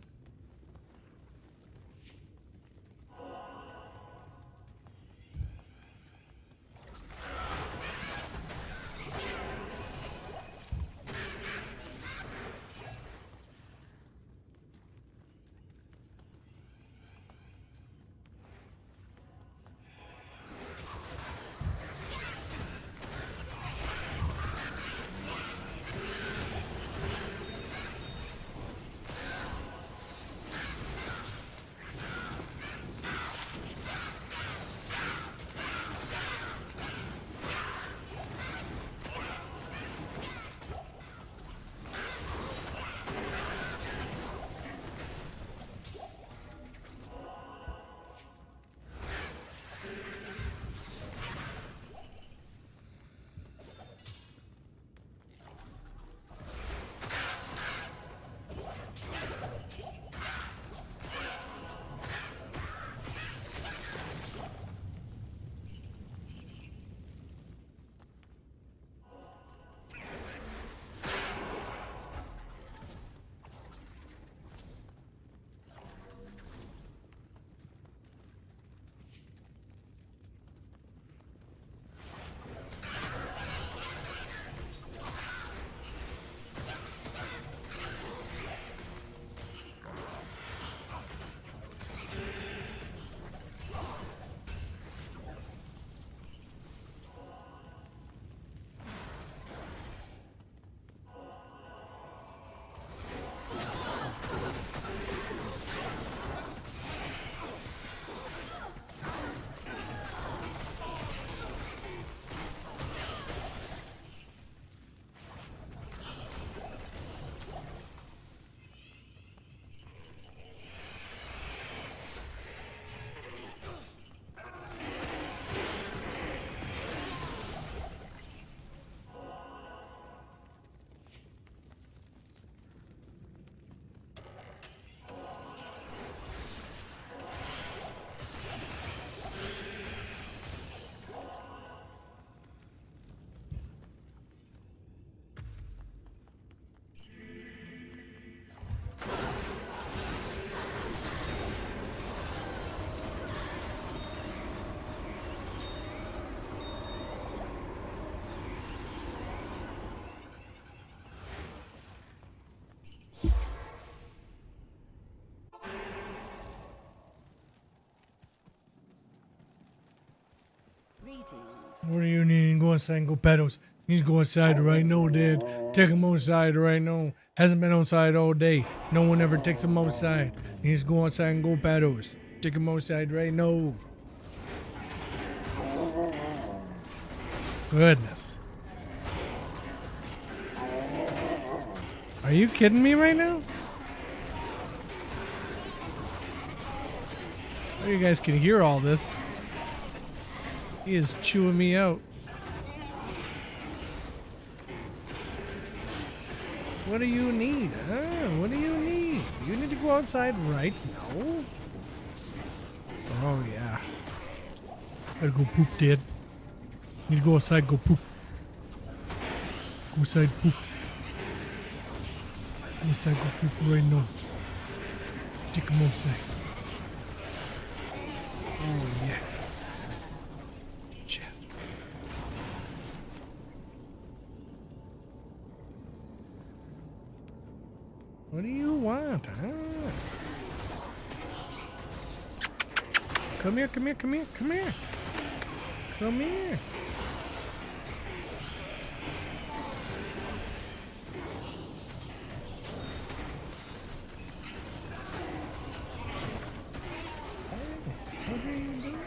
What do you need? Go inside and go pedals. He's go inside right now, Dad. Take him outside right now. Hasn't been outside all day. No one ever takes him outside. He's go outside and go pedals. Take him outside right now. Goodness. Are you kidding me right now? Oh, you guys can hear all this. He is chewing me out. What do you need? What do you need? You need to go outside right now? Oh, yeah. Gotta go poop, Dad. Need to go outside, go poop. Go outside, poop. Go outside, go poop right now. Take him outside. Oh, yeah. What do you want? Come here, come here, come here, come here. Come here. What are you doing?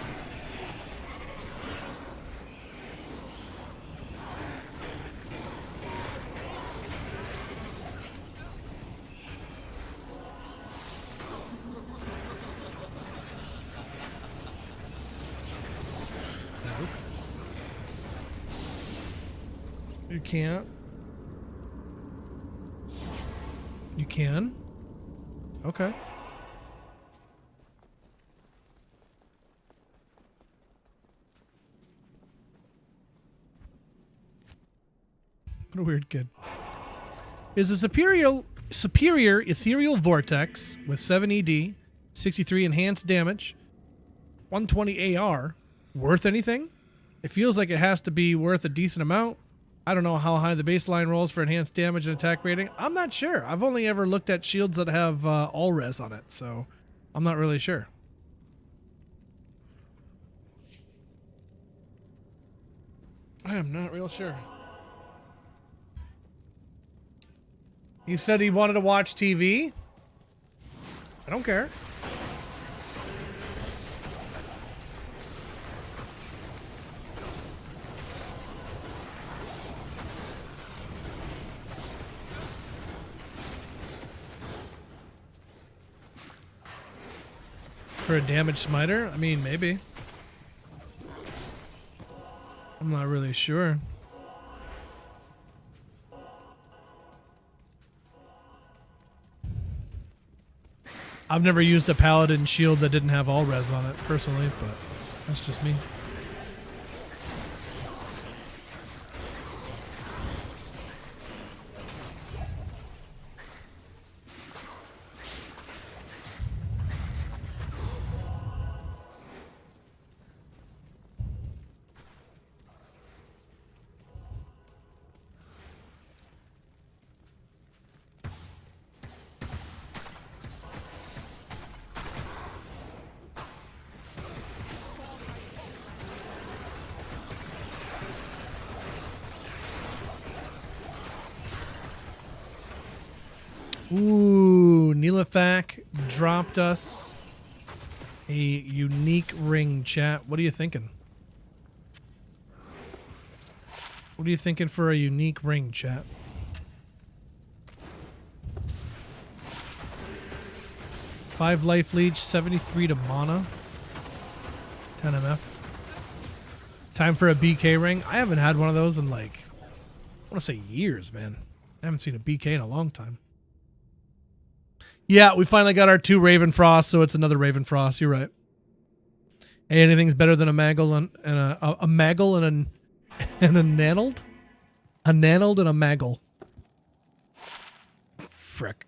You can't. You can? Okay. What a weird kid. Is a superior ethereal vortex with 7 ED, 63 enhanced damage, 120 AR worth anything? It feels like it has to be worth a decent amount. I don't know how high the baseline rolls for enhanced damage and attack rating. I'm not sure. I've only ever looked at shields that have all res on it, so I'm not really sure. I am not real sure. He said he wanted to watch TV. I don't care. For a damage smiter? I mean, maybe. I'm not really sure. I've never used a paladin shield that didn't have all res on it personally, but that's just me. Ooh, Nilafak dropped us a unique ring, chat. What are you thinking? What are you thinking for a unique ring, chat? Five life leech, 73 to mana. 10 MF. Time for a BK ring. I haven't had one of those in like, I want to say years, man. I haven't seen a BK in a long time. Yeah, we finally got our 2 Ravenfrost, so it's another Ravenfrost. You're right. Hey, anything's better than a Maggle and a Maggle and a Nanald? A Nanald and a Maggle. Frick.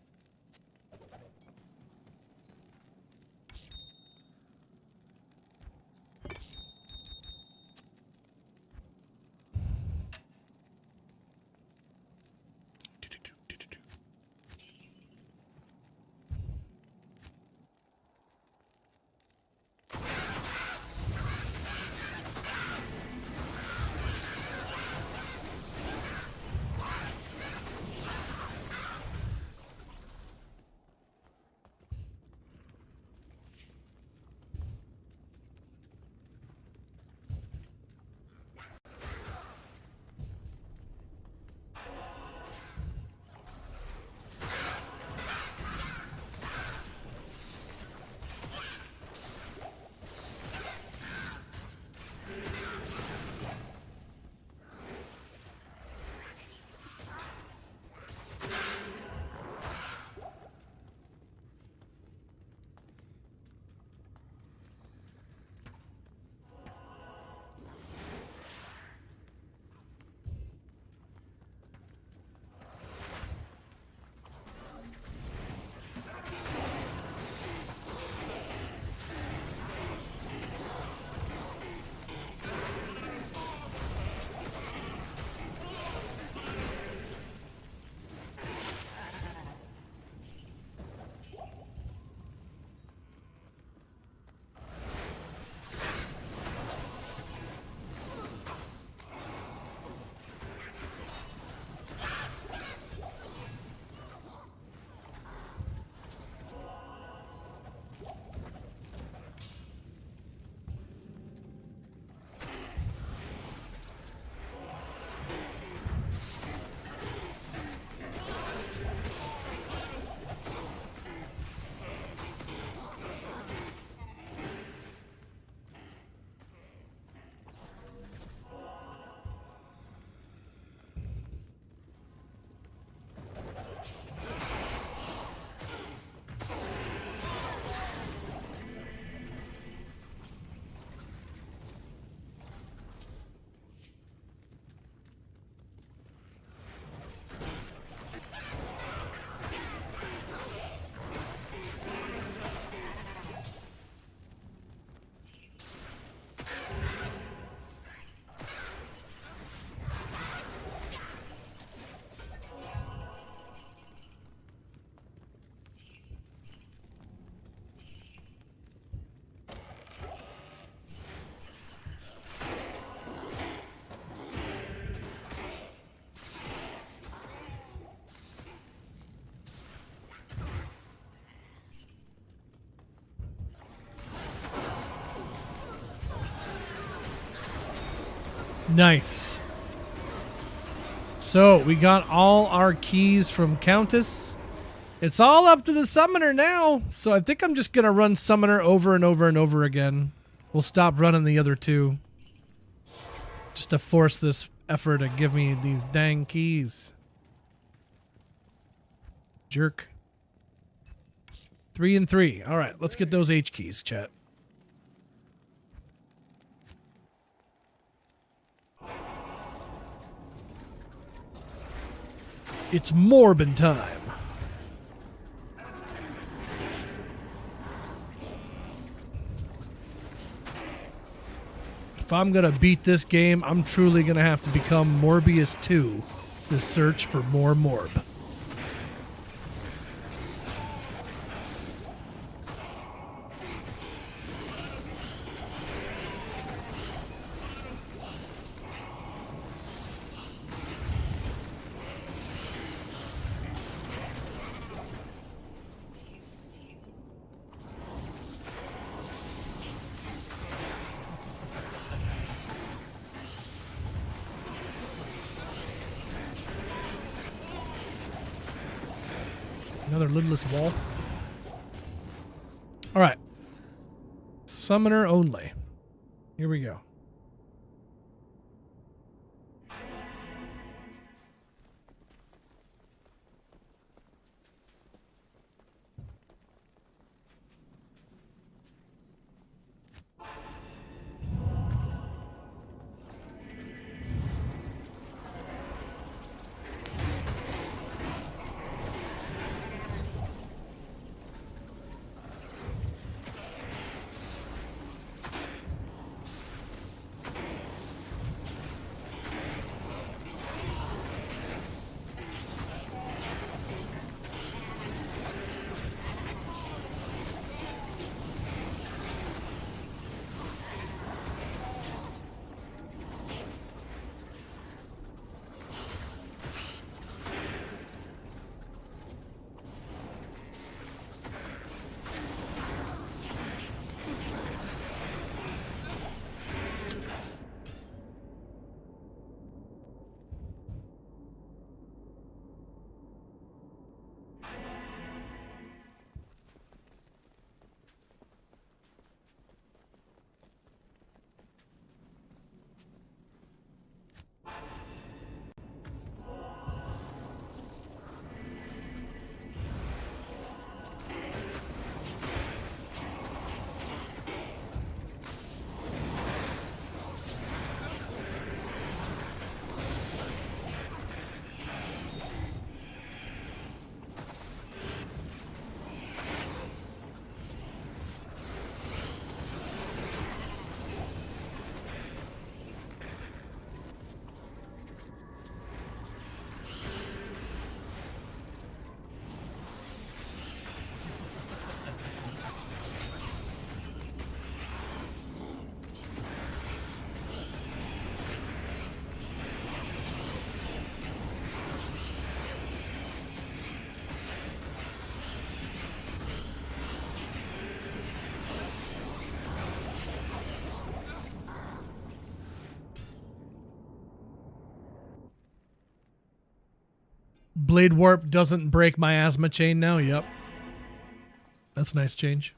Nice. So we got all our keys from Countess. It's all up to the summoner now. So I think I'm just going to run summoner over and over and over again. We'll stop running the other two. Just to force this effort to give me these dang keys. Jerk. 3 and 3. All right, let's get those H keys, chat. It's Morbin time. If I'm going to beat this game, I'm truly going to have to become Morbius 2 to search for more Morb. Another lidless wall. All right. Summoner only. Here we go. Blade Warp doesn't break my asthma chain now. Yep. That's a nice change.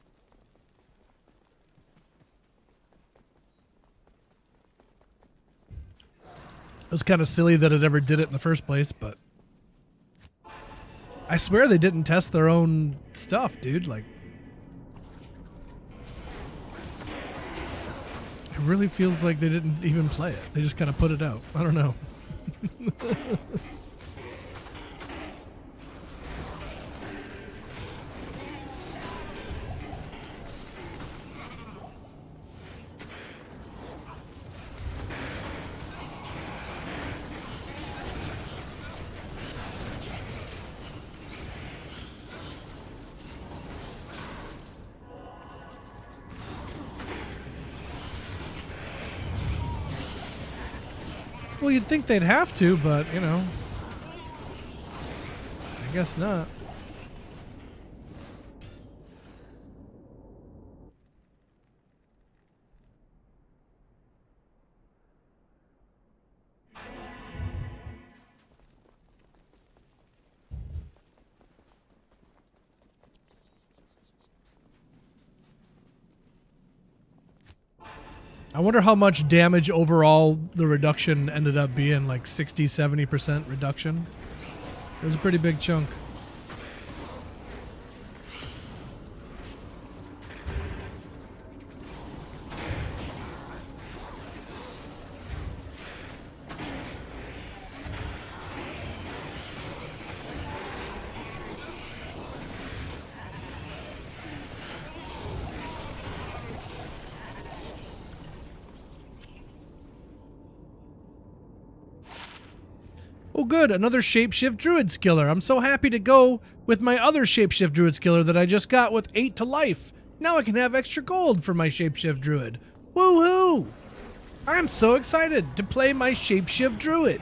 It was kind of silly that it ever did it in the first place, but I swear they didn't test their own stuff, dude. Like, it really feels like they didn't even play it. They just kind of put it out. I don't know. Well, you'd think they'd have to, but, you know, I guess not. I wonder how much damage overall the reduction ended up being, like 60-70% reduction. It was a pretty big chunk. Oh good, another Shapeshift Druid skiller. I'm so happy to go with my other Shapeshift Druid skiller that I just got with 8 to life. Now I can have extra gold for my Shapeshift Druid. Woohoo! I'm so excited to play my Shapeshift Druid,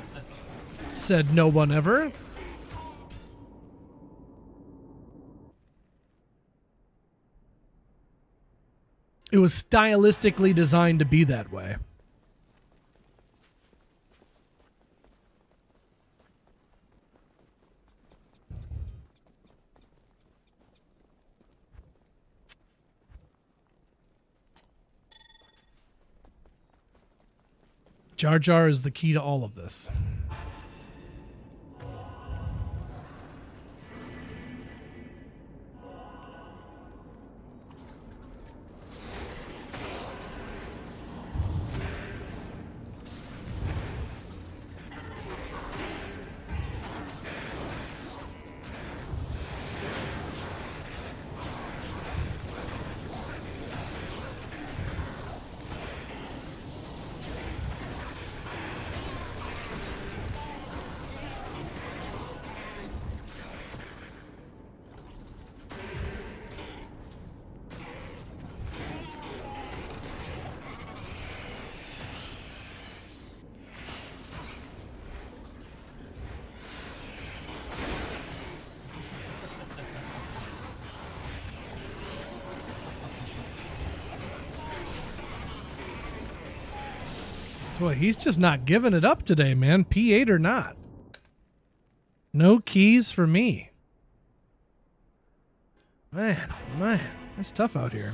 said no one ever. It was stylistically designed to be that way. Jar Jar is the key to all of this. Boy, he's just not giving it up today, man. P8 or not. No keys for me. Man, oh man, it's tough out here.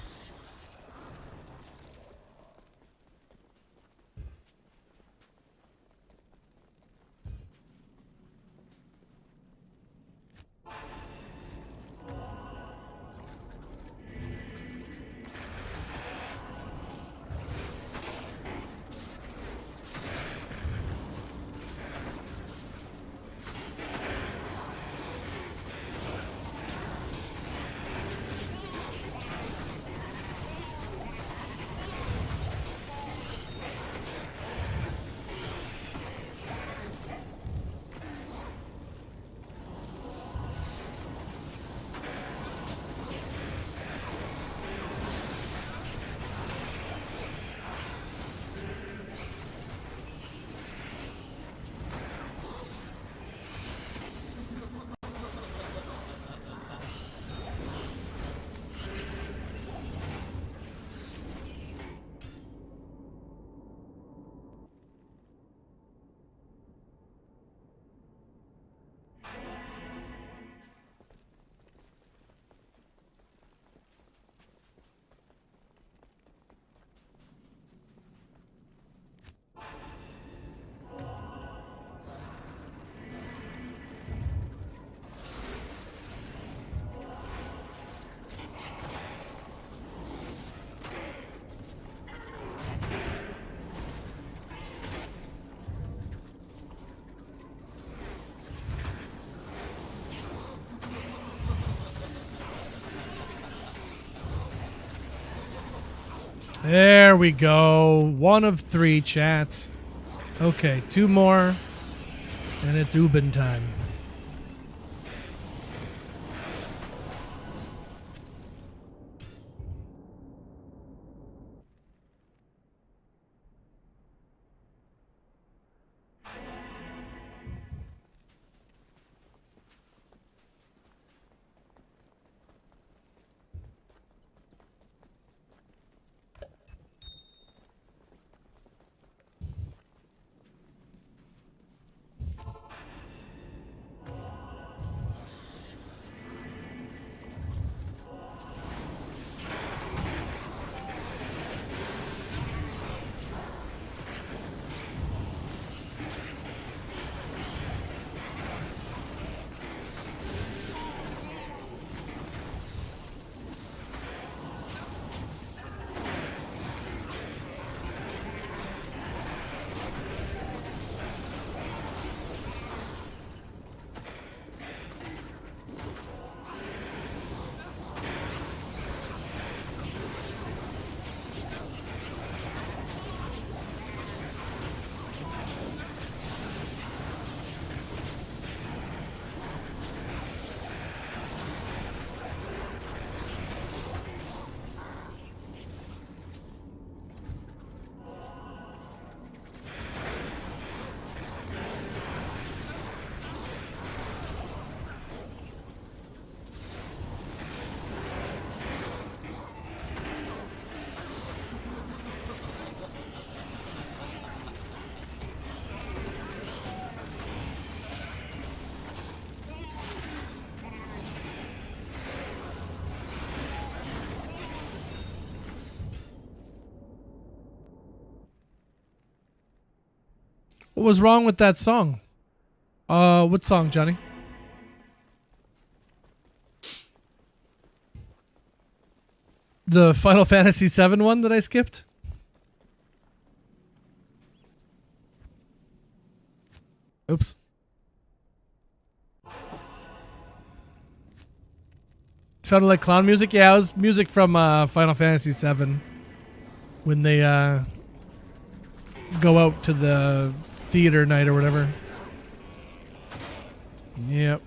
There we go. 1 of 3, chat. Okay, 2 more. And it's Ubin time. What was wrong with that song? What song, Johnny? The Final Fantasy VII one that I skipped? Oops. Sounded like clown music? Yeah, it was music from Final Fantasy VII. When they go out to the theater night or whatever. Yep.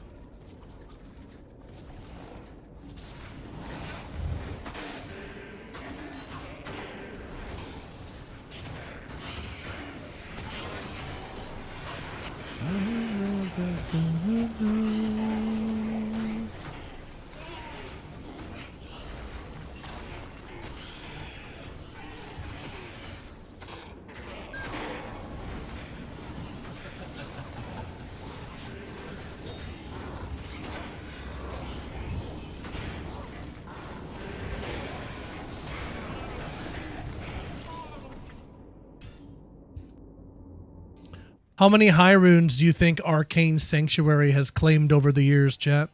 How many high runes do you think Arcane Sanctuary has claimed over the years, chat?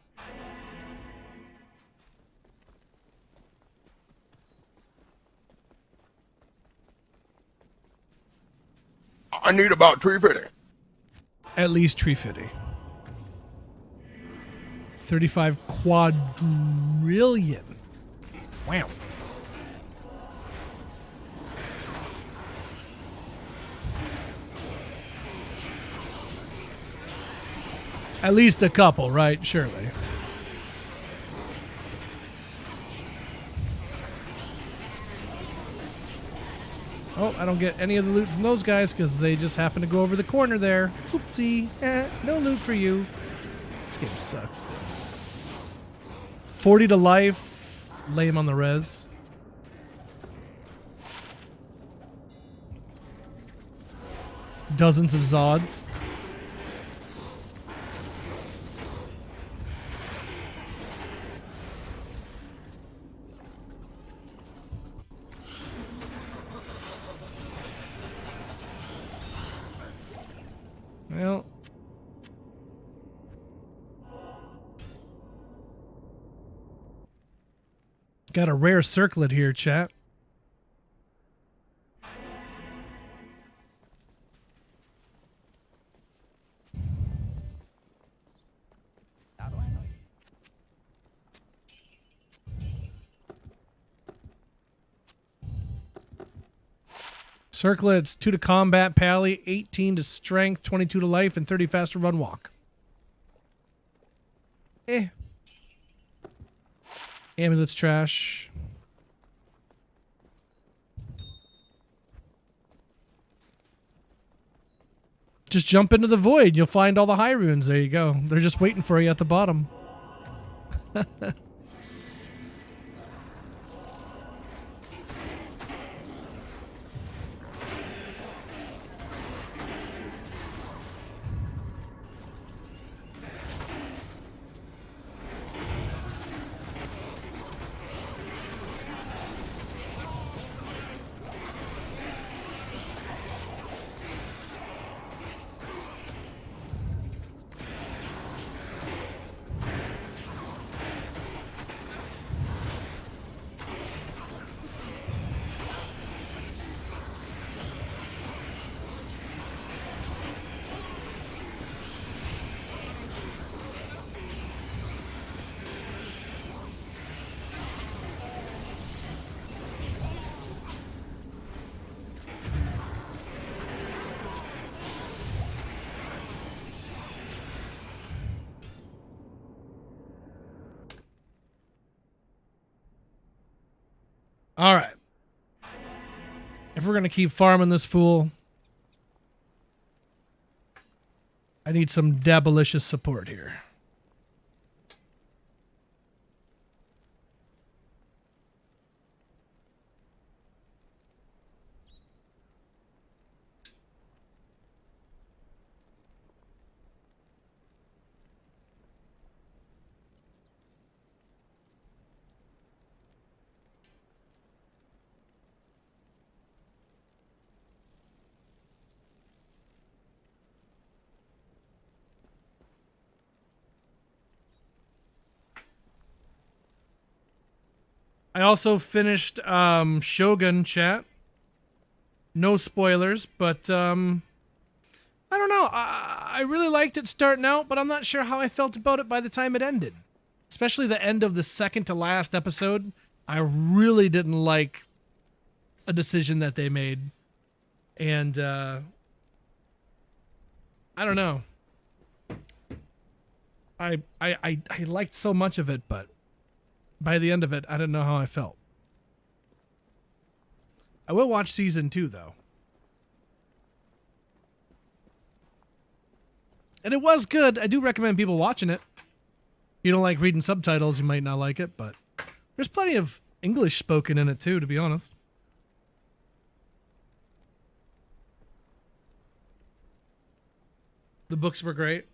I need about 350. At least 350. 35 quadrillion. Wow. At least a couple, right? Surely. Oh, I don't get any of the loot from those guys because they just happen to go over the corner there. Oopsie. No loot for you. This game sucks. 40 to life. Lame on the res. Dozens of Zods. Well, got a rare circlet here, chat. Circlets, 2 to combat, pally, 18 to strength, 22 to life, and 30 fast to run walk. Amulet's trash. Just jump into the void. You'll find all the high runes. There you go. They're just waiting for you at the bottom. All right. If we're going to keep farming this fool, I need some dabalicious support here. I also finished Shogun, chat. No spoilers, but I don't know. I really liked it starting out, but I'm not sure how I felt about it by the time it ended. Especially the end of the second to last episode. I really didn't like a decision that they made. And I don't know. I liked so much of it, but by the end of it, I didn't know how I felt. I will watch season 2, though. And it was good. I do recommend people watching it. If you don't like reading subtitles, you might not like it, but there's plenty of English spoken in it, too, to be honest. The books were great.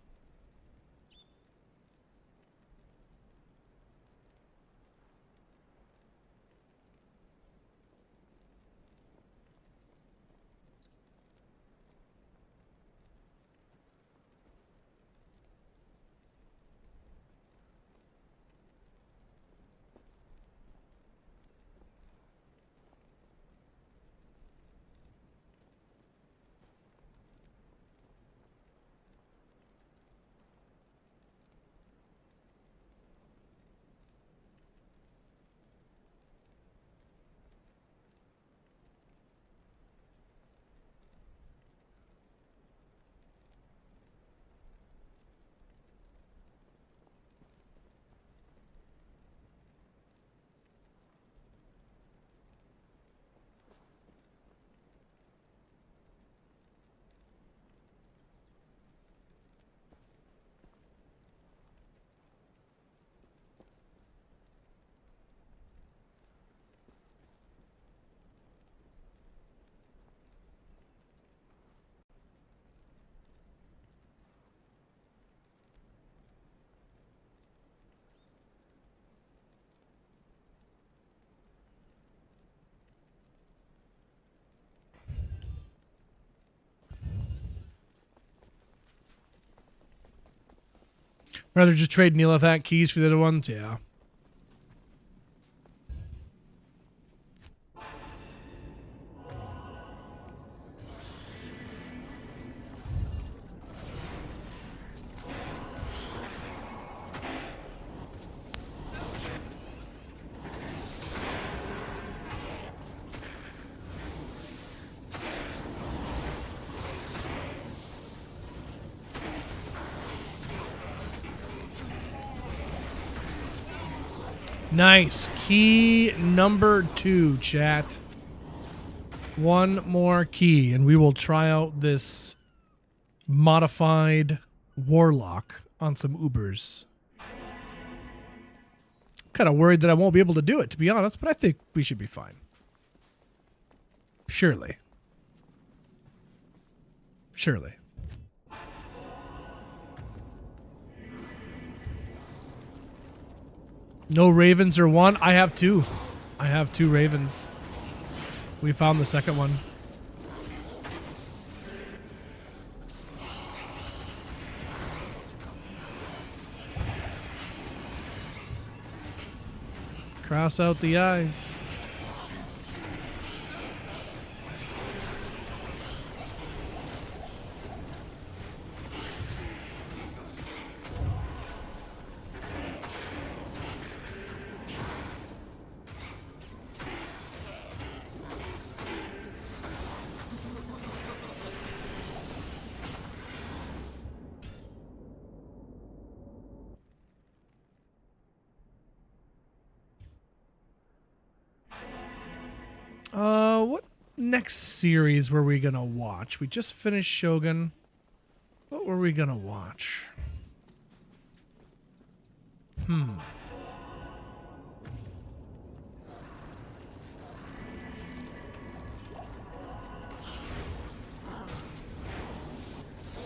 Rather just trade Neelithat keys for the other ones? Yeah. Nice. Key number 2, chat. One more key, and we will try out this modified Warlock on some Ubers. Kind of worried that I won't be able to do it, to be honest, but I think we should be fine. Surely. Surely. No ravens or one? I have 2. I have 2 ravens. We found the second one. Cross out the eyes. What next series were we gonna watch? We just finished Shogun. What were we gonna watch?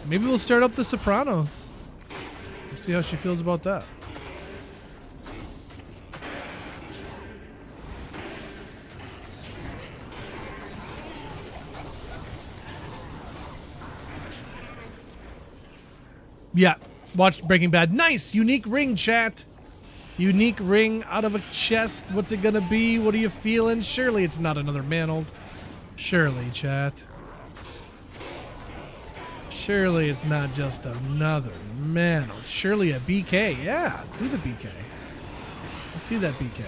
Maybe we'll start up The Sopranos. See how she feels about that. Yeah, watch Breaking Bad. Nice! Unique ring, chat. Unique ring out of a chest. What's it gonna be? What are you feeling? Surely it's not another mantled. Surely, chat. Surely it's not just another mantled. Surely a BK. Yeah, do the BK. Let's see that BK.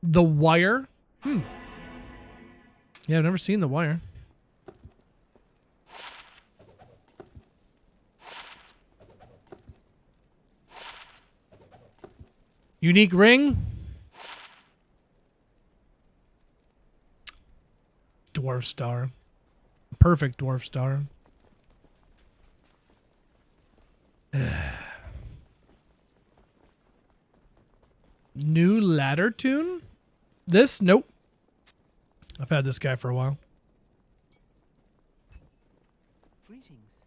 The Wire? Yeah, I've never seen The Wire. Unique ring? Dwarf star. Perfect dwarf star. New ladder tune? This? Nope. I've had this guy for a while. Greetings.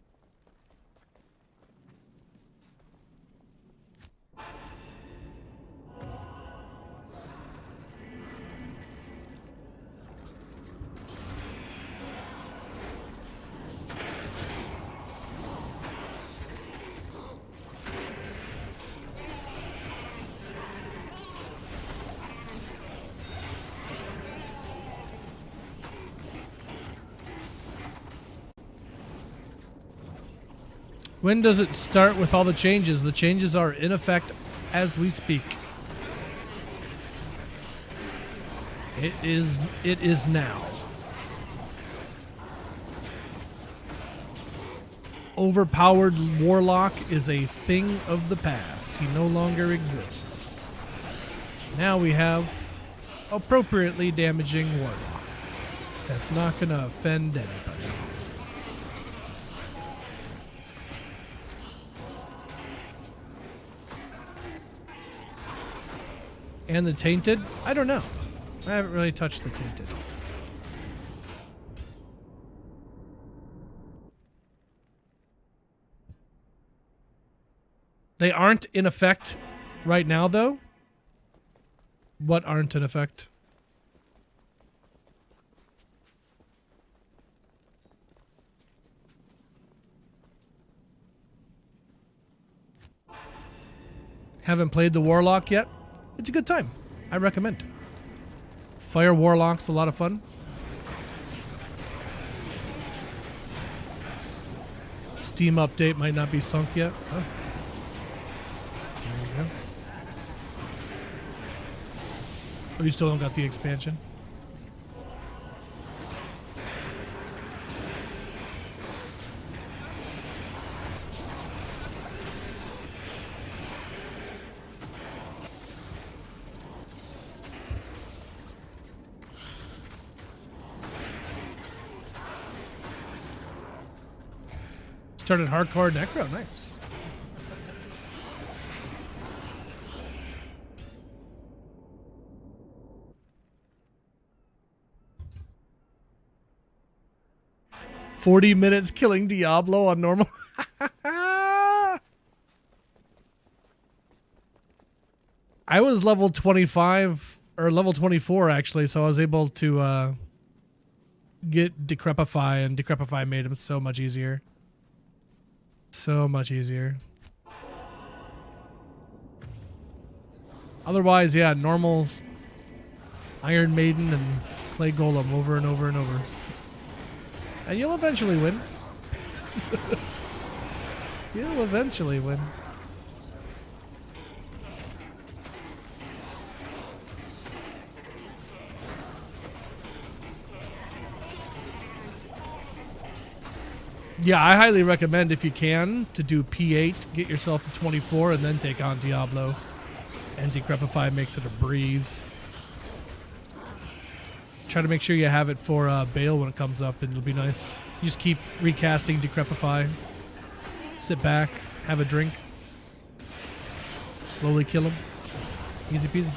When does it start with all the changes? The changes are in effect as we speak. It is now. Overpowered warlock is a thing of the past. He no longer exists. Now we have appropriately damaging warlock. That's not going to offend anybody. And the Tainted? I don't know. I haven't really touched the Tainted. They aren't in effect right now, though. What aren't in effect? Haven't played the Warlock yet? It's a good time. I recommend. Fire Warlock's a lot of fun. Steam update might not be sunk yet. Oh. There you go. Oh, you still don't got the expansion? Started hardcore necro, nice. "40 minutes killing Diablo on normal." I was level 25 or level 24 actually, so I was able to get Decrepify, and Decrepify made him so much easier. So much easier. Otherwise, yeah, normal Iron Maiden and Clay Golem over and over and over. And you'll eventually win. You'll eventually win. Yeah, I highly recommend, if you can, to do P8, get yourself to 24, and then take on Diablo. And Decrepify makes it a breeze. Try to make sure you have it for Bale when it comes up, and it'll be nice. You just keep recasting Decrepify. Sit back, have a drink. Slowly kill him. Easy peasy.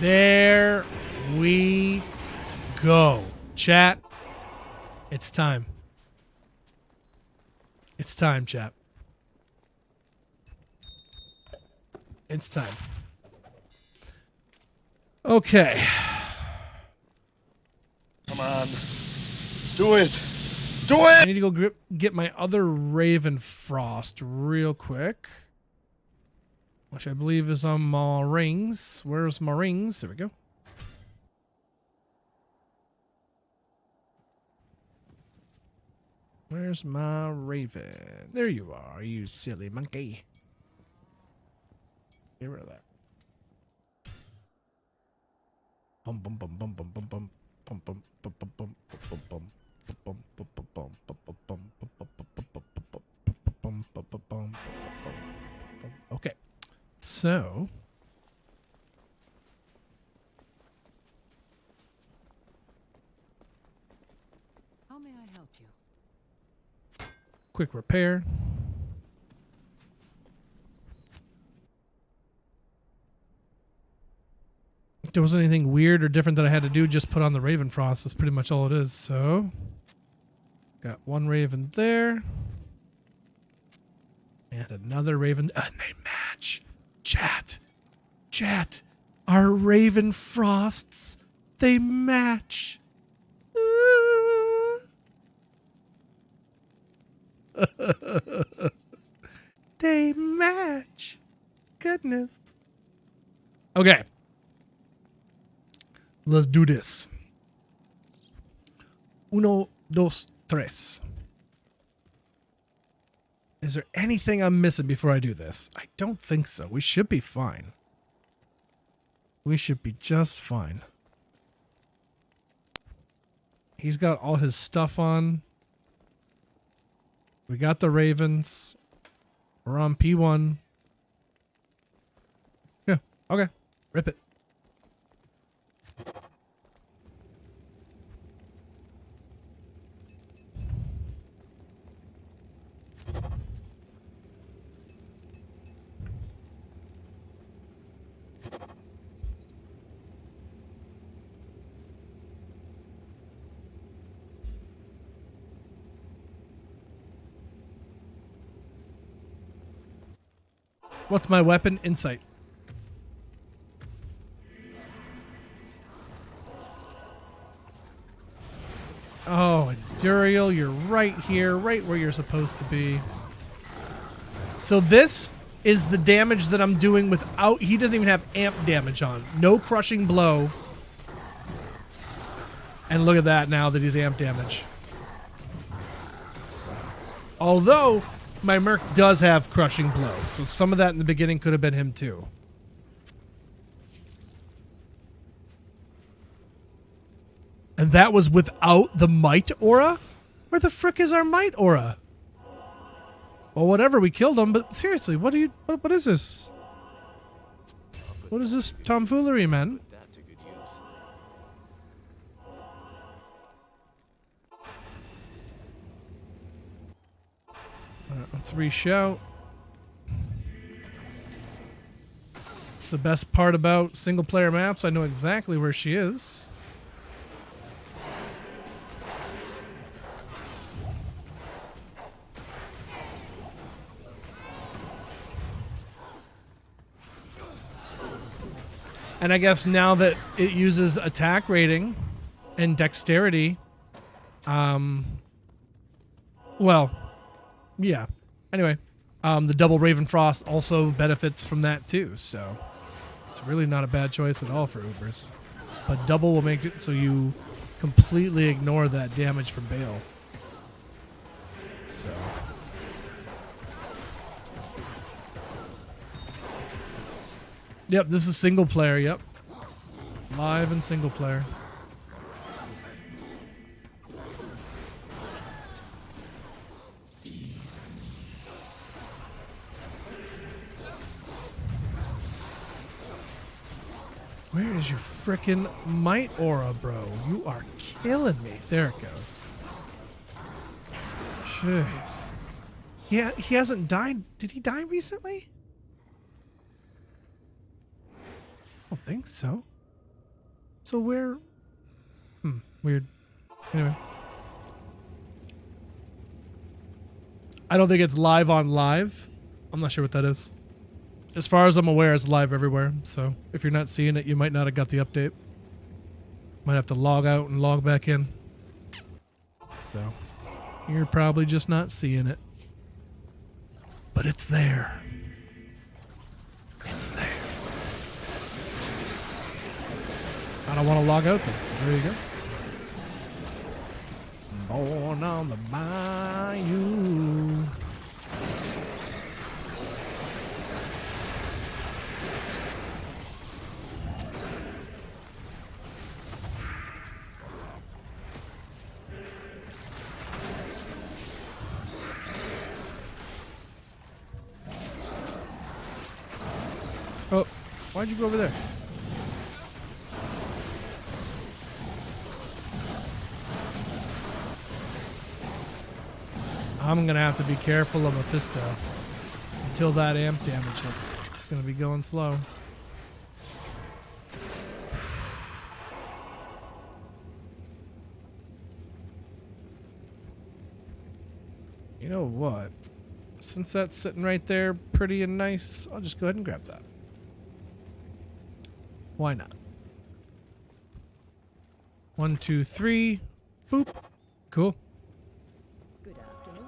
There we go. Chat, it's time. It's time, chat. It's time. Okay. Come on. Do it. Do I it. need to go get my other Raven Frost real quick. Which I believe is on my rings. Where's my rings? There we go. Where's my Raven? There you are, you silly monkey. Get rid of that. Bum bum bum bum bum bum bum bum bum bum bum bum bum bum bum bum bum. Okay. So How may I help you? quick repair. If there wasn't anything weird or different that I had to do, just put on the Raven Frost. That's pretty much all it is. So got one Raven there. And another Raven. And they match. Chat. Chat. Our Raven Frosts. They match. They match. Goodness. Okay. Let's do this. Uno, dos, tres. Is there anything I'm missing before I do this? I don't think so. We should be fine. We should be just fine. He's got all his stuff on. We got the Ravens. We're on P1. Yeah, okay. Rip it. What's my weapon? Insight. Oh, Duriel, you're right here, right where you're supposed to be. So this is the damage that I'm doing without... He doesn't even have amp damage on. No crushing blow. And look at that now that he's amp damage. Although... my Merc does have crushing blow, so some of that in the beginning could have been him too. And that was without the Might aura? Where the frick is our Might aura? Well, whatever, we killed him, but seriously, what is this? What is this tomfoolery, man? Put that to good use. Let's reshout. It's the best part about single player maps. I know exactly where she is. And I guess now that it uses attack rating and dexterity, well, yeah. Anyway, the double Raven Frost also benefits from that too, so it's really not a bad choice at all for Ubers. But double will make it so you completely ignore that damage from Bale. So. Yep, this is single player, yep. Live and single player. Where is your frickin' Might aura, bro? You are killing me. There it goes. Jeez. Yeah, he hasn't died. Did he die recently? I don't think so. So where? Weird. Anyway. I don't think it's live on live. I'm not sure what that is. As far as I'm aware, it's live everywhere. So if you're not seeing it, you might not have got the update. Might have to log out and log back in. So you're probably just not seeing it. But it's there. It's there. I don't want to log out then. There you go. Born on the bayou. Oh, why'd you go over there? I'm gonna have to be careful of Mephisto until that amp damage hits. It's gonna be going slow. You know what? Since that's sitting right there pretty and nice, I'll just go ahead and grab that. Why not? 1, 2, 3. Boop. Cool. Good afternoon.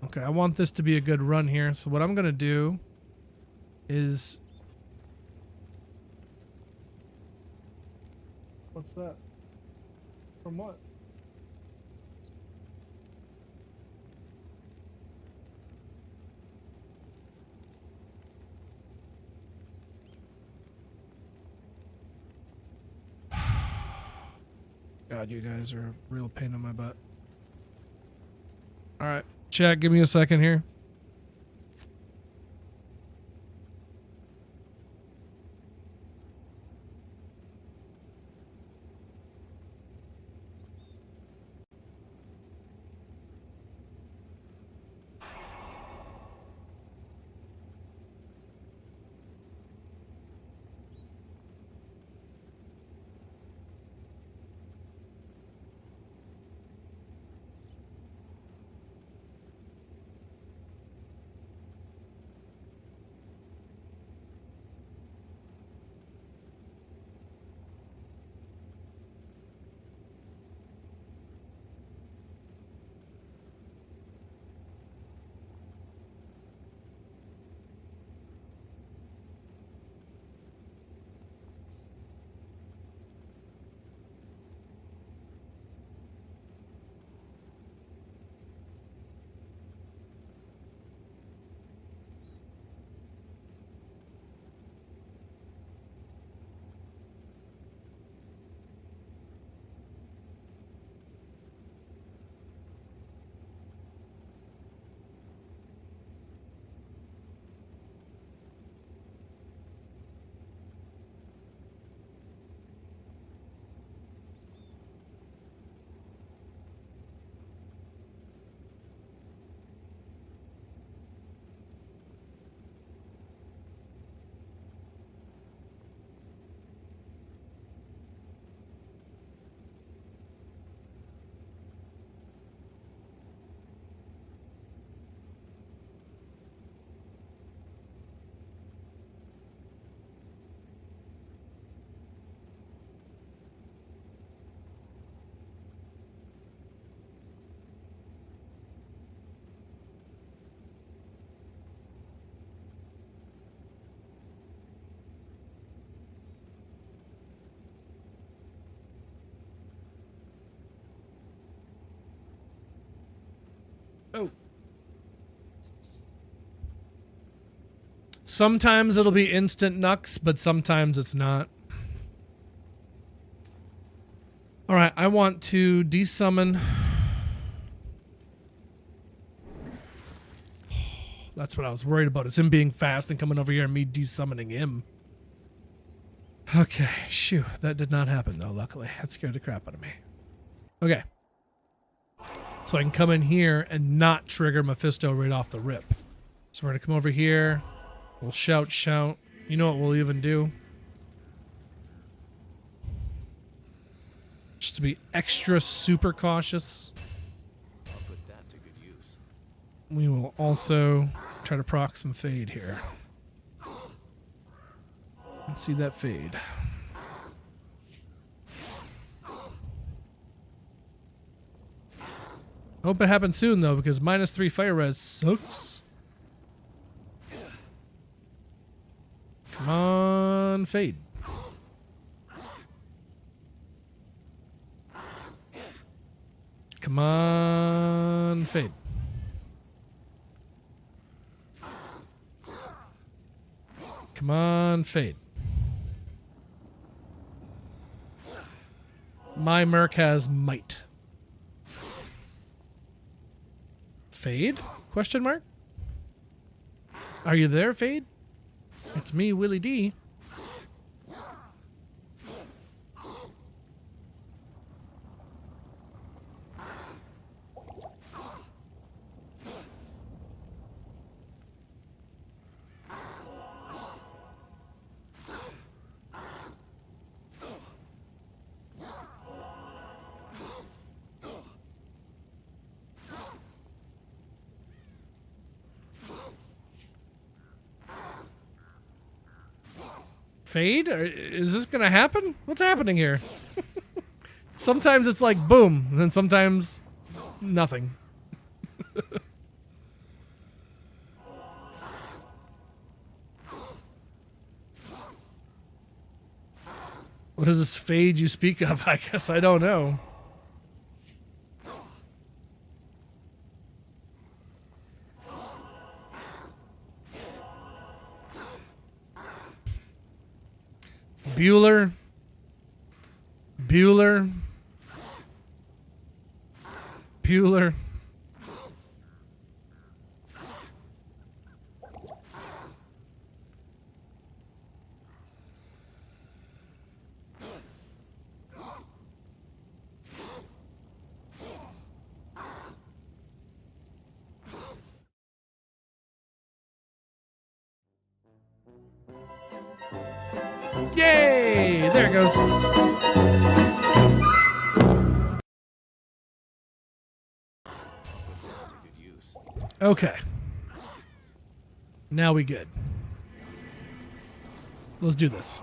Okay, I want this to be a good run here. So what I'm going to do is... What's that? From what? God, you guys are a real pain in my butt. All right, chat, give me a second here. Oh. Sometimes it'll be instant nux, but sometimes it's not. All right, I want to desummon. That's what I was worried about. It's him being fast and coming over here and me desummoning him. Okay, shoo. That did not happen, though, luckily. That scared the crap out of me. Okay. So I can come in here and not trigger Mephisto right off the rip. So we're going to come over here. We'll shout, shout. You know what we'll even do? Just to be extra super cautious. I'll put that to good use. We will also try to proc some fade here. Let's see that fade. Hope it happens soon though, because -3 fire res sucks. Come on, fade. Come on, fade. Come on, fade. My Merc has might. Fade? Question mark? Are you there, Fade? It's me, Willie D. Fade? Is this gonna happen? What's happening here? Sometimes it's like boom, and then sometimes nothing. What is this fade you speak of? I guess I don't know. Bueller. Bueller. Bueller. Yay! There it goes. To good use. Okay. Now we good. Let's do this.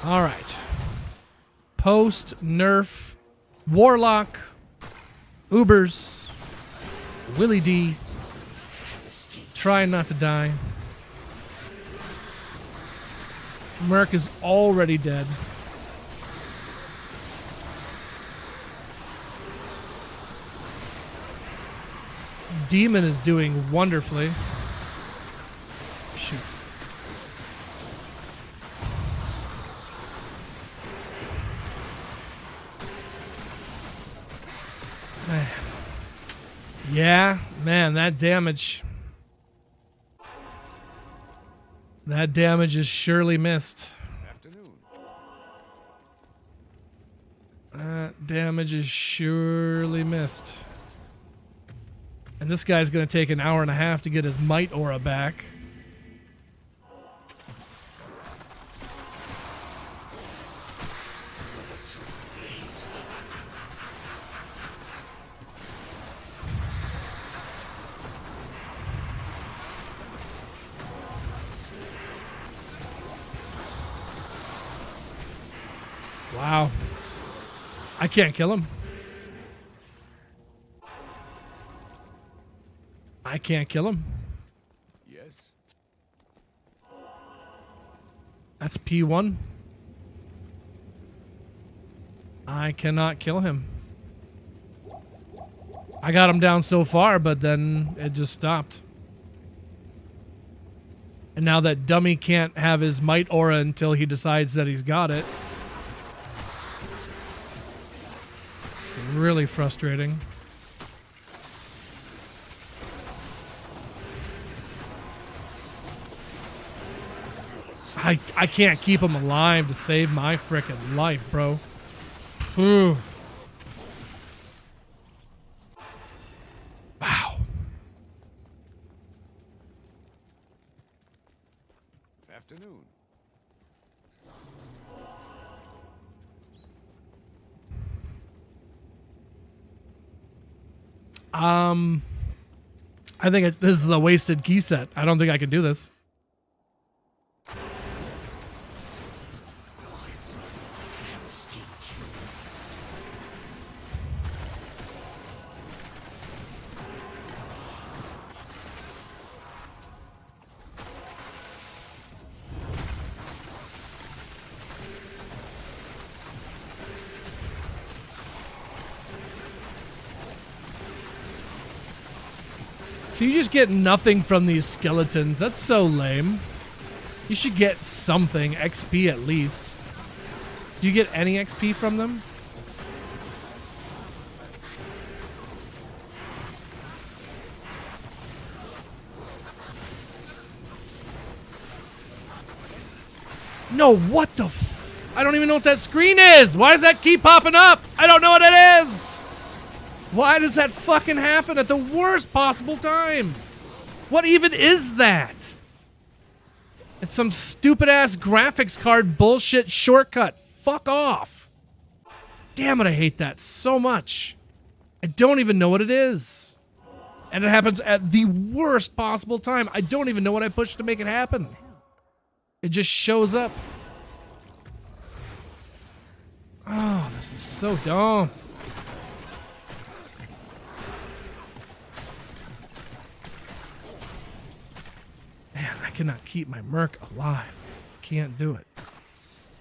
All right. Post, nerf, Warlock, Ubers, Willie D. Trying not to die. Merc is already dead. Demon is doing wonderfully. Shoot. Man. Yeah, man, that damage. That damage is surely missed. Afternoon. That damage is surely missed. And this guy's going to take an hour and a half to get his might aura back. Wow. I can't kill him. I can't kill him. Yes. That's P1. I cannot kill him. I got him down so far, but then it just stopped. And now that dummy can't have his might aura until he decides that he's got it. Really frustrating. I can't keep him alive to save my frickin' life, bro. Whew. Wow. Afternoon. I think this is a wasted key set. I don't think I can do this. So you just get nothing from these skeletons. That's so lame. You should get something. XP at least. Do you get any XP from them? No, what the I don't even know what that screen is. Why does that keep popping up? I don't know what it is. Why does that fucking happen at the worst possible time? What even is that? It's some stupid ass graphics card bullshit shortcut. Fuck off. Damn it, I hate that so much. I don't even know what it is. And it happens at the worst possible time. I don't even know what I pushed to make it happen. It just shows up. Oh, this is so dumb. Man, I cannot keep my merc alive. Can't do it.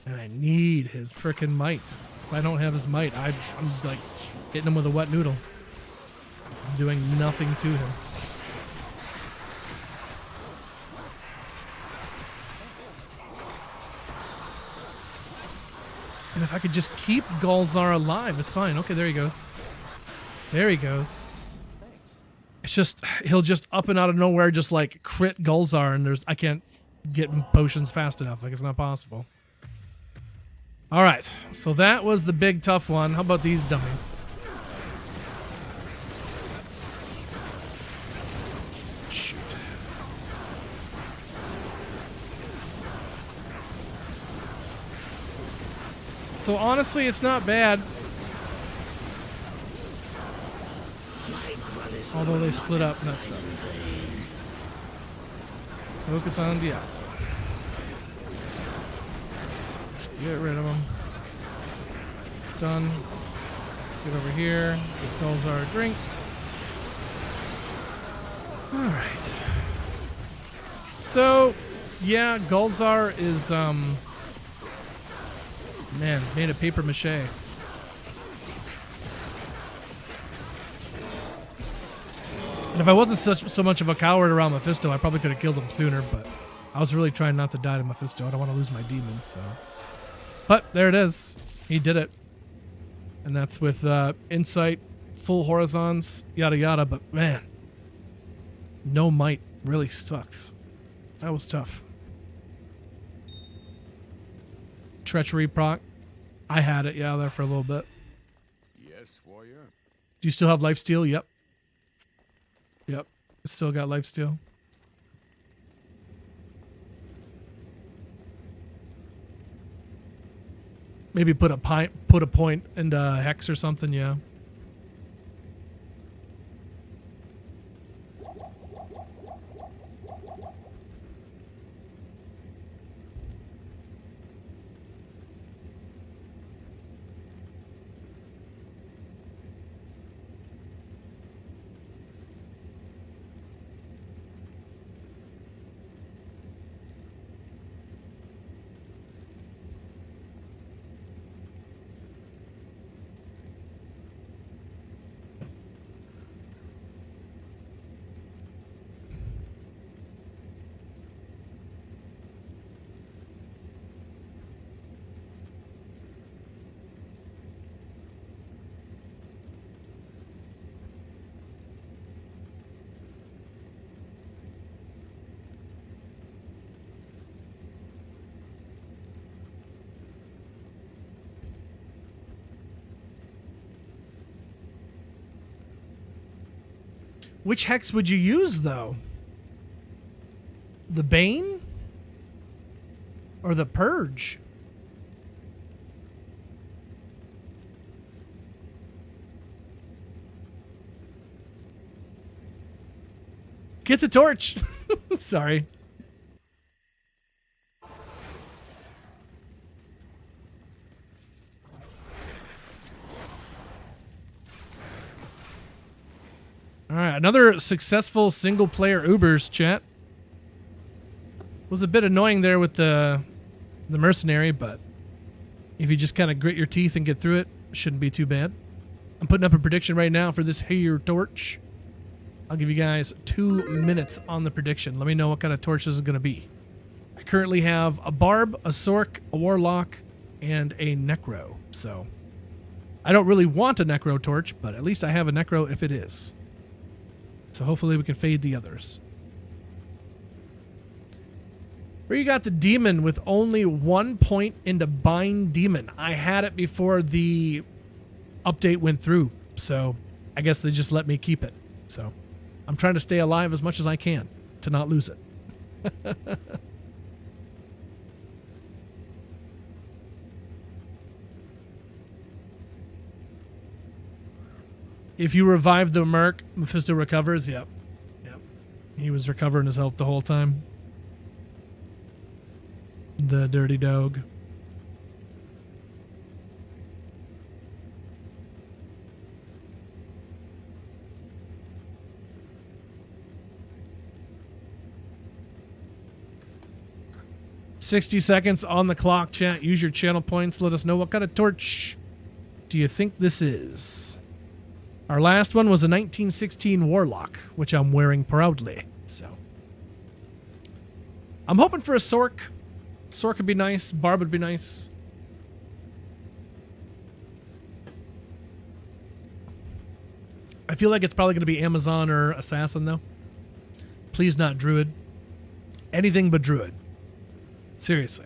And I need his frickin' might. If I don't have his might, I'm like hitting him with a wet noodle. I'm doing nothing to him. And if I could just keep Golzar alive, it's fine. Okay, there he goes. There he goes. It's just, he'll just up and out of nowhere just like crit Golzar, and I can't get potions fast enough. Like, it's not possible. All right, so that was the big tough one. How about these dummies? Shoot. So honestly, it's not bad. Although they split up, and that sucks. Focus on Diablo. Get rid of them. Done. Get over here. Get Golzar a drink. Alright. So, yeah, Golzar is, man, made of paper mache. And if I wasn't so much of a coward around Mephisto, I probably could have killed him sooner, but I was really trying not to die to Mephisto. I don't want to lose my demons, so. But there it is. He did it. And that's with Insight, full horizons, yada yada, but man, no might really sucks. That was tough. Treachery proc. I had it, yeah, there for a little bit. Yes, warrior. Do you still have lifesteal? Yep. Yep. Still got lifesteal. Maybe put a point into Hex or something, yeah. Which hex would you use, though? The Bane? Or the Purge? Get the torch. Sorry. All right, another successful single-player Ubers, chat. Was a bit annoying there with the mercenary, but if you just kind of grit your teeth and get through it, shouldn't be too bad. I'm putting up a prediction right now for this here torch. I'll give you guys 2 minutes on the prediction. Let me know what kind of torch this is going to be. I currently have a Barb, a Sork, a Warlock, and a Necro. So I don't really want a Necro torch, but at least I have a Necro if it is. So hopefully we can fade the others. Where you got the demon with only 1 point into bind demon. I had it before the update went through, so I guess they just let me keep it. So I'm trying to stay alive as much as I can to not lose it. If you revive the Merc, Mephisto recovers. Yep. He was recovering his health the whole time. The dirty dog. "60 seconds on the clock, chat. Use your channel points. Let us know what kind of torch do you think this is." Our last one was a 1916 Warlock, which I'm wearing proudly. So I'm hoping for a Sork. Sork would be nice. Barb would be nice. I feel like it's probably going to be Amazon or Assassin, though. Please not Druid. Anything but Druid. Seriously.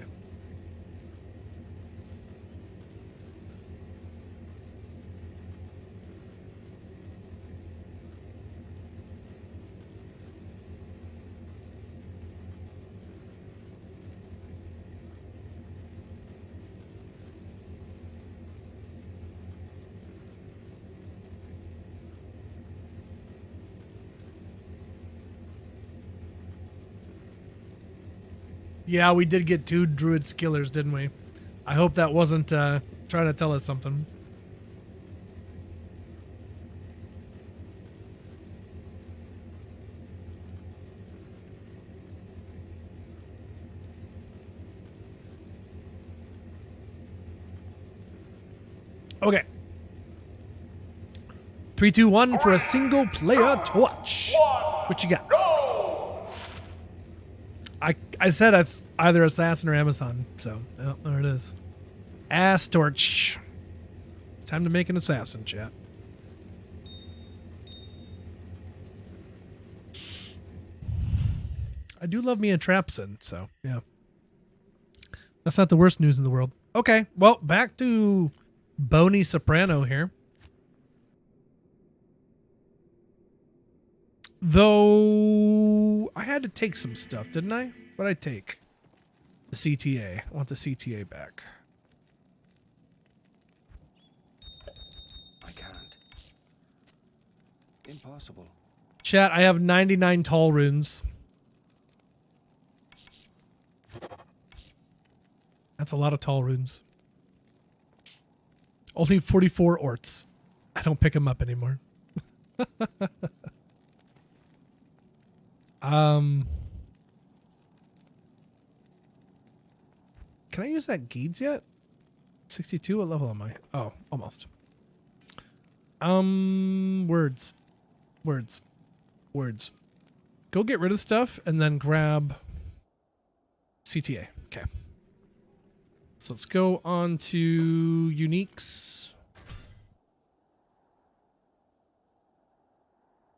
Yeah, we did get 2 Druid Skillers, didn't we? I hope that wasn't trying to tell us something. Okay. 3, 2, 1 for a single player torch. What you got? I said either Assassin or Amazon, so oh, there it is. Ass torch. Time to make an Assassin, chat. I do love me a Trapsin, so yeah. That's not the worst news in the world. Okay, well, back to Bony Soprano here. Though I had to take some stuff, didn't I? What did I take? The CTA. I want the CTA back. I can't. Impossible. Chat, I have 99 tall runes. That's a lot of tall runes. Only 44 orts. I don't pick them up anymore. Can I use that Geeds yet? 62? What level am I? Oh, almost. Words. Go get rid of stuff and then grab CTA. Okay. So let's go on to uniques.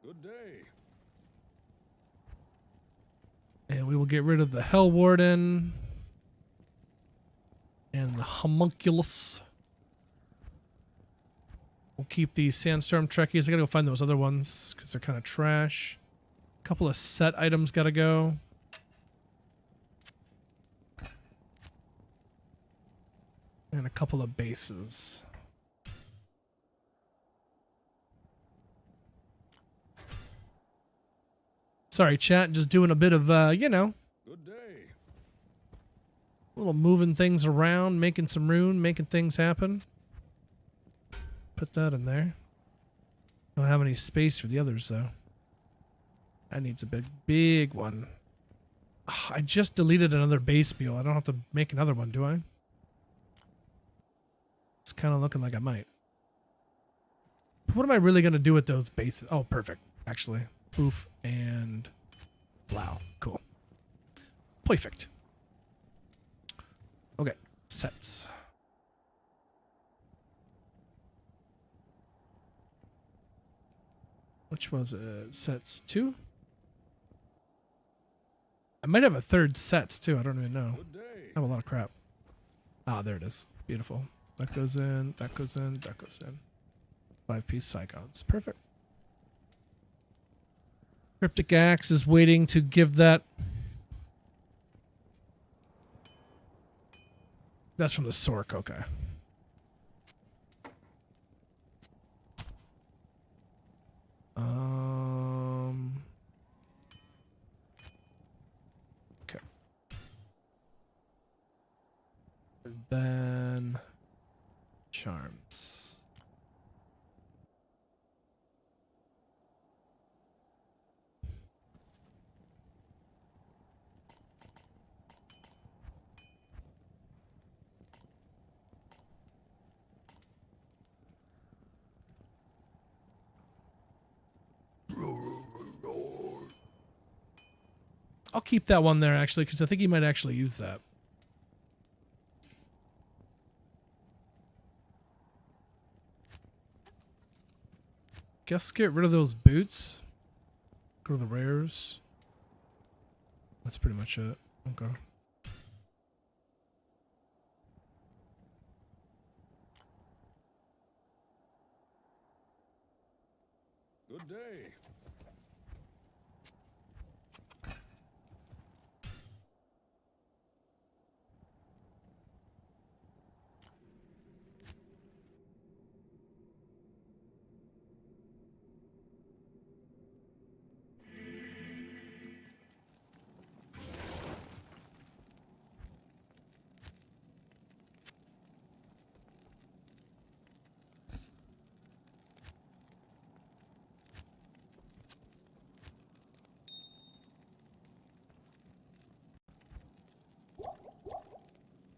Good day. And we will get rid of the Hell Warden and the Homunculus. We'll keep the Sandstorm Trekkies. I gotta go find those other ones because they're kind of trash. A couple of set items gotta go. And a couple of bases. Sorry, chat. Just doing a bit of, you know, Good day. little moving things around, making some room, making things happen. Put that in there. Don't have any space for the others, though. That needs a big one. Ugh, I just deleted another base meal. I don't have to make another one, do I? It's kind of looking like I might. What am I really going to do with those bases? Oh, perfect, actually. Poof and blow. Cool. Perfect. Okay, sets. Which was it? Sets 2? I might have a third sets too. I don't even know. Good day. I have a lot of crap. Ah, there it is. Beautiful. That goes in, that goes in, that goes in. 5-piece Saigon's. Perfect. Cryptic Axe is waiting to give that. That's from the Sork, okay. Okay. And then charms. I'll keep that one there actually, because I think he might actually use that. Guess get rid of those boots. Go to the rares. That's pretty much it. Okay. Good day.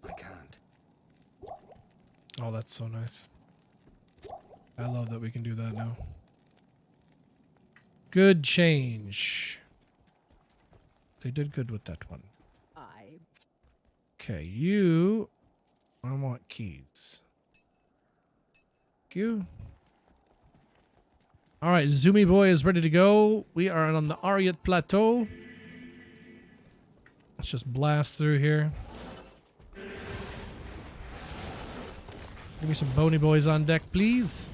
I can't. Oh, that's so nice. I love that we can do that now. Good change. They did good with that one. I Okay, you. I want keys. Thank you. All right, Zoomy Boy is ready to go. We are on the Ariat Plateau. Let's just blast through here. Give me some bony boys on deck, please.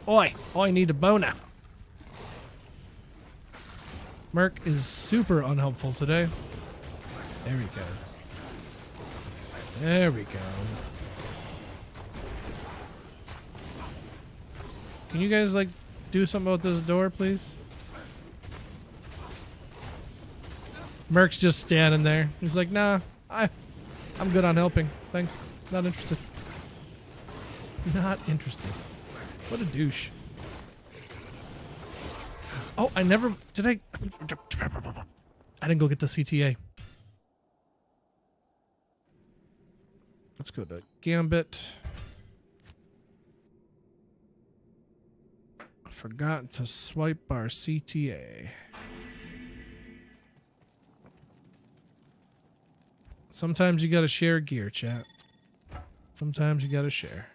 Oi, I need a boner. Merc is super unhelpful today. There he goes. There we go. Can you guys, like, do something about this door, please? Merc's just standing there. He's like, nah, I'm good on helping. Thanks. Not interested. Not interested. What a douche. Oh, I never... Did I... I didn't go get the CTA. Let's go to Gambit. I forgot to swipe our CTA. Sometimes you gotta share gear, chat. Sometimes you gotta share.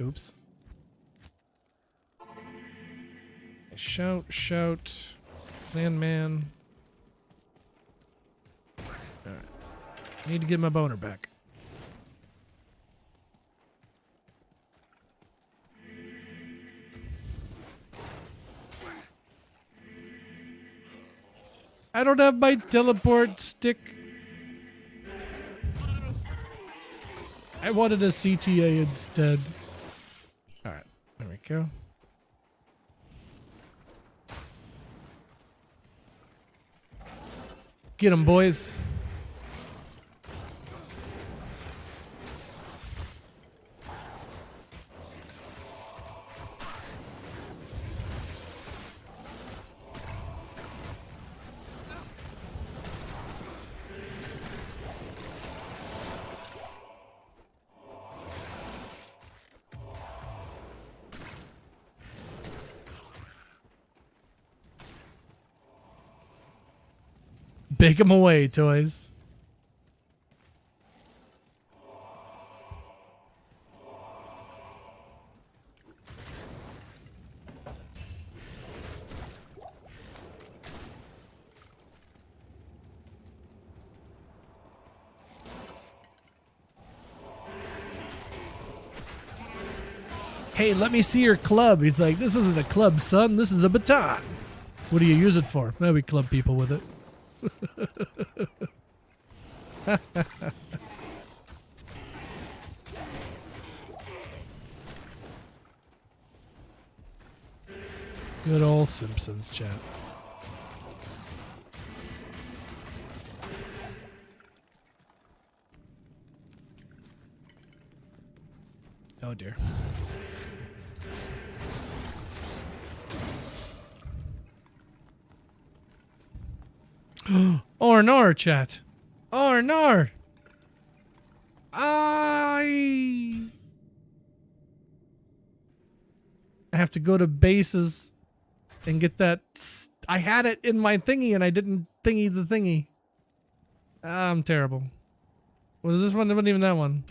Oops. Shout, shout, Sandman. Alright. Need to get my boner back. I don't have my teleport stick. I wanted a CTA instead. Alright, there we go. Get 'em, boys. Bake them away, toys. Hey, let me see your club. He's like, this isn't a club, son. This is a baton. What do you use it for? Well, we club people with it. Good old Simpsons chat. Oh dear. R&R chat. R&R. I have to go to bases and get that. I had it in my thingy and I didn't thingy the thingy. I'm terrible. Was this one? It wasn't even that one.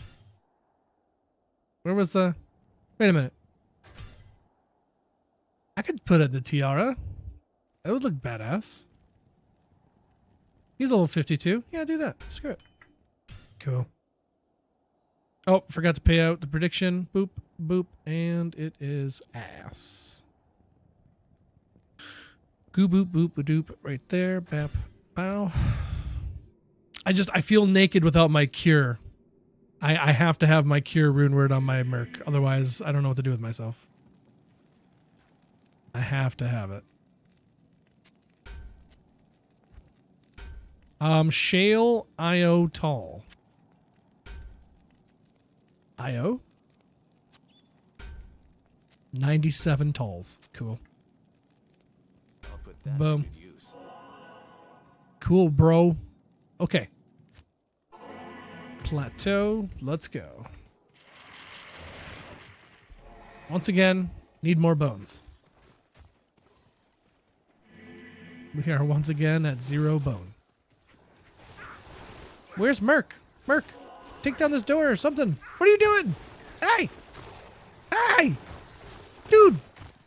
Where was the... Wait a minute. I could put it in the tiara. That would look badass. He's level 52. Yeah, do that. Screw it. Cool. Oh, forgot to pay out the prediction. Boop, boop, and it is ass. Goo boop boop doop right there. Bap, bow. I feel naked without my cure. I have to have my cure rune word on my merc. Otherwise, I don't know what to do with myself. I have to have it. Shale IO tall. IO? 97 talls. Cool. I'll put that Boom. to good use. Cool, bro. Okay. Plateau. Let's go. Once again, need more bones. We are once again at 0 bone. Where's Merc? Merc, take down this door or something. What are you doing? Hey! Hey! Dude!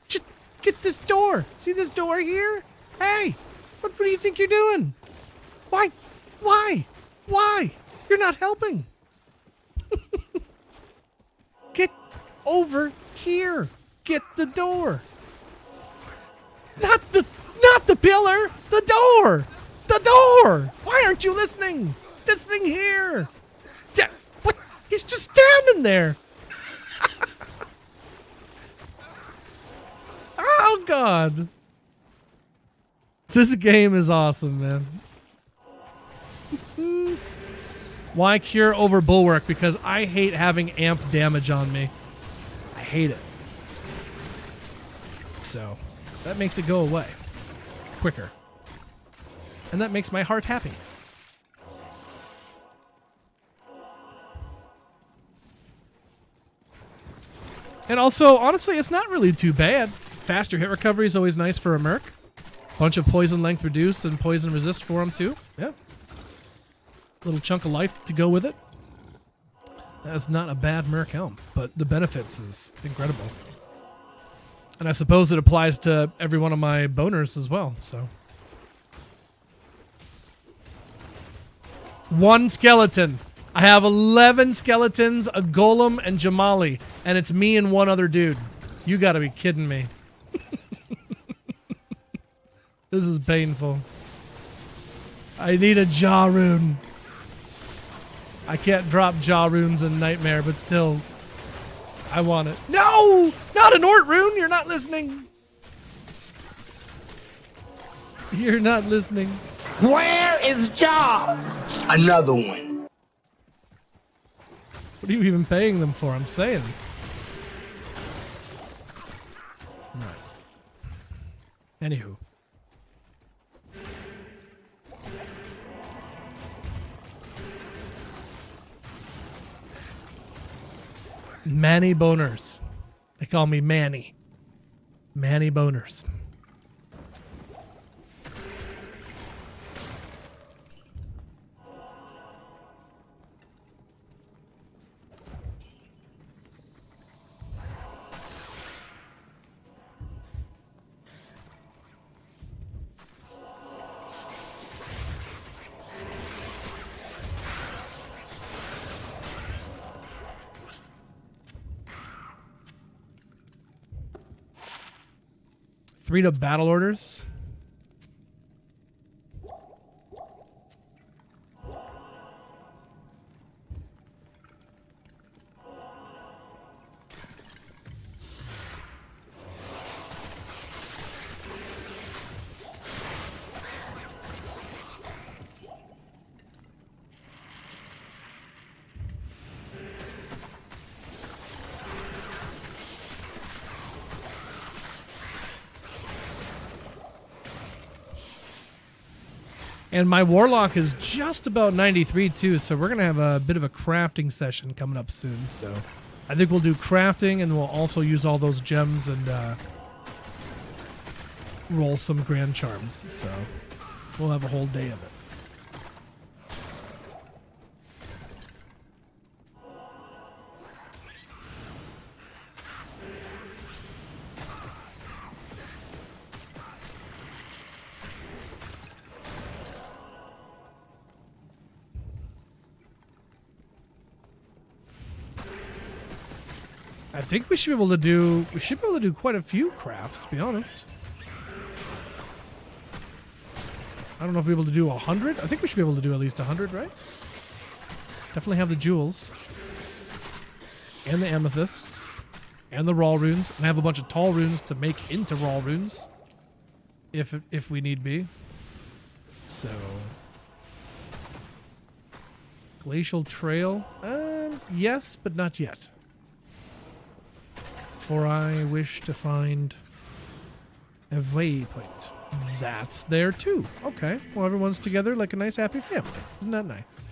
Just get this door. See this door here? Hey! What do you think you're doing? Why? Why? Why? You're not helping. Get over here. Get the door. Not the pillar. The door. The door. Why aren't you listening? This thing here. What? He's just standing there. Oh, God. This game is awesome, man. Why cure over bulwark? Because I hate having amp damage on me. I hate it. So, that makes it go away quicker. And that makes my heart happy. And also, honestly, it's not really too bad. Faster hit recovery is always nice for a merc. Bunch of poison length reduced and poison resist for him too. Yeah. Little chunk of life to go with it. That's not a bad merc helm, but the benefits is incredible. And I suppose it applies to every one of my boners as well, so. One skeleton. I have 11 skeletons, a golem, and Jamali, and it's me and one other dude. You gotta be kidding me. This is painful. I need a jaw rune. I can't drop jaw runes in Nightmare, but still, I want it. No! Not an Ort rune! You're not listening. You're not listening. Where is Jaw? Another one. What are you even paying them for? I'm saying. Right. Anywho. Manny Boners. They call me Manny. Manny Boners. Three to battle orders. And my Warlock is just about 93 too, so we're going to have a bit of a crafting session coming up soon. So I think we'll do crafting, and we'll also use all those gems and roll some Grand Charms. So we'll have a whole day of it. I think we should be able to do quite a few crafts, to be honest. I don't know if we'll be able to do 100. I think we should be able to do at least 100, right? Definitely have the jewels and the amethysts and the raw runes, and I have a bunch of tall runes to make into raw runes if we need be. So Glacial Trail, yes, but not yet. For I wish to find a waypoint. That's there too. Okay. Well, everyone's together like a nice happy family. Isn't that nice?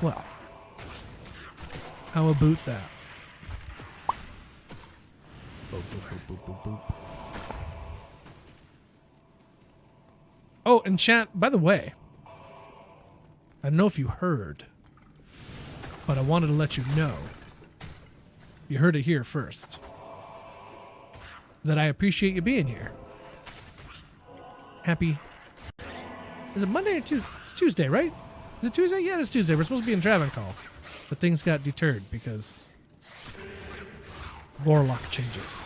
Well, how about that? Boop, boop, boop, boop, boop, boop. Oh, and chat, by the way, I don't know if you heard, but I wanted to let you know. You heard it here first. That I appreciate you being here. Happy. Is it Monday or Tuesday? It's Tuesday, right? Is it Tuesday? Yeah, it's Tuesday. We're supposed to be in Travancore. But things got deterred because Warlock changes.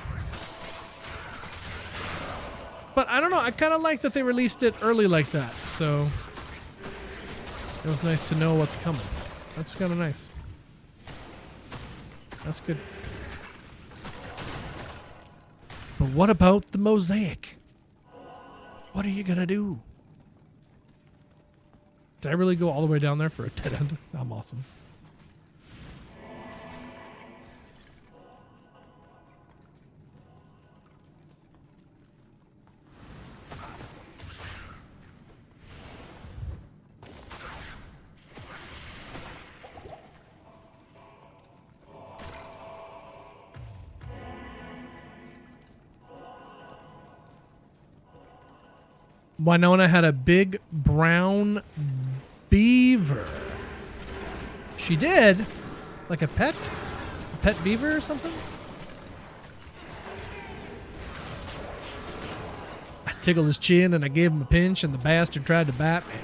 But I don't know. I kind of like that they released it early like that. So it was nice to know what's coming. That's kind of nice. That's good. But what about the mosaic? What are you gonna do? Did I really go all the way down there for a dead end? I'm awesome. Winona had a big brown beaver. She did? Like a pet? A pet beaver or something? I tickled his chin and I gave him a pinch and the bastard tried to bite me.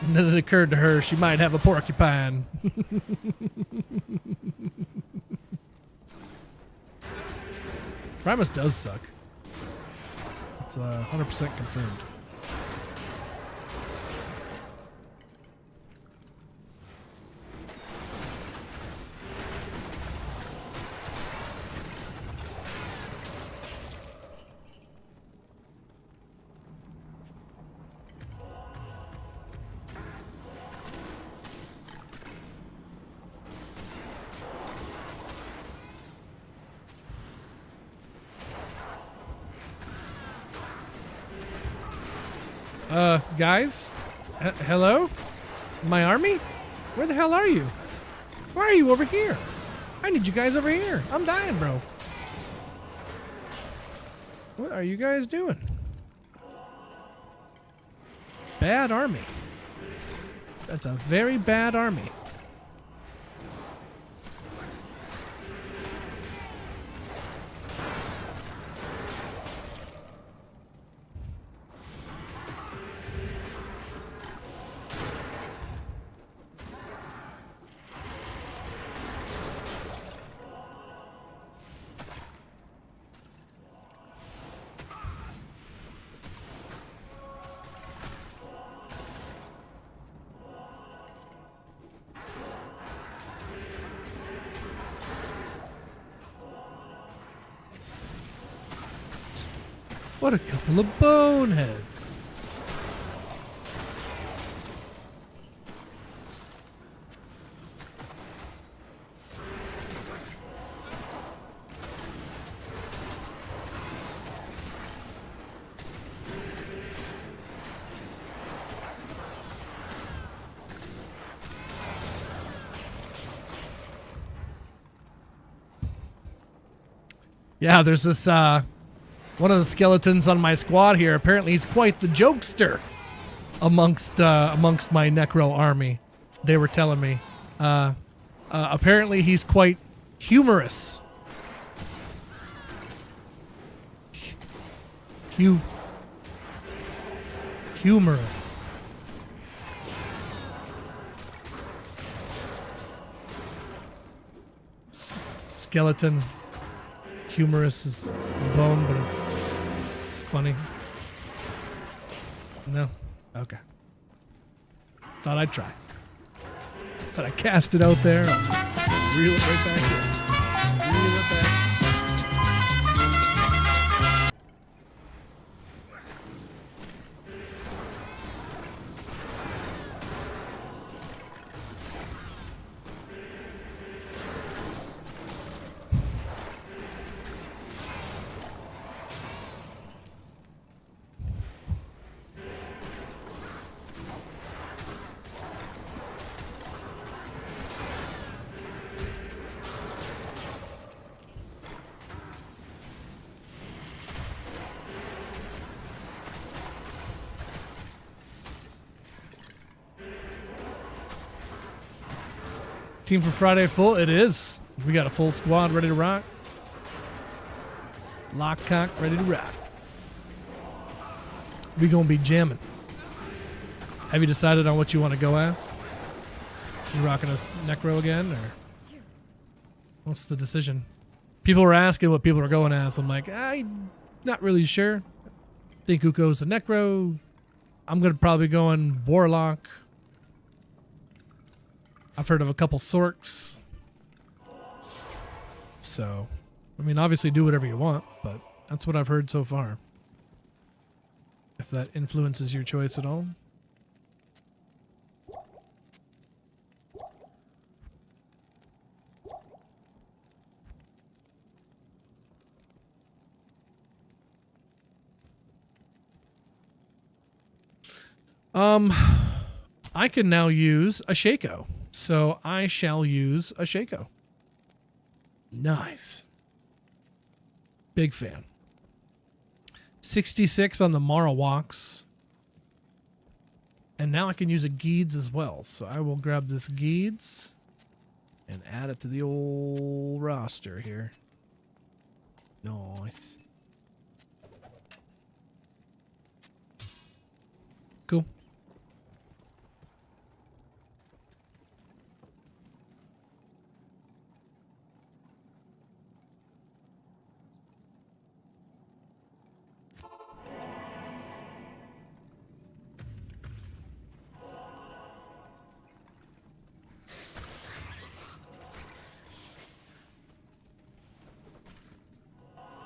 And then it occurred to her she might have a porcupine. Primus does suck. It's 100% confirmed. Guys? Hello? My army? Where the hell are you? Why are you over here? I need you guys over here. I'm dying, bro. What are you guys doing? Bad army. That's a very bad army. What a couple of boneheads. Yeah, there's this one of the skeletons on my squad here. Apparently he's quite the jokester amongst my necro army. They were telling me. Apparently he's quite humorous. Humorous. Skeleton. Humorous is bone, but it's funny. No? Okay. Thought I'd try. Thought I'd cast it out there. I'll reel it right back in. Reel it back. Team for Friday full? It is. We got a full squad ready to rock. Lock, cock, ready to rock. We gonna be jamming. Have you decided on what you want to go as? You rocking us necro again, or what's the decision? People were asking what people are going as. I'm like, I'm not really sure. Think who goes to necro. I'm gonna probably go in warlock. I've heard of a couple sorks. So, I mean, obviously do whatever you want, but that's what I've heard so far. If that influences your choice at all. I can now use a Shaco. So I shall use a Shaco. Nice. Big fan. 66 on the Mara walks. And now I can use a Geeds as well. So I will grab this Geeds and add it to the old roster here. Nice. Cool.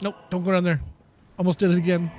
Nope, don't go down there. Almost did it again.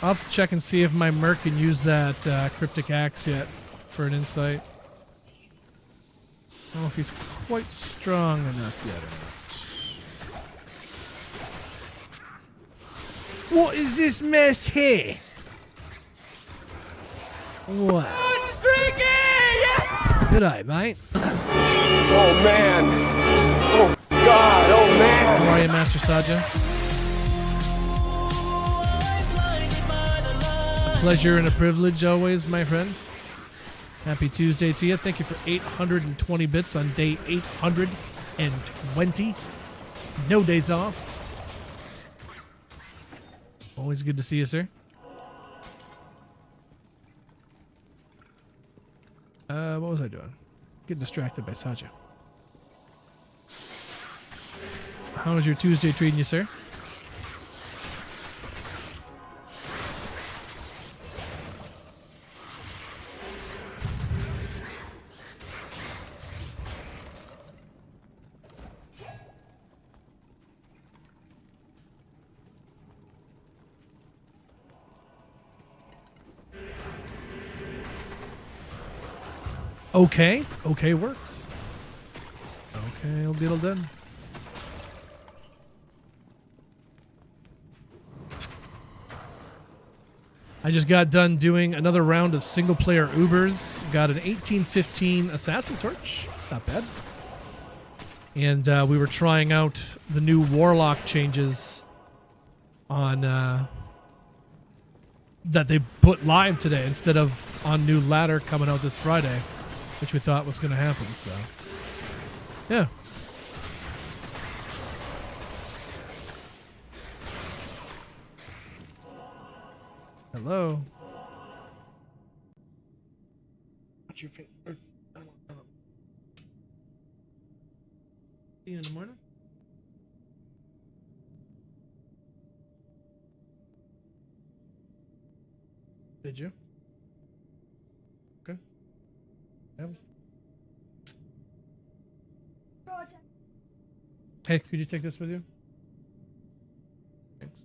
I'll have to check and see if my merc can use that cryptic axe yet for an insight. I don't know if he's quite strong enough yet or not. What is this mess here? What? G'day, mate. Oh man! Oh God! Oh man! How are you, Master Saja? Pleasure and a privilege always, my friend. Happy Tuesday to you. Thank you for 820 bits on day 820. No days off. Always good to see you, sir. What was I doing? Getting distracted by Saja. How was your Tuesday treating you, sir? Okay. Okay works. Okay, I'll diddle done. I just got done doing another round of single player Ubers. Got an 1815 Assassin Torch. Not bad. And we were trying out the new Warlock changes on that they put live today instead of on new ladder coming out this Friday, which we thought was going to happen. So, yeah. Hello. What's your favorite? See you in the morning. Did you? Okay. Yeah. Hey, could you take this with you? Thanks.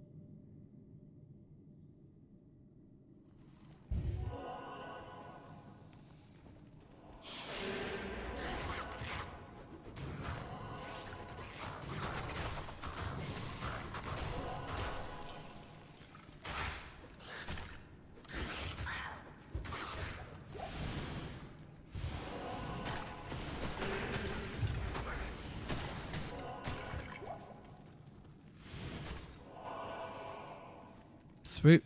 Sweet.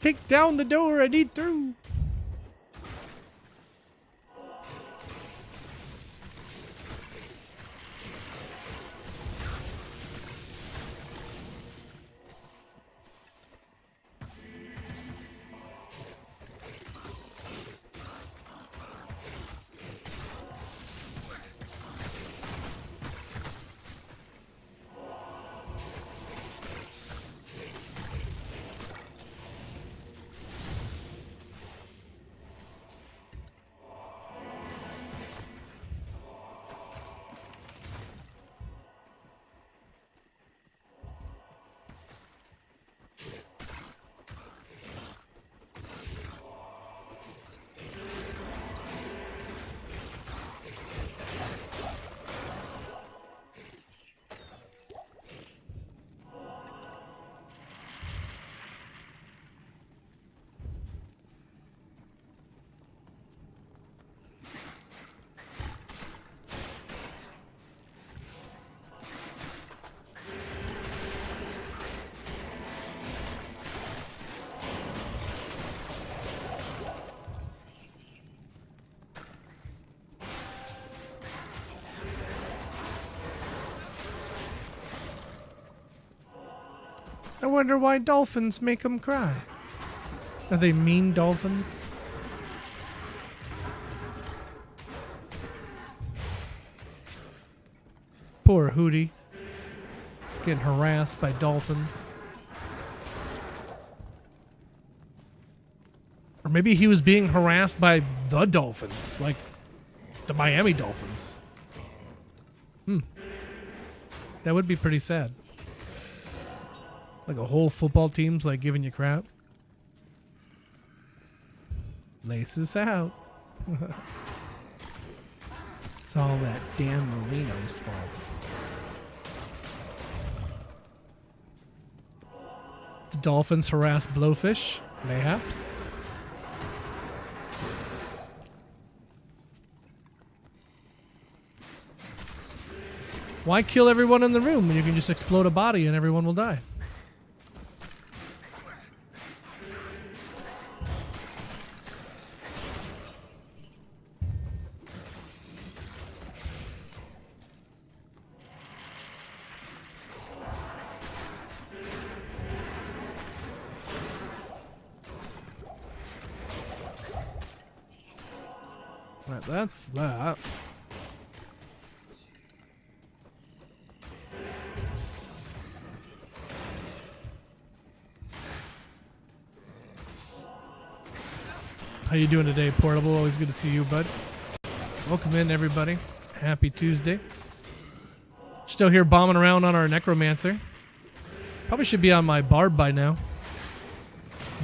Take down the door, I need through. I wonder why dolphins make them cry. Are they mean dolphins? Poor Hootie. Getting harassed by dolphins. Or maybe he was being harassed by the Dolphins, like the Miami Dolphins. That would be pretty sad. Like a whole football team's like giving you crap. Laces out. It's all that Dan Marino's fault. The Dolphins harass Blowfish? Mayhaps. Why kill everyone in the room when you can just explode a body and everyone will die? Right, that's that. How you doing today, Portable? Always good to see you, bud. Welcome in, everybody. Happy Tuesday. Still here bombing around on our Necromancer. Probably should be on my Barb by now.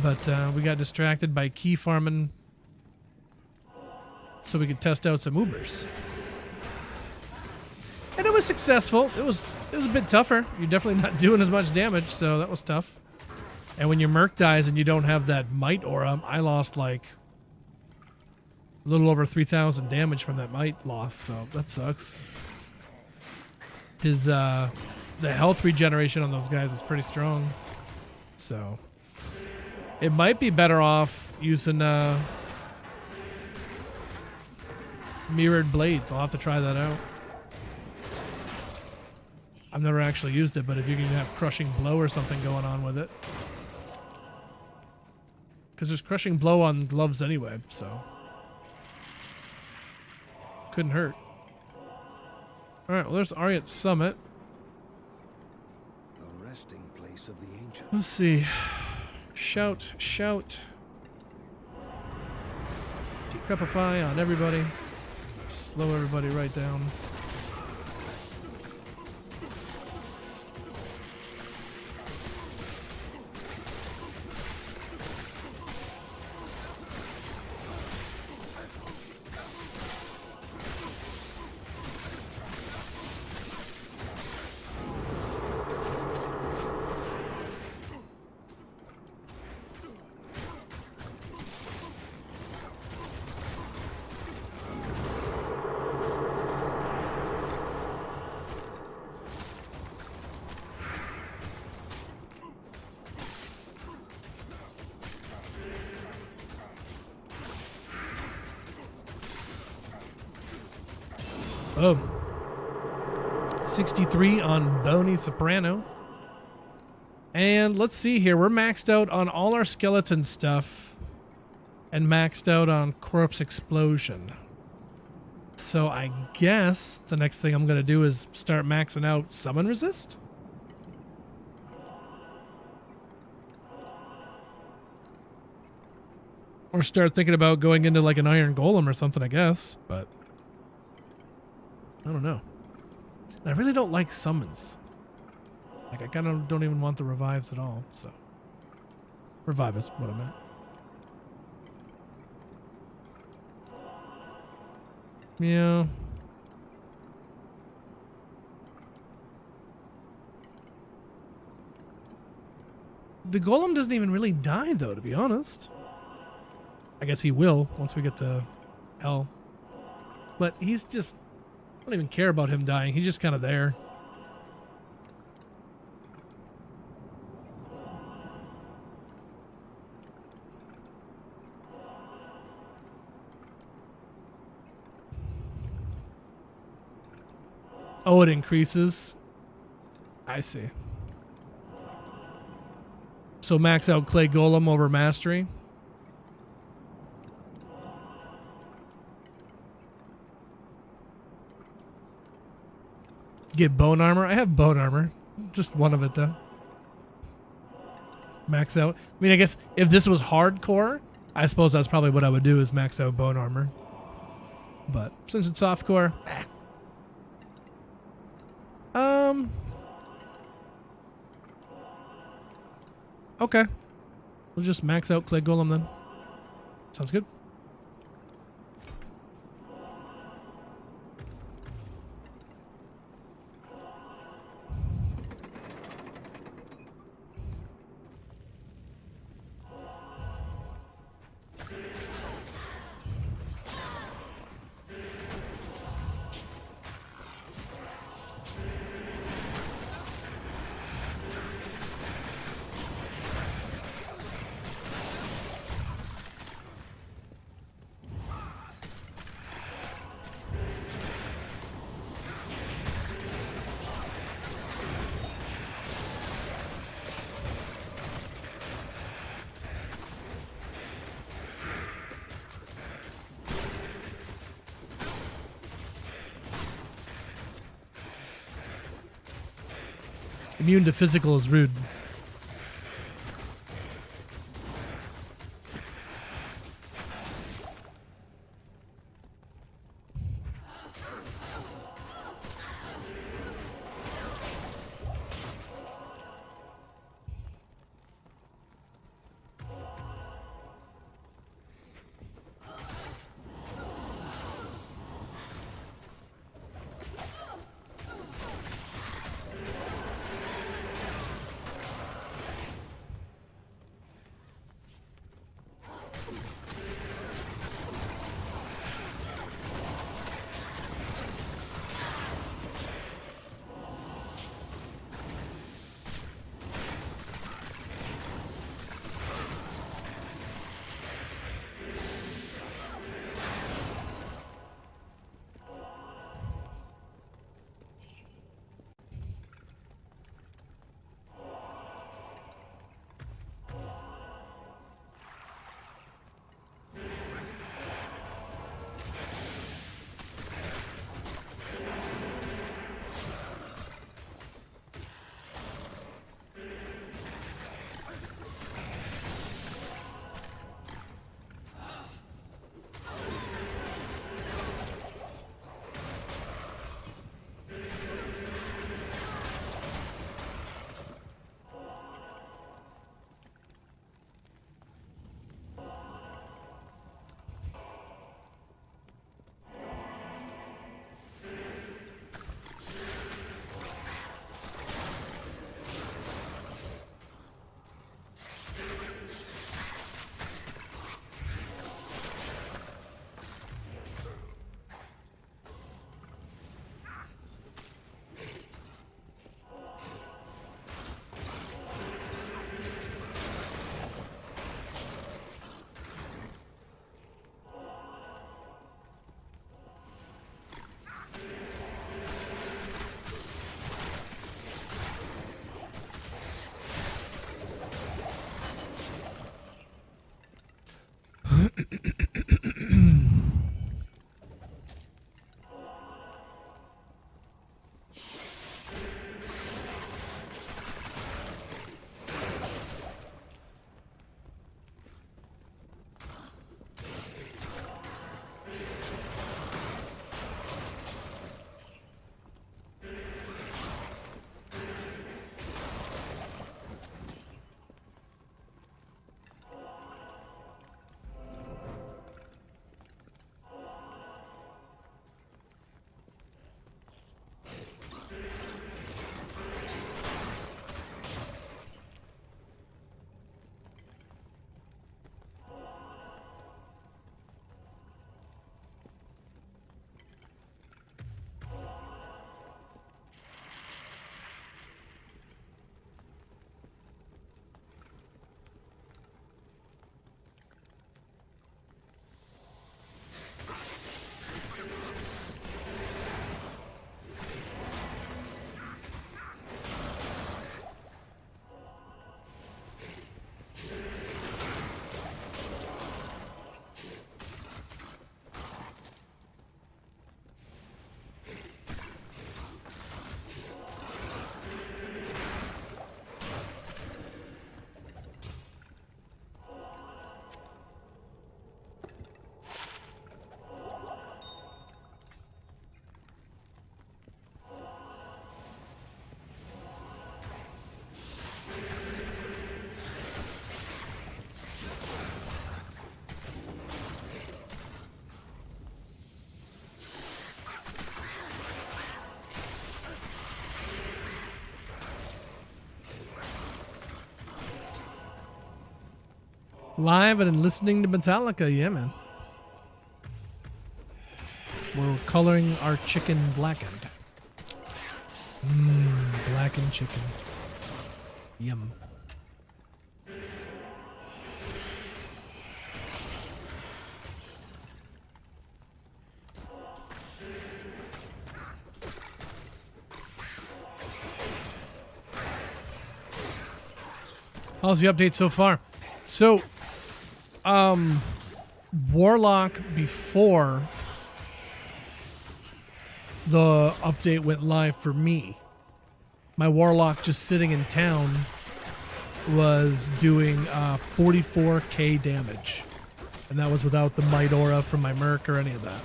But we got distracted by key farming so we could test out some Ubers. And it was successful. It was a bit tougher. You're definitely not doing as much damage, so that was tough. And when your Merc dies and you don't have that Might Aura, I lost like a little over 3,000 damage from that Might loss, so that sucks. His the health regeneration on those guys is pretty strong. So it might be better off using mirrored blades. I'll have to try that out. I've never actually used it, but if you can have crushing blow or something going on with it. Because there's crushing blow on gloves anyway, so couldn't hurt. Alright, well there's Ariat's Summit. The resting place of the ancients. Let's see. Shout, shout. Decrepify on everybody. Slow everybody right down. Oh. 63 on Bony Soprano. And let's see here. We're maxed out on all our skeleton stuff and maxed out on Corpse Explosion. So I guess the next thing I'm going to do is start maxing out Summon Resist. Or start thinking about going into like an Iron Golem or something, I guess. But I don't know. And I really don't like summons. Like, I kind of don't even want the revives at all, so. Revive is what I meant. Yeah. The golem doesn't even really die, though, to be honest. I guess he will once we get to hell. But he's just... I don't even care about him dying. He's just kind of there. Oh, it increases? I see. So max out Clay Golem over Mastery. Get Bone Armor. I have Bone Armor. Just one of it, though. Max out. I mean, I guess if this was hardcore, I suppose that's probably what I would do is max out Bone Armor. But since it's softcore, okay. We'll just max out Clay Golem then. Sounds good. Immune to physical is rude. Live and listening to Metallica, yeah, man. We're coloring our chicken blackened. Blackened chicken. Yum. How's the update so far? So, Warlock before the update went live for me, my Warlock just sitting in town was doing 44k damage. And that was without the Might Aura from my Merc or any of that.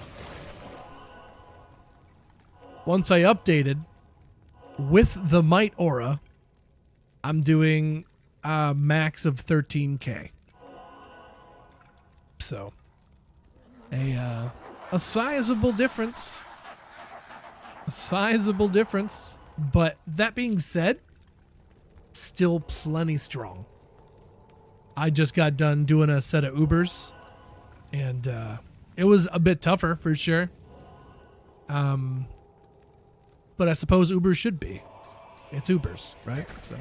Once I updated with the Might Aura, I'm doing max of 13k. So a sizable difference. A sizable difference. But that being said, still plenty strong. I just got done doing a set of Ubers, and it was a bit tougher for sure. But I suppose Ubers should be. It's Ubers, right? So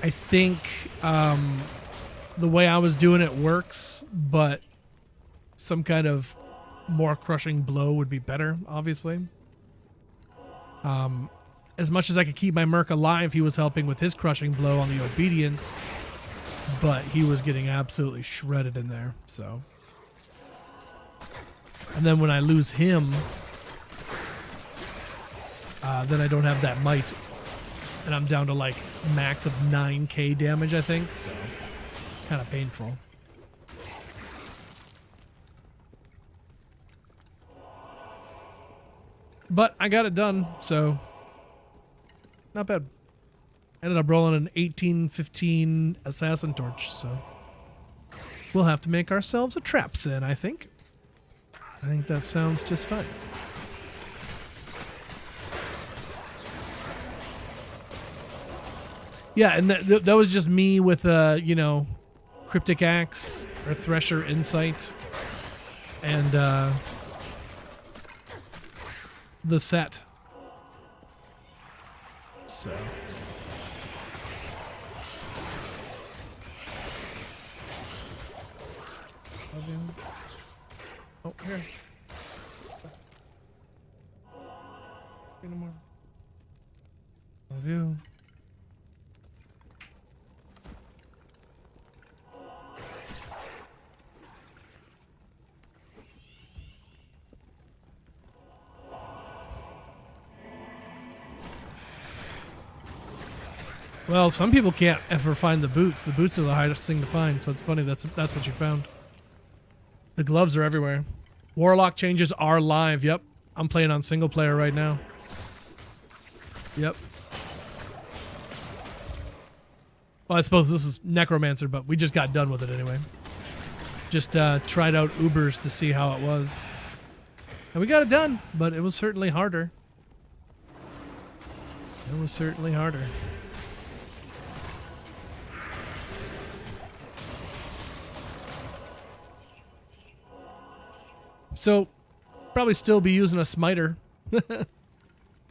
I think the way I was doing it works, but some kind of more crushing blow would be better, obviously. As much as I could keep my Merc alive, he was helping with his crushing blow on the obedience, but he was getting absolutely shredded in there, so. And then when I lose him, then I don't have that might, and I'm down to like max of 9k damage, I think, so kind of painful. But I got it done, so not bad. Ended up rolling an 1815 Assassin Torch, so we'll have to make ourselves a trap sin, I think. I think that sounds just fine. Yeah, and that was just me with you know, Cryptic Axe or Thresher Insight and the set. So oh, here. Any more? Love you. Well, some people can't ever find the boots. The boots are the hardest thing to find, so it's funny that's what you found. The gloves are everywhere. Warlock changes are live. Yep. I'm playing on single player right now. Yep. Well, I suppose this is Necromancer, but we just got done with it anyway. Just tried out Ubers to see how it was. And we got it done, but it was certainly harder. It was certainly harder. So, probably still be using a smiter.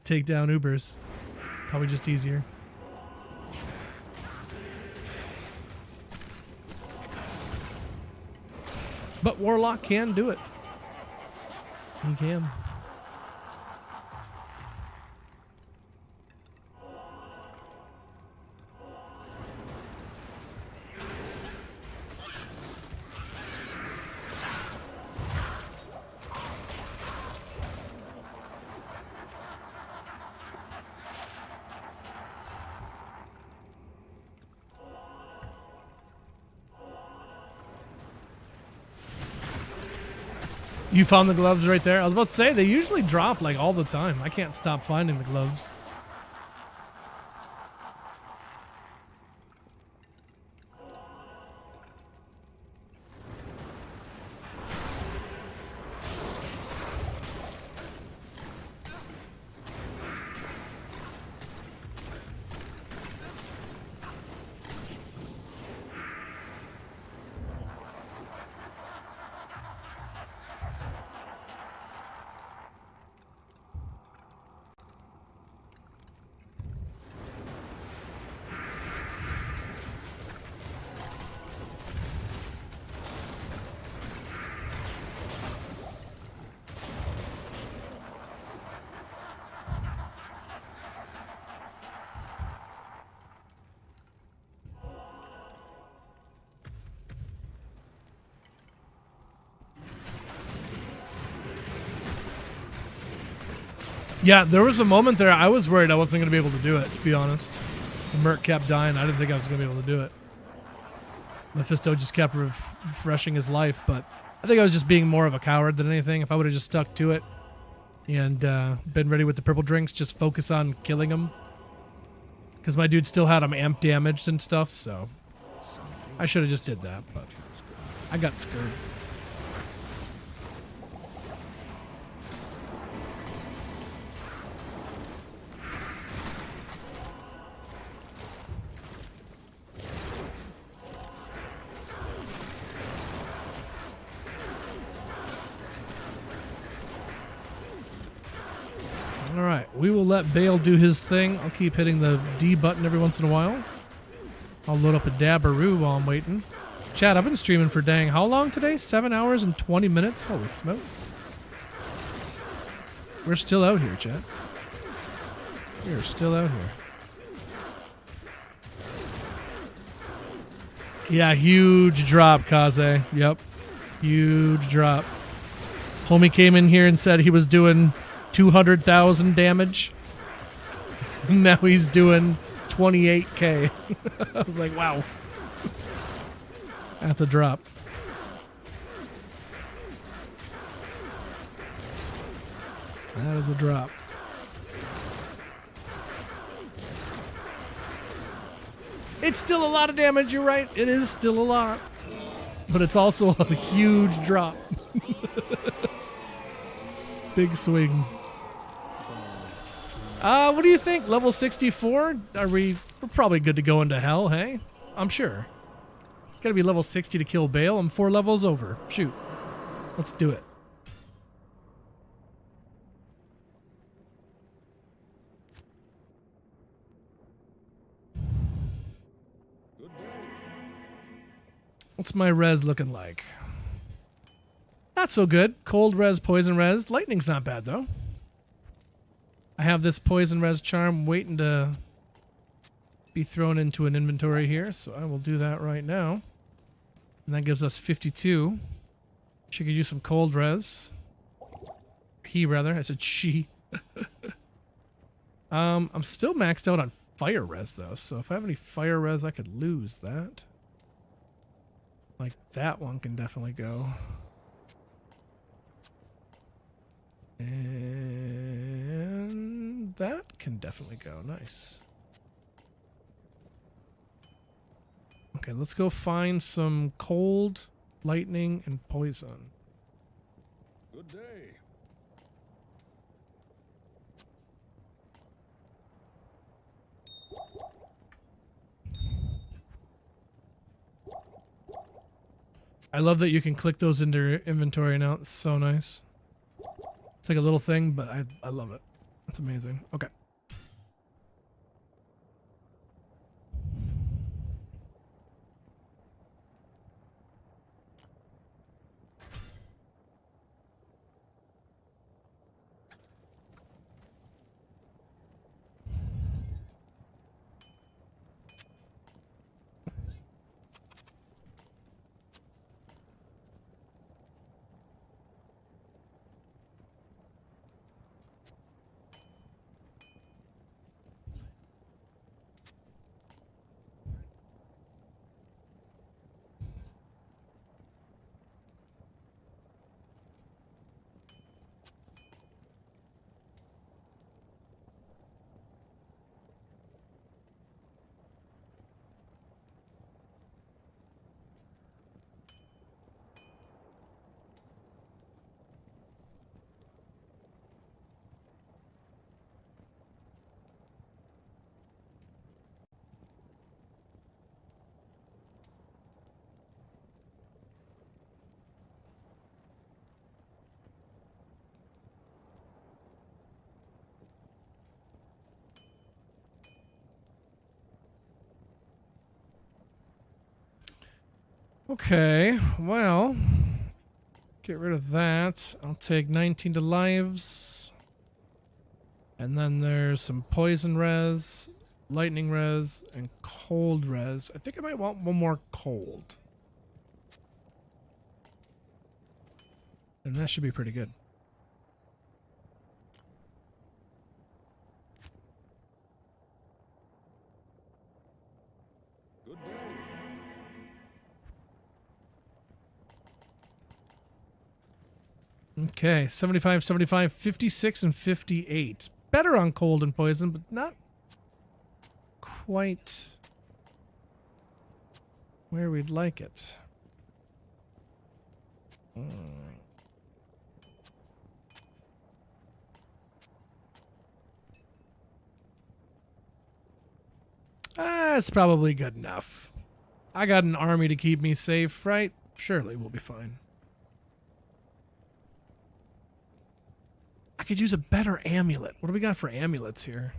Take down Ubers. Probably just easier. But Warlock can do it. He can. You found the gloves right there? I was about to say, they usually drop like all the time. I can't stop finding the gloves. Yeah, there was a moment there I was worried I wasn't going to be able to do it, to be honest. The Merc kept dying. I didn't think I was going to be able to do it. Mephisto just kept refreshing his life, but I think I was just being more of a coward than anything. If I would have just stuck to it and been ready with the purple drinks, just focus on killing him. Because my dude still had him amp damaged and stuff, so I should have just did that, but I got screwed. Alright, we will let Bale do his thing. I'll keep hitting the D button every once in a while. I'll load up a Dabberoo while I'm waiting. Chat, I've been streaming for dang how long today? 7 hours and 20 minutes? Holy smokes. We're still out here, chat. We're still out here. Yeah, huge drop, Kaze. Yep. Huge drop. Homie came in here and said he was doing 200,000 damage. Now he's doing 28k. I was like, wow. That's a drop. That is a drop. It's still a lot of damage, you're right. It is still a lot. But it's also a huge drop. Big swing. What do you think? Level 64? We're probably good to go into hell, hey? I'm sure. Gotta be level 60 to kill Bale. I'm 4 levels over. Shoot. Let's do it. What's my res looking like? Not so good. Cold res, poison res. Lightning's not bad, though. I have this poison res charm waiting to be thrown into an inventory here, so I will do that right now. And that gives us 52. She could use some cold res. He, rather. I said she. I'm still maxed out on fire res, though, so if I have any fire res, I could lose that. Like, that one can definitely go. And that can definitely go. Nice. Okay, let's go find some cold, lightning, and poison. Good day. I love that you can click those into your inventory now. It's so nice. It's like a little thing, but I love it. It's amazing. Okay. Okay, well, get rid of that. I'll take 19 to lives. And then there's some poison res, lightning res, and cold res. I think I might want one more cold. And that should be pretty good. Okay, 75, 75, 56, and 58. Better on cold and poison, but not quite where we'd like it. It's probably good enough. I got an army to keep me safe, right? Surely we'll be fine. I could use a better amulet. What do we got for amulets here?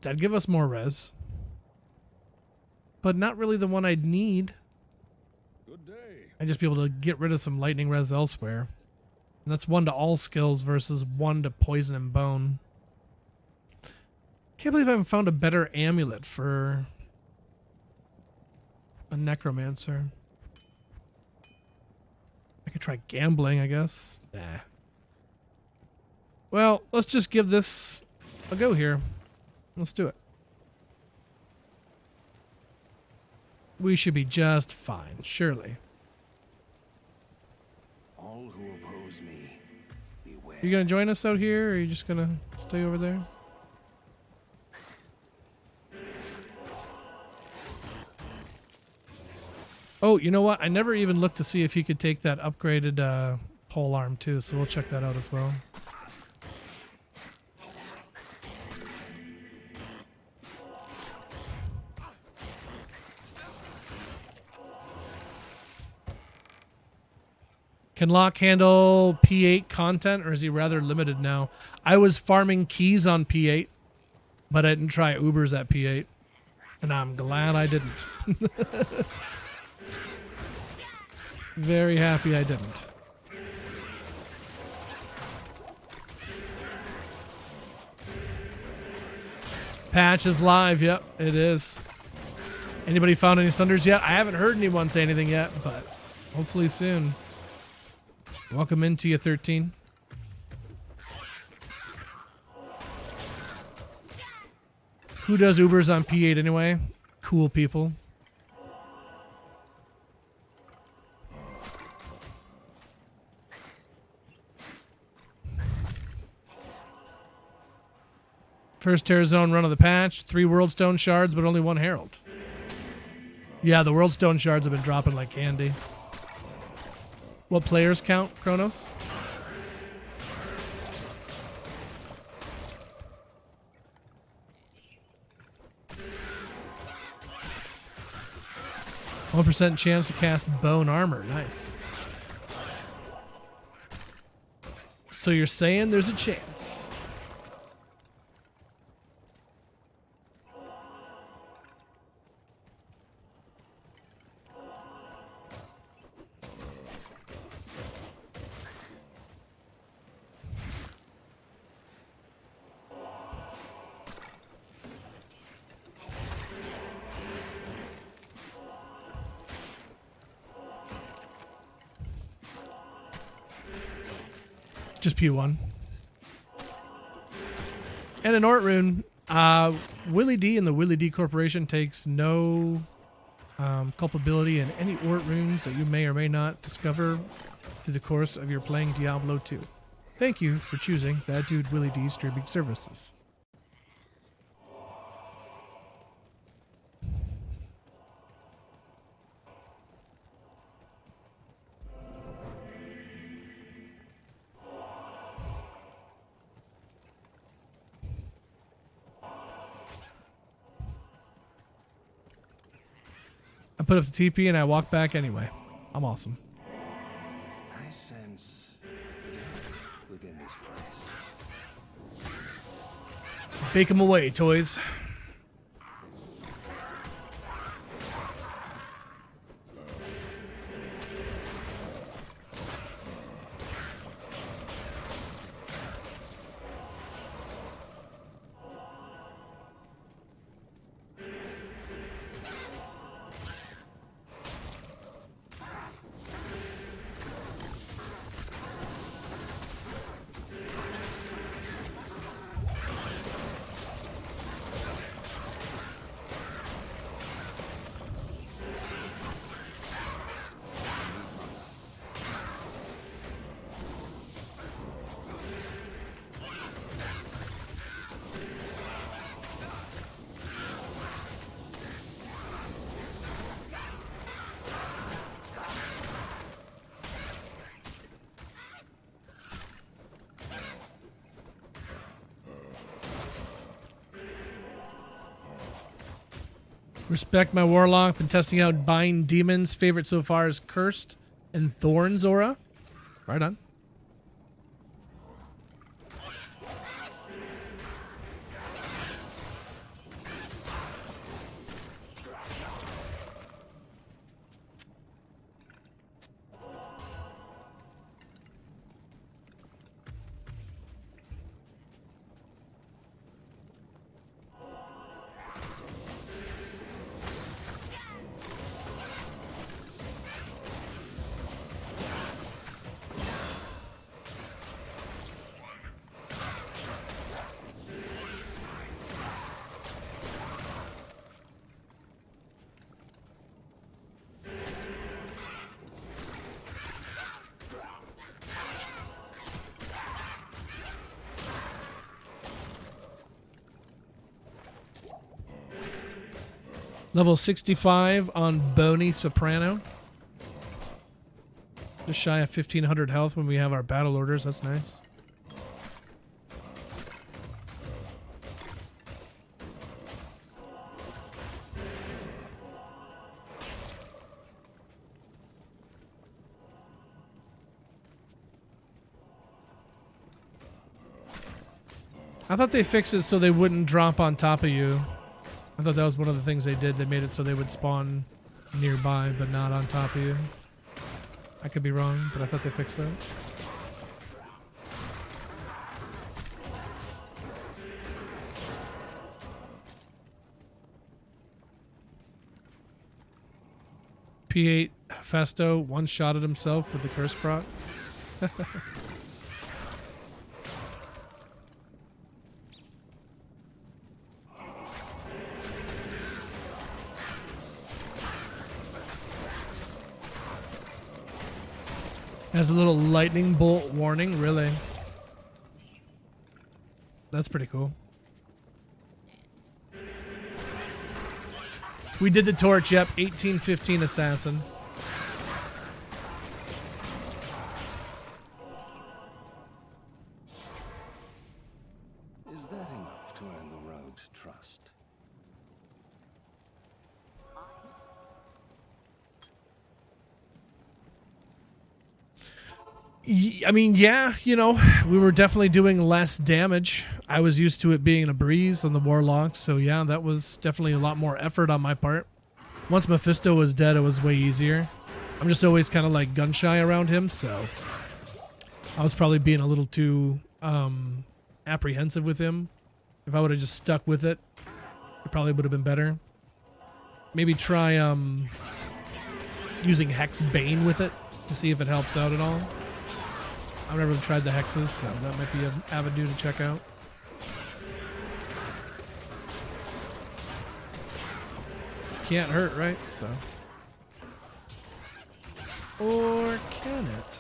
That'd give us more res. But not really the one I'd need. Good day. I'd just be able to get rid of some lightning res elsewhere. And that's 1 to all skills versus 1 to poison and bone. Can't believe I haven't found a better amulet for a necromancer. I could try gambling, I guess. Nah. Well, let's just give this a go here. Let's do it. We should be just fine, surely. All who oppose me, beware. You gonna join us out here, or are you just gonna stay over there? Oh, you know what? I never even looked to see if he could take that upgraded pole arm too, so we'll check that out as well. Can Locke handle P8 content, or is he rather limited now? I was farming keys on P8, but I didn't try Ubers at P8, and I'm glad I didn't. Very happy I didn't. Patch is live. Yep, it is. Anybody found any Sunders yet? I haven't heard anyone say anything yet, but hopefully soon. Welcome into you, 13. Who does Ubers on P8 anyway? Cool people. First Terror Zone run of the patch. 3 World Stone shards, but only 1 Herald. Yeah, the World Stone shards have been dropping like candy. What players count, Kronos? %1 chance to cast bone armor. Nice. So you're saying there's a chance. Just P1. And an Ort rune. Willie D and the Willie D Corporation takes no culpability in any Ort runes that you may or may not discover through the course of your playing Diablo 2. Thank you for choosing that dude Willie D's streaming services. I put up the TP and I walk back anyway. I'm awesome. I sense death within this place. Bake them away, toys. Respect my warlock. Been testing out Bind Demons. Favorite so far is Cursed and Thorns aura. Right on. Level 65 on Bony Soprano. Just shy of 1500 health when we have our battle orders. That's nice. I thought they fixed it so they wouldn't drop on top of you. I thought that was one of the things they did. They made it so they would spawn nearby, but not on top of you. I could be wrong, but I thought they fixed that. P8 Festo one-shotted himself with the curse proc. Has a little lightning bolt warning, really. That's pretty cool. We did the torch, yep, 1815 assassin. Is that enough to earn the rogue's trust? I mean, yeah, you know, we were definitely doing less damage. I was used to it being a breeze on the warlocks, so yeah, that was definitely a lot more effort on my part. Once Mephisto was dead, it was way easier. I'm just always kind of like gun shy around him, so I was probably being a little too apprehensive with him. If I would have just stuck with it, it probably would have been better. Maybe try using Hex Bane with it to see if it helps out at all. I've never tried the hexes, so that might be an avenue to check out. Can't hurt, right? So. Or can it?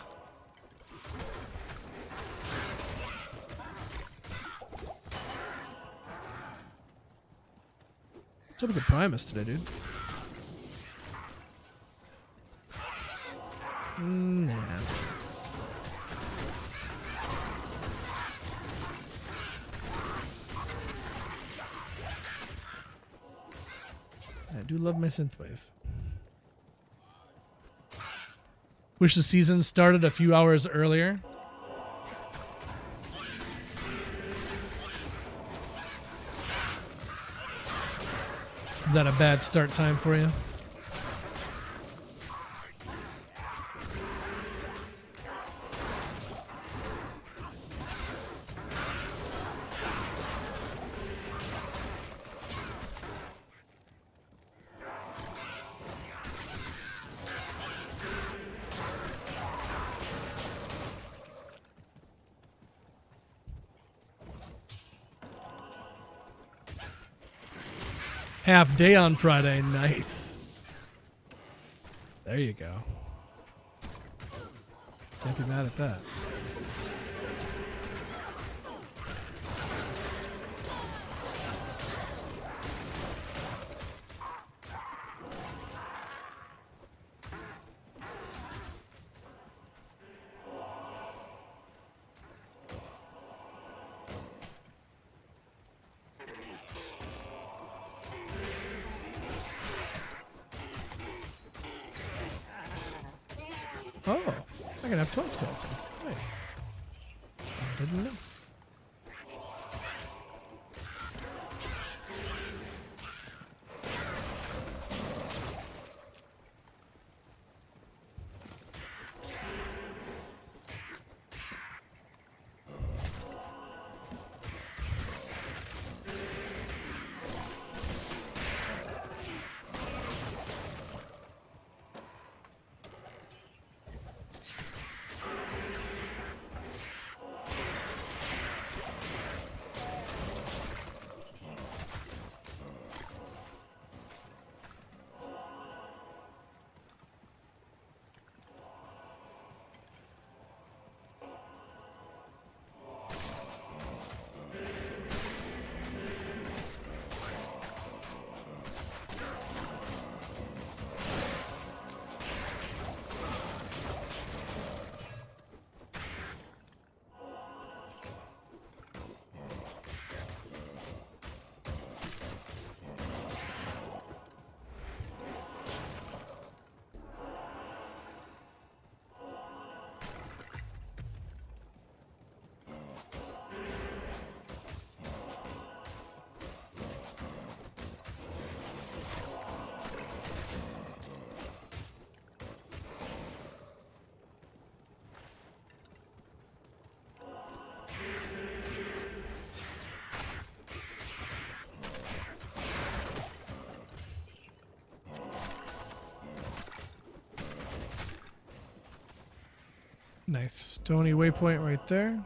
What's up with the Primus today, dude? Nah. I do love my synthwave. Wish the season started a few hours earlier. Is that a bad start time for you? Half day on Friday. Nice. There you go. Can't be mad at that. Oh, I can have 12 skeletons. Nice. I didn't know. Nice stony waypoint right there.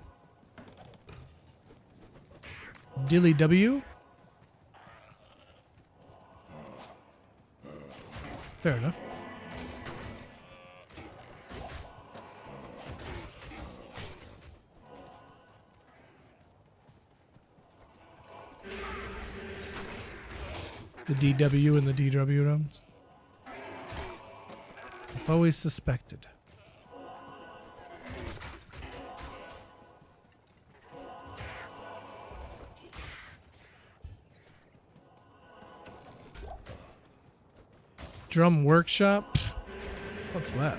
Dilly W. Fair enough. The DW and the DW rooms. I've always suspected. Drum workshop? What's that?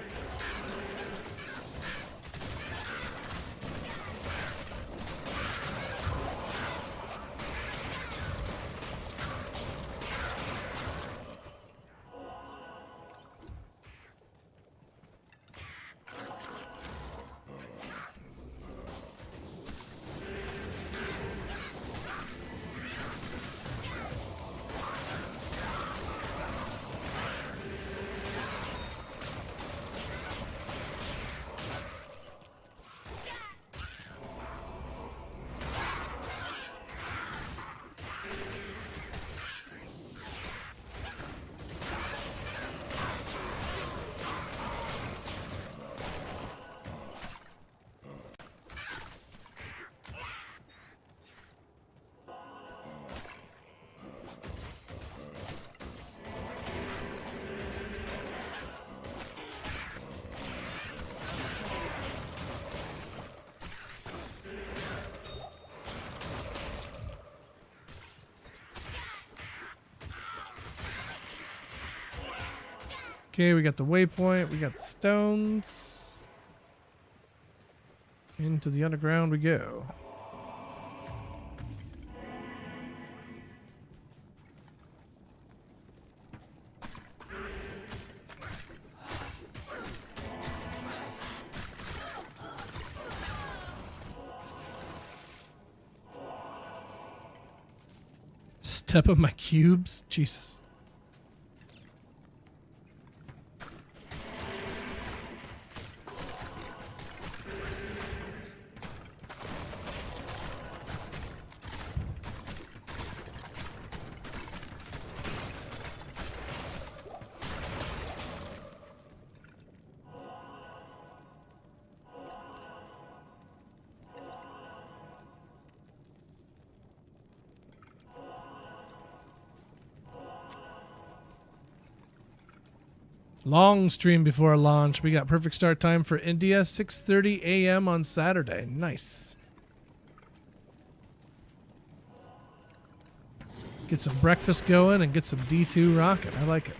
Okay, we got the waypoint, we got the stones. Into the underground we go. Step on my cubes? Jesus. Long stream before launch. We got perfect start time for India, 6:30 a.m. on Saturday. Nice. Get some breakfast going and get some D2 rocking. I like it.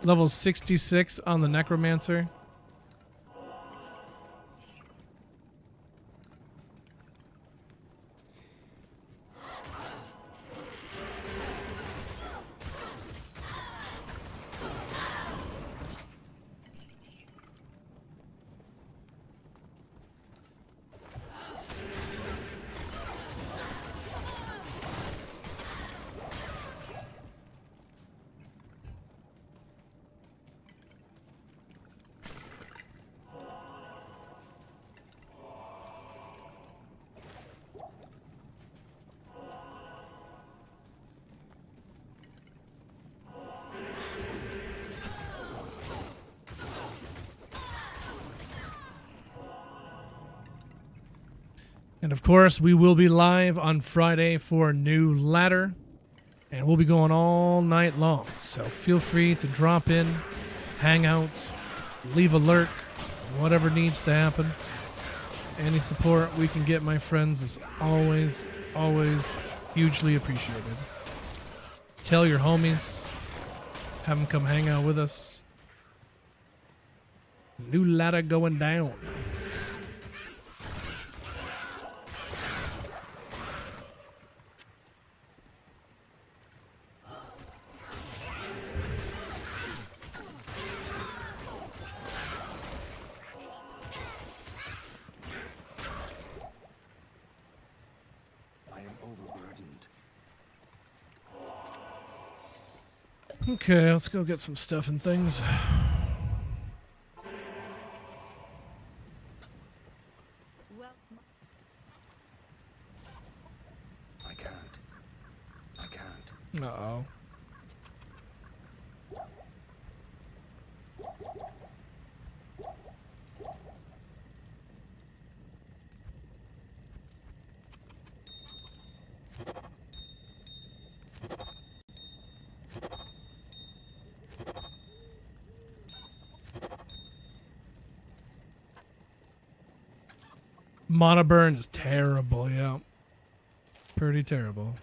Level 66 on the Necromancer. And of course, we will be live on Friday for a new ladder. And we'll be going all night long. So feel free to drop in, hang out, leave a lurk, whatever needs to happen. Any support we can get, my friends, is always, always hugely appreciated. Tell your homies, have them come hang out with us. New ladder going down. Okay, let's go get some stuff and things. I can't. Uh-oh. Mana burn is terrible, yeah. Pretty terrible.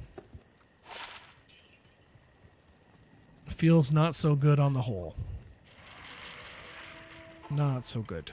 Feels not so good on the whole. Not so good.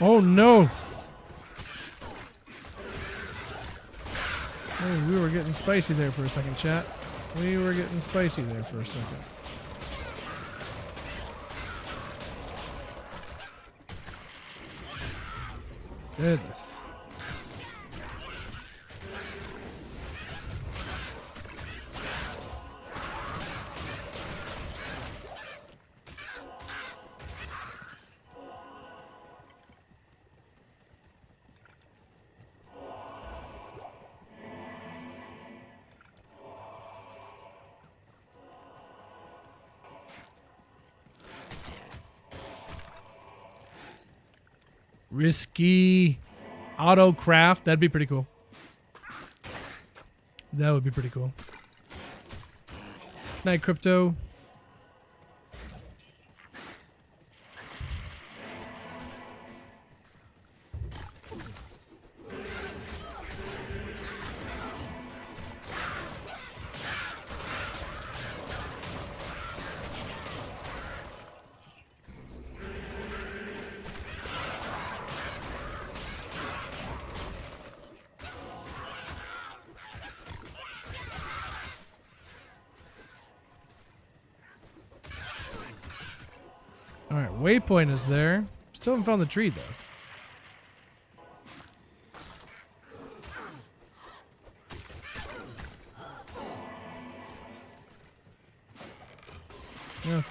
Oh no! Hey, we were getting spicy there for a second, chat. We were getting spicy there for a second. Goodness. Risky auto craft. That'd be pretty cool. That would be pretty cool. Night, Crypto. Alright, waypoint is there. Still haven't found the tree, though.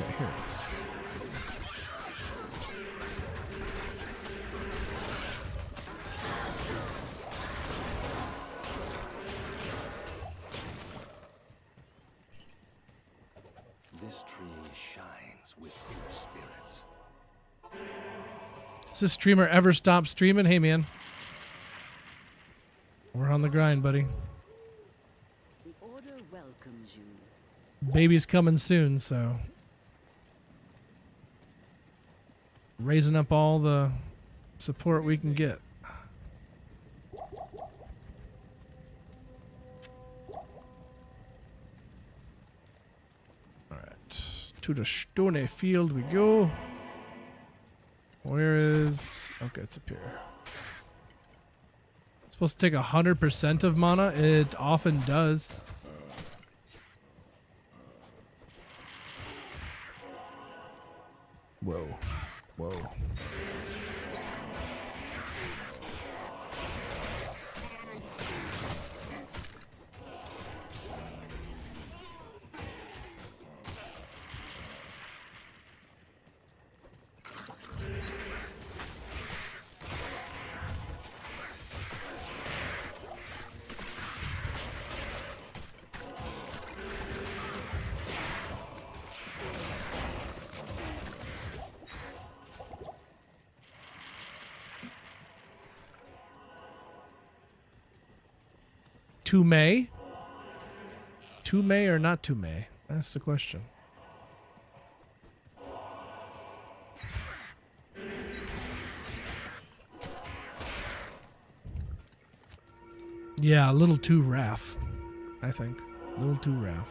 Okay, here it is. This tree shines with inner spirits. Does this streamer ever stop streaming? Hey, man. We're on the grind, buddy. The order welcomes you. Baby's coming soon, so raising up all the support we can get. Alright, to the stony field we go. Where is... okay, it's up here. It's supposed to take 100% of mana. It often does. Whoa. Whoa. To May? To May or not to May? That's the question. Yeah, a little too Raph, I think. A little too Raph.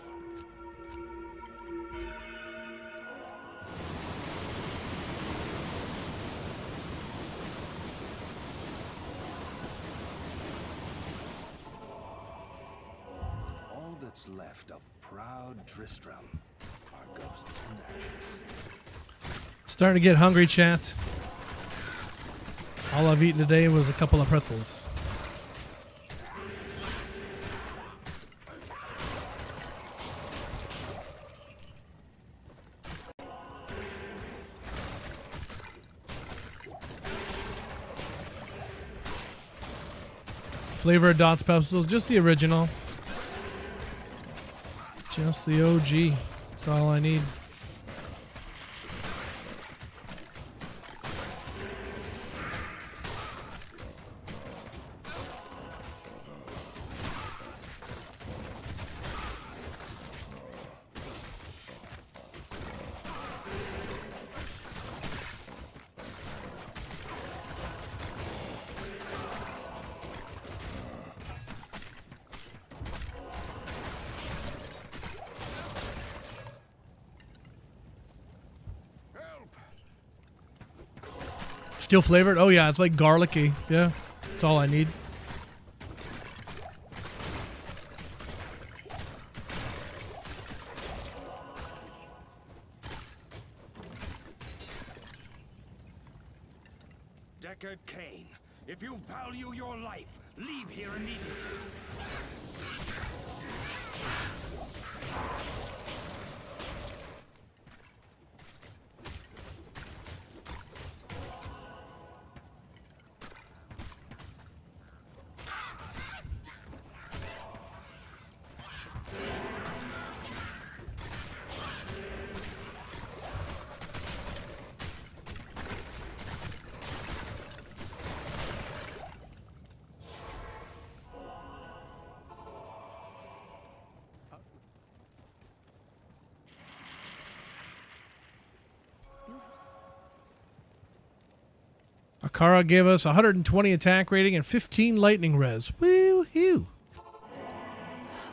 All that's left of proud Tristram are ghosts and ashes. Starting to get hungry, chat. All I've eaten today was a couple of pretzels. Flavor of Dots Pepsils, just the original. Just the OG. That's all I need. Still flavored? Oh yeah, it's like garlicky. Yeah, that's all I need. Deckard Cain, if you value your life, leave here immediately. Akara gave us 120 attack rating and 15 lightning res. Woo-hoo.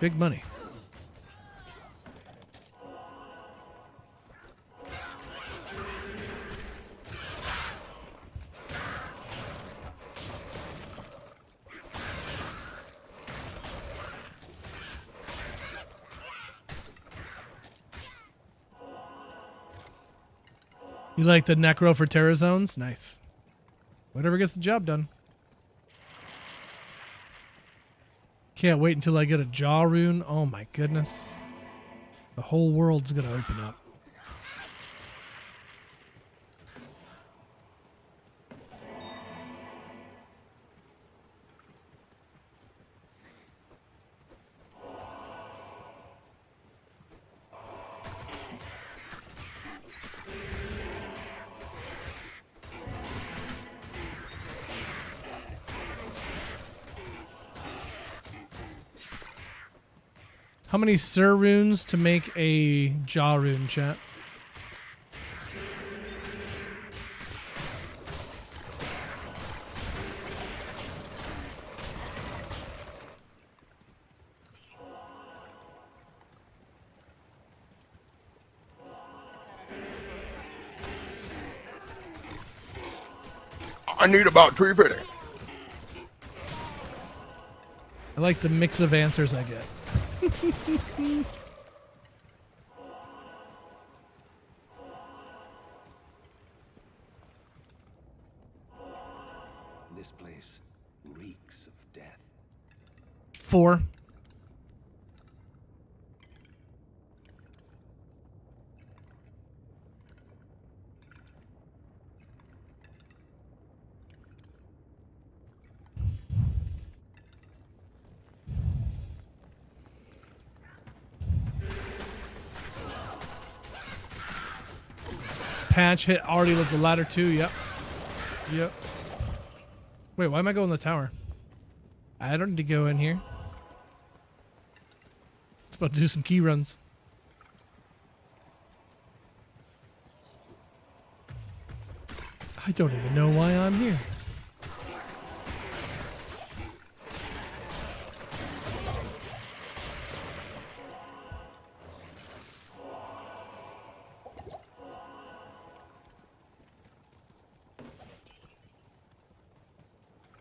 Big money. You like the Necro for Terra Zones? Nice. Whatever gets the job done. Can't wait until I get a jaw rune. Oh my goodness. The whole world's gonna open up. How many Sir runes to make a Jaw rune, chat? I need about 350. I like the mix of answers I get. This place reeks of death. 4. Patch hit already with the ladder too. Yep. Yep. Wait, why am I going to the tower? I don't need to go in here. It's about to do some key runs. I don't even know why I'm here.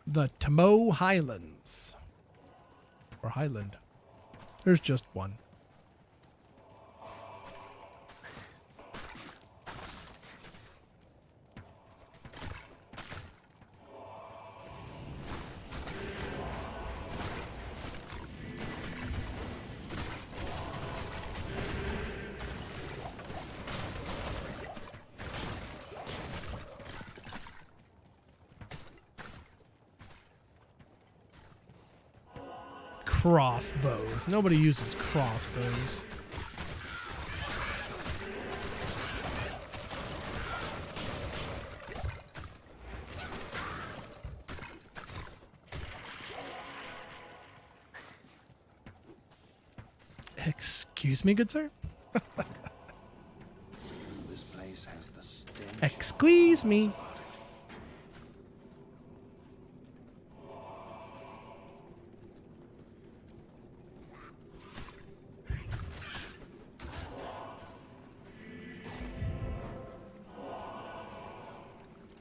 The Tamo Highlands. Or Highland. There's just one. Crossbows. Nobody uses crossbows. Excuse me, good sir? This place has the stench. Excuse me.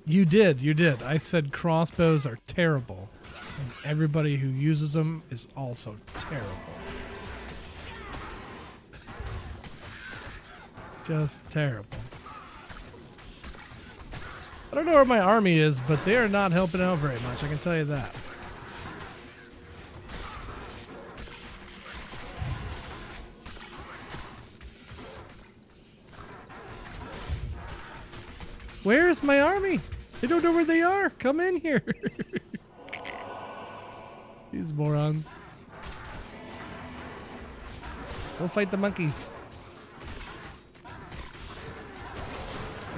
You did. I said crossbows are terrible. And everybody who uses them is also terrible. Just terrible. I don't know where my army is, but they are not helping out very much, I can tell you that. Where is my army? I don't know where they are. Come in here. These morons. Go fight the monkeys.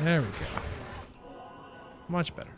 There we go. Much better.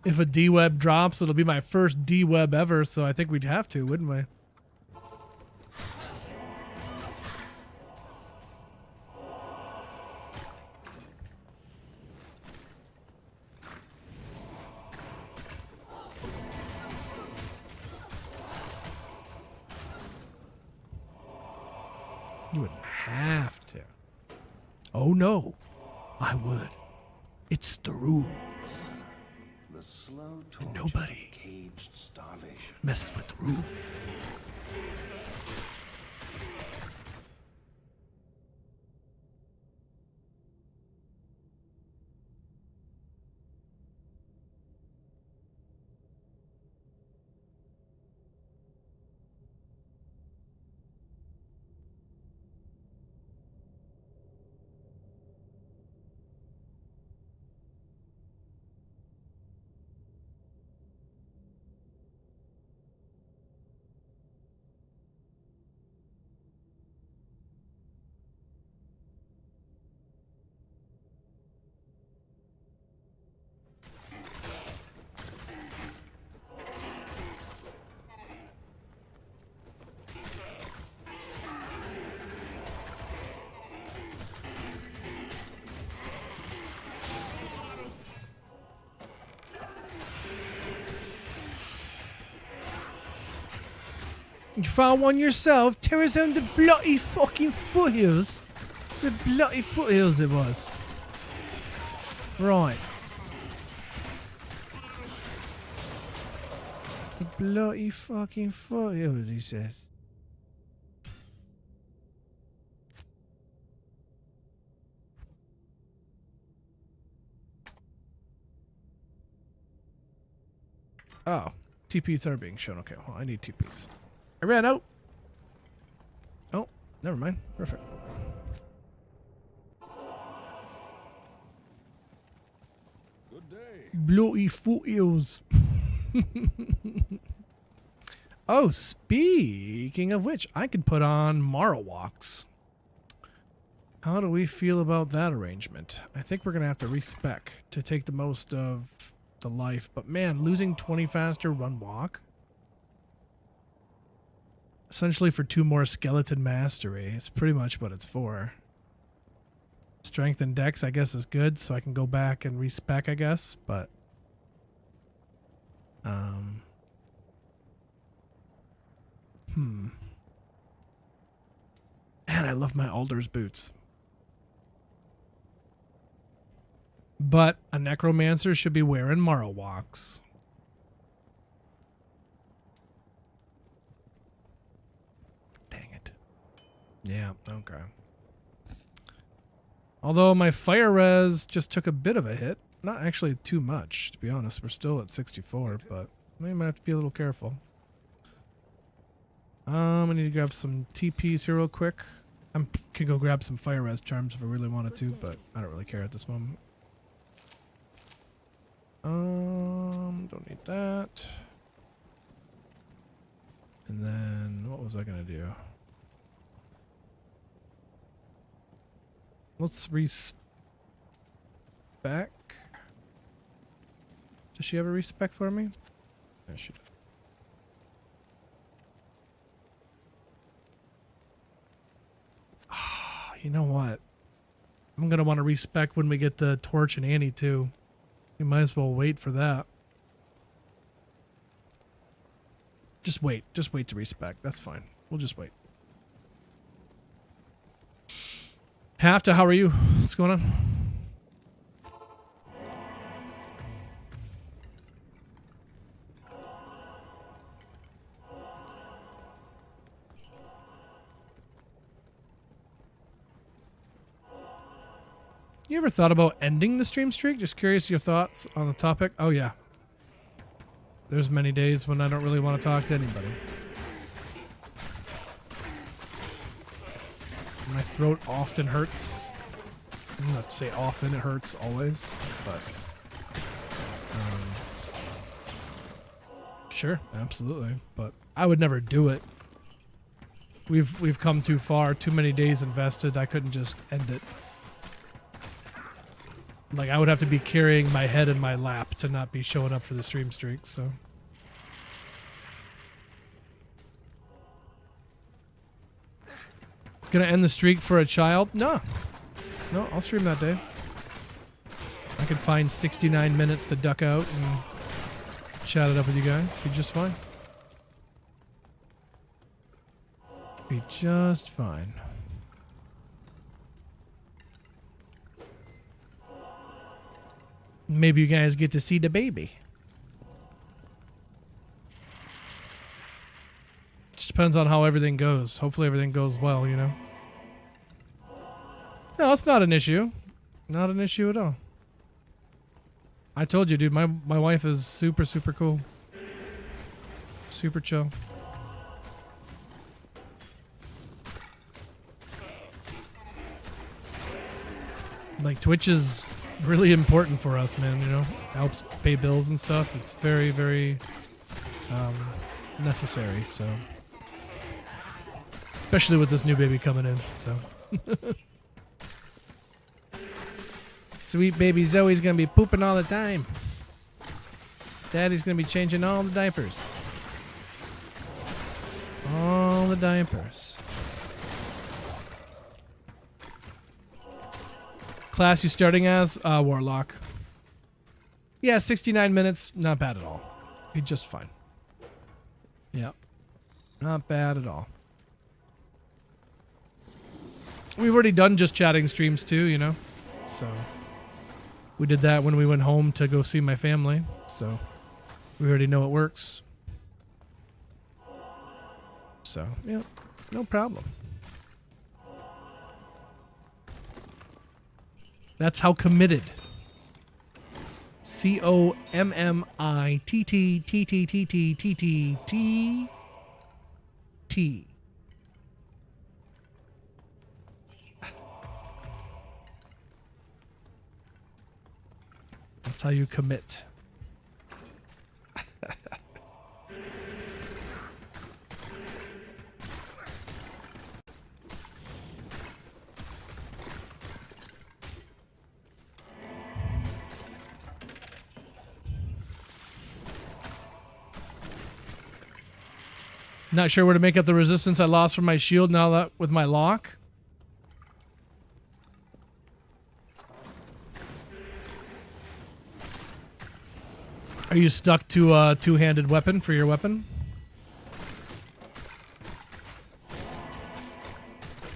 If a D-web drops, it'll be my first D-web ever, so I think we'd have to, wouldn't we? You wouldn't have to. Oh no, I would. It's the rules. The slow And torture nobody of caged starvation. messes with the rules. You found one yourself? Tear us down the bloody fucking foothills. The bloody foothills it was. Right. The bloody fucking foothills, he says. Oh, TPs are being shown. Okay, well, I need TPs. I ran out. Oh, never mind. Perfect. Good day. Bloody foothills. Oh, speaking of which, I could put on Marowaks. How do we feel about that arrangement? I think we're going to have to respec to take the most of the life. But man, losing 20 faster run walk. Essentially for 2 more skeleton mastery. It's pretty much what it's for. Strength and dex, I guess, is good, so I can go back and respec, I guess, but Man, I love my Alder's boots. But a necromancer should be wearing Marowaks. Dang it. Yeah, okay. Although my fire res just took a bit of a hit. Not actually too much, to be honest. We're still at 64, but we might have to be a little careful. I need to grab some TPs here real quick. I could go grab some fire res charms if I really wanted to, but I don't really care at this moment. Don't need that. And then, what was I gonna do? Let's respec. Does she have a respec for me? Yeah, she does. You know what? I'm gonna want to respec when we get the torch and Annie too. We might as well wait for that. Just wait to respec. That's fine. We'll just wait. Halfta, how are you? What's going on? You ever thought about ending the stream streak? Just curious your thoughts on the topic. Oh yeah. There's many days when I don't really want to talk to anybody. My throat often hurts. I'm not to say often, it hurts always, but sure, absolutely. But I would never do it. We've come too far, too many days invested. I couldn't just end it. Like, I would have to be carrying my head in my lap to not be showing up for the stream streak, so. Gonna end the streak for a child? No. No, I'll stream that day. I could find 69 minutes to duck out and chat it up with you guys. Be just fine. Be just fine. Maybe you guys get to see the baby. Just depends on how everything goes. Hopefully everything goes well, you know. No, it's not an issue. Not an issue at all. I told you, dude, my wife is super, super cool. Super chill. Like, Twitch is really important for us, man, you know. Helps pay bills and stuff. It's very, very necessary, so. Especially with this new baby coming in, so. Sweet baby Zoe's gonna be pooping all the time. Daddy's gonna be changing all the diapers. All the diapers. Class you starting as? Warlock. Yeah, 69 minutes. Not bad at all. Be just fine. Yep. Not bad at all. We've already done just chatting streams too, you know? So, we did that when we went home to go see my family. So, we already know it works. So, yeah, no problem. That's how committed. COMMITTTTTTTTT. That's how you commit. Not sure where to make up the resistance I lost from my shield now that with my lock. Are you stuck to a two-handed weapon for your weapon?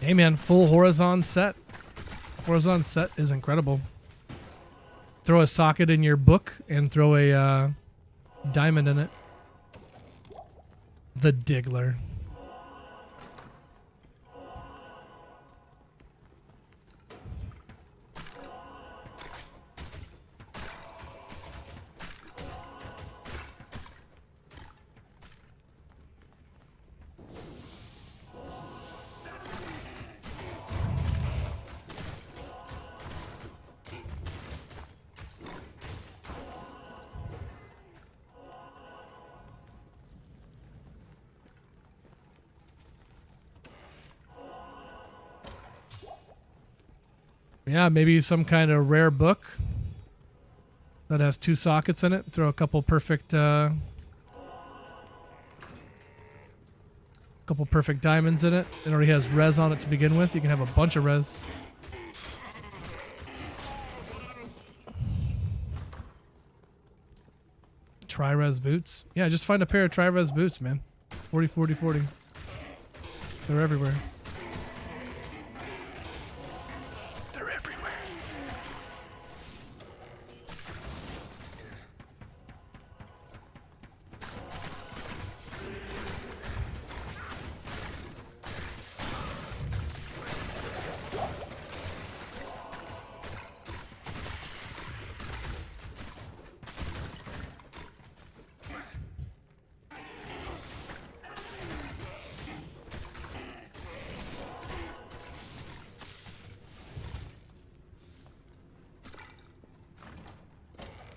Hey man, full horizon set. Horizon set is incredible. Throw a socket in your book and throw a diamond in it. The Diggler. Yeah, maybe some kind of rare book that has two sockets in it. Throw a couple perfect diamonds in it. It already has res on it to begin with. You can have a bunch of res. Tri-res boots. Yeah, just find a pair of tri-res boots, man. 40, 40, 40. They're everywhere.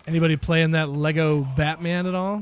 Anybody playing that Lego Batman at all?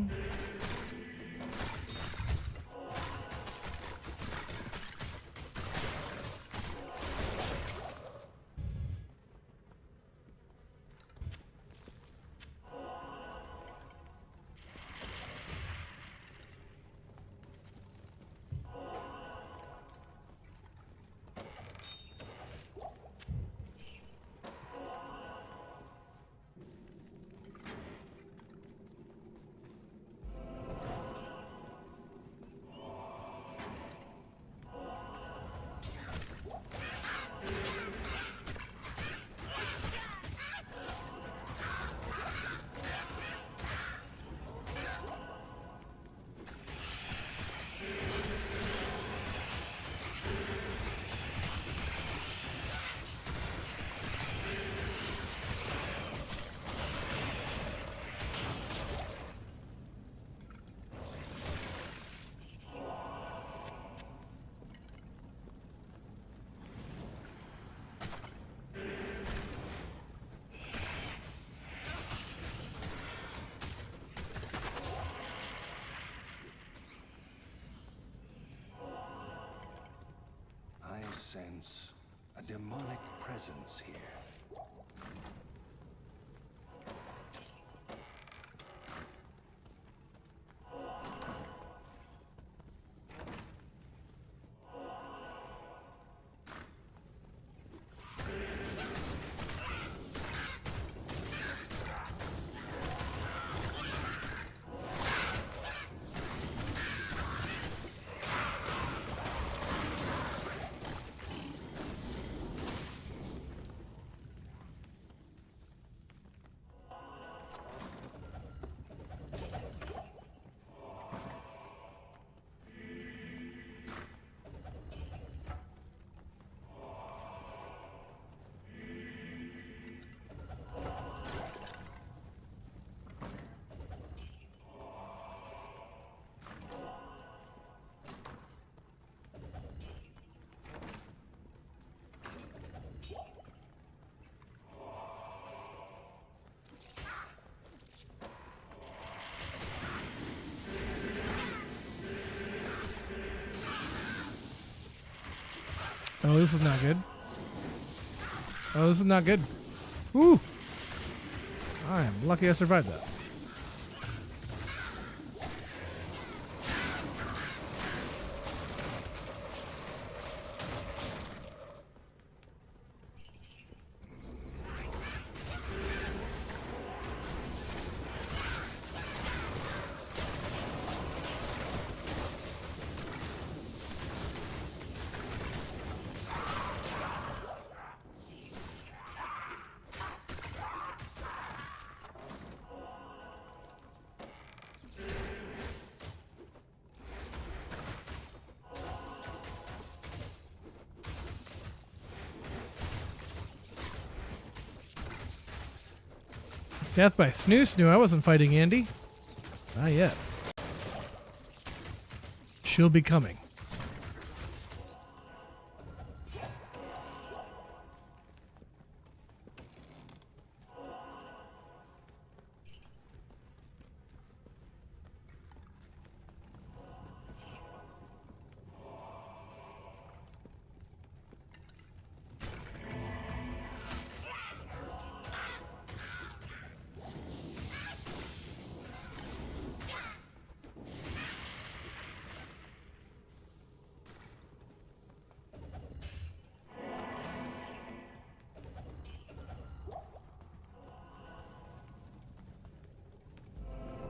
sense a demonic presence here. Oh, this is not good. Oh, this is not good. Woo! I am lucky I survived that. Death by Snoo Snoo. I wasn't fighting Andy. Not yet. She'll be coming.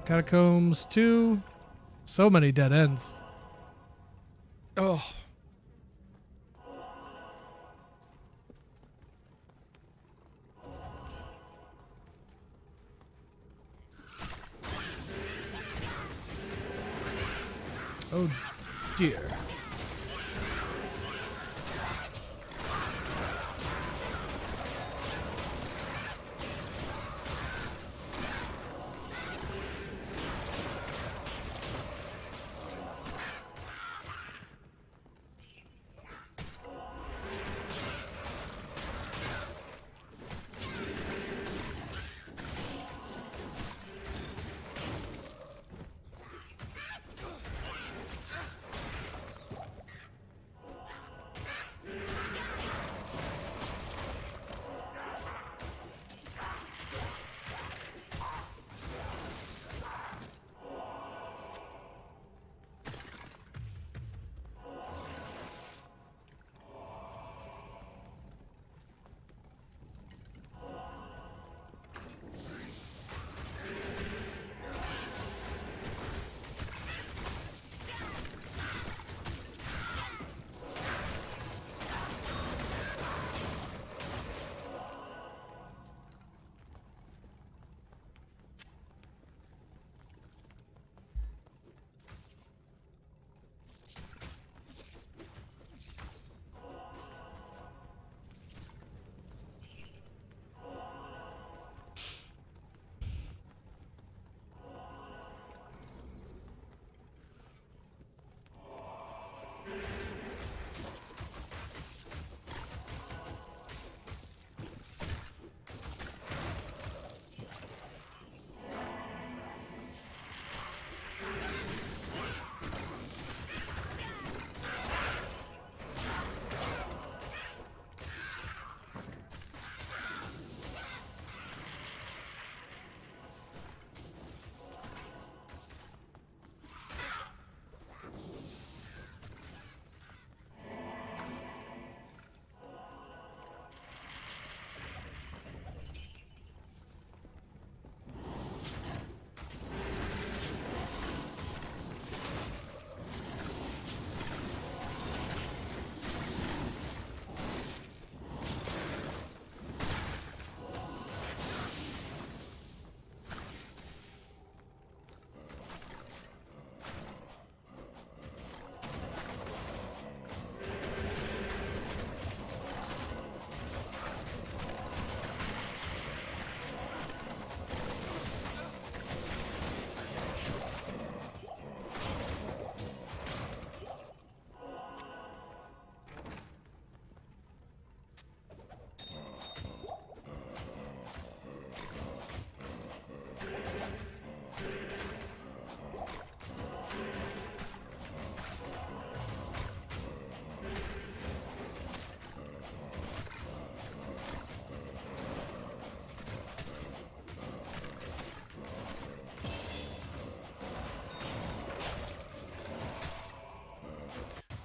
Catacombs 2. So many dead ends. Oh. Oh dear.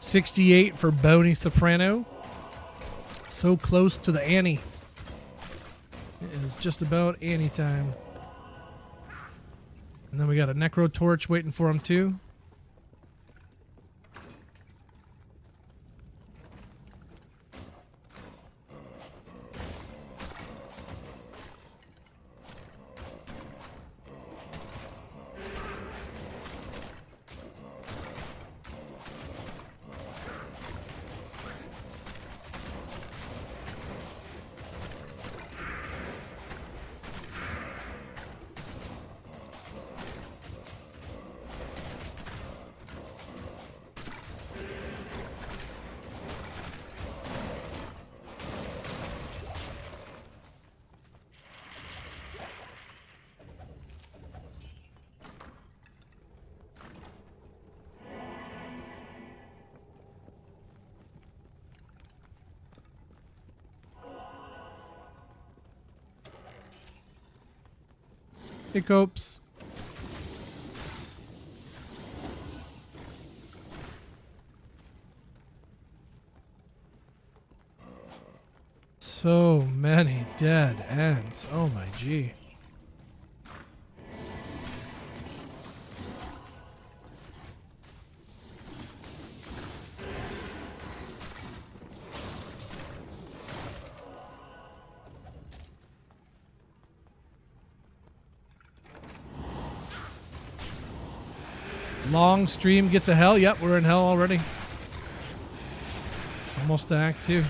68 for Boney Soprano. So close to the Annie. It is just about Annie time. And then we got a Necro Torch waiting for him too. Hey, Copes. So many dead ends. Oh my gee. Long stream get to hell. Yep, we're in hell already. Almost to Act 2.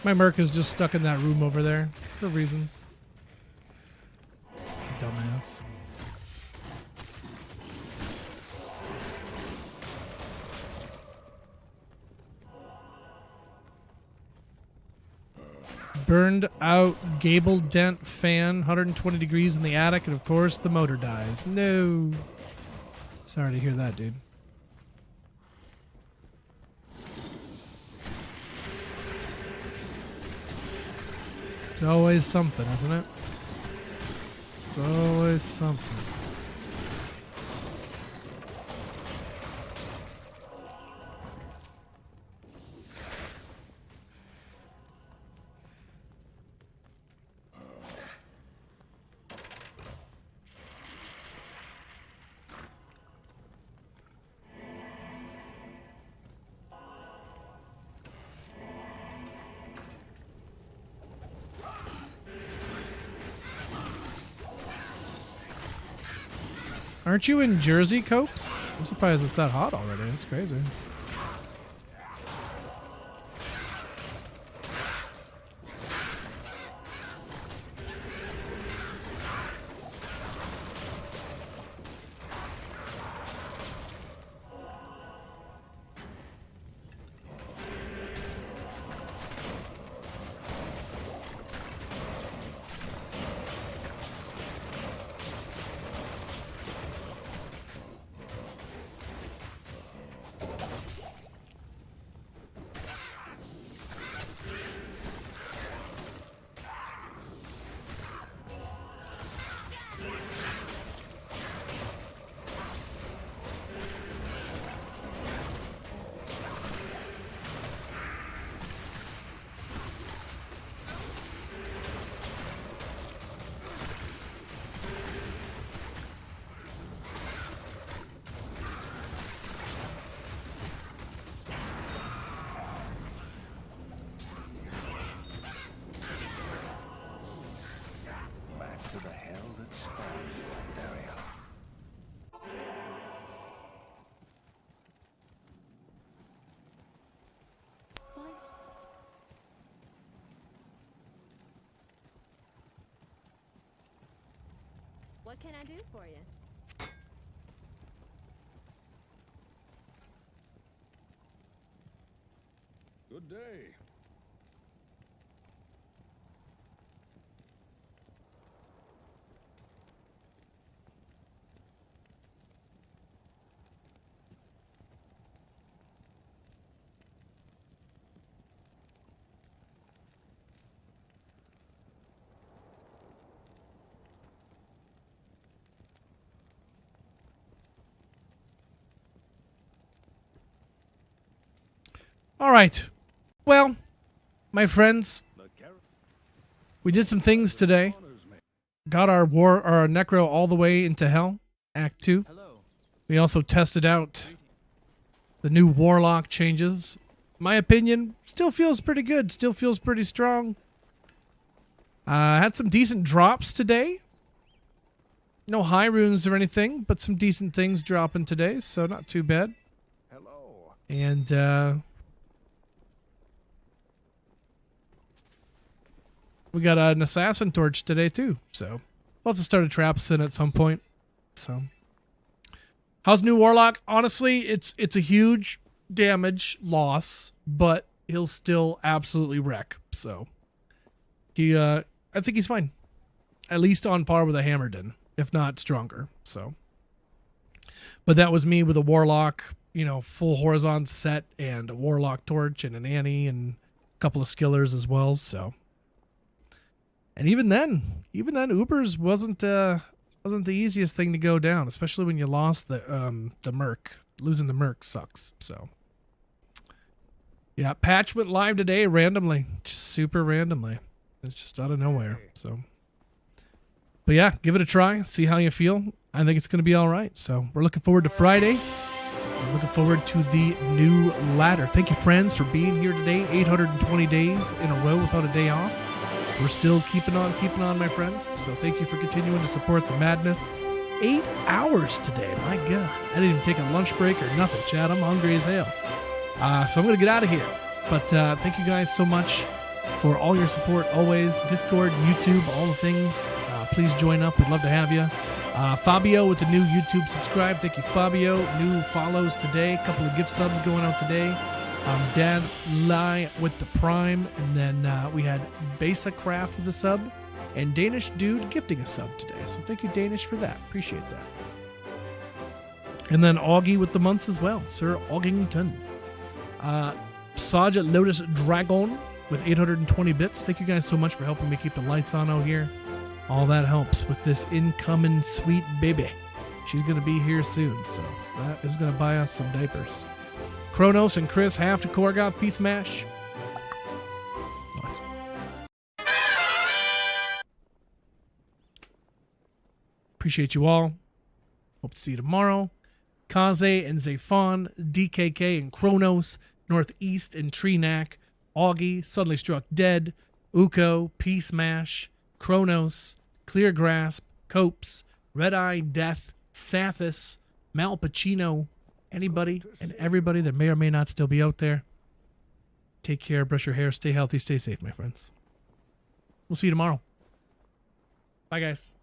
My Merc is just stuck in that room over there for reasons. Dumbass. Burned out gable dent fan, 120 degrees in the attic, and of course the motor dies. No. Sorry to hear that, dude. It's always something, isn't it? It's always something. Aren't you in Jersey, Copes? I'm surprised it's that hot already. That's crazy. Back to the hell that spawned What can I do for you? Good day. All right. Well, my friends, we did some things today. Got our necro all the way into hell, Act 2. We also tested out the new warlock changes. My opinion, still feels pretty good. Still feels pretty strong. Had some decent drops today. No high runes or anything, but some decent things dropping today, so not too bad. Hello. And we got an assassin torch today too, so we'll have to start a trap sin at some point. So, how's new warlock? Honestly, it's a huge damage loss, but he'll still absolutely wreck. So, I think he's fine, at least on par with a Hammerden, if not stronger. So, but that was me with a warlock, you know, full horizon set and a warlock torch and an Annie and a couple of skillers as well. So. And even then, Ubers wasn't the easiest thing to go down, especially when you lost the Merc. Losing the Merc sucks. So, yeah, patch went live today randomly, just super randomly. It's just out of nowhere. So, but yeah, give it a try. See how you feel. I think it's going to be all right. So we're looking forward to Friday. We're looking forward to the new ladder. Thank you, friends, for being here today. 820 days in a row without a day off. We're still keeping on, my friends. So thank you for continuing to support the madness. 8 hours today. My God. I didn't even take a lunch break or nothing, Chad. I'm hungry as hell. So I'm going to get out of here. But thank you guys so much for all your support. Always. Discord, YouTube, all the things. Please join up. We'd love to have you. Fabio with the new YouTube subscribe. Thank you, Fabio. New follows today. A couple of gift subs going out today. Dad Lai with the Prime, and then we had Basa Craft with a sub, and Danish Dude gifting a sub today. So thank you, Danish, for that. Appreciate that. And then Augie with the months as well, Sir Augington. Saja Lotus Dragon with 820 bits. Thank you guys so much for helping me keep the lights on out here. All that helps with this incoming sweet baby. She's going to be here soon, so that is going to buy us some diapers. Kronos and Chris have to Korgoth Peace Mash. Nice. Appreciate you all. Hope to see you tomorrow. Kaze and Zafon, DKK and Kronos, Northeast and Treenac, Augie, Suddenly Struck Dead, Uko, Peace Mash, Kronos, Clear Grasp, Copes, Red Eye Death, Sathis, Mal Pacino, anybody and everybody that may or may not still be out there. Take care, brush your hair, stay healthy, stay safe, my friends. We'll see you tomorrow. Bye, guys.